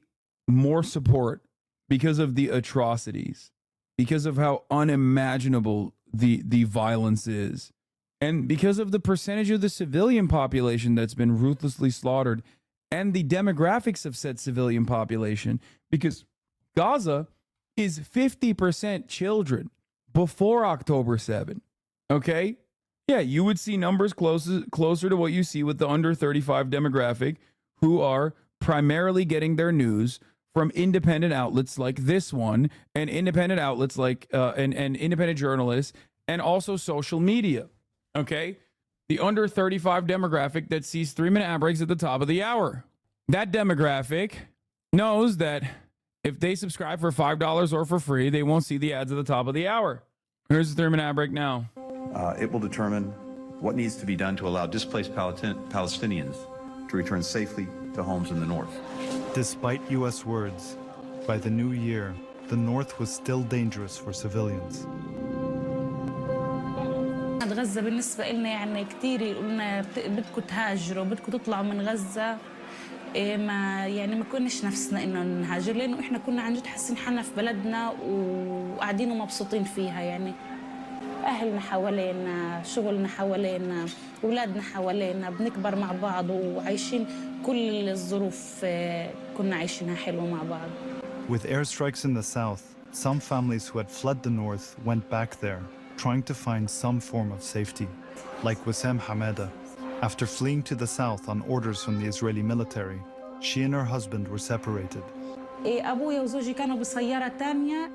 more support because of the atrocities, because of how unimaginable the violence is, and because of the percentage of the civilian population that's been ruthlessly slaughtered, and the demographics of said civilian population, because Gaza is 50% children before October 7. Okay? Yeah, you would see numbers closer to what you see with the under 35 demographic, who are primarily getting their news from independent outlets like this one, and independent outlets like and independent journalists, and also social media. Okay? The under 35 demographic that sees 3-minute ad breaks at the top of the hour. That demographic knows that if they subscribe for $5 or for free, they won't see the ads at the top of the hour. Here's the Thurman ad break now. It will determine what needs to be done to allow displaced Palestinians to return safely to homes in the north. Despite U.S. words, by the new year, the north was still dangerous for civilians. غزة بالنسبة لنا يعني كثير يقولنا بدكم تهاجروا بدكم تطلعوا من غزة ما يعني ما كناش نفسنا إنه نهاجر لأنه إحنا كنا عن جد حاسين حالنا في بلدنا وقاعدين ومبسوطين فيها يعني أهلنا حوالينا شغلنا حوالينا أولادنا حوالينا بنكبر مع بعض وعايشين كل الظروف كنا عايشينها حلوة مع بعض. With airstrikes in the south, some families who had fled the north went back there, trying to find some form of safety, like Wissam Hamada. After fleeing to the south on orders from the Israeli military, she and her husband were separated. أبويا وزوجي كانوا بسيارة تانية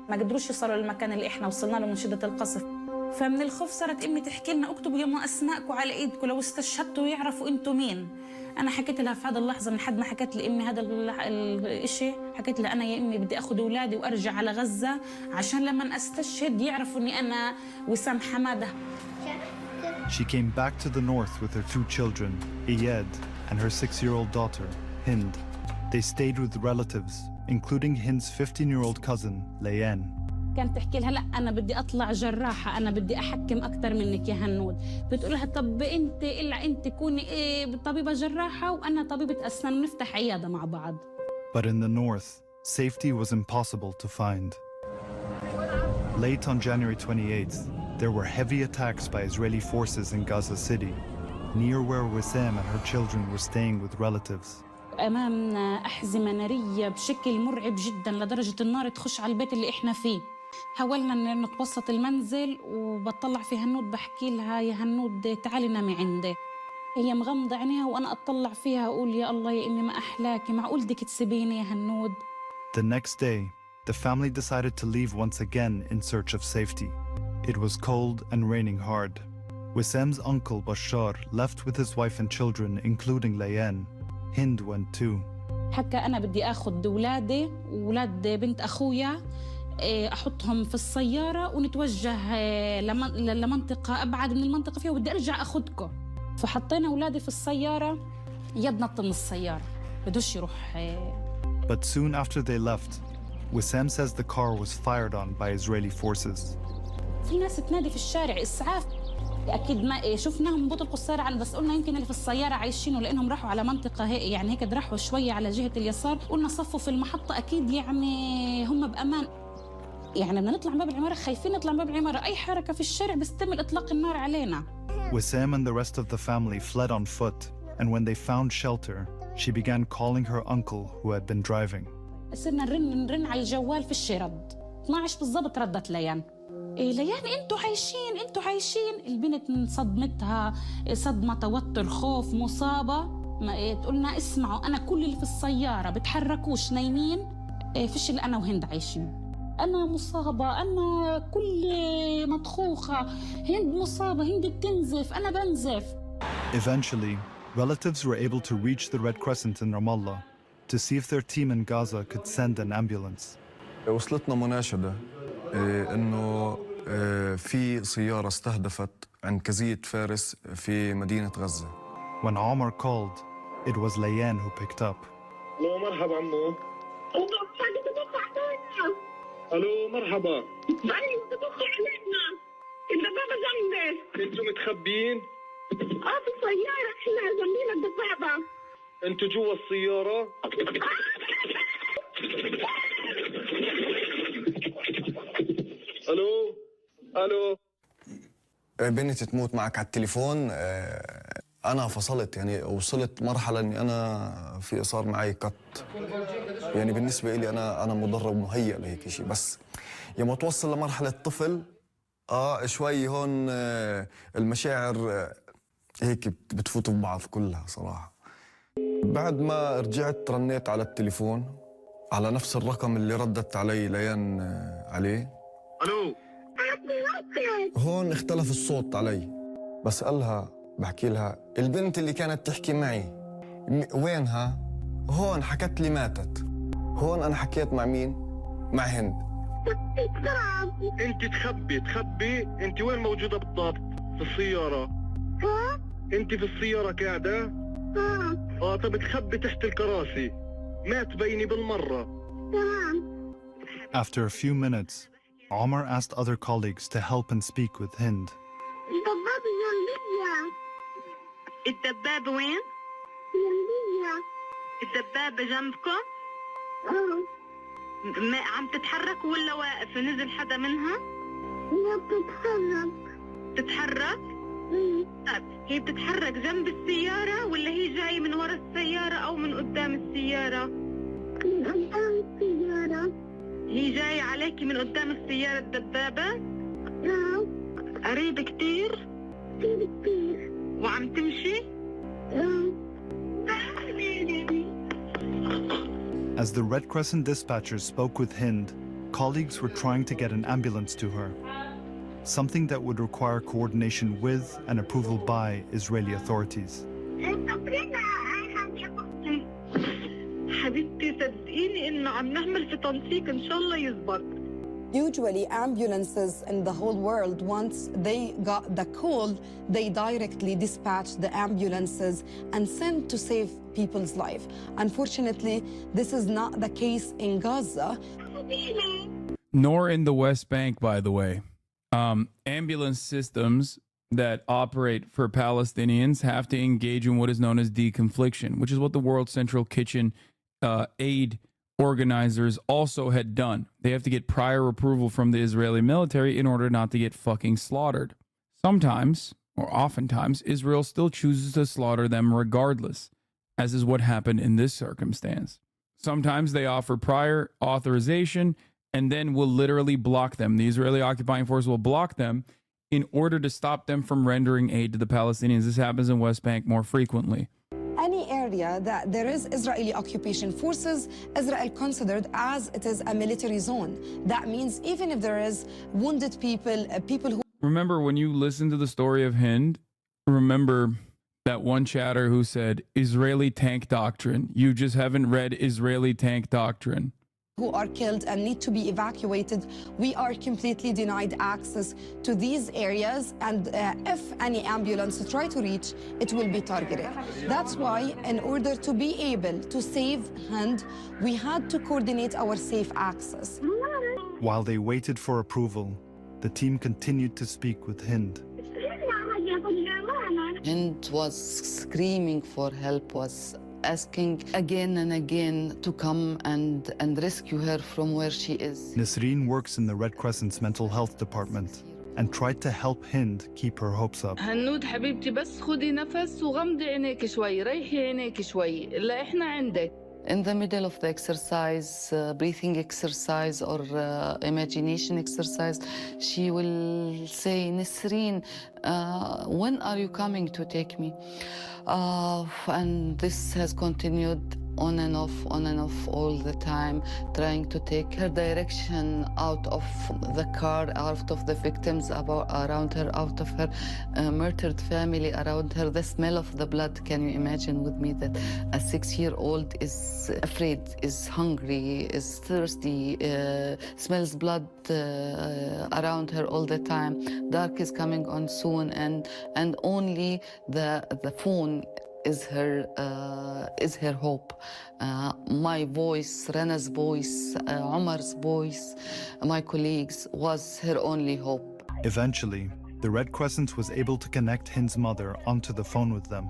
ما قدروش يصلوا للمكان اللي إحنا وصلنا له من شدة القصف. فمن الخوف صارت أمي تحكي لنا اكتبوا يما أسماءكم على إيدكم لو استشهدتوا يعرفوا أنتوا مين. أنا حكيت لها في هذا اللحظة من حد ما حكيت لأمي هذا الشيء حكيت لها أنا يا أمي بدي أخذ أولادي وأرجع على غزة عشان لما أستشهد يعرفوا إني أنا وسام حمادة. She came back to the north with her 2 children, Iyad and her 6-year-old daughter, Hind. They stayed with relatives, including Hind's 15-year-old cousin, Layan. كانت تحكي لها لا أنا بدي أطلع جراحة أنا بدي أحكم أكثر منك يا هنود. بتقولها طب أنت إلا أنت كوني طبيبة جراحة وأنا طبيبة أسنان ونفتح عيادة مع بعض. But in the north, safety was impossible to find. Late on January 28th, there were heavy attacks by Israeli forces in Gaza City, near where Wissam and her children were staying with relatives. أمامنا أحزمة نارية بشكل مرعب جدا لدرجة النار تخش على البيت اللي إحنا فيه. حاولنا نتوسط المنزل وبطلع في هنود بحكي لها يا هنود تعالي نامي عندي. هي مغمضة عينيها وأنا أطلع فيها أقول يا الله يا إمي ما أحلاكي معقول بدك تسيبيني يا هنود. The next day, the family decided to leave once again in search of safety. It was cold and raining hard. Wissam's uncle Bashar left with his wife and children, including Layan. Hind went too. حكى أنا بدي أخذ أولادي وولاد بنت أخويا أحطهم في السيارة ونتوجه لمنطقة أبعد من المنطقة فيها وبدي أرجع أخذكم. فحطينا أولادي في السيارة يد نط من السيارة بدوش يروح. But soon after they left, Wissam says the car was fired on by Israeli forces. في ناس تنادي في الشارع إسعاف. أكيد ما شفناهم بطلقوا السيارة بس قلنا يمكن اللي في السيارة عايشين لأنهم راحوا على منطقة هيك يعني هيك راحوا شوية على جهة اليسار قلنا صفوا في المحطة أكيد يعني هم بأمان. يعني بدنا نطلع من باب العمارة خايفين نطلع من باب العمارة أي حركة في الشارع بيستمر إطلاق النار علينا. Wissam and the rest of the family fled on foot, and when they found shelter, she began calling her uncle who had been driving. صرنا نرن على الجوال في الشي رد 12 بالضبط ردت ليان. ليان انتوا عايشين البنت من صدمتها صدمة توتر خوف مصابة تقولنا اسمعوا أنا كل اللي في السيارة بتحركوش نايمين فيش اللي أنا وهند عايشين. أنا مصابة أنا كل مطخوخة هند مصابة هند بتنزف أنا بنزف. Eventually, relatives were able to reach the Red Crescent in Ramallah to see if their team in Gaza could send an ambulance. وصلتنا مناشدة إنه في سيارة استهدفت عنكزية فارس في مدينة غزة. When Omar called, it was Layan who picked up. ألو مرحبا عمو. ألو مرحبا. أيوة تدخل علينا. الدبابة جنبي. أنتوا متخبيين؟ في السيارة إحنا جنبينا الدبابة. أنتوا جوا السيارة؟ ألو بنتي تموت معك على التليفون. أنا فصلت يعني وصلت مرحلة إني أنا صار معي قط. يعني بالنسبة لي أنا مدرب مهيئ لهيك شيء بس لما توصل لمرحلة طفل شوي هون المشاعر هيك بتفوت ببعض كلها صراحة. بعد ما رجعت رنيت على التليفون على نفس الرقم اللي ردت علي ليان عليه. ألو هون اختلف الصوت علي. بسألها بحكي لها البنت اللي كانت تحكي معي وينها؟ هون حكت لي ماتت. هون أنا حكيت مع مين؟ مع هند. انت تخبي انت وين موجودة بالضبط؟ في السيارة. انت في السيارة قاعدة؟ طب تخبي تحت الكراسي ما تبيني بالمرة. After a few minutes, Omar asked other colleagues to help and speak with Hind. الدبابة وين؟ الدبابة جنبكم؟ ما عم تتحرك ولا واقف؟ نزل حدا منها؟ لا تتحرك؟ طيب هي بتتحرك جنب السيارة ولا هي جاي من ورا السيارة أو من قدام السيارة؟ من قدام السيارة. هي جاي عليكي من قدام السيارة الدبابة؟ نعم. قريب كتير؟ كتير. وعم تمشي؟ نعم. As the Red Crescent dispatchers spoke with Hind, colleagues were trying to get an ambulance to her, something that would require coordination with and approval by Israeli authorities. حبيبتي صدقيني إنه عم نعمل في تنسيق إن شاء الله يزبط. Usually ambulances in the whole world, once they got the call, they directly dispatch the ambulances and send to save people's life. Unfortunately, this is not the case in Gaza. Nor in the West Bank, by the way. Ambulance systems that operate for Palestinians have to engage in what is known as deconfliction, which is what the World Central Kitchen aid organizers also had done. They have to get prior approval from the Israeli military in order not to get fucking slaughtered. Sometimes, or oftentimes, Israel still chooses to slaughter them regardless, as is what happened in this circumstance. Sometimes they offer prior authorization and then will literally block them. The Israeli occupying force will block them in order to stop them from rendering aid to the Palestinians. This happens in West Bank more frequently. Any area that there is Israeli occupation forces, Israel considered as it is a military zone. That means even if there is wounded people, people who... Remember when you listen to the story of Hind, remember that one chatter who said, Israeli tank doctrine. You just haven't read Israeli tank doctrine. Who are killed and need to be evacuated, we are completely denied access to these areas, and if any ambulance try to reach, it will be targeted. That's why, in order to be able to save Hind, we had to coordinate our safe access. While they waited for approval, the team continued to speak with Hind. Hind was screaming for help, was asking again and again to come and rescue her from where she is. Nisreen works in the Red Crescent's mental health department and tried to help Hind keep her hopes up. هنود حبيبتي بس خدي نفس وغمضي عينيك شوي، ريحي عينيك شوي، لا احنا عندك. In the middle of the exercise, breathing exercise or imagination exercise, she will say, Nisreen, when are you coming to take me? And this has continued on and off all the time, trying to take her direction out of the car, out of the victims around her, out of her murdered family around her. The smell of the blood, can you imagine with me that a 6-year-old is afraid, is hungry, is thirsty, smells blood around her all the time. Dark is coming on soon, and only the phone is her hope. My voice, Rana's voice, Omar's voice, my colleagues, was her only hope. Eventually, the Red Crescent was able to connect Hind's mother onto the phone with them.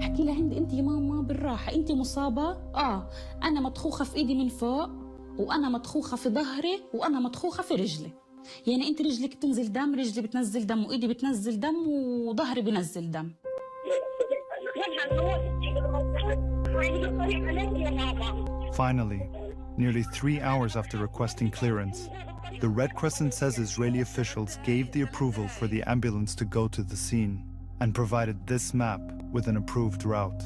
حكي لهند انت يا ماما بالراحه، انت مصابه؟ انا مطخوخه في ايدي من فوق، وانا مطخوخه في ظهري، وانا مطخوخه في رجلي. يعني انت رجلك بتنزل دم، رجلي بتنزل دم، وايدي بتنزل دم، وظهري بنزل دم. Finally, nearly 3 hours after requesting clearance, the Red Crescent says Israeli officials gave the approval for the ambulance to go to the scene and provided this map with an approved route.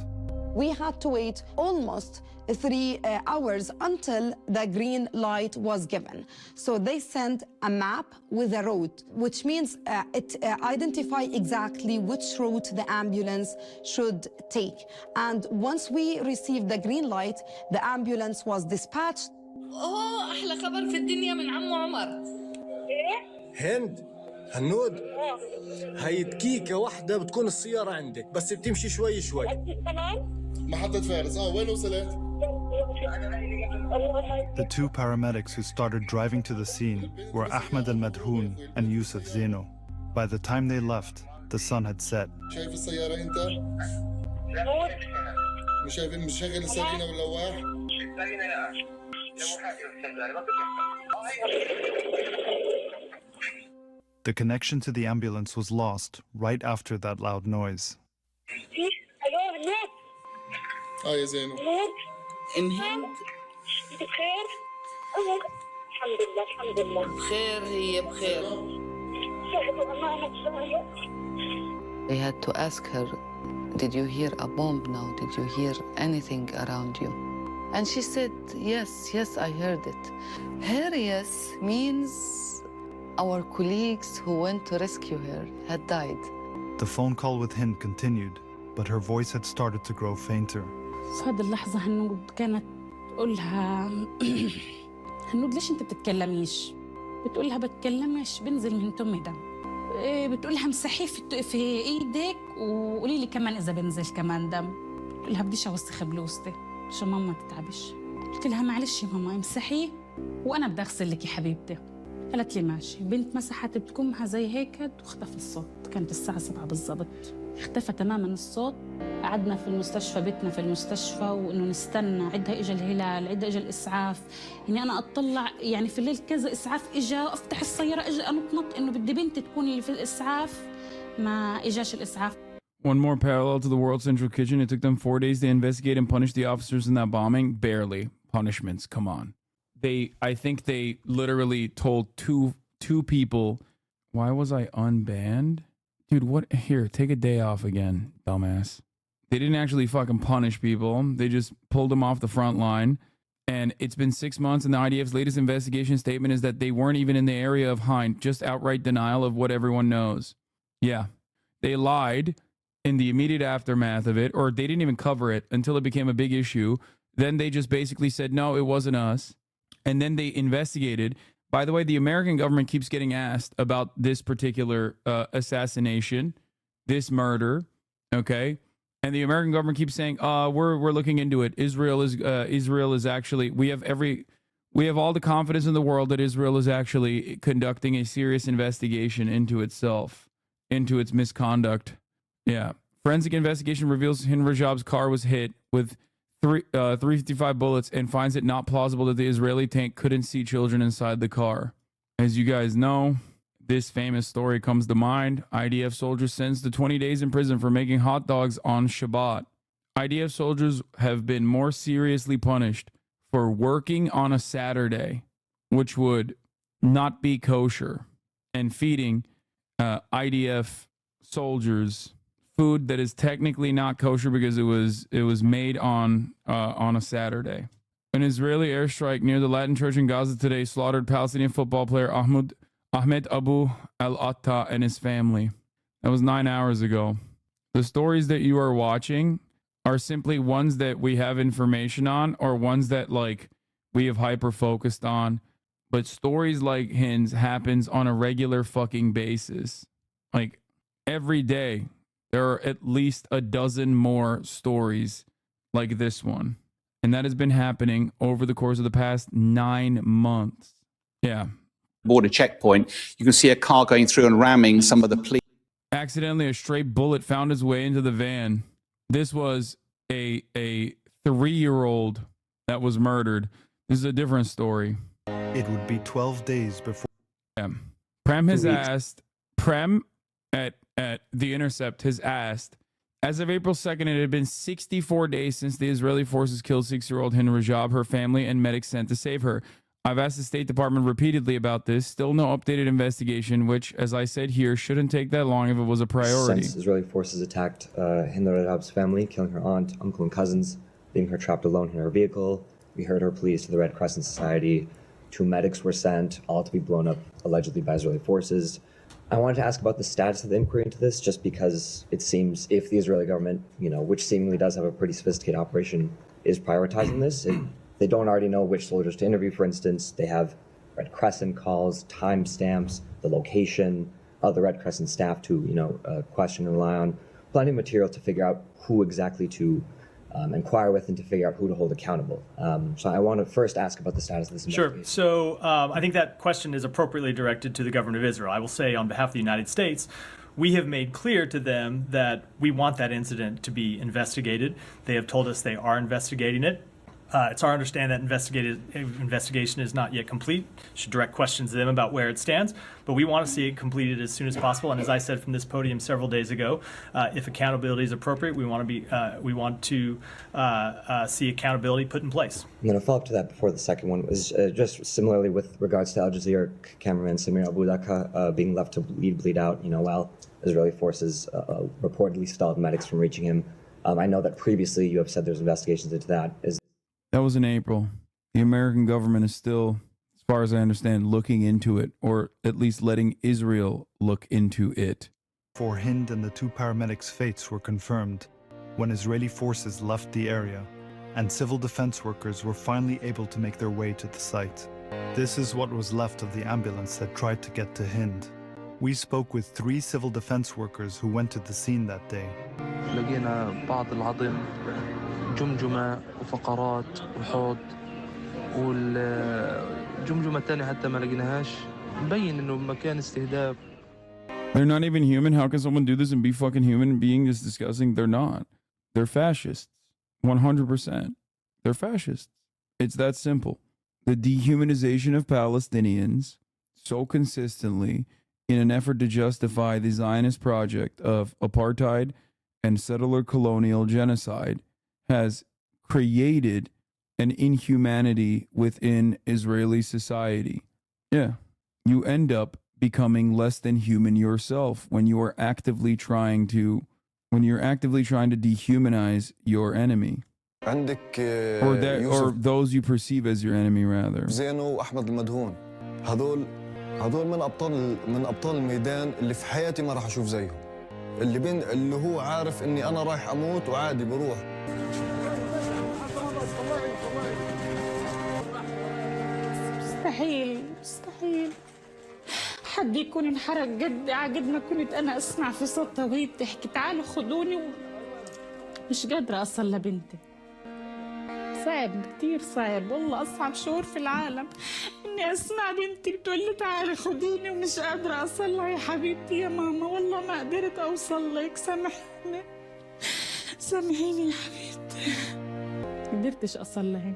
We had to wait almost 3 hours until the green light was given. So they sent a map with a route, which means it identifies exactly which route the ambulance should take. And once we received the green light, the ambulance was dispatched. أحلى خبر في الدنيا من عمو عمر. هند هنود هاي دقيقة واحدة بتكون السيارة عندك بس بتمشي شوي شوي. محطة فارس وين وصلت؟ The two paramedics who started driving to the scene were Ahmed Al-Madhoun and Yusuf Zeno. By the time they left, the sun had set. شايف السيارة أنت؟ مش شايف مشغل السرينة واللواح؟ The connection to the ambulance was lost right after that loud noise. يا زينو. إنهند أنت بخير؟ الحمد لله الحمد لله بخير هي بخير. They had to ask her, did you hear a bomb now? Did you hear anything around you? And she said, yes, I heard it. Her yes means our colleagues who went to rescue her had died. The phone call with Hind continued, but her voice had started to grow fainter. في هذه اللحظة هنود كانت تقولها هنود ليش انت بتتكلميش؟ بتقولها بتكلمش بنزل من تمي دم. بتقولها مسحيه في ايدك وقولي لي كمان اذا بنزل كمان دم. بتقولها بديش اوسخ بلوزتي عشان ماما تتعبش. قلت لها معلش يا ماما امسحيه وانا بدي اغسل لك يا حبيبتي. قالت لي ماشي. بنت مسحت بكمها زي هيك واختفى الصوت. كانت الساعة 7 بالضبط. اختفى تماما الصوت. قعدنا في المستشفى بيتنا في المستشفى وانه نستنى عدها اجى الهلال عدها اجى الاسعاف. يعني انا اطلع يعني في الليل كذا اسعاف اجى افتح السياره اجى انطنط انه بدي بنتي تكون اللي في الاسعاف ما اجاش الاسعاف. One more parallel to the World Central Kitchen. It took them 4 days to investigate and punish the officers in that bombing. Barely. Punishments. Come on. I think they literally told two people, why was I unbanned? Dude, what? Here, take a day off again, dumbass. They didn't actually fucking punish people. They just pulled them off the front line. And it's been 6 months, and the IDF's latest investigation statement is that they weren't even in the area of Hind. Just outright denial of what everyone knows. Yeah. They lied in the immediate aftermath of it, or they didn't even cover it until it became a big issue. Then they just basically said, no, it wasn't us. And then they investigated. By the way, the American government keeps getting asked about this particular assassination, this murder, okay? And the American government keeps saying, we're looking into it. Israel is actually, we have all the confidence in the world that Israel is actually conducting a serious investigation into itself, into its misconduct. Yeah. Forensic investigation reveals Hind Rajab's car was hit with 355 bullets and finds it not plausible that the Israeli tank couldn't see children inside the car. As you guys know, this famous story comes to mind. IDF soldier sentenced to 20 days in prison for making hot dogs on Shabbat. IDF soldiers have been more seriously punished for working on a Saturday, which would not be kosher, and feeding IDF soldiers food that is technically not kosher because it was made on a Saturday. An Israeli airstrike near the Latin Church in Gaza today slaughtered Palestinian football player Ahmed Abu al-Atta and his family. That was 9 hours ago. The stories that you are watching are simply ones that we have information on, or ones that like we have hyper focused on. But stories like Hind's happens on a regular fucking basis. Like every day, there are at least a dozen more stories like this one. And that has been happening over the course of the past 9 months. Yeah. Border checkpoint, you can see a car going through and ramming some of the police. Accidentally, a stray bullet found its way into the van. This was a 3-year-old that was murdered. This is a different story. It would be 12 days before. Yeah. Prem has asked, at The Intercept has asked, as of April 2nd, it had been 64 days since the Israeli forces killed 6-year-old Hind Rajab, her family, and medics sent to save her. I've asked the State Department repeatedly about this. Still no updated investigation, which, as I said here, shouldn't take that long if it was a priority. Since Israeli forces attacked Hind al-Arab's family, killing her aunt, uncle, and cousins, leaving her trapped alone in her vehicle, we heard her pleas to the Red Crescent Society. 2 medics were sent, all to be blown up allegedly by Israeli forces. I wanted to ask about the status of the inquiry into this, just because it seems if the Israeli government, which seemingly does have a pretty sophisticated operation, is prioritizing this, they don't already know which soldiers to interview, for instance. They have Red Crescent calls, timestamps, the location, other Red Crescent staff to, question and rely on. Plenty of material to figure out who exactly to inquire with and to figure out who to hold accountable. So I want to first ask about the status of this investigation. Sure. So I think that question is appropriately directed to the government of Israel. I will say on behalf of the United States, we have made clear to them that we want that incident to be investigated. They have told us they are investigating it. It's our understanding that investigation is not yet complete. Should direct questions to them about where it stands, but we want to see it completed as soon as possible. And as I said from this podium several days ago, if accountability is appropriate, we want to see accountability put in place. I'm going to follow up to that before the second one. Was just similarly with regards to Al Jazeera cameraman Samir Abu Daqqa being left to bleed out, while Israeli forces reportedly stalled medics from reaching him. I know that previously you have said there's investigations into that. That was in April. The American government is still, as far as I understand, looking into it, or at least letting Israel look into it. For Hind and the 2 paramedics' fates were confirmed when Israeli forces left the area, and civil defense workers were finally able to make their way to the site. This is what was left of the ambulance that tried to get to Hind. We spoke with 3 civil defense workers who went to the scene that day. لقينا بعض العظم جمجمة وفقرات وحوض والجمجمة الثانية حتى ما لقيناهاش مبين إنه مكان استهداف. They're not even human. How can someone do this and be fucking human being is disgusting? They're not. They're fascists. 100%. They're fascists. It's that simple. The dehumanization of Palestinians so consistently in an effort to justify the Zionist project of apartheid and settler colonial genocide has created an inhumanity within Israeli society. Yeah. You end up becoming less than human yourself when you are actively trying to dehumanize your enemy. Or those you perceive as your enemy rather. زينو وأحمد المدهون هذول من أبطال الميدان اللي في حياتي ما راح أشوف زيهم. اللي هو عارف إني أنا رايح أموت وعادي بروح. مستحيل حد يكون انحرق قد ما كنت انا اسمع في صوت طويل تحكي تعالوا خدوني مش قادره اصل لبنتي. صعب كتير صعب والله، اصعب شعور في العالم اني اسمع بنتي بتقول لي تعالي خديني ومش قادره اوصل لها. يا حبيبتي يا ماما والله ما قدرت اوصل لك، سامحيني يا حبيبتي، قدرتش اوصل لها.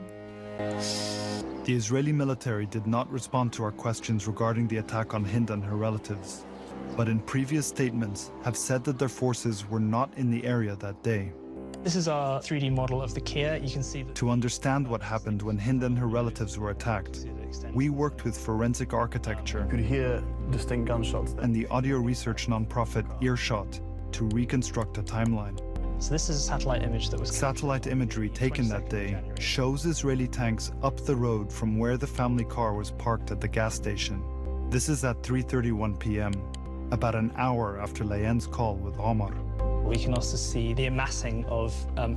The Israeli military did not respond to our questions regarding the attack on Hind and her relatives, but in previous statements have said that their forces were not in the area that day. This is our 3D model of the Kia. You can see that. To understand what happened when Hind and her relatives were attacked, we worked with forensic architecture. You could hear distinct gunshots there. And the audio research nonprofit Earshot to reconstruct a timeline. So this is a satellite image that was... Satellite imagery taken that day shows Israeli tanks up the road from where the family car was parked at the gas station. This is at 3:31 p.m., about an hour after Layan's call with Omar. We can also see the amassing of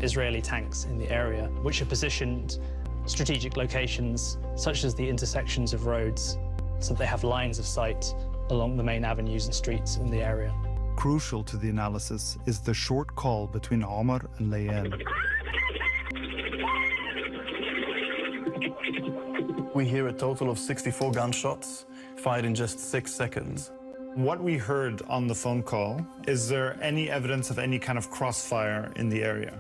Israeli tanks in the area, which are positioned strategic locations, such as the intersections of roads, so that they have lines of sight along the main avenues and streets in the area. Crucial to the analysis is the short call between Omar and Layan. We hear a total of 64 gunshots fired in just 6 seconds. What we heard on the phone call, is there any evidence of any kind of crossfire in the area?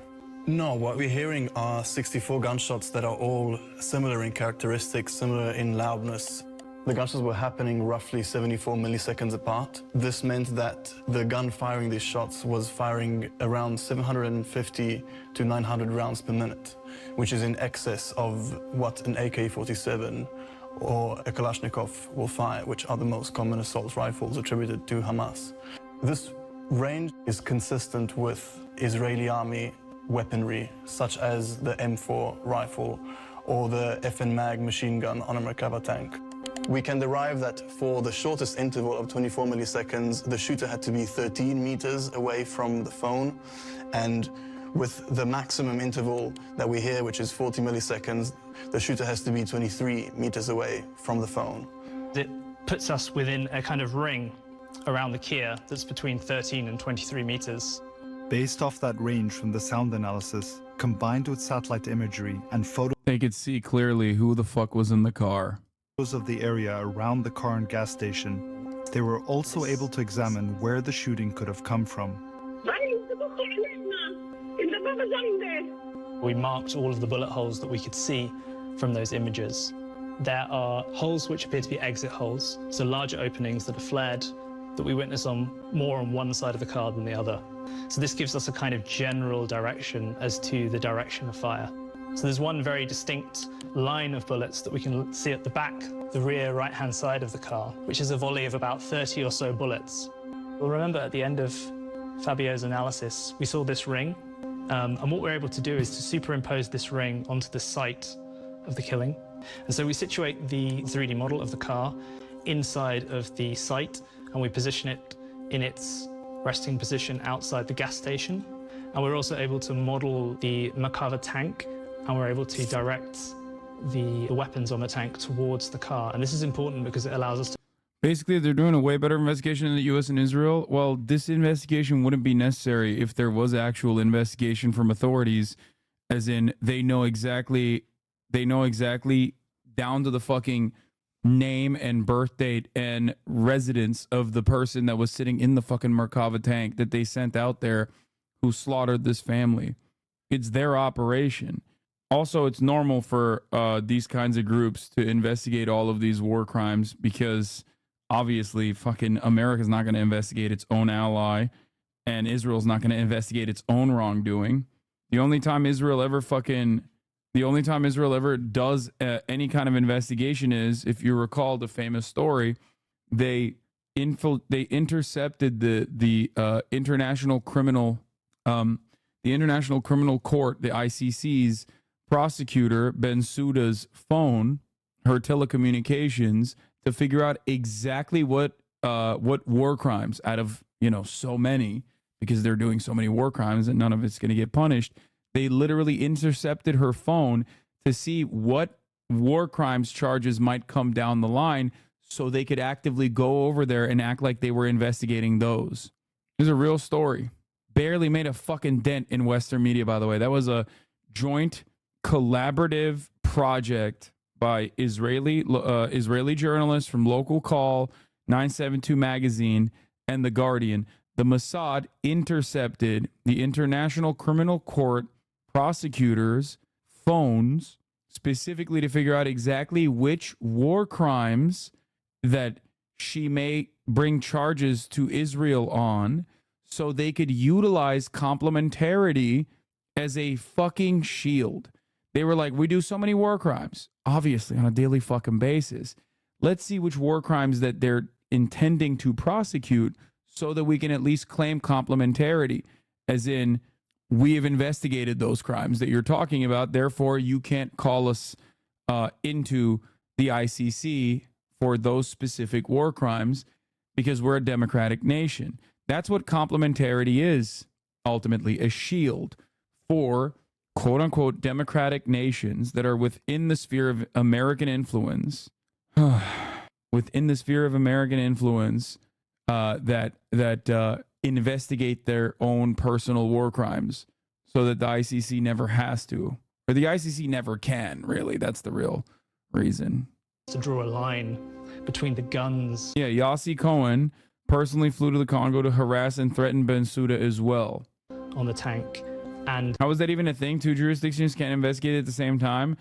No, what we're hearing are 64 gunshots that are all similar in characteristics, similar in loudness. The gunshots were happening roughly 74 milliseconds apart. This meant that the gun firing these shots was firing around 750 to 900 rounds per minute, which is in excess of what an AK-47 or a Kalashnikov will fire, which are the most common assault rifles attributed to Hamas. This range is consistent with Israeli army weaponry, such as the M4 rifle or the FN Mag machine gun on a Merkava tank. We can derive that for the shortest interval of 24 milliseconds, the shooter had to be 13 meters away from the phone, and with the maximum interval that we hear, which is 40 milliseconds, the shooter has to be 23 meters away from the phone. It puts us within a kind of ring around the Kia that's between 13 and 23 meters. Based off that range from the sound analysis, combined with satellite imagery and photos, they could see clearly who the fuck was in the car. Of the area around the car and gas station, they were also able to examine where the shooting could have come from. We marked all of the bullet holes that we could see from those images. There are holes which appear to be exit holes, so larger openings that are flared that we witness more on one side of the car than the other. So this gives us a kind of general direction as to the direction of fire. So there's one very distinct line of bullets that we can see at the back, the rear right-hand side of the car, which is a volley of about 30 or so bullets. Well, remember at the end of Fabio's analysis, we saw this ring, and what we're able to do is to superimpose this ring onto the site of the killing. And so we situate the 3D model of the car inside of the site, and we position it in its resting position outside the gas station. And we're also able to model the Merkava tank, and we're able to direct the weapons on the tank towards the car. And this is important because it allows us to... Basically, they're doing a way better investigation in the U.S. and Israel. Well, this investigation wouldn't be necessary if there was actual investigation from authorities, as in they know exactly down to the fucking name and birth date and residence of the person that was sitting in the fucking Merkava tank that they sent out there who slaughtered this family. It's their operation. Also, it's normal for these kinds of groups to investigate all of these war crimes because obviously fucking America's not going to investigate its own ally and Israel's not going to investigate its own wrongdoing. The only time Israel ever does any kind of investigation is, if you recall the famous story, they intercepted the International Criminal Court, the ICC's prosecutor Bensouda's phone, her telecommunications, to figure out exactly what war crimes out of so many, because they're doing so many war crimes and none of it's going to get punished. They literally intercepted her phone to see what war crimes charges might come down the line so they could actively go over there and act like they were investigating those. This is a real story. Barely made a fucking dent in Western media, by the way. That was a joint collaborative project by Israeli journalists from Local Call, 972 Magazine, and The Guardian. The Mossad intercepted the International Criminal Court prosecutors' phones specifically to figure out exactly which war crimes that she may bring charges to Israel on, so they could utilize complementarity as a fucking shield. They were like, we do so many war crimes, obviously, on a daily fucking basis. Let's see which war crimes that they're intending to prosecute so that we can at least claim complementarity, as in, we have investigated those crimes that you're talking about, therefore you can't call us into the ICC for those specific war crimes because we're a democratic nation. That's what complementarity is, ultimately, a shield for quote-unquote democratic nations that are within the sphere of American influence, within the sphere of American influence, that investigate their own personal war crimes so that the ICC never has to, or the ICC never can, really. That's the real reason. To draw a line between the guns. Yeah, Yossi Cohen personally flew to the Congo to harass and threaten Bensouda as well. On the tank. And how is that even a thing? Two jurisdictions can't investigate at the same time.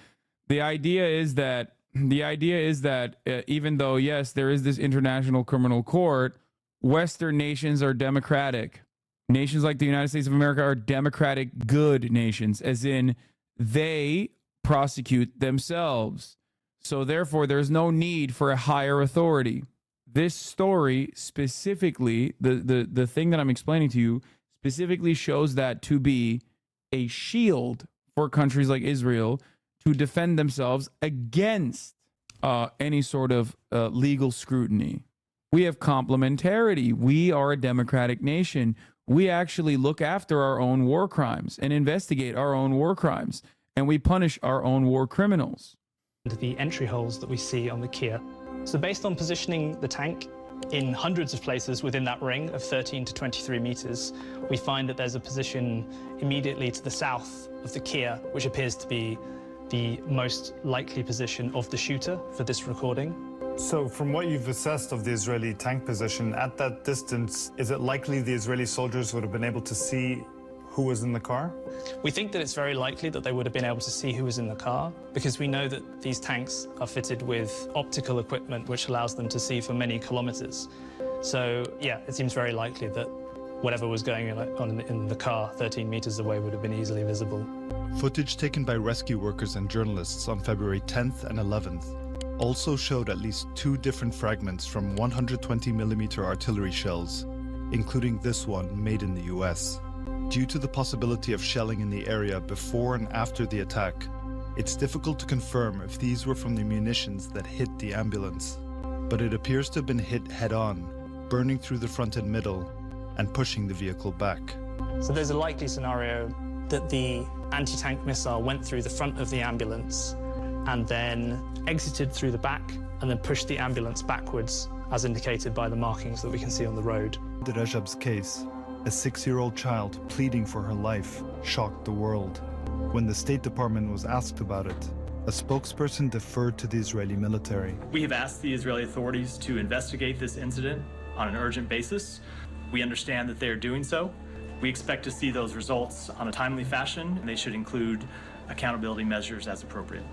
The idea is that even though, yes, there is this International Criminal Court, Western nations are democratic. Nations like the United States of America are democratic good nations, as in they prosecute themselves. So therefore, there's no need for a higher authority. This story specifically, the thing that I'm explaining to you, specifically shows that to be a shield for countries like Israel to defend themselves against any sort of legal scrutiny. We have complementarity. We are a democratic nation. We actually look after our own war crimes and investigate our own war crimes, and we punish our own war criminals. The entry holes that we see on the Kia. So based on positioning the tank in hundreds of places within that ring of 13 to 23 meters, we find that there's a position immediately to the south of the Kia, which appears to be the most likely position of the shooter for this recording. So from what you've assessed of the Israeli tank position, at that distance, is it likely the Israeli soldiers would have been able to see who was in the car? We think that it's very likely that they would have been able to see who was in the car, because we know that these tanks are fitted with optical equipment which allows them to see for many kilometers. So yeah, it seems very likely that whatever was going on in the car 13 meters away would have been easily visible. Footage taken by rescue workers and journalists on February 10th and 11th also showed at least 2 different fragments from 120mm artillery shells, including this one made in the US. Due to the possibility of shelling in the area before and after the attack, it's difficult to confirm if these were from the munitions that hit the ambulance. But it appears to have been hit head-on, burning through the front and middle, and pushing the vehicle back. So there's a likely scenario that the anti-tank missile went through the front of the ambulance and then exited through the back and then pushed the ambulance backwards, as indicated by the markings that we can see on the road. The Rajab's case, a 6-year-old child pleading for her life, shocked the world. When the State Department was asked about it, a spokesperson deferred to the Israeli military. We have asked the Israeli authorities to investigate this incident on an urgent basis. We understand that they are doing so. We expect to see those results on a timely fashion, and they should include accountability measures as appropriate.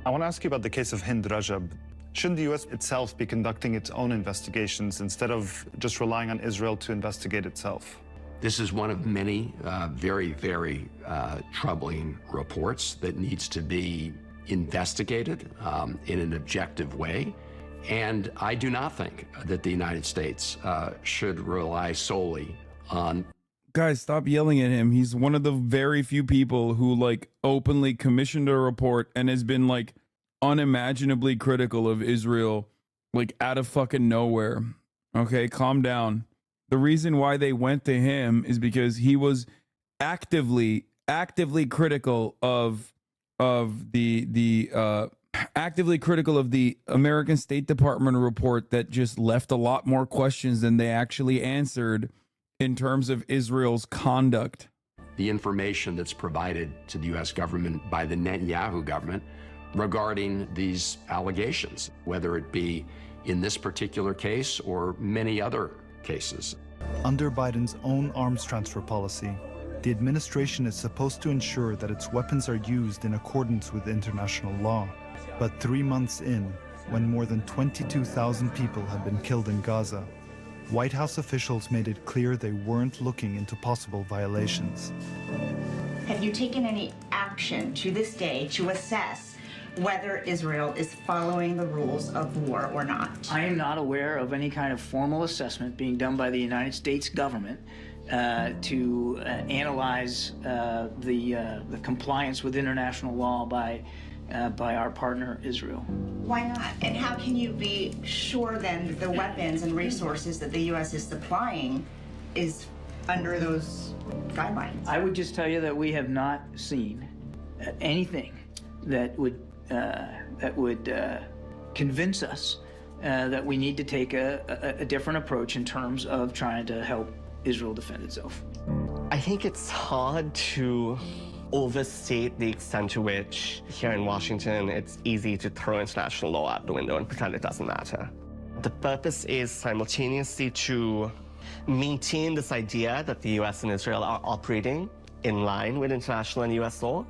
I want to ask you about the case of Hind Rajab. Shouldn't the U.S. itself be conducting its own investigations instead of just relying on Israel to investigate itself? This is one of many very, very troubling reports that needs to be investigated in an objective way. And I do not think that the United States should rely solely on... Guys, stop yelling at him. He's one of the very few people who like openly commissioned a report and has been like unimaginably critical of Israel, like out of fucking nowhere. Okay, calm down. The reason why they went to him is because he was actively critical of the American State Department report that just left a lot more questions than they actually answered in terms of Israel's conduct. The information that's provided to the U.S. government by the Netanyahu government regarding these allegations, whether it be in this particular case or many other cases. Under Biden's own arms transfer policy, the administration is supposed to ensure that its weapons are used in accordance with international law. But 3 months in, when more than 22,000 people have been killed in Gaza, White House officials made it clear they weren't looking into possible violations. Have you taken any action to this day to assess whether Israel is following the rules of war or not? I am not aware of any kind of formal assessment being done by the United States government to analyze the compliance with international law by our partner Israel. Why not? And how can you be sure then that the weapons and resources that the U.S. is supplying is under those guidelines? I would just tell you that we have not seen anything that would convince us that we need to take a different approach in terms of trying to help Israel defend itself. I think it's hard to overstate the extent to which here in Washington it's easy to throw international law out the window and pretend it doesn't matter. The purpose is simultaneously to maintain this idea that the US and Israel are operating in line with international and US law.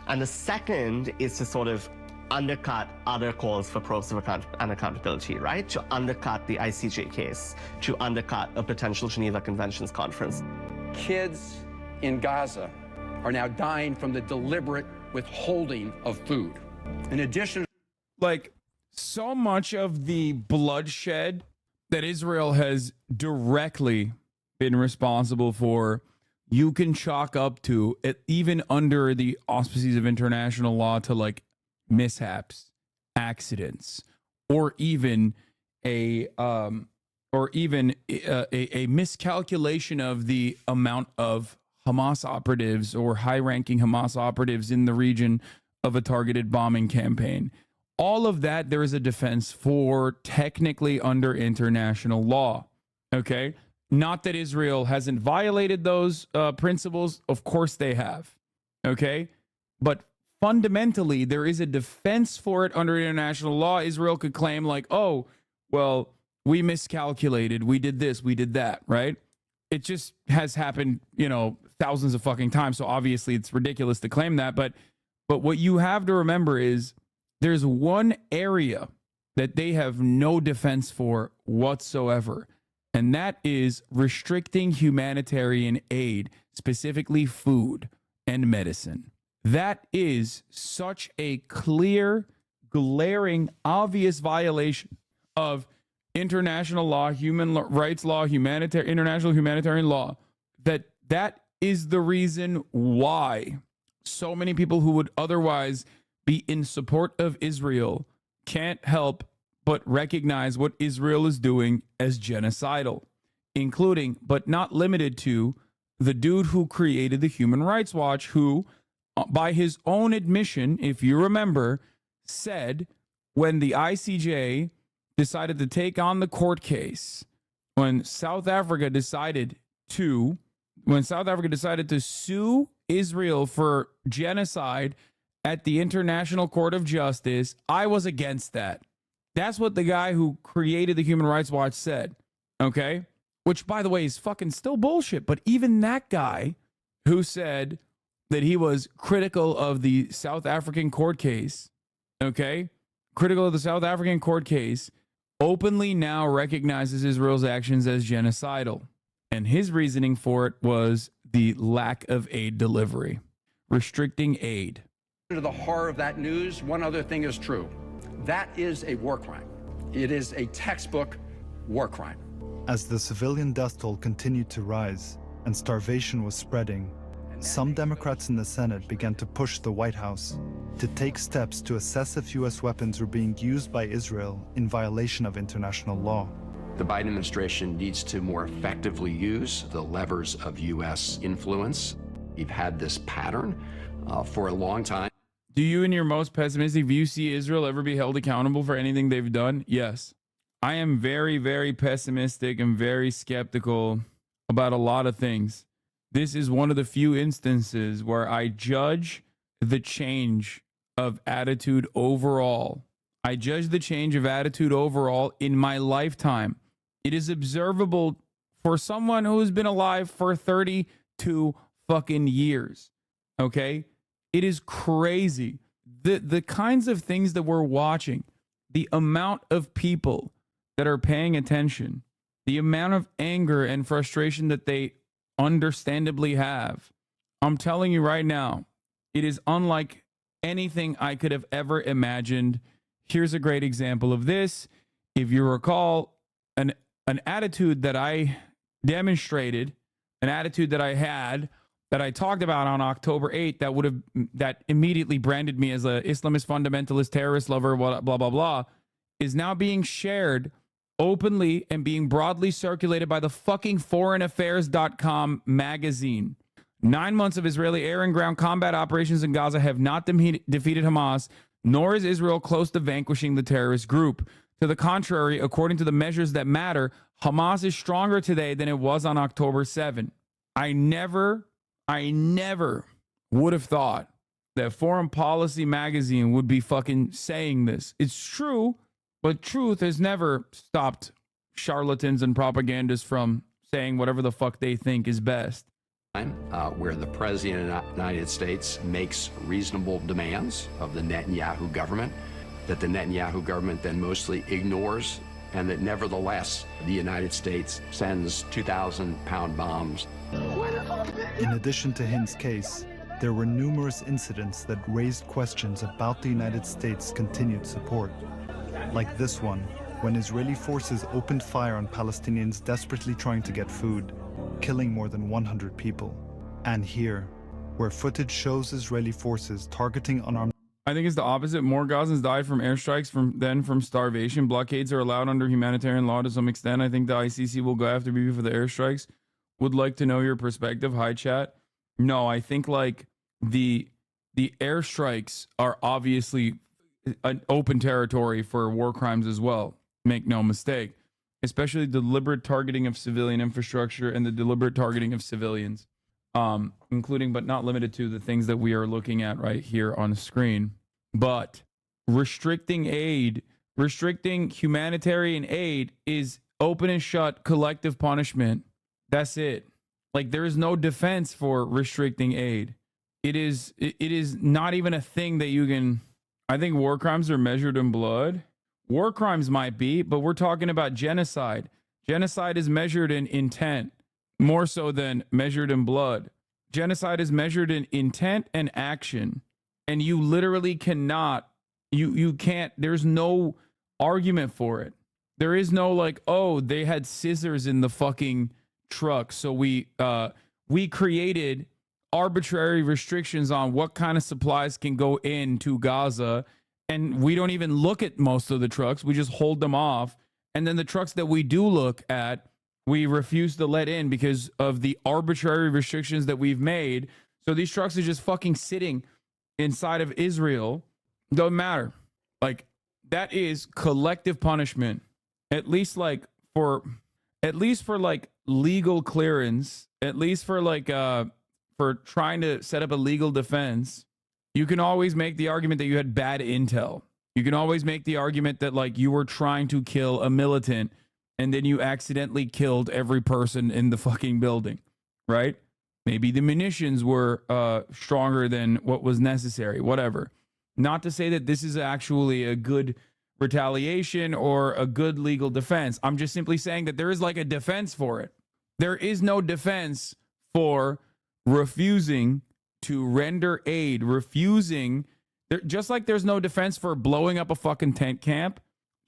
And the second is to sort of undercut other calls for probes and accountability, right? To undercut the ICJ case, to undercut a potential Geneva Conventions conference. Kids in Gaza are now dying from the deliberate withholding of food. In addition... Like, so much of the bloodshed that Israel has directly been responsible for, you can chalk up to it, even under the auspices of international law, to like mishaps, accidents, or even a miscalculation of the amount of Hamas operatives or high-ranking Hamas operatives in the region of a targeted bombing campaign. All of that, there is a defense for technically under international law. Okay? Not that Israel hasn't violated those principles. Of course they have. Okay? But fundamentally, there is a defense for it under international law. Israel could claim like, oh, well, we miscalculated. We did this. We did that. Right? It just has happened, thousands of fucking times. So obviously it's ridiculous to claim that. But what you have to remember is there's one area that they have no defense for whatsoever. And that is restricting humanitarian aid, specifically food and medicine. That is such a clear, glaring, obvious violation of international law, human rights law, international humanitarian law, that is the reason why so many people who would otherwise be in support of Israel can't help but recognize what Israel is doing as genocidal, including, but not limited to, the dude who created the Human Rights Watch, who, by his own admission, if you remember, said when the ICJ decided to take on the court case, when South Africa decided to sue Israel for genocide at the International Court of Justice, I was against that. That's what the guy who created the Human Rights Watch said, okay? Which, by the way, is fucking still bullshit. But even that guy who said that he was critical of the South African court case, okay? Critical of the South African court case, openly now recognizes Israel's actions as genocidal. And his reasoning for it was the lack of aid delivery, restricting aid. To the horror of that news, one other thing is true. That is a war crime. It is a textbook war crime. As the civilian death toll continued to rise and starvation was spreading, some Democrats in the Senate began to push the White House to take steps to assess if U.S. weapons were being used by Israel in violation of international law. The Biden administration needs to more effectively use the levers of U.S. influence. We've had this pattern for a long time. Do you, in your most pessimistic view, see Israel ever be held accountable for anything they've done? Yes. I am very, very pessimistic and very skeptical about a lot of things. This is one of the few instances where I judge the change of attitude overall. I judge the change of attitude overall in my lifetime. It is observable for someone who's been alive for 32 fucking years. Okay? It is crazy. The kinds of things that we're watching, the amount of people that are paying attention, the amount of anger and frustration that they understandably have. I'm telling you right now, it is unlike anything I could have ever imagined. Here's a great example of this. If you recall, an attitude that I demonstrated, an attitude that I had, that I talked about on October 8th, that immediately branded me as a Islamist fundamentalist terrorist lover, blah, blah, blah, is now being shared openly and being broadly circulated by the fucking foreignaffairs.com magazine. 9 months of Israeli air and ground combat operations in Gaza have not defeated Hamas, nor is Israel close to vanquishing the terrorist group. To the contrary, according to the measures that matter, Hamas is stronger today than it was on October 7. I never would have thought that Foreign Policy magazine would be fucking saying this. It's true, but truth has never stopped charlatans and propagandists from saying whatever the fuck they think is best. Where the President of the United States makes reasonable demands of the Netanyahu government, that the Netanyahu government then mostly ignores, and that nevertheless the United States sends 2,000-pound bombs. In addition to Hind's case, there were numerous incidents that raised questions about the United States' continued support. like this one, when Israeli forces opened fire on Palestinians desperately trying to get food, killing more than 100 people. And here, where footage shows Israeli forces targeting unarmed. I think it's the opposite. More Gazans died from airstrikes than from starvation. Blockades are allowed under humanitarian law to some extent. I think the ICC will go after Bibi for the airstrikes. Would like to know your perspective. Hi, chat. No, I think like the airstrikes are obviously an open territory for war crimes as well. Make no mistake. Especially deliberate targeting of civilian infrastructure and the deliberate targeting of civilians. Including but not limited to the things that we are looking at right here on the screen. But restricting humanitarian aid is open and shut collective punishment. That's it. Like there is no defense for restricting aid. It is not even a thing that you can. I think war crimes are measured in blood. War crimes might be, but we're talking about genocide. Genocide is measured in intent more so than measured in blood. Genocide is measured in intent and action. And you literally cannot, you can't, there's no argument for it. There is no like, oh, they had scissors in the fucking truck. So we created arbitrary restrictions on what kind of supplies can go into Gaza. And we don't even look at most of the trucks. We just hold them off. And then the trucks that we do look at, we refuse to let in because of the arbitrary restrictions that we've made. So these trucks are just fucking sitting inside of Israel. Doesn't matter. Like that is collective punishment. At least for like legal clearance, at least for like for trying to set up a legal defense. You can always make the argument that you had bad intel. You can always make the argument that like you were trying to kill a militant and then you accidentally killed every person in the fucking building, right? Maybe the munitions were stronger than what was necessary, whatever. Not to say that this is actually a good retaliation or a good legal defense. I'm just simply saying that there is like a defense for it. There is no defense for refusing to render aid, just like there's no defense for blowing up a fucking tent camp.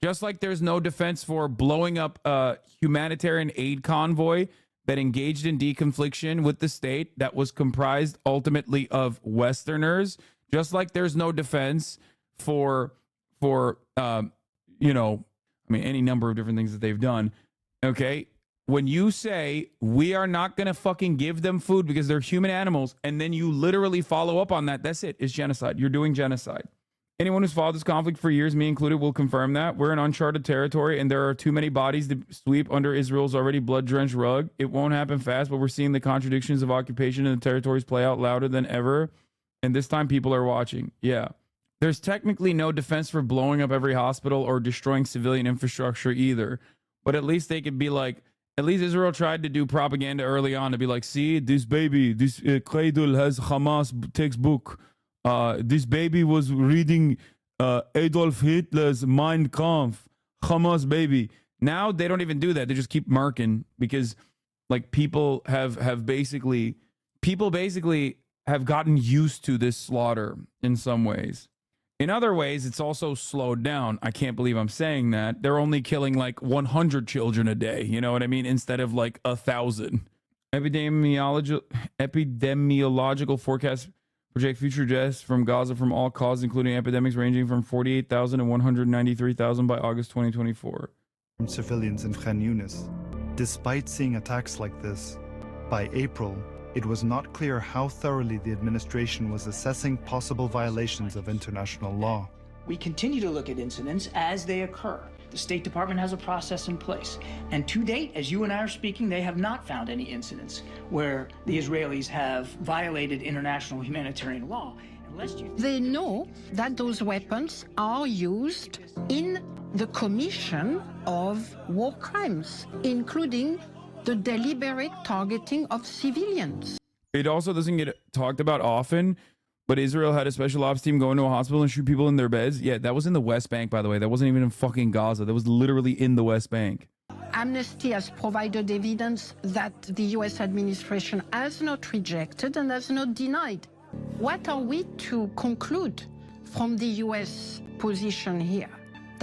Just like there's no defense for blowing up a humanitarian aid convoy that engaged in deconfliction with the state that was comprised ultimately of Westerners. Just like there's no defense for any number of different things that they've done. Okay. When you say we are not going to fucking give them food because they're human animals, and then you literally follow up on that, that's it. It's genocide. You're doing genocide. Anyone who's followed this conflict for years, me included, will confirm that. We're in uncharted territory and there are too many bodies to sweep under Israel's already blood-drenched rug. It won't happen fast, but we're seeing the contradictions of occupation in the territories play out louder than ever. And this time people are watching. Yeah. There's technically no defense for blowing up every hospital or destroying civilian infrastructure either. But at least they could be like, at least Israel tried to do propaganda early on to be like, see, this baby, this cradle has Hamas textbook. This baby was reading Adolf Hitler's Mein Kampf, Hamas baby. Now they don't even do that. They just keep marking because like people basically have gotten used to this slaughter in some ways. In other ways, it's also slowed down. I can't believe I'm saying that. They're only killing like 100 children a day. You know what I mean? Instead of like 1,000. Epidemiological forecasts project future deaths from Gaza from all causes, including epidemics ranging from 48,000 to 193,000 by August 2024. From civilians in Khan Yunis. Despite seeing attacks like this, by April, it was not clear how thoroughly the administration was assessing possible violations of international law. We continue to look at incidents as they occur. The State Department has a process in place. And to date, as you and I are speaking, they have not found any incidents where the Israelis have violated international humanitarian law. They know that those weapons are used in the commission of war crimes, including the deliberate targeting of civilians. It also doesn't get talked about often, but Israel had a special ops team go into a hospital and shoot people in their beds. Yeah, that was in the West Bank, by the way. That wasn't even in fucking Gaza. That was literally in the West Bank. Amnesty has provided evidence that the U.S. administration has not rejected and has not denied. What are we to conclude from the U.S. position here?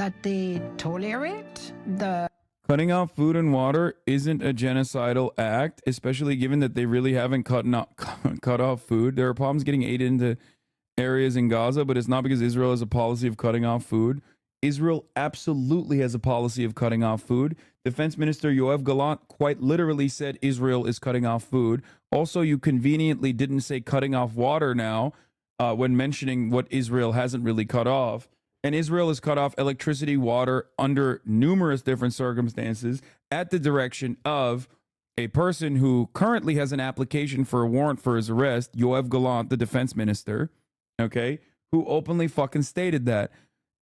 that they tolerate the Cutting off food and water isn't a genocidal act, especially given that they really haven't cut off food. There are problems getting aid into areas in Gaza, but it's not because Israel has a policy of cutting off food. Israel absolutely has a policy of cutting off food. Defense Minister Yoav Gallant quite literally said Israel is cutting off food. Also, you conveniently didn't say cutting off water now when mentioning what Israel hasn't really cut off. And Israel has cut off electricity, water under numerous different circumstances at the direction of a person who currently has an application for a warrant for his arrest, Yoav Gallant, the defense minister, okay, who openly fucking stated that.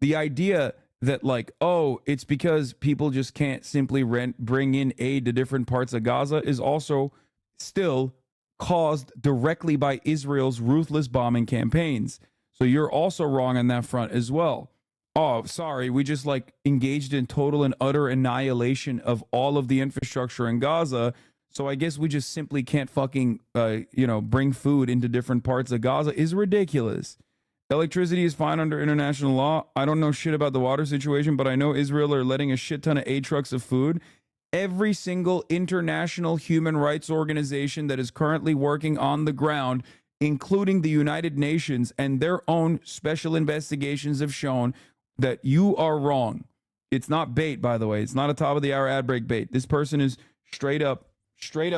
The idea that, like, oh, it's because people just can't simply bring in aid to different parts of Gaza is also still caused directly by Israel's ruthless bombing campaigns. So you're also wrong on that front as well. Oh, sorry, we just like engaged in total and utter annihilation of all of the infrastructure in Gaza. So I guess we just simply can't fucking, bring food into different parts of Gaza is ridiculous. Electricity is fine under international law. I don't know shit about the water situation, but I know Israel are letting a shit ton of aid trucks of food. Every single international human rights organization that is currently working on the ground, including the United Nations and their own special investigations, have shown that you are wrong. It's not bait, by the way. It's not a top of the hour ad break bait. This person is straight up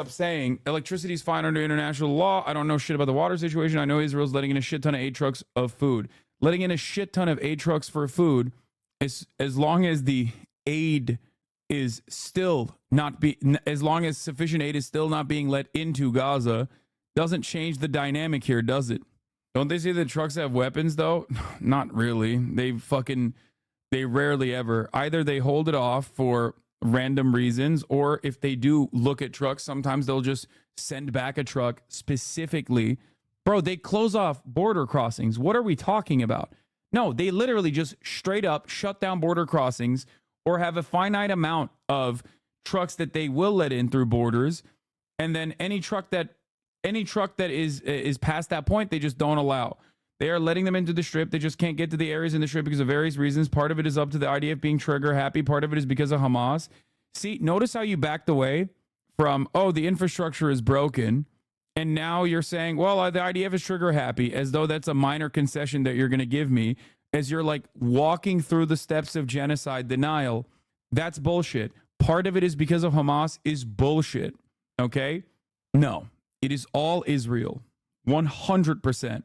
saying electricity is fine under international law. I don't know shit about the water situation. I know Israel's letting in a shit ton of aid trucks of food. Letting in a shit ton of aid trucks for food, as long as the aid is still not as long as sufficient aid is still not being let into Gaza, doesn't change the dynamic here, does it? Don't they say that trucks have weapons though? Not really. They rarely ever. Either they hold it off for random reasons, or if they do look at trucks, sometimes they'll just send back a truck specifically. Bro, they close off border crossings. What are we talking about? No, they literally just straight up shut down border crossings or have a finite amount of trucks that they will let in through borders. And then any truck that is past that point, they just don't allow. They are letting them into the strip. They just can't get to the areas in the strip because of various reasons. Part of it is up to the IDF being trigger happy. Part of it is because of Hamas. See, notice how you backed away from, oh, the infrastructure is broken. And now you're saying, well, the IDF is trigger happy, as though that's a minor concession that you're going to give me, as you're like walking through the steps of genocide denial. That's bullshit. Part of it is because of Hamas is bullshit. Okay? No, it is all Israel. 100%.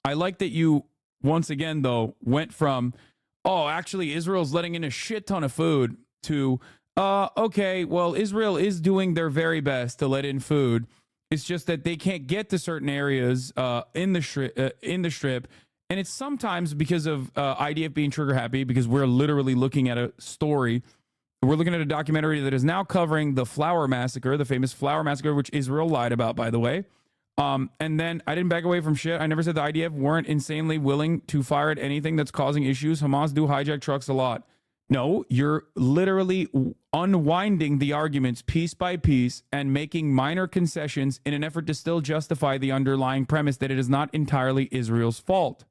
I like that you, once again, though, went from, oh, actually, Israel's letting in a shit ton of food to, okay, well, Israel is doing their very best to let in food. It's just that they can't get to certain areas in the strip. And it's sometimes because of IDF being trigger happy, because we're literally looking at a story. We're looking at a documentary that is now covering the Flower Massacre, the famous Flower Massacre, which Israel lied about, by the way. And then I didn't back away from shit. I never said the IDF weren't insanely willing to fire at anything that's causing issues. Hamas do hijack trucks a lot. No, you're literally unwinding the arguments piece by piece and making minor concessions in an effort to still justify the underlying premise that it is not entirely Israel's fault.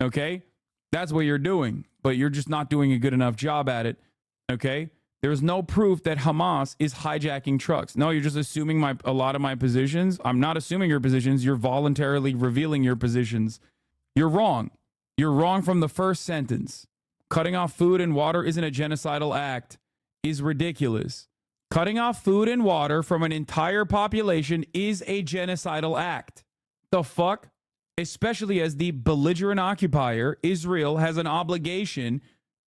Okay? That's what you're doing, but you're just not doing a good enough job at it. Okay? There's no proof that Hamas is hijacking trucks. No, you're just assuming a lot of my positions. I'm not assuming your positions. You're voluntarily revealing your positions. You're wrong. You're wrong from the first sentence. Cutting off food and water isn't a genocidal act is ridiculous. Cutting off food and water from an entire population is a genocidal act. The fuck? Especially as the belligerent occupier, Israel has an obligation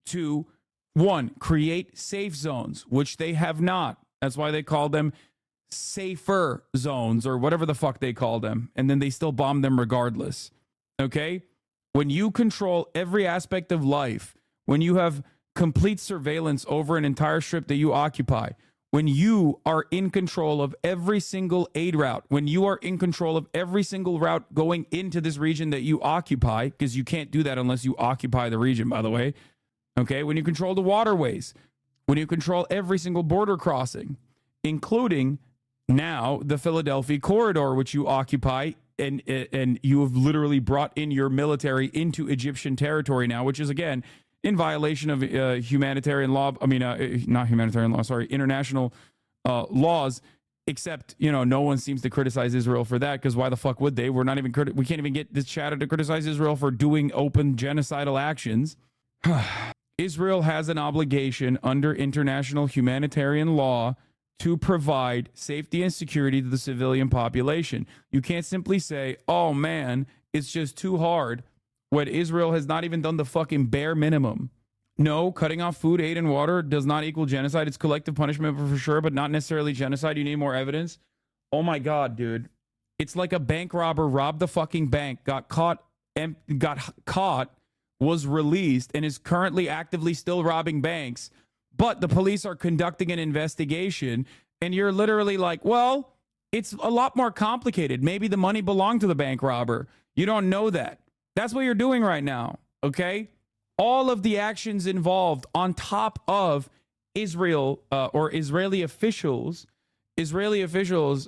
to, one, create safe zones, which they have not. That's why they call them safer zones or whatever the fuck they call them. And then they still bomb them regardless. Okay? When you control every aspect of life, when you have complete surveillance over an entire strip that you occupy, when you are in control of every single aid route, when you are in control of every single route going into this region that you occupy, because you can't do that unless you occupy the region, by the way. Okay, when you control the waterways, when you control every single border crossing, including now the Philadelphia corridor, which you occupy, and you have literally brought in your military into Egyptian territory now, which is, again, in violation of humanitarian law. I mean, not humanitarian law, sorry, international laws. Except, no one seems to criticize Israel for that, because why the fuck would they? We can't even get this chatter to criticize Israel for doing open genocidal actions. Israel has an obligation under international humanitarian law to provide safety and security to the civilian population. You can't simply say, oh man, it's just too hard, when Israel has not even done the fucking bare minimum. No, cutting off food, aid, and water does not equal genocide. It's collective punishment for sure, but not necessarily genocide. You need more evidence. Oh my God, dude. It's like a bank robber robbed the fucking bank, got caught, was released, and is currently actively still robbing banks. But the police are conducting an investigation, and you're literally like, well, it's a lot more complicated. Maybe the money belonged to the bank robber. You don't know that. That's what you're doing right now, okay? All of the actions involved on top of Israel or Israeli officials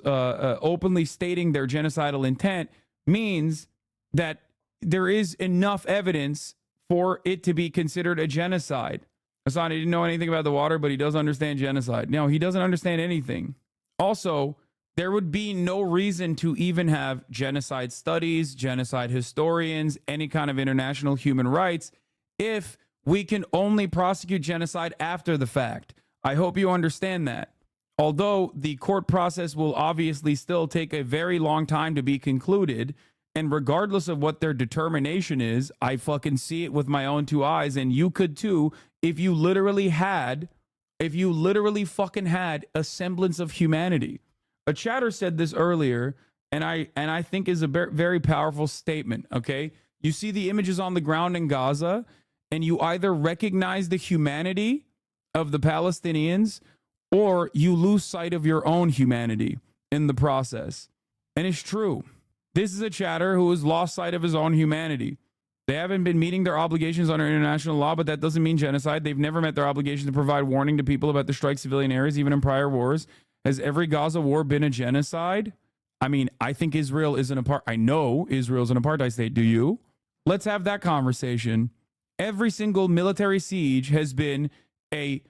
openly stating their genocidal intent means that there is enough evidence for it to be considered a genocide. Hassan, he didn't know anything about the water, but he does understand genocide. No, he doesn't understand anything. Also, there would be no reason to even have genocide studies, genocide historians, any kind of international human rights if we can only prosecute genocide after the fact. I hope you understand that. Although the court process will obviously still take a very long time to be concluded, and regardless of what their determination is, I fucking see it with my own two eyes, and you could too if you literally fucking had a semblance of humanity. A chatter said this earlier, and I think is a very powerful statement, okay? You see the images on the ground in Gaza, and you either recognize the humanity of the Palestinians or you lose sight of your own humanity in the process. And it's true. This is a chatter who has lost sight of his own humanity. They haven't been meeting their obligations under international law, but that doesn't mean genocide. They've never met their obligation to provide warning to people about the strike civilian areas, even in prior wars. Has every Gaza war been a genocide? I mean, I think Israel is I know Israel's an apartheid state. Do you? Let's have that conversation. Every single military siege has been an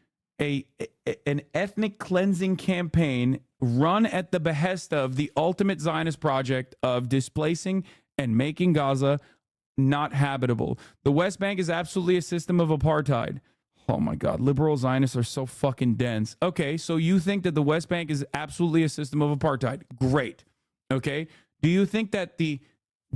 ethnic cleansing campaign run at the behest of the ultimate Zionist project of displacing and making Gaza not habitable. The West Bank is absolutely a system of apartheid. Oh my God, liberal Zionists are so fucking dense. Okay, so you think that the West Bank is absolutely a system of apartheid. Great. Okay. Do you think that the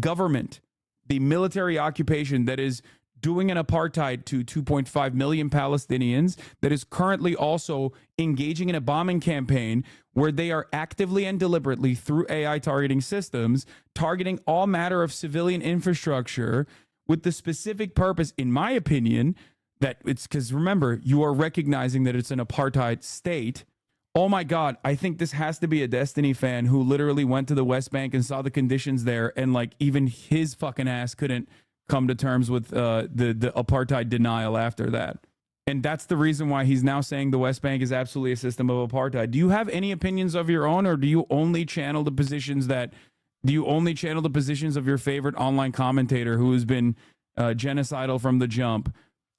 government, the military occupation that is doing an apartheid to 2.5 million Palestinians, that is currently also engaging in a bombing campaign where they are actively and deliberately through AI targeting systems, targeting all matter of civilian infrastructure with the specific purpose, in my opinion, that it's because remember, you are recognizing that it's an apartheid state. Oh my God, I think this has to be a Destiny fan who literally went to the West Bank and saw the conditions there, and like even his fucking ass couldn't come to terms with the apartheid denial after that. And that's the reason why he's now saying the West Bank is absolutely a system of apartheid. Do you have any opinions of your own, or do you only channel the positions of your favorite online commentator who has been genocidal from the jump?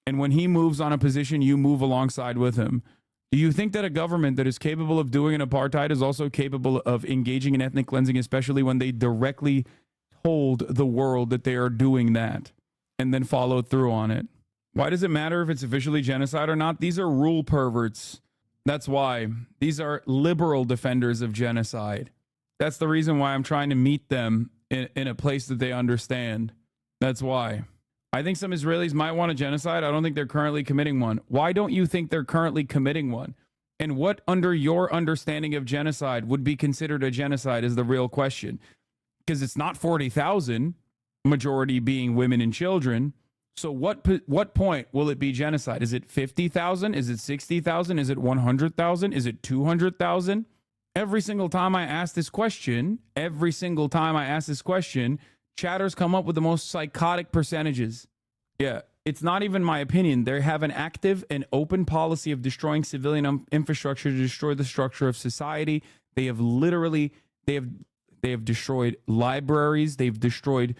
And when he moves on a position, you move alongside with him. Do you think that a government that is capable of doing an apartheid is also capable of engaging in ethnic cleansing, especially when they directly told the world that they are doing that and then followed through on it? Why does it matter if it's officially genocide or not? These are rule perverts. That's why. These are liberal defenders of genocide. That's the reason why I'm trying to meet them in a place that they understand. That's why. I think some Israelis might want a genocide. I don't think they're currently committing one. Why don't you think they're currently committing one? And what, under your understanding of genocide, would be considered a genocide is the real question. Because it's not 40,000, majority being women and children. So what point will it be genocide? Is it 50,000? Is it 60,000? Is it 100,000? Is it 200,000? Every single time I ask this question, chatters come up with the most psychotic percentages. Yeah, it's not even my opinion. They have an active and open policy of destroying civilian infrastructure to destroy the structure of society. They have literally, they have destroyed libraries. They've destroyed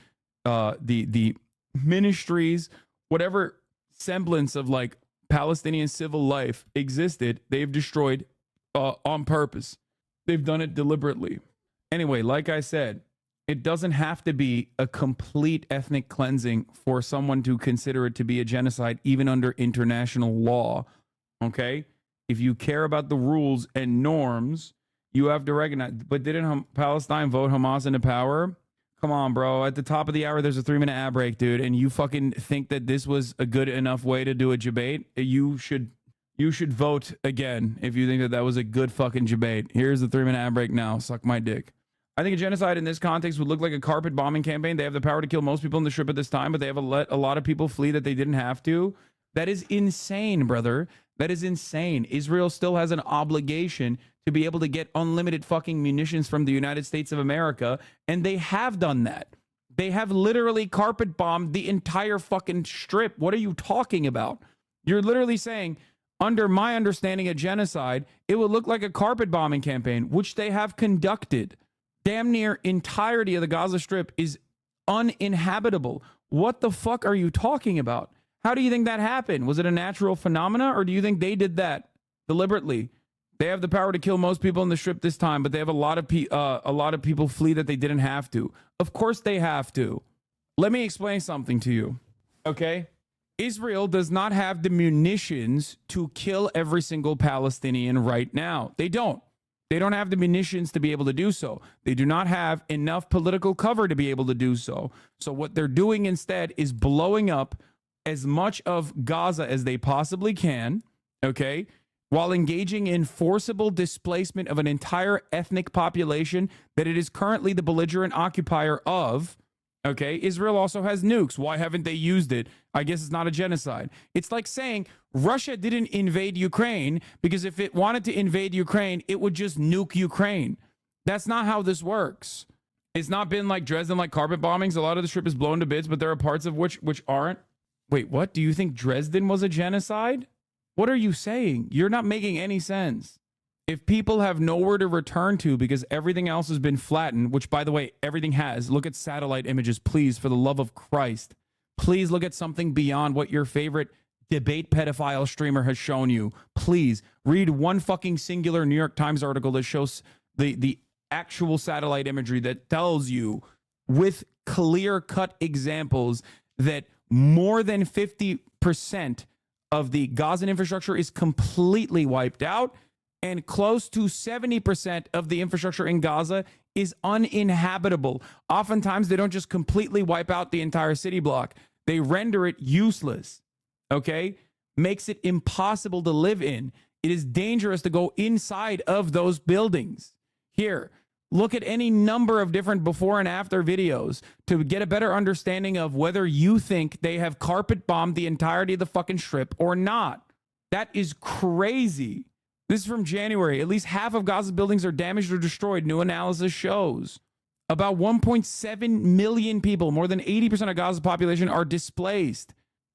the ministries, whatever semblance of like Palestinian civil life existed, they've destroyed on purpose. They've done it deliberately. Anyway, like I said, it doesn't have to be a complete ethnic cleansing for someone to consider it to be a genocide, even under international law. Okay? If you care about the rules and norms, you have to recognize. But didn't Palestine vote Hamas into power? Come on, bro. At the top of the hour, there's a 3-minute ad break, dude. And you fucking think that this was a good enough way to do a debate? You should vote again if you think that that was a good fucking debate. Here's the 3-minute ad break now. Suck my dick. I think a genocide in this context would look like a carpet bombing campaign. They have the power to kill most people in the Strip at this time, but they have let a lot of people flee that they didn't have to. That is insane, brother. That is insane. Israel still has an obligation to be able to get unlimited fucking munitions from the United States of America, and they have done that. They have literally carpet bombed the entire fucking Strip. What are you talking about? You're literally saying, under my understanding of genocide, it would look like a carpet bombing campaign, which they have conducted. Damn near entirety of the Gaza Strip is uninhabitable. What the fuck are you talking about? How do you think that happened? Was it a natural phenomena, or do you think they did that deliberately? They have the power to kill most people in the Strip this time, but they have a lot of people flee that they didn't have to. Of course they have to. Let me explain something to you, okay? Israel does not have the munitions to kill every single Palestinian right now. They don't. They don't have the munitions to be able to do so. They do not have enough political cover to be able to do so. So what they're doing instead is blowing up as much of Gaza as they possibly can, okay, while engaging in forcible displacement of an entire ethnic population that it is currently the belligerent occupier of. Okay, Israel also has nukes. Why haven't they used it? I guess it's not a genocide. It's like saying Russia didn't invade Ukraine because if it wanted to invade Ukraine, it would just nuke Ukraine. That's not how this works. It's not been like Dresden, like carpet bombings. A lot of the Strip is blown to bits, but there are parts of which aren't. Wait, what? Do you think Dresden was a genocide? What are you saying? You're not making any sense. If people have nowhere to return to because everything else has been flattened, which, by the way, everything has. Look at satellite images, please, for the love of Christ. Please look at something beyond what your favorite debate pedophile streamer has shown you. Please read one fucking singular New York Times article that shows the actual satellite imagery that tells you with clear-cut examples that more than 50% of the Gazan infrastructure is completely wiped out, and close to 70% of the infrastructure in Gaza is uninhabitable. Oftentimes, they don't just completely wipe out the entire city block. They render it useless, okay? Makes it impossible to live in. It is dangerous to go inside of those buildings. Here, look at any number of different before and after videos to get a better understanding of whether you think they have carpet bombed the entirety of the fucking Strip or not. That is crazy. This is from January. At least half of Gaza's buildings are damaged or destroyed, new analysis shows. About 1.7 million people, more than 80% of Gaza's population, are displaced,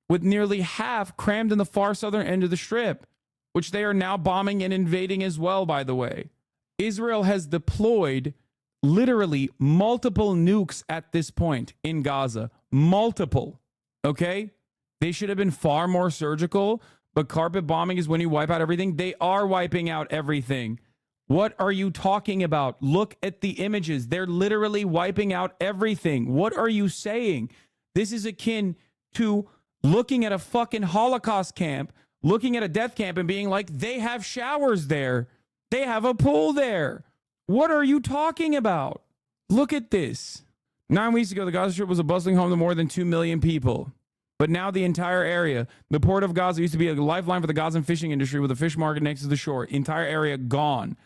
with nearly half crammed in the far southern end of the Strip, which they are now bombing and invading as well, by the way. Israel has deployed literally multiple nukes at this point in Gaza. Multiple, okay? They should have been far more surgical. But carpet bombing is when you wipe out everything. They are wiping out everything. What are you talking about? Look at the images. They're literally wiping out everything. What are you saying? This is akin to looking at a fucking Holocaust camp, looking at a death camp and being like, they have showers there. They have a pool there. What are you talking about? Look at this. 9 weeks ago, the Gaza Strip was a bustling home to more than 2 million people. But now the entire area, the port of Gaza used to be a lifeline for the Gazan fishing industry with a fish market next to the shore. Entire area gone.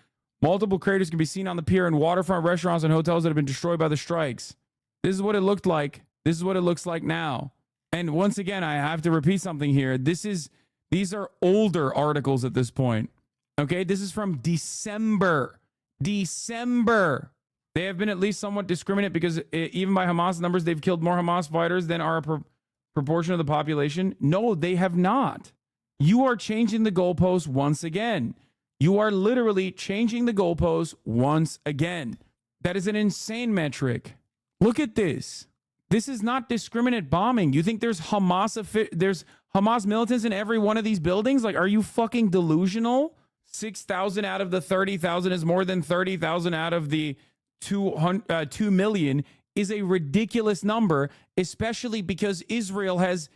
Multiple craters can be seen on the pier and waterfront restaurants and hotels that have been destroyed by the strikes. This is what it looked like. This is what it looks like now. And once again, I have to repeat something here. These are older articles at this point. Okay, this is from December. December. They have been at least somewhat discriminate because even by Hamas numbers, they've killed more Hamas fighters than are proportion of the population. No, they have not. You are changing the goalposts once again. You are literally changing the goalposts once again. That is an insane metric. Look at this. This is not discriminate bombing. You think there's there's Hamas militants in every one of these buildings? Like, are you fucking delusional? 6,000 out of the 30,000 is more than 30,000 out of the 2 million is a ridiculous number, especially because Israel has,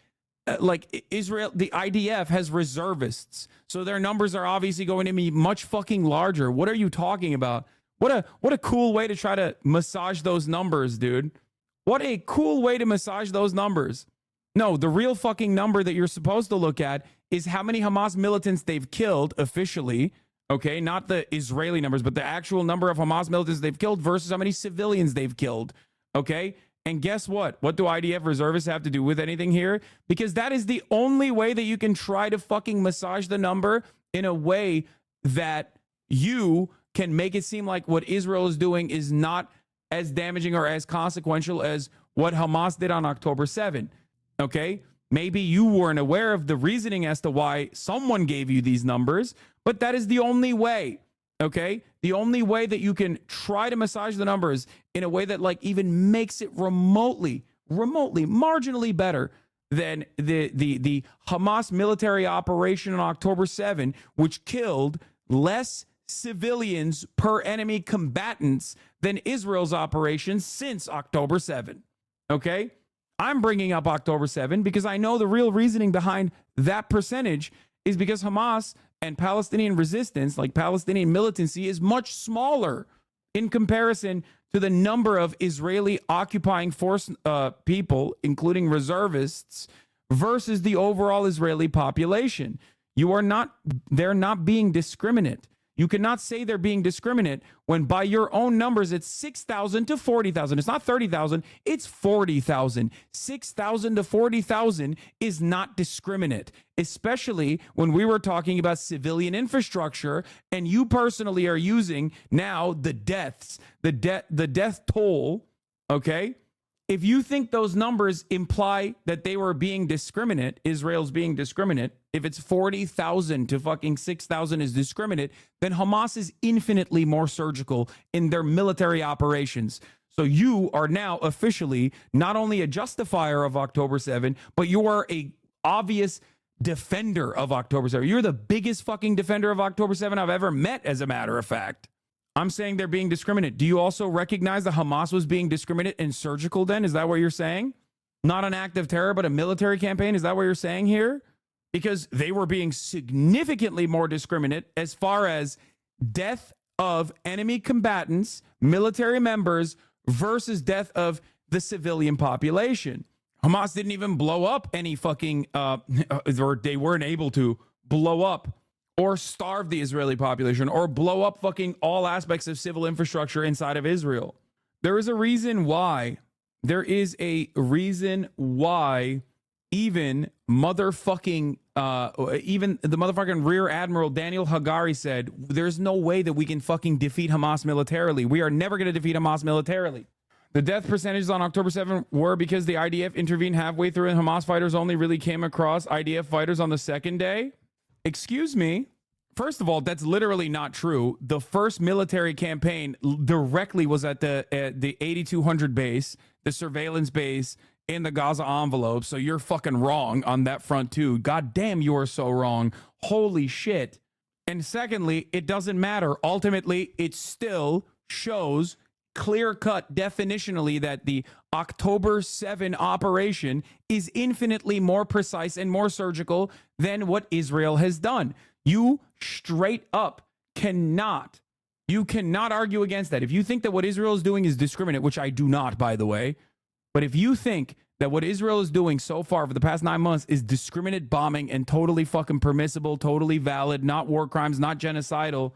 the IDF has reservists. So their numbers are obviously going to be much fucking larger. What are you talking about? What a cool way to try to massage those numbers, dude. What a cool way to massage those numbers. No, the real fucking number that you're supposed to look at is how many Hamas militants they've killed officially, okay? Not the Israeli numbers, but the actual number of Hamas militants they've killed versus how many civilians they've killed, okay? And guess what? What do IDF reservists have to do with anything here? Because that is the only way that you can try to fucking massage the number in a way that you can make it seem like what Israel is doing is not as damaging or as consequential as what Hamas did on October 7. Okay? Maybe you weren't aware of the reasoning as to why someone gave you these numbers, but that is the only way. Okay? The only way that you can try to massage the numbers in a way that like even makes it remotely, marginally better than the Hamas military operation on October 7, which killed less civilians per enemy combatants than Israel's operations since October 7. Okay? I'm bringing up October 7 because I know the real reasoning behind that percentage is because Hamas and Palestinian resistance, like Palestinian militancy, is much smaller in comparison to the number of Israeli occupying force people, including reservists, versus the overall Israeli population. They're not being discriminate. You cannot say they're being discriminate when by your own numbers, it's 6,000 to 40,000. It's not 30,000, it's 40,000. 6,000 to 40,000 is not discriminate, especially when we were talking about civilian infrastructure and you personally are using now the deaths, the death toll, okay? If you think those numbers imply that they were being discriminate, Israel's being discriminate, if it's 40,000 to fucking 6,000 is discriminate, then Hamas is infinitely more surgical in their military operations. So you are now officially not only a justifier of October 7, but you are a obvious defender of October 7. You're the biggest fucking defender of October 7 I've ever met, as a matter of fact. I'm saying they're being discriminate. Do you also recognize that Hamas was being discriminate and surgical then? Is that what you're saying? Not an act of terror, but a military campaign? Is that what you're saying here? Because they were being significantly more discriminate as far as death of enemy combatants, military members, versus death of the civilian population. Hamas didn't even blow up any fucking, or they weren't able to blow up or starve the Israeli population or blow up fucking all aspects of civil infrastructure inside of Israel. There is a reason why. There is a reason why even motherfucking, even the motherfucking Rear Admiral Daniel Hagari said, there's no way that we can fucking defeat Hamas militarily. We are never going to defeat Hamas militarily. The death percentages on October 7 were because the IDF intervened halfway through and Hamas fighters only really came across IDF fighters on the second day. Excuse me. First of all, that's literally not true. The first military campaign directly was at the 8200 base, the surveillance base in the Gaza envelope. So you're fucking wrong on that front too. God damn, you are so wrong. Holy shit. And secondly, it doesn't matter. Ultimately, it still shows clear-cut definitionally that the October 7 operation is infinitely more precise and more surgical than what Israel has done. You straight up cannot argue against that. If you think that what Israel is doing is discriminate, which I do not, by the way, but if you think that what Israel is doing so far for the past 9 months is discriminate bombing and totally fucking permissible, totally valid, not war crimes, not genocidal.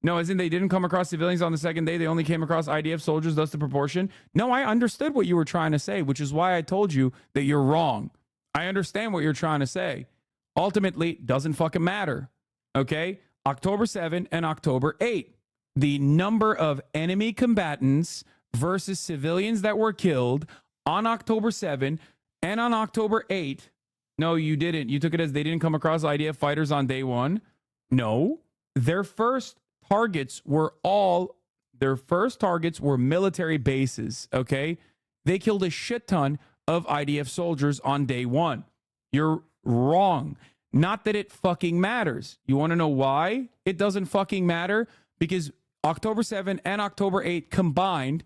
No, as in they didn't come across civilians on the second day. They only came across IDF soldiers, thus the proportion. No, I understood what you were trying to say, which is why I told you that you're wrong. I understand what you're trying to say. Ultimately, doesn't fucking matter. Okay? October 7 and October 8. The number of enemy combatants versus civilians that were killed on October 7 and on October 8. No, you didn't. You took it as they didn't come across IDF fighters on day one. No. Their first targets were military bases, okay? They killed a shit ton of IDF soldiers on day one. You're wrong. Not that it fucking matters. You want to know why it doesn't fucking matter? Because October 7 and October 8 combined,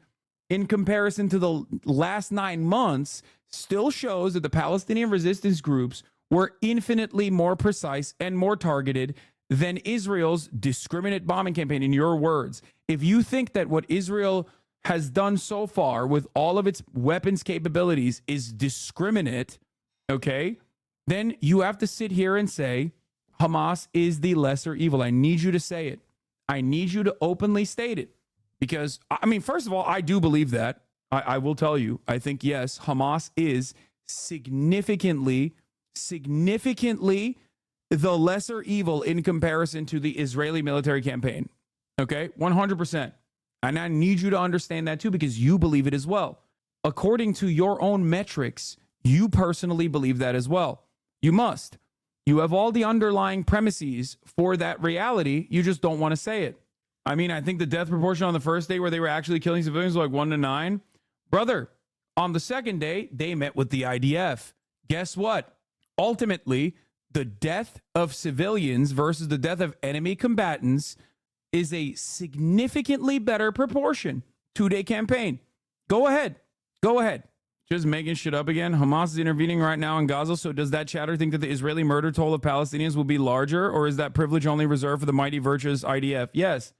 in comparison to the last 9 months, still shows that the Palestinian resistance groups were infinitely more precise and more targeted than Israel's discriminate bombing campaign, in your words. If you think that what Israel has done so far with all of its weapons capabilities is discriminate, okay, then you have to sit here and say Hamas is the lesser evil. I need you to say it. I need you to openly state it. Because, I mean, first of all, I do believe that. I will tell you. I think, yes, Hamas is significantly the lesser evil in comparison to the Israeli military campaign. Okay? 100%. And I need you to understand that too, because you believe it as well. According to your own metrics, you personally believe that as well. You must. You have all the underlying premises for that reality. You just don't want to say it. I mean, I think the death proportion on the first day where they were actually killing civilians was like 1 to 9. Brother, on the second day, they met with the IDF. Guess what? Ultimately, the death of civilians versus the death of enemy combatants is a significantly better proportion. 2-day campaign. Go ahead. Go ahead. Just making shit up again. Hamas is intervening right now in Gaza. So does that chatter think that the Israeli murder toll of Palestinians will be larger? Or is that privilege only reserved for the mighty, virtuous IDF? Yes.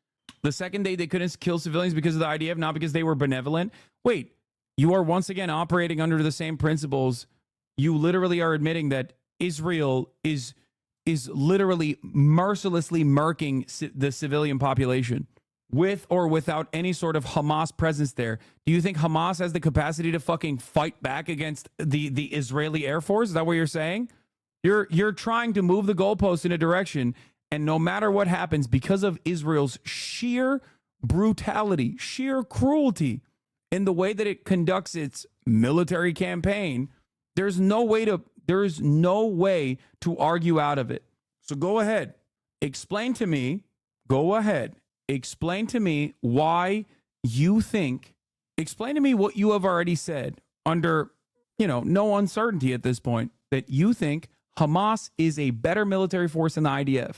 The second day they couldn't kill civilians because of the IDF, not because they were benevolent. Wait, you are once again operating under the same principles. You literally are admitting that Israel is literally mercilessly murking the civilian population with or without any sort of Hamas presence there. Do you think Hamas has the capacity to fucking fight back against the Israeli Air Force? Is that what you're saying? You're trying to move the goalpost in a direction, and no matter what happens, because of Israel's sheer brutality, sheer cruelty in the way that it conducts its military campaign, there's no way to argue out of it. So go ahead. Explain to me why you think, explain to me what you have already said under, no uncertainty at this point, that you think Hamas is a better military force than the IDF.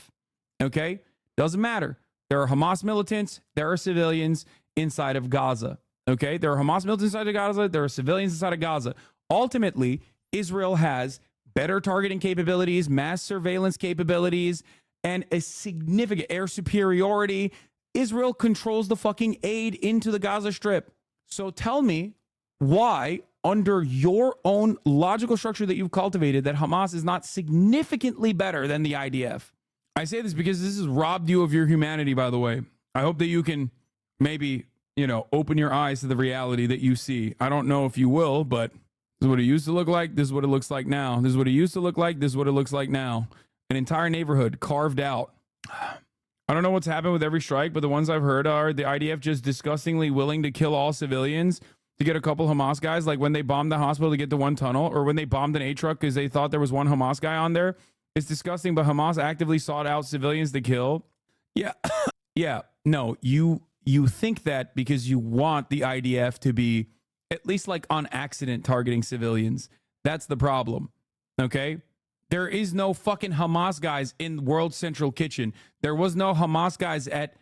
Okay? Doesn't matter. There are Hamas militants, there are civilians inside of Gaza. Okay? There are Hamas militants inside of Gaza, there are civilians inside of Gaza. Ultimately, Israel has better targeting capabilities, mass surveillance capabilities, and a significant air superiority. Israel controls the fucking aid into the Gaza Strip. So tell me why, under your own logical structure that you've cultivated, that Hamas is not significantly better than the IDF. I say this because this has robbed you of your humanity, by the way. I hope that you can maybe, open your eyes to the reality that you see. I don't know if you will, but this is what it used to look like. This is what it looks like now. This is what it used to look like. This is what it looks like now. An entire neighborhood carved out. I don't know what's happened with every strike, but the ones I've heard are the IDF just disgustingly willing to kill all civilians to get a couple Hamas guys, like when they bombed the hospital to get to one tunnel, or when they bombed an A truck because they thought there was one Hamas guy on there. It's disgusting, but Hamas actively sought out civilians to kill. Yeah. Yeah. No, you think that because you want the IDF to be at least like on accident targeting civilians. That's the problem. Okay? There is no fucking Hamas guys in World Central Kitchen. There was no Hamas guys at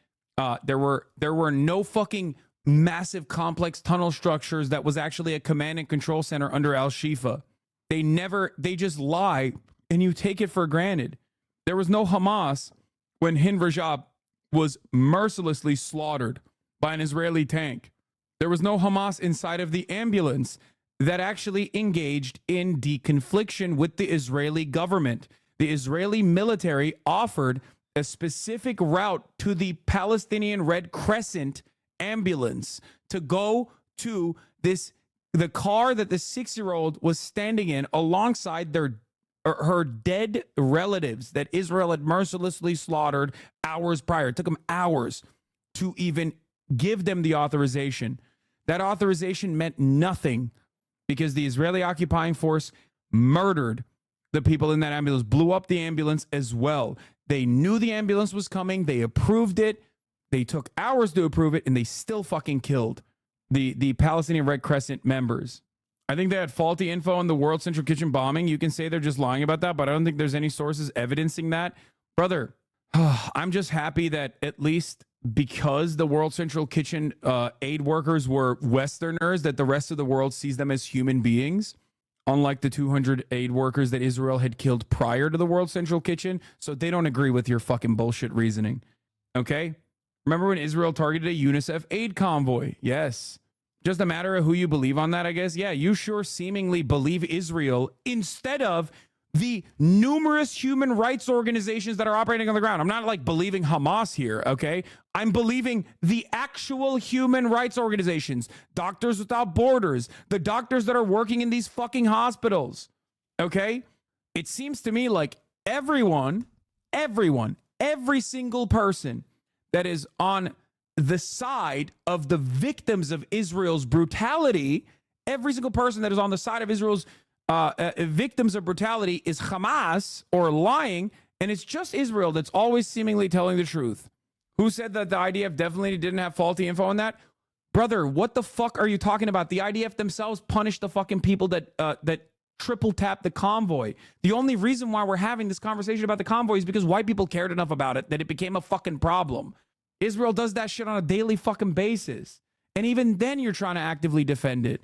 there were no fucking massive complex tunnel structures that was actually a command and control center under Al-Shifa. They just lie and you take it for granted. There was no Hamas when Hind Rajab was mercilessly slaughtered by an Israeli tank. There was no Hamas inside of the ambulance that actually engaged in deconfliction with the Israeli government. The Israeli military offered a specific route to the Palestinian Red Crescent ambulance to go to the car that the 6-year-old was standing in alongside her dead relatives that Israel had mercilessly slaughtered hours prior. It took them hours to even give them the authorization. That authorization meant nothing because the Israeli occupying force murdered the people in that ambulance, blew up the ambulance as well. They knew the ambulance was coming. They approved it. They took hours to approve it, and they still fucking killed the Palestinian Red Crescent members. I think they had faulty info on the World Central Kitchen bombing. You can say they're just lying about that, but I don't think there's any sources evidencing that. Brother, I'm just happy that at least because the World Central Kitchen aid workers were Westerners, that the rest of the world sees them as human beings, unlike the 200 aid workers that Israel had killed prior to the World Central Kitchen. So they don't agree with your fucking bullshit reasoning. Okay? Remember when Israel targeted a UNICEF aid convoy? Yes. Just a matter of who you believe on that, I guess. Yeah, you sure seemingly believe Israel instead of the numerous human rights organizations that are operating on the ground. I'm not like believing Hamas here, okay? I'm believing the actual human rights organizations, Doctors Without Borders, the doctors that are working in these fucking hospitals, okay? It seems to me like every single person that is on the side of the victims of Israel's brutality, every single person that is on the side of Israel's victims of brutality is Hamas or lying, and it's just Israel that's always seemingly telling the truth. Who said that the IDF definitely didn't have faulty info on that? Brother, what the fuck are you talking about? The IDF themselves punished the fucking people that triple tapped the convoy. The only reason why we're having this conversation about the convoy is because white people cared enough about it that it became a fucking problem. Israel does that shit on a daily fucking basis. And even then you're trying to actively defend it.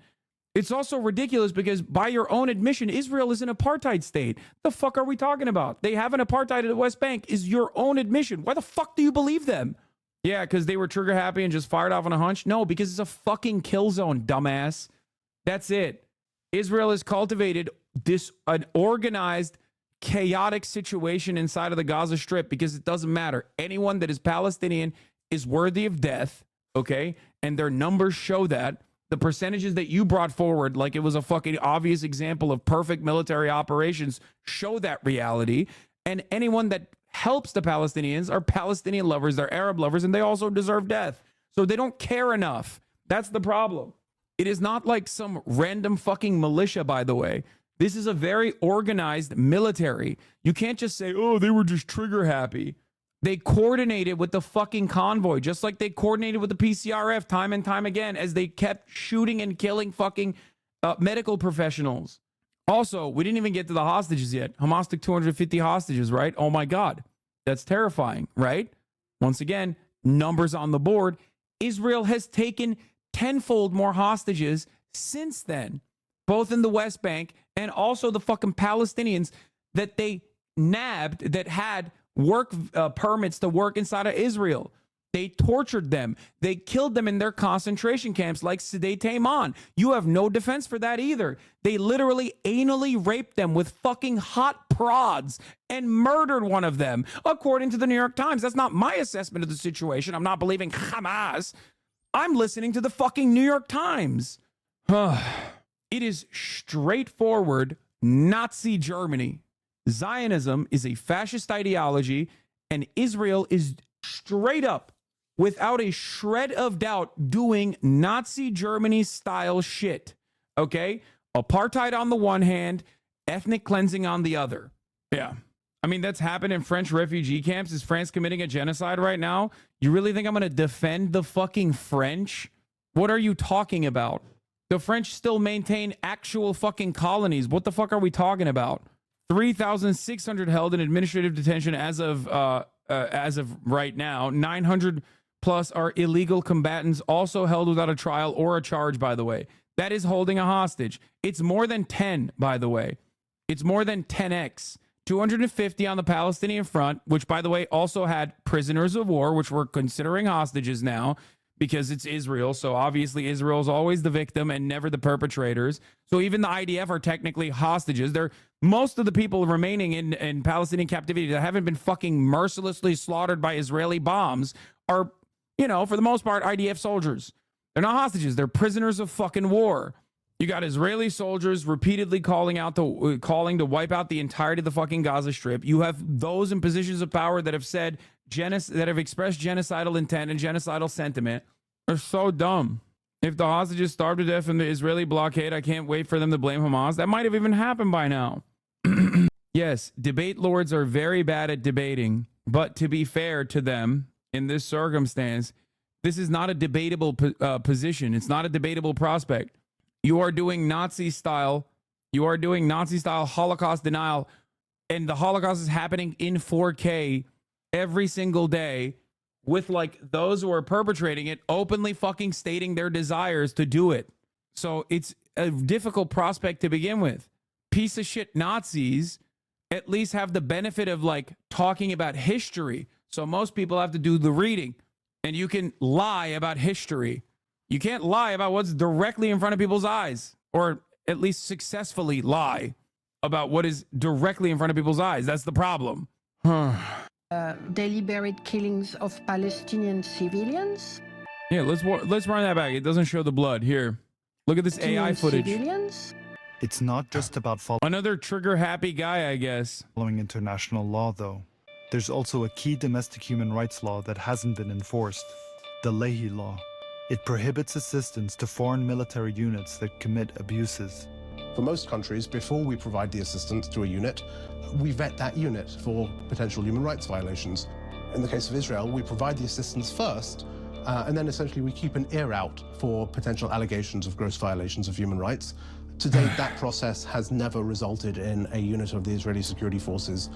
It's also ridiculous because by your own admission, Israel is an apartheid state. The fuck are we talking about? They have an apartheid at the West Bank is your own admission. Why the fuck do you believe them? Yeah, because they were trigger happy and just fired off on a hunch? No, because it's a fucking kill zone, dumbass. That's it. Israel has cultivated an organized, chaotic situation inside of the Gaza Strip because it doesn't matter. Anyone that is Palestinian is worthy of death, okay? And their numbers show that. The percentages that you brought forward, like it was a fucking obvious example of perfect military operations, show that reality. And anyone that helps the Palestinians are Palestinian lovers, they're Arab lovers, and they also deserve death. So they don't care enough. That's the problem. It is not like some random fucking militia, by the way. This is a very organized military. You can't just say, oh, they were just trigger happy. They coordinated with the fucking convoy, just like they coordinated with the PCRF time and time again as they kept shooting and killing fucking medical professionals. Also, we didn't even get to the hostages yet. Hamas took 250 hostages, right? Oh my God. That's terrifying, right? Once again, numbers on the board. Israel has taken tenfold more hostages since then, both in the West Bank and also the fucking Palestinians that they nabbed that had work permits to work inside of Israel. They tortured them. They killed them in their concentration camps like Sidi Tayman. You have no defense for that either. They literally anally raped them with fucking hot prods and murdered one of them, according to the New York Times. That's not my assessment of the situation. I'm not believing Hamas. I'm listening to the fucking New York Times. It is straightforward Nazi Germany. Zionism is a fascist ideology, and Israel is straight up, without a shred of doubt, doing Nazi Germany style shit. Okay? Apartheid on the one hand, ethnic cleansing on the other. Yeah. I mean, that's happened in French refugee camps. Is France committing a genocide right now? You really think I'm going to defend the fucking French? What are you talking about? The French still maintain actual fucking colonies. What the fuck are we talking about? 3,600 held in administrative detention as of right now. 900 plus are illegal combatants, also held without a trial or a charge, by the way. That is holding a hostage. It's more than 10, by the way. It's more than 10x. 250 on the Palestinian front, which, by the way, also had prisoners of war, which we're considering hostages now because it's Israel. So obviously Israel is always the victim and never the perpetrators. So even the IDF are technically hostages. Most of the people remaining in Palestinian captivity that haven't been fucking mercilessly slaughtered by Israeli bombs are, you know, for the most part, IDF soldiers. They're not hostages. They're prisoners of fucking war. You got Israeli soldiers repeatedly calling to wipe out the entirety of the fucking Gaza Strip. You have those in positions of power that have said that have expressed genocidal intent and genocidal sentiment. They're so dumb. If the hostages starved to death in the Israeli blockade, I can't wait for them to blame Hamas. That might have even happened by now. Yes, debate lords are very bad at debating, but to be fair to them in this circumstance, This is not a debatable position. It's not a debatable prospect. You are doing Nazi style. You are doing Nazi style Holocaust denial. And the Holocaust is happening in 4K every single day with like those who are perpetrating it openly fucking stating their desires to do it. So it's a difficult prospect to begin with. Piece of shit Nazis at least have the benefit of like talking about history. So most people have to do the reading, and you can lie about history. You can't lie about what's directly in front of people's eyes, or at least successfully lie about what is directly in front of people's eyes. That's the problem. Deliberate killings of Palestinian civilians. Yeah, let's run that back. It doesn't show the blood. Here, look at this AI footage. Civilians? It's not just about another trigger-happy guy, I guess. Following international law, though. There's also a key domestic human rights law that hasn't been enforced, the Leahy Law. It prohibits assistance to foreign military units that commit abuses. For most countries, before we provide the assistance to a unit, we vet that unit for potential human rights violations. In the case of Israel, we provide the assistance first, and then essentially we keep an ear out for potential allegations of gross violations of human rights. To date, that process has never resulted in a unit of the Israeli security forces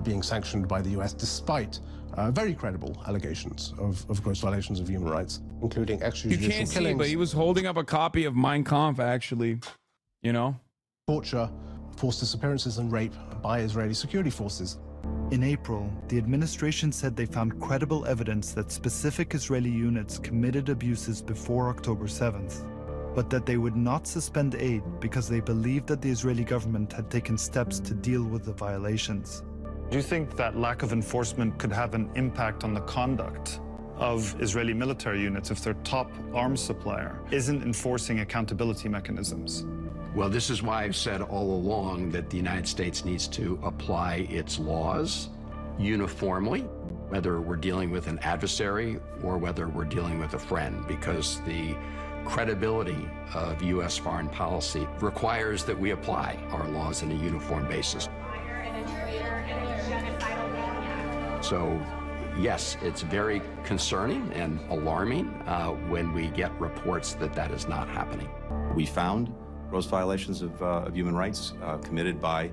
being sanctioned by the US, despite very credible allegations of gross violations of human rights, including extrajudicial killings. You can't see, but he was holding up a copy of Mein Kampf, actually. You know? Torture, forced disappearances, and rape by Israeli security forces. In April, the administration said they found credible evidence that specific Israeli units committed abuses before October 7th. But that they would not suspend aid because they believed that the Israeli government had taken steps to deal with the violations. Do you think that lack of enforcement could have an impact on the conduct of Israeli military units if their top arms supplier isn't enforcing accountability mechanisms? Well, this is why I've said all along that the United States needs to apply its laws uniformly, whether we're dealing with an adversary or whether we're dealing with a friend, because the credibility of U.S. foreign policy requires that we apply our laws on a uniform basis. So, yes, it's very concerning and alarming when we get reports that that is not happening. We found gross violations of human rights committed by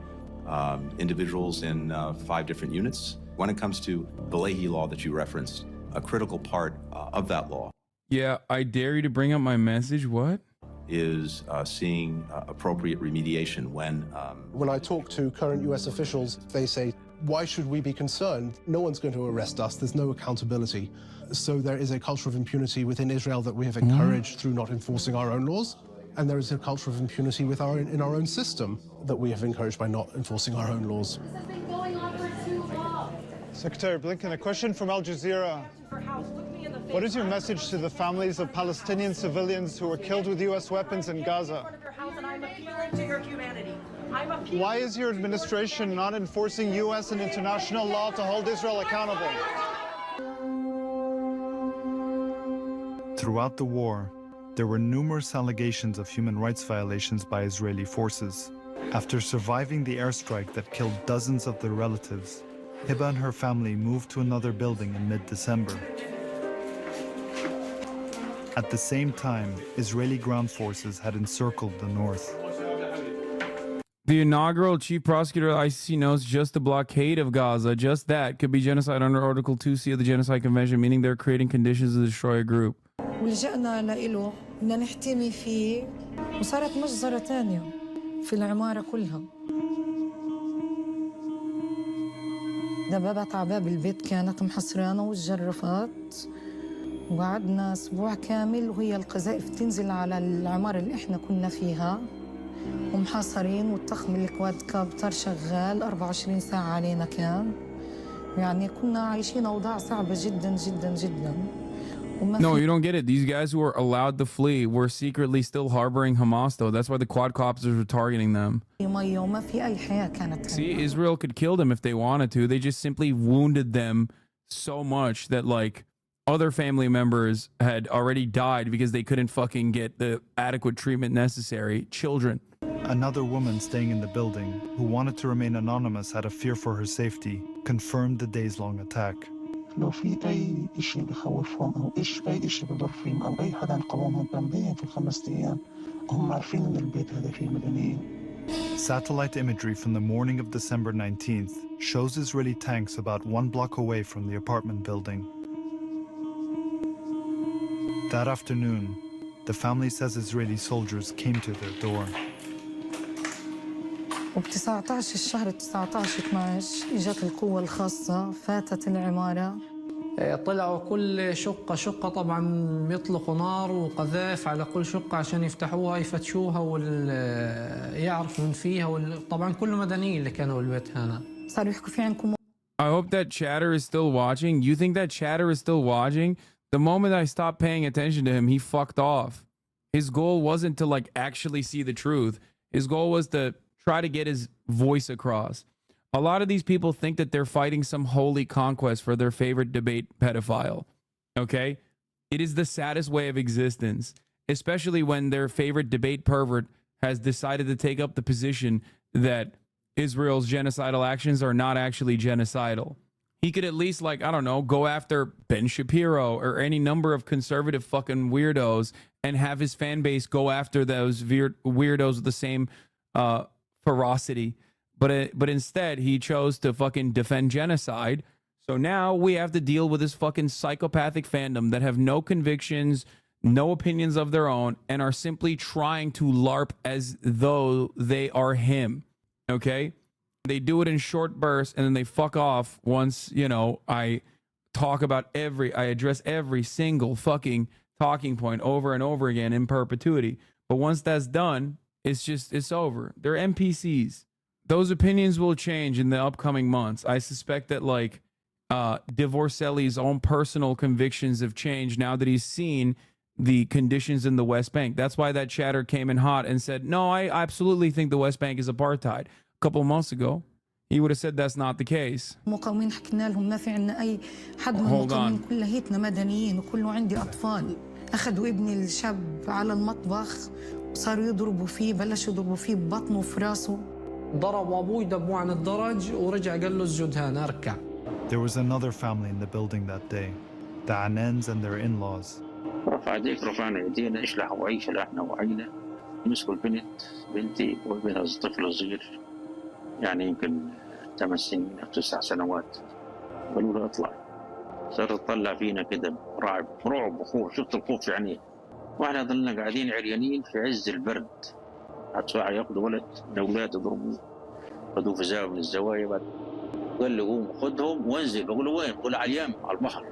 individuals in 5 different units. When it comes to the Leahy Law that you referenced, a critical part of that law Yeah, I dare you to bring up my message. What? Is seeing appropriate remediation when... When I talk to current US officials, they say, why should we be concerned? No one's going to arrest us. There's no accountability. So there is a culture of impunity within Israel that we have encouraged through not enforcing our own laws. And there is a culture of impunity in our own system that we have encouraged by not enforcing our own laws. This has been going on for too long. Secretary Blinken, a question from Al Jazeera. What is your message to the families of Palestinian civilians who were killed with U.S. weapons in Gaza? I'm appealing to your humanity. Why is your administration not enforcing U.S. and international law to hold Israel accountable? Throughout the war, there were numerous allegations of human rights violations by Israeli forces. After surviving the airstrike that killed dozens of their relatives, Hiba and her family moved to another building in mid-December. At the same time, Israeli ground forces had encircled the north. The inaugural chief prosecutor of the ICC knows just the blockade of Gaza, just that, could be genocide under Article 2C of the Genocide Convention, meaning they're creating conditions to destroy a group. ولجأنا له بدنا نحتمي فيه وصارت مجزرة تانية في العمارة كلها. دبابات على باب البيت كانت محصرانة والجرافات وقعدنا أسبوع كامل وهي القذائف تنزل على العمارة اللي إحنا كنا فيها ومحاصرين والطخم الكوادكابتر شغال 24 ساعة علينا كان يعني كنا عايشين أوضاع صعبة جدا جدا جدا. No, you don't get it. These guys who were allowed to flee were secretly still harboring Hamas, though. That's why the quadcopters were targeting them. See, Israel could kill them if they wanted to. They just simply wounded them so much that, like, other family members had already died because they couldn't fucking get the adequate treatment necessary. Children. Another woman staying in the building, who wanted to remain anonymous out of fear for her safety, confirmed the days-long attack. لو في أي إشي بخوفهم أو أي إشي بضر فيهم أو أي حدا قومهم تنبيهم في ال5 أيام هم عارفين إن البيت هذا فيه مدنيين. Satellite imagery from the morning of December 19th shows Israeli tanks about 1 block away from the apartment building. That afternoon, the family says Israeli soldiers came to their door. وب19 الشهر 19/12 اجت القوة الخاصة فاتت العمارة. طلعوا كل شقة طبعا يطلقوا نار وقذائف على كل شقة عشان يفتحوها يفتشوها ويعرفوا من فيها طبعا كله مدنيين اللي كانوا بالبيت هنا. صاروا يحكوا في عندكم. I hope that chatter is still watching. You think that chatter is still watching? The moment I stopped paying attention to him, he fucked off. His goal wasn't to like actually see the truth. His goal was to try to get his voice across. A lot of these people think that they're fighting some holy conquest for their favorite debate pedophile. Okay? It is the saddest way of existence, especially when their favorite debate pervert has decided to take up the position that Israel's genocidal actions are not actually genocidal. He could at least, like, I don't know, go after Ben Shapiro or any number of conservative fucking weirdos and have his fan base go after those weirdos with the same ferocity. But instead, he chose to fucking defend genocide. So now we have to deal with this fucking psychopathic fandom that have no convictions, no opinions of their own, and are simply trying to LARP as though they are him. Okay? They do it in short bursts and then they fuck off once, you know, I address every single fucking talking point over and over again in perpetuity. But once that's done, it's over. They're NPCs. Those opinions will change in the upcoming months. I suspect that like Divorcelli's own personal convictions have changed now that he's seen the conditions in the West Bank. That's why that chatter came in hot and said, no, I absolutely think the West Bank is apartheid. A couple of months ago, he would have said that's not the case. مقاومين حكينا لهم ما في عنا أي حد من المقاومين كلياتنا مدنيين وكله عندي أطفال. أخذوا ابني الشاب على المطبخ وصاروا يضربوا فيه بلشوا يضربوا فيه ببطنه وفي راسه. ضربوا أبوي دبوه عن الدرج ورجع قال له اسجد هنا اركع. There was another family in the building that day, the Anans and their in-laws. رفعنا ايدينا اشلحوا اي شلحنا وعينا مسكوا البنت بنتي وابنها طفل صغير يعني يمكن 8 سنين او 9 سنوات قالوا له اطلع صار تطلع فينا كده رعب وخوف شفت الخوف في عينيه واحنا ظلنا قاعدين عريانين في عز البرد ساعة ياخذوا ولد من اولاد يضربوه خذوه في زاويه من الزوايا بعد قال له قوم خذهم وانزل بقول له وين؟ بقول على اليم على البحر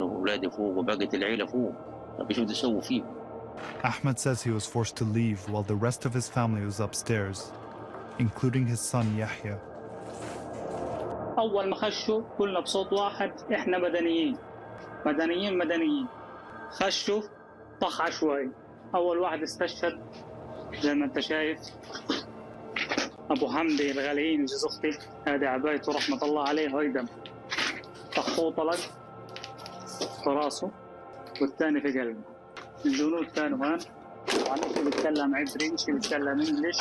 اولادي فوق وبقت العيله فوق شو بده يسووا فيه. Ahmed says he was forced to leave while the rest of his family was upstairs, including his son Yahya. أول ما خشوا قلنا بصوت واحد إحنا مدنيين مدنيين مدنيين. خشوا طخ عشوائي. أول واحد استشهد زي ما أنت شايف أبو حمدي الغاليين جوز أختي هذه عبايته رحمة الله عليه هيدم طخوه طلق في راسه والثاني في قلبه. الجنود كانوا هون شي بيتكلم عبري شي بيتكلم انجلش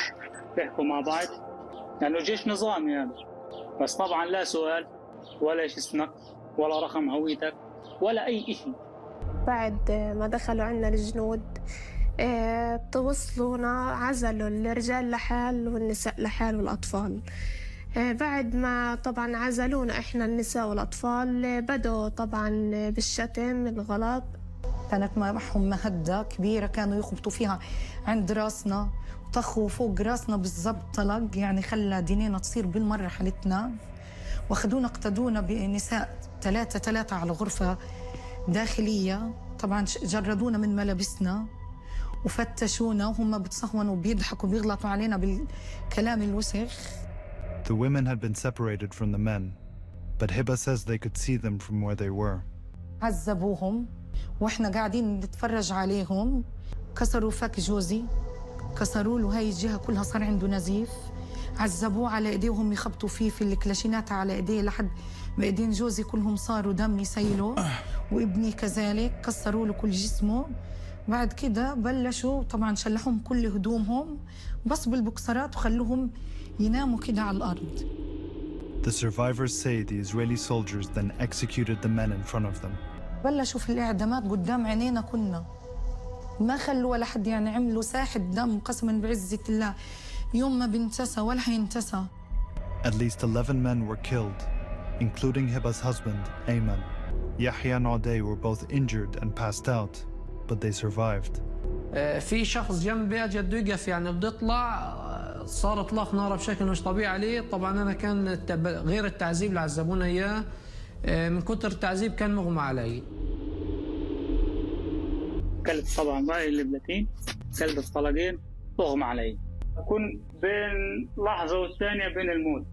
بيحكوا مع بعض لانه يعني جيش نظامي يعني بس طبعا لا سؤال ولا ايش اسمك ولا رقم هويتك ولا اي شيء. بعد ما دخلوا عنا الجنود توصلونا عزلوا الرجال لحال والنساء لحال والاطفال. بعد ما طبعا عزلونا احنا النساء والاطفال بدوا طبعا بالشتم الغلط. كانت معهم مهدة كبيرة كانوا يخبطوا فيها عند راسنا وطخوا فوق راسنا بالضبط طلق يعني خلى دينينا تصير بالمرة حالتنا واخذونا اقتدونا بنساء ثلاثة على غرفة داخلية طبعا جردونا من ملابسنا وفتشونا وهم بتصهونوا وبيضحكوا وبيغلطوا علينا بالكلام الوسخ. The women had been separated from the men, but Hiba says they could see them from where they were. عذبوهم واحنا قاعدين نتفرج عليهم. كسروا فك جوزي كسروا له هاي الجهة كلها صار عنده نزيف. عذبوه على ايديهم يخبطوا فيه في الكلاشينات على ايديه لحد ما ايدين جوزي كلهم صاروا دم يسيلوا وابني كذلك كسروا له كل جسمه. بعد كده بلشوا طبعا شلحهم كل هدومهم بس بالبكسرات وخلوهم يناموا كده على الأرض. The survivors say the Israeli soldiers then executed the men in front of them. بلشوا في الإعدامات قدام عينينا كنا ما خلوا ولا حد يعني عملوا ساحة دم قسما بعزة الله يوم ما بنتسى ولا حينتسى. At least 11 men were killed, including Hiba's husband, Ayman. Yahya and Odeh were both injured and passed out, but they survived. في شخص جنبي اجى بده يقف يعني بده يطلع صار اطلاق نار بشكل مش طبيعي عليه. طبعا انا كان غير التعذيب اللي عذبونا اياه من كتر التعذيب كان مغمى علي. كلت طبعا باقي اللبلتين كلت الطلقين اغمى علي. اكون بين لحظه والثانيه بين الموت.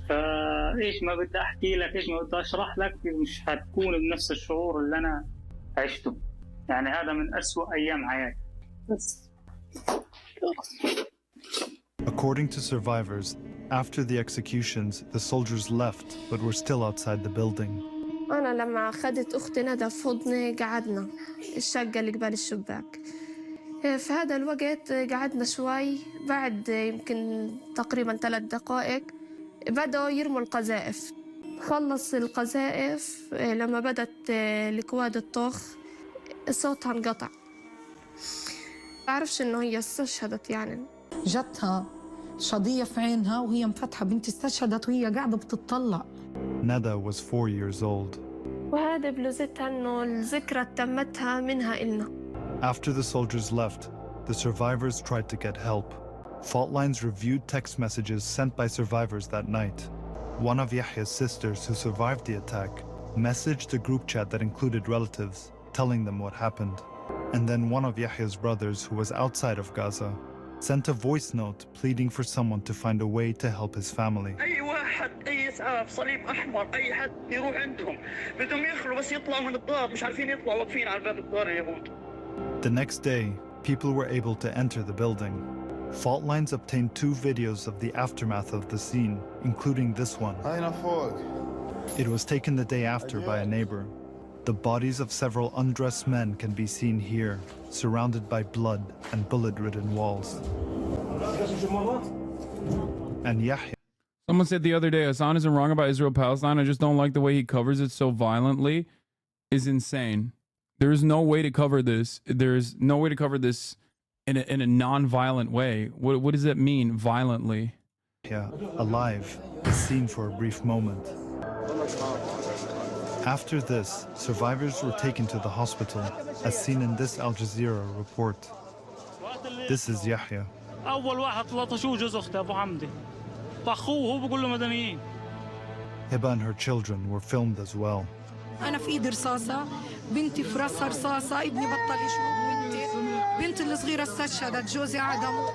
فايش ما بدي احكي لك ايش ما بدي اشرح لك مش هتكون بنفس الشعور اللي انا عشته. يعني هذا من أسوأ ايام حياتي. بس. According to survivors, after the executions, the soldiers left but were still outside the building. أنا لما أخذت أختي ندى في حضني قعدنا الشقة اللي قبال الشباك. في هذا الوقت قعدنا شوي بعد يمكن تقريبا 3 دقائق بدأوا يرموا القذائف. خلص القذائف لما بدت الكواد الطخ صوتها انقطع. بعرفش إنه هي استشهدت يعني. جتها شظية في عينها وهي مفتحة بنتي استشهدت وهي قاعدة بتطلع. Nada was 4 years old. وهذا بلوزتها إنه الذكرى تمتها منها إلنا. After the soldiers left, the survivors tried to get help. Fault lines reviewed text messages sent by survivors that night. One of Yahya's sisters who survived the attack messaged a group chat that included relatives, telling them what happened. And then one of Yahya's brothers, who was outside of Gaza, sent a voice note pleading for someone to find a way to help his family. أي واحد أي إسعاف صليب أحمر أي حد يروح عندهم بدهم يخلوا بس يطلعوا من الدار مش عارفين يطلعوا واقفين على باب الدار اليهود. The next day, people were able to enter the building. Fault lines obtained 2 videos of the aftermath of the scene, including this one. It was taken the day after by a neighbor. The bodies of several undressed men can be seen here, surrounded by blood and bullet-ridden walls. And Yahya. Someone said the other day, Hassan isn't wrong about Israel-Palestine. I just don't like the way he covers it so violently. Is insane. There is no way to cover this. There's no way to cover this in a non-violent way. What does that mean, violently? Yeah, alive, is seen for a brief moment. After this, survivors were taken to the hospital, as seen in this Al Jazeera report. This is Yahya. أول واحد لطشوه جوز أختي أبو حمدي طخوه وهو بكل مدنيين. Hiba and her children were filmed as well. أنا في إيدي رصاصة بنتي في راسها رصاصة ابني بطل يشوف بنتي الصغيرة استشهدت جوزي عدمه.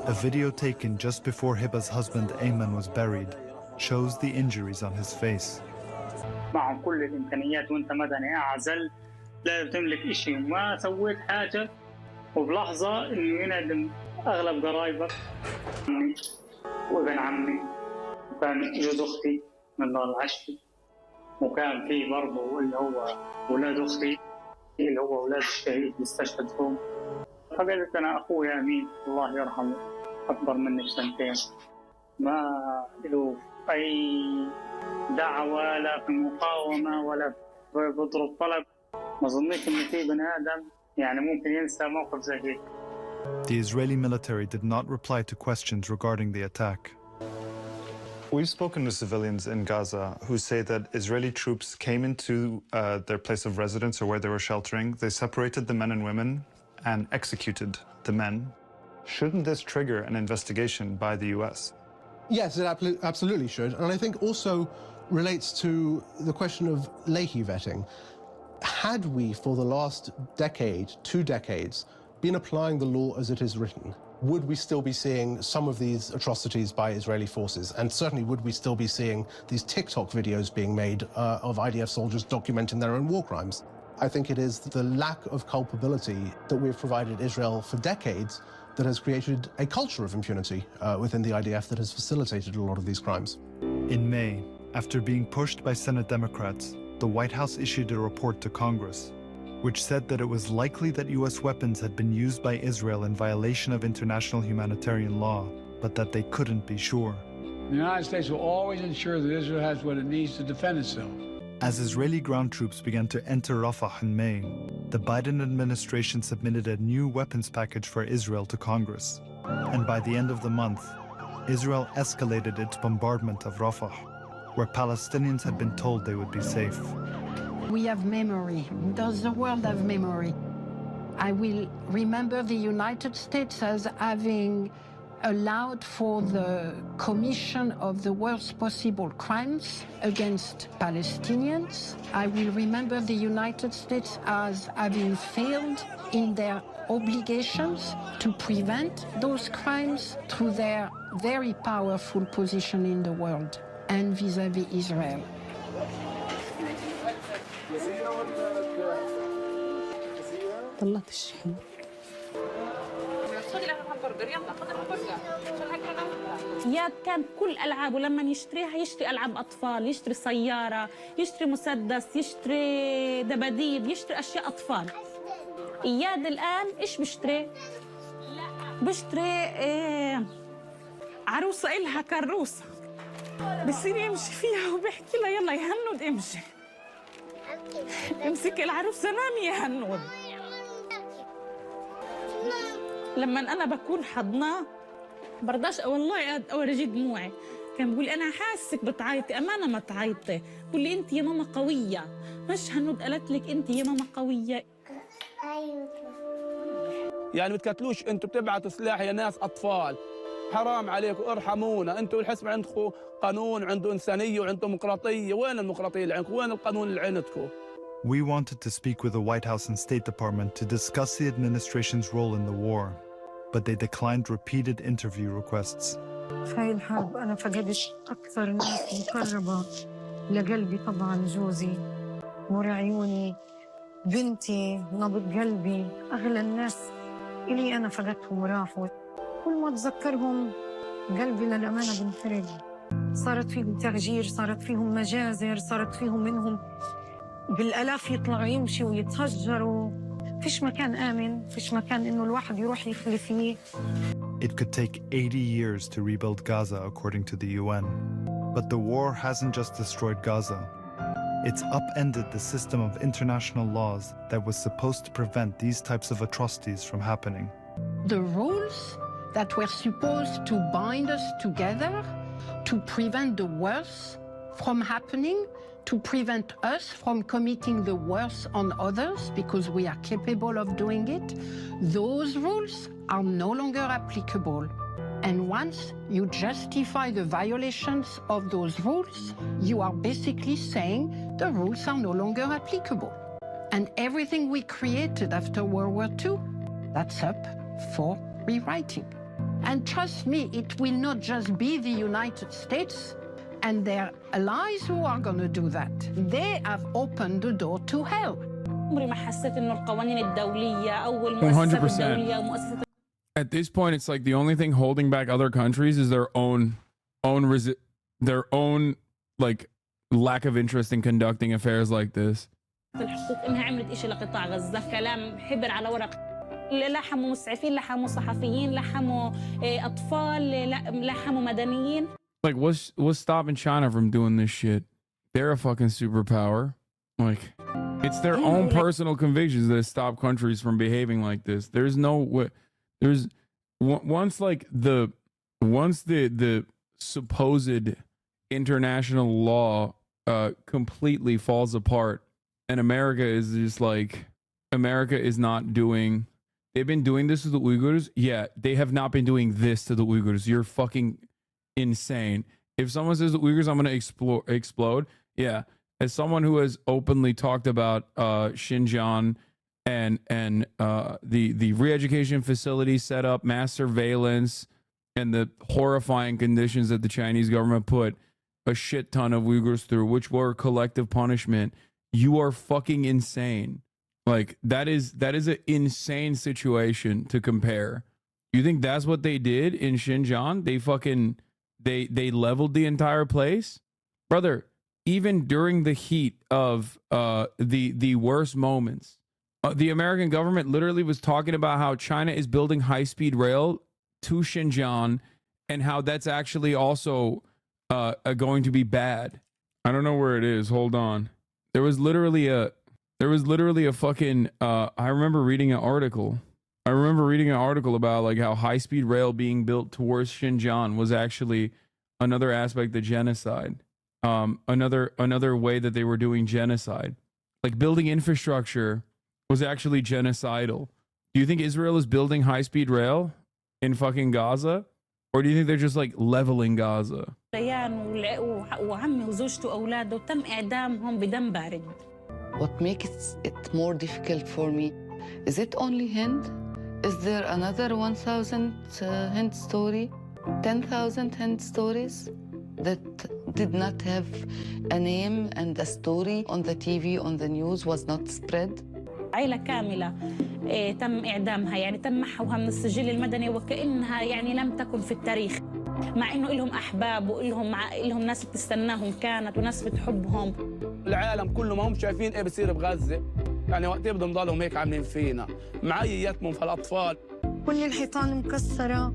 A video taken just before Hiba's husband Ayman was buried shows the injuries on his face. معهم كل الإمكانيات وأنت مدني أعزل لا تملك إشي وما سويت حاجة وبلحظة إنه ينعدم أغلب قرايبك عمي وابن عمي وكان جوز أختي من الله العشري وكان في برضه اللي هو أولاد أختي اللي هو أولاد الشهيد اللي استشهد فيهم. فقلت أنا أخويا أمين الله يرحمه أكبر مني ب2 سنين ما له أي دعوة لا في مقاومة ولا بضرب طلب. ما ظنيت إن في بني آدم يعني ممكن ينسى موقف زي هيك. The Israeli military did not reply to questions regarding the attack. We've spoken to civilians in Gaza who say that Israeli troops came into their place of residence or where they were sheltering. They separated the men and women and executed the men. Shouldn't this trigger an investigation by the US? Yes, it absolutely should. And I think also relates to the question of Leahy vetting. Had we, for the last decade, 2 decades, been applying the law as it is written, would we still be seeing some of these atrocities by Israeli forces? And certainly would we still be seeing these TikTok videos being made of IDF soldiers documenting their own war crimes? I think it is the lack of culpability that we've provided Israel for decades that has created a culture of impunity within the IDF that has facilitated a lot of these crimes. In May, after being pushed by Senate Democrats, the White House issued a report to Congress, which said that it was likely that US weapons had been used by Israel in violation of international humanitarian law but that they couldn't be sure. The United States will always ensure that Israel has what it needs to defend itself. As Israeli ground troops began to enter Rafah in May, the Biden administration submitted a new weapons package for Israel to Congress. And by the end of the month, Israel escalated its bombardment of Rafah, where Palestinians had been told they would be safe. We have memory. Does the world have memory? I will remember the United States as having allowed for the commission of the worst possible crimes against Palestinians. I will remember the United States as having failed in their obligations to prevent those crimes through their very powerful position in the world and vis-à-vis Israel. طلعت الشحن. اياد كان كل العابه لما يشتريها يشتري العاب اطفال، يشتري سياره، يشتري مسدس، يشتري دباديب، يشتري اشياء اطفال. اياد الان ايش بيشتري؟ بيشتري عروسه إلها كروسه بصير يمشي فيها وبيحكي لها يلا يا هنود امشي. امسكي العروسه نامي يا هنود. لما انا بكون حضناه برضاش والله اورجي دموعي. كان بيقول انا حاسك بتعيطي، امانه ما تعيطي. بقول لي انت يا ماما قويه. مش هنود قالت لك انت يا ماما قويه. يعني بتقتلوش، انتوا بتبعتوا سلاح يا ناس اطفال. حرام عليكم ارحمونا. انتوا الحزب عندكم قانون، عنده انسانيه وعنده ديمقراطيه. وين الديمقراطيه اللي عندكم؟ وين القانون اللي عندكم؟ We wanted to speak with the White House and State Department to discuss the administration's role in the war, but they declined repeated interview requests. في هاي الحرب أنا فقدت أكثر ناس مقربة لقلبي، طبعاً جوزي، نور عيوني، بنتي، نبض قلبي، أغلى الناس إلي أنا فقدتهم وراحوا. كل ما أتذكرهم قلبي للأمانة بنفرج. صارت فيهم تهجير، صارت فيهم مجازر، صارت فيهم منهم بالآلاف يطلعوا يمشوا ويتهجروا. فيش مكان آمن، فيش مكان إنه الواحد يروح يخلي فيه. It could take 80 years to rebuild Gaza, according to the UN. But the war hasn't just destroyed Gaza. It's upended the system of international laws that was supposed to prevent these types of atrocities from happening. The rules that were supposed to bind us together to prevent the worst from happening, to prevent us from committing the worst on others because we are capable of doing it, those rules are no longer applicable. And once you justify the violations of those rules, you are basically saying the rules are no longer applicable. And everything we created after World War II, that's up for rewriting. And trust me, it will not just be the United States and their allies who are going to do that. They have opened the door to hell. عمري ما حسيت إنه القوانين الدولية أو المؤسسات الدولية ومؤسسات. At this point, it's like the only thing holding back other countries is their own like lack of interest in conducting affairs like this. الحقوق إنها عملت إشي لقطاع غزة، كلام حبر على ورق. لحموا مسعفين، لحموا صحفيين، لحموا أطفال، لحموا مدنيين. Like, what's stopping China from doing this shit? They're a fucking superpower. Like, it's their own personal convictions that stop countries from behaving like this. There's no way. There's once the supposed international law completely falls apart, and America is just like, America is not doing. They've been doing this to the Uyghurs. Yeah, they have not been doing this to the Uyghurs. You're fucking insane. If someone says the Uyghurs, I'm going to explode. Yeah. As someone who has openly talked about Xinjiang and the re-education facility set up, mass surveillance, and the horrifying conditions that the Chinese government put a shit ton of Uyghurs through, which were collective punishment, you are fucking insane. Like, that is an insane situation to compare. You think that's what they did in Xinjiang? They leveled the entire place? Brother, even during the heat of the worst moments, the American government literally was talking about how China is building high-speed rail to Xinjiang and how that's actually also going to be bad. I don't know where it is. Hold on. There was literally a fucking I remember reading an article. About like how high-speed rail being built towards Xinjiang was actually another aspect of genocide. Another way that they were doing genocide. Like building infrastructure was actually genocidal. Do you think Israel is building high-speed rail in fucking Gaza? Or do you think they're just like leveling Gaza? وعمي وزوجته وأولاده تم إعدامهم بدم بارد. What makes it more difficult for me, is it only Hind? Is there another 1,000 Hind story? 10,000 Hind stories that did not have a name and a story on the TV, on the news, was not spread? عائلة كاملة تم إعدامها، يعني تم محوها من السجل المدني وكأنها يعني لم تكن في التاريخ، مع إنه لهم أحباب وإلهم ناس بتستناهم كانت وناس بتحبهم. العالم كله ما هم شايفين إيه بصير بغزة، يعني وقت بدهم ضلهم هيك عاملين فينا، معي يتموا في الأطفال. كل الحيطان مكسرة،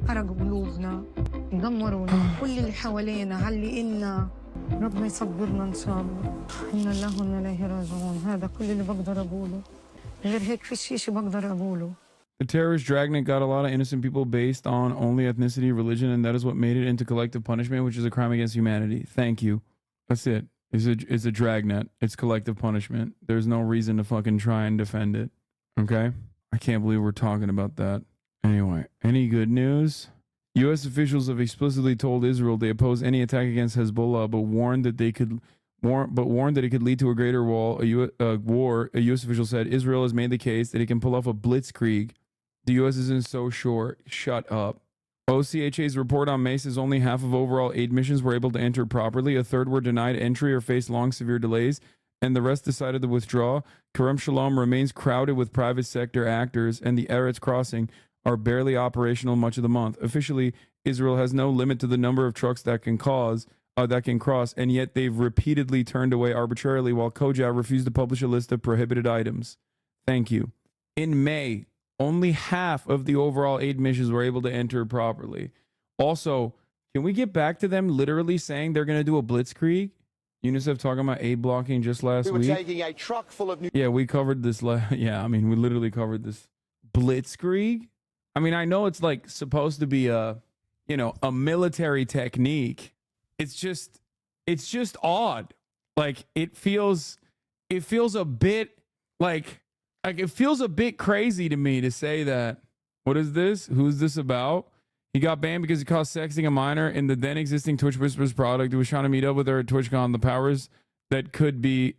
حرقوا قلوبنا، دمرونا، كل اللي حوالينا علقنا. ربنا يصبرنا إن شاء الله. إنا الله وإنا إليه راجعون. هذا كل اللي بقدر أقوله. غير هيك فيش شيء بقدر أقوله. The terrorist dragnet got a lot of innocent people based on only ethnicity, religion, and that is what made it into collective punishment, which is a crime against humanity. Thank you. That's it. It's a dragnet. It's collective punishment. There's no reason to fucking try and defend it. Okay? I can't believe we're talking about that. Anyway, any good news? U.S. officials have explicitly told Israel they oppose any attack against Hezbollah, but warned that it could lead to a greater war. A U.S. official said Israel has made the case that it can pull off a blitzkrieg. The U.S. isn't so sure. Shut up. OCHA's report on May says only half of overall aid missions were able to enter properly. A third were denied entry or faced long, severe delays, and the rest decided to withdraw. Kerem Shalom remains crowded with private sector actors, and the Eretz crossing are barely operational much of the month. Officially, Israel has no limit to the number of trucks that can cross, and yet they've repeatedly turned away arbitrarily while Kojak refused to publish a list of prohibited items. Thank you. In May, only half of the overall aid missions were able to enter properly. Also, can we get back to them literally saying they're going to do a blitzkrieg? UNICEF talking about aid blocking just last week. Taking a truck full of Yeah, we covered this. We literally covered this blitzkrieg. I mean, I know it's like supposed to be a military technique. It's just odd. Like it feels a bit like it feels a bit crazy to me to say that. What is this? Who's this about? He got banned because he caught sexting a minor in the then existing Twitch Whispers product. He was trying to meet up with her at TwitchCon. The powers that could be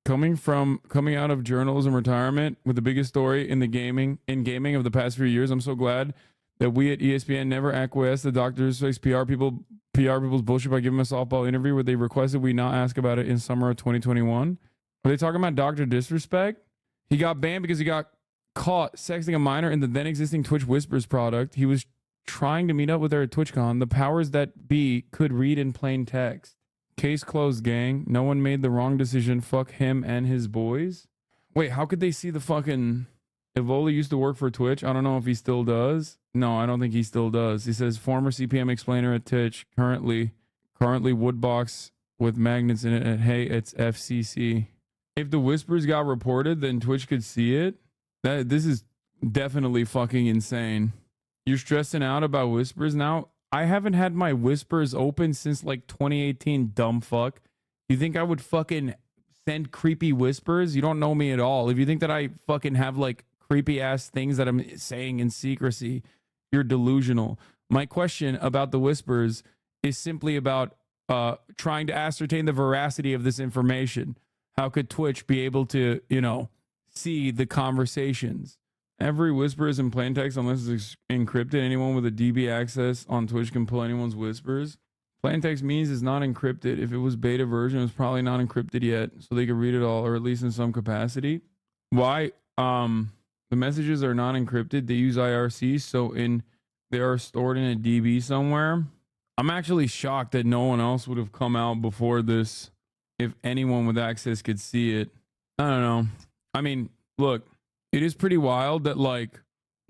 coming out of journalism retirement with the biggest story in gaming of the past few years. I'm so glad that we at ESPN never acquiesced the Dr. Disrespect's PR people's bullshit by giving a softball interview where they requested we not ask about it in summer of 2021. Are they talking about Dr. Disrespect? He got banned because he got caught sexting a minor in the then existing Twitch Whispers product. He was trying to meet up with her at TwitchCon. The powers that be could read in plain text. Case closed, gang. No one made the wrong decision. Fuck him and his boys. Wait, how could they see the fucking... Evola used to work for Twitch. I don't know if he still does. No, I don't think he still does. He says former CPM explainer at Twitch, currently Woodbox with magnets in it. And hey, it's FCC. If the whispers got reported, then Twitch could see it. This is definitely fucking insane. You're stressing out about whispers now? I haven't had my whispers open since like 2018, dumb fuck. You think I would fucking send creepy whispers? You don't know me at all. If you think that I fucking have like creepy ass things that I'm saying in secrecy, you're delusional. My question about the whispers is simply about trying to ascertain the veracity of this information. How could Twitch be able to, see the conversations? Every whisper is in plain text unless it's encrypted. Anyone with a DB access on Twitch can pull anyone's whispers. Plain text means it's not encrypted. If it was beta version, it's probably not encrypted yet, so they could read it all, or at least in some capacity. Why? The messages are not encrypted. They use IRC, so they are stored in a DB somewhere. I'm actually shocked that no one else would have come out before this. If anyone with access could see it, I don't know. I mean, look, it is pretty wild that like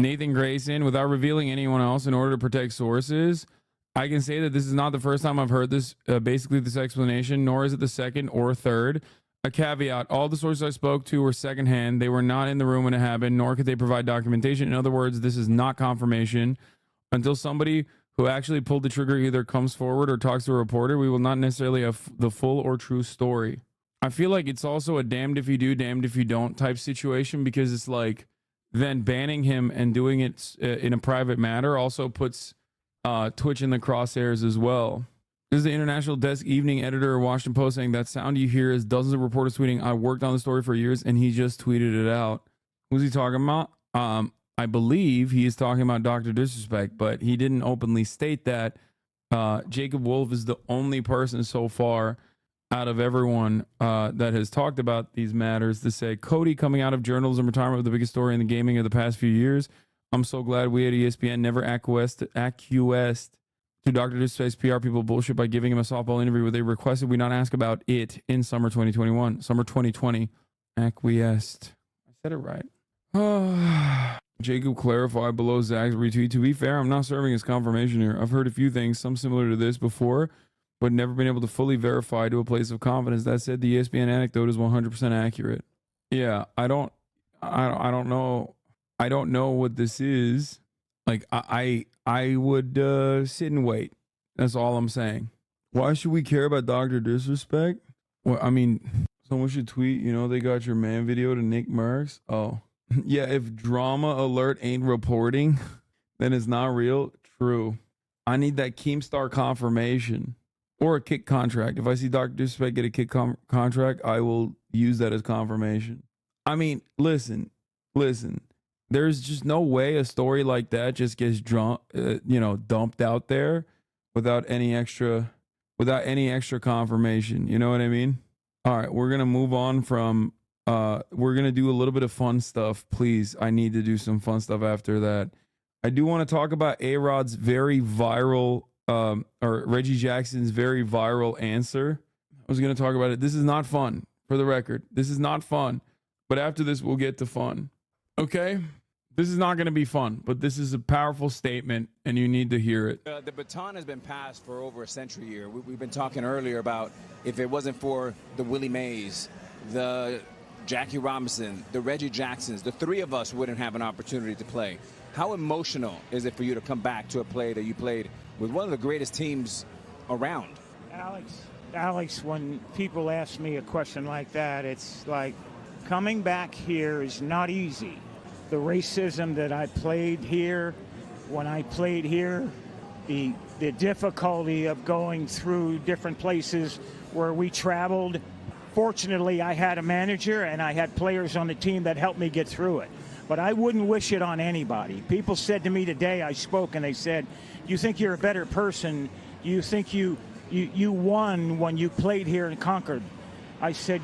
Nathan Grayson, without revealing anyone else in order to protect sources, I can say that this is not the first time I've heard this, basically this explanation, nor is it the second or third. A caveat, all the sources I spoke to were secondhand. They were not in the room when it happened, nor could they provide documentation. In other words, this is not confirmation. Until somebody who actually pulled the trigger either comes forward or talks to a reporter, we will not necessarily have the full or true story. I feel like it's also a damned if you do, damned if you don't type situation, because it's like then banning him and doing it in a private matter also puts Twitch in the crosshairs as well. This is the International Desk Evening Editor of Washington Post saying that sound you hear is dozens of reporters tweeting, I worked on the story for years, and he just tweeted it out. Who's he talking about? I believe he is talking about Dr. Disrespect, but he didn't openly state that. Jacob Wolf is the only person so far out of everyone that has talked about these matters to say, Cody coming out of journalism retirement with the biggest story in the gaming of the past few years. I'm so glad we at ESPN never acquiesced to Dr. Disrespect's PR people bullshit by giving him a softball interview where they requested we not ask about it in summer 2021. Summer 2020. Acquiesced. I said it right. Jacob clarified below Zach's retweet. To be fair, I'm not serving as confirmation here. I've heard a few things, some similar to this before, but never been able to fully verify to a place of confidence. That said, the ESPN anecdote is 100% accurate. Yeah, I don't know. I don't know what this is. Like, I would sit and wait. That's all I'm saying. Why should we care about Dr. Disrespect? Well, I mean, someone should tweet, they got your man video to Nick Merckx. Oh, yeah, if Drama Alert ain't reporting, then it's not real. True. I need that Keemstar confirmation or a kick contract. If I see Dr. Disrespect get a kick contract, I will use that as confirmation. I mean, listen. There's just no way a story like that just gets dumped out there without any extra confirmation. You know what I mean? All right, we're gonna move on from. We're gonna do a little bit of fun stuff, please. I need to do some fun stuff after that. I do want to talk about A-Rod's very viral, or Reggie Jackson's very viral answer. I was gonna talk about it. This is not fun, for the record. This is not fun. But after this, we'll get to fun. Okay? This is not going to be fun, but this is a powerful statement, and you need to hear it. The baton has been passed for over a century here. We've been talking earlier about if it wasn't for the Willie Mays, the Jackie Robinson, the Reggie Jacksons, the three of us wouldn't have an opportunity to play. How emotional is it for you to come back to a play that you played with one of the greatest teams around? Alex, when people ask me a question like that, it's like coming back here is not easy. The racism that I played here, when I played here, the difficulty of going through different places where we traveled. Fortunately, I had a manager and I had players on the team that helped me get through it. But I wouldn't wish it on anybody. People said to me today, I spoke, and they said, you think you're a better person? You think you won when you played here in Concord? I said,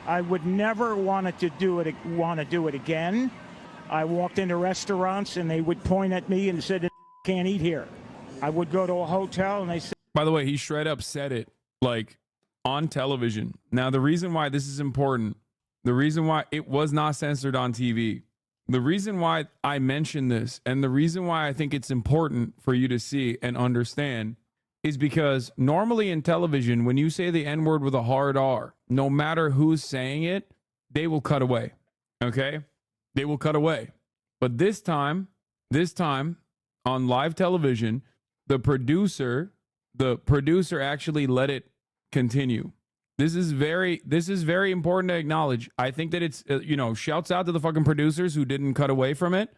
I would never want to do it again. I walked into restaurants and they would point at me and said, can't eat here. I would go to a hotel and they said. By the way, he straight up said it like on television. Now, the reason why this is important, the reason why it was not censored on TV, the reason why I mentioned this, and the reason why I think it's important for you to see and understand is because normally in television, when you say the N-word with a hard R, no matter who's saying it, they will cut away. Okay? They will cut away. But this time on live television, the producer actually let it continue. This is very important to acknowledge. I think that it's, shouts out to the fucking producers who didn't cut away from it.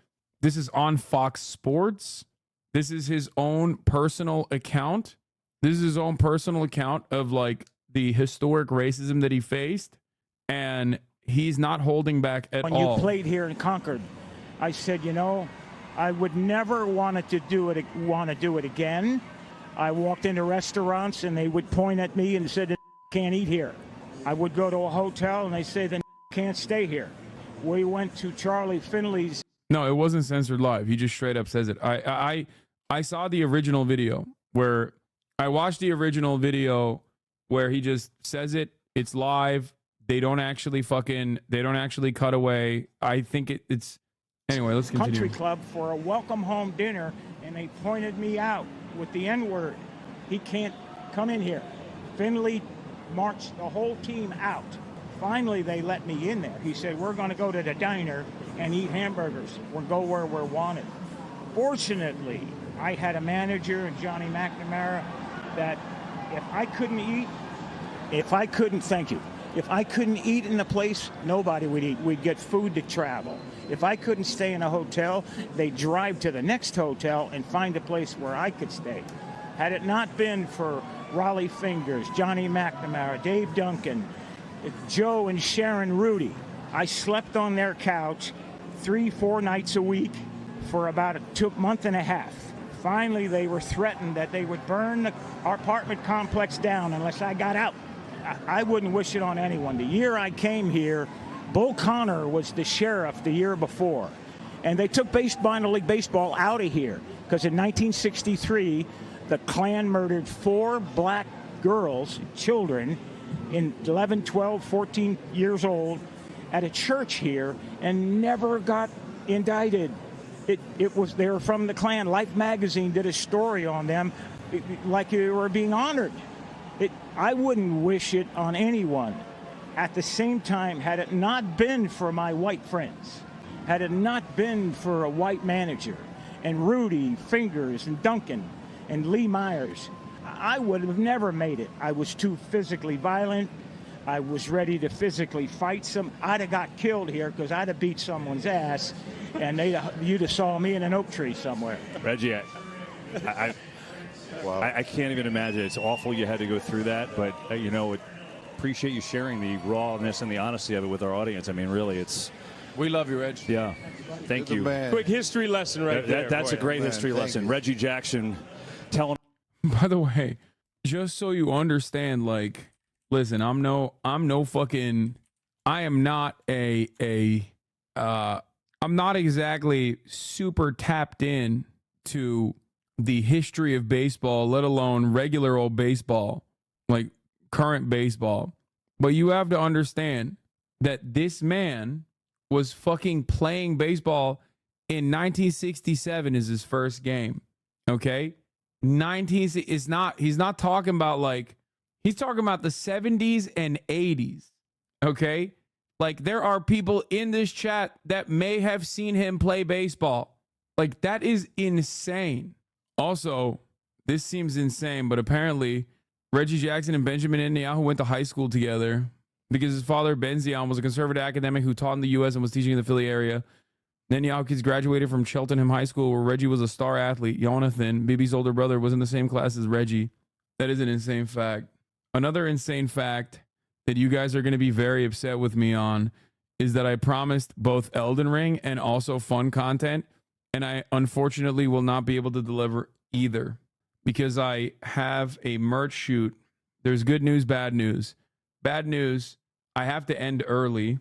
This is on Fox Sports. This is his own personal account. This is his own personal account of like the historic racism that he faced. And he's not holding back at all. When you played here in Concord, I said, I would never want to do it again. I walked into restaurants and they would point at me and said, can't eat here. I would go to a hotel and they say, then can't stay here. We went to Charlie Finley's. No, it wasn't censored live. He just straight up says it. I saw the original video where I watched the original video where he just says it. It's live. They don't actually cut away. I think it's Anyway, let's continue. country club for a welcome home dinner, and they pointed me out with the N-word. He can't come in here. Finley marched the whole team out. Finally, they let me in there. He said, we're going to go to the diner and eat hamburgers. We'll go where we're wanted. Fortunately, I had a manager, Johnny McNamara, that if I couldn't eat in the place, nobody would eat. We'd get food to travel. If I couldn't stay in a hotel, they'd drive to the next hotel and find a place where I could stay. Had it not been for Raleigh Fingers, Johnny McNamara, Dave Duncan, Joe and Sharon Rudy, I slept on their couch 3-4 nights a week for about a month and a half. Finally, they were threatened that they would burn our apartment complex down unless I got out. I wouldn't wish it on anyone. The year I came here, Bull Connor was the sheriff the year before. And they took minor league baseball out of here because in 1963, the Klan murdered 4 black girls, children, in 11, 12, 14 years old at a church here and never got indicted. They were from the Klan. Life magazine did a story on them like they were being honored. I wouldn't wish it on anyone. At the same time, had it not been for my white friends, had it not been for a white manager, and Rudy, Fingers, and Duncan, and Lee Myers, I would have never made it. I was too physically violent. I was ready to physically fight some. I'd have got killed here because I'd have beat someone's ass, and you'd have saw me in an oak tree somewhere. Reggie, I can't even imagine. It's awful you had to go through that, but appreciate you sharing the rawness and the honesty of it with our audience. I mean, really, we love you, Reg. Yeah, thank you. Quick history lesson right there. That's a great history lesson. Reggie Jackson telling. By the way, just so you understand, like, listen, I'm not exactly super tapped in to the history of baseball, let alone regular old baseball, like current baseball. But you have to understand that this man was fucking playing baseball in 1967 is his first game. Okay? He's not talking about like, he's talking about the 70s and 80s. Okay? Like, there are people in this chat that may have seen him play baseball. Like, that is insane. Also, this seems insane, but apparently Reggie Jackson and Benjamin Netanyahu went to high school together because his father, Ben Zion, was a conservative academic who taught in the U.S. and was teaching in the Philly area. Netanyahu kids graduated from Cheltenham High School, where Reggie was a star athlete. Jonathan, Bibi's older brother, was in the same class as Reggie. That is an insane fact. Another insane fact that you guys are going to be very upset with me on is that I promised both Elden Ring and also fun content, and I unfortunately will not be able to deliver either because I have a merch shoot. There's good news, bad news. Bad news, I have to end early,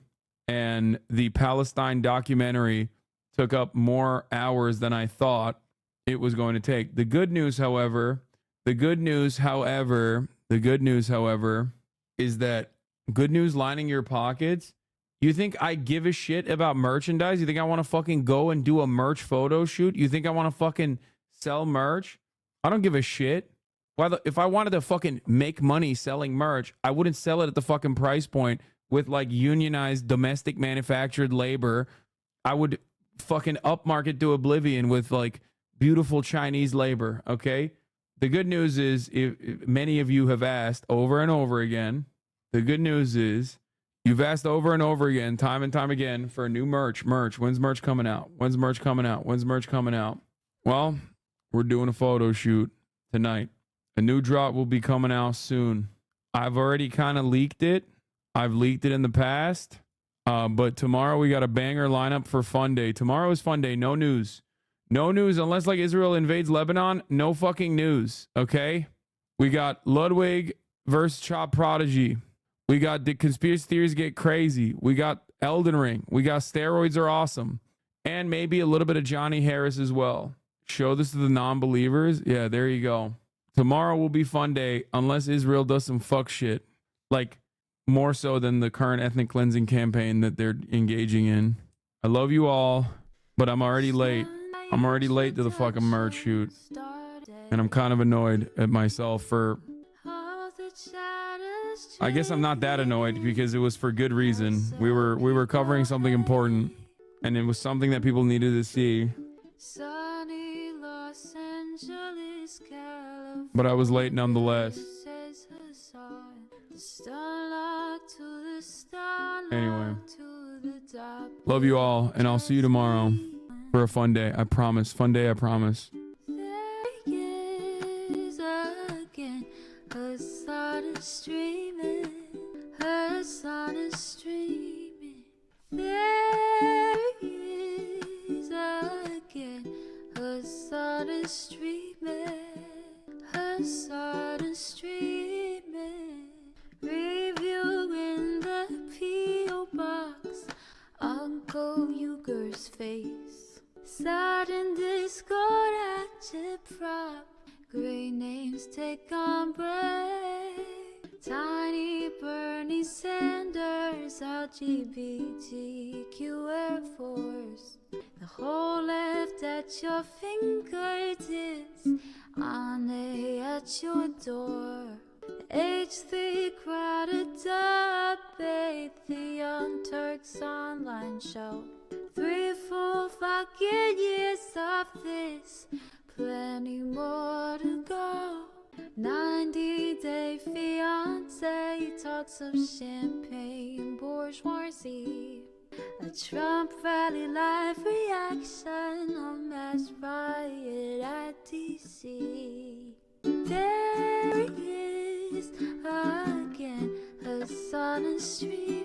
and the Palestine documentary took up more hours than I thought it was going to take. The good news, however, is that good news lining your pockets. You think I give a shit about merchandise? You think I want to fucking go and do a merch photo shoot? You think I want to fucking sell merch? I don't give a shit. If I wanted to fucking make money selling merch, I wouldn't sell it at the fucking price point with like unionized domestic manufactured labor. I would fucking upmarket to oblivion with like beautiful Chinese labor, okay? The good news is, if many of you have asked over and over again, the good news is you've asked over and over again, time and time again, for new merch. When's merch coming out? When's merch coming out? Well, we're doing a photo shoot tonight. A new drop will be coming out soon. I've already kind of leaked it. I've leaked it in the past. But tomorrow we got a banger lineup for Fun Day. Tomorrow is Fun Day. No news. No news unless like Israel invades Lebanon. No fucking news. Okay? We got Ludwig versus Chop Prodigy. We got the conspiracy theories get crazy. We got Elden Ring. We got steroids are awesome. And maybe a little bit of Johnny Harris as well. Show this to the non-believers. Yeah, there you go. Tomorrow will be Fun Day unless Israel does some fuck shit. Like, more so than the current ethnic cleansing campaign that they're engaging in. I love you all. But I'm already late. I'm already late to the fucking merch shoot. And I'm kind of annoyed at myself for... I guess I'm not that annoyed because it was for good reason. We were covering something important, and it was something that people needed to see. But I was late nonetheless. Anyway, love you all, and I'll see you tomorrow for a fun day. I promise. Fun day, I promise. Her sun is streaming, her sun is streaming. There he is again. Her sun is streaming, her sun is streaming. Review in the P.O. box, Uncle Uger's face. Sudden Discord agitprop. Great names take on break. Tiny Bernie Sanders, LGBTQ Air Force. The whole left at your fingertips, Ane at your door. The H3 crowded debate, the Young Turks online show. 3 full fucking years of this. Plenty more to go. 90-day fiance talks of champagne bourgeoisie. A Trump rally live reaction, a mass riot at DC. There he is again, her sun is streaming.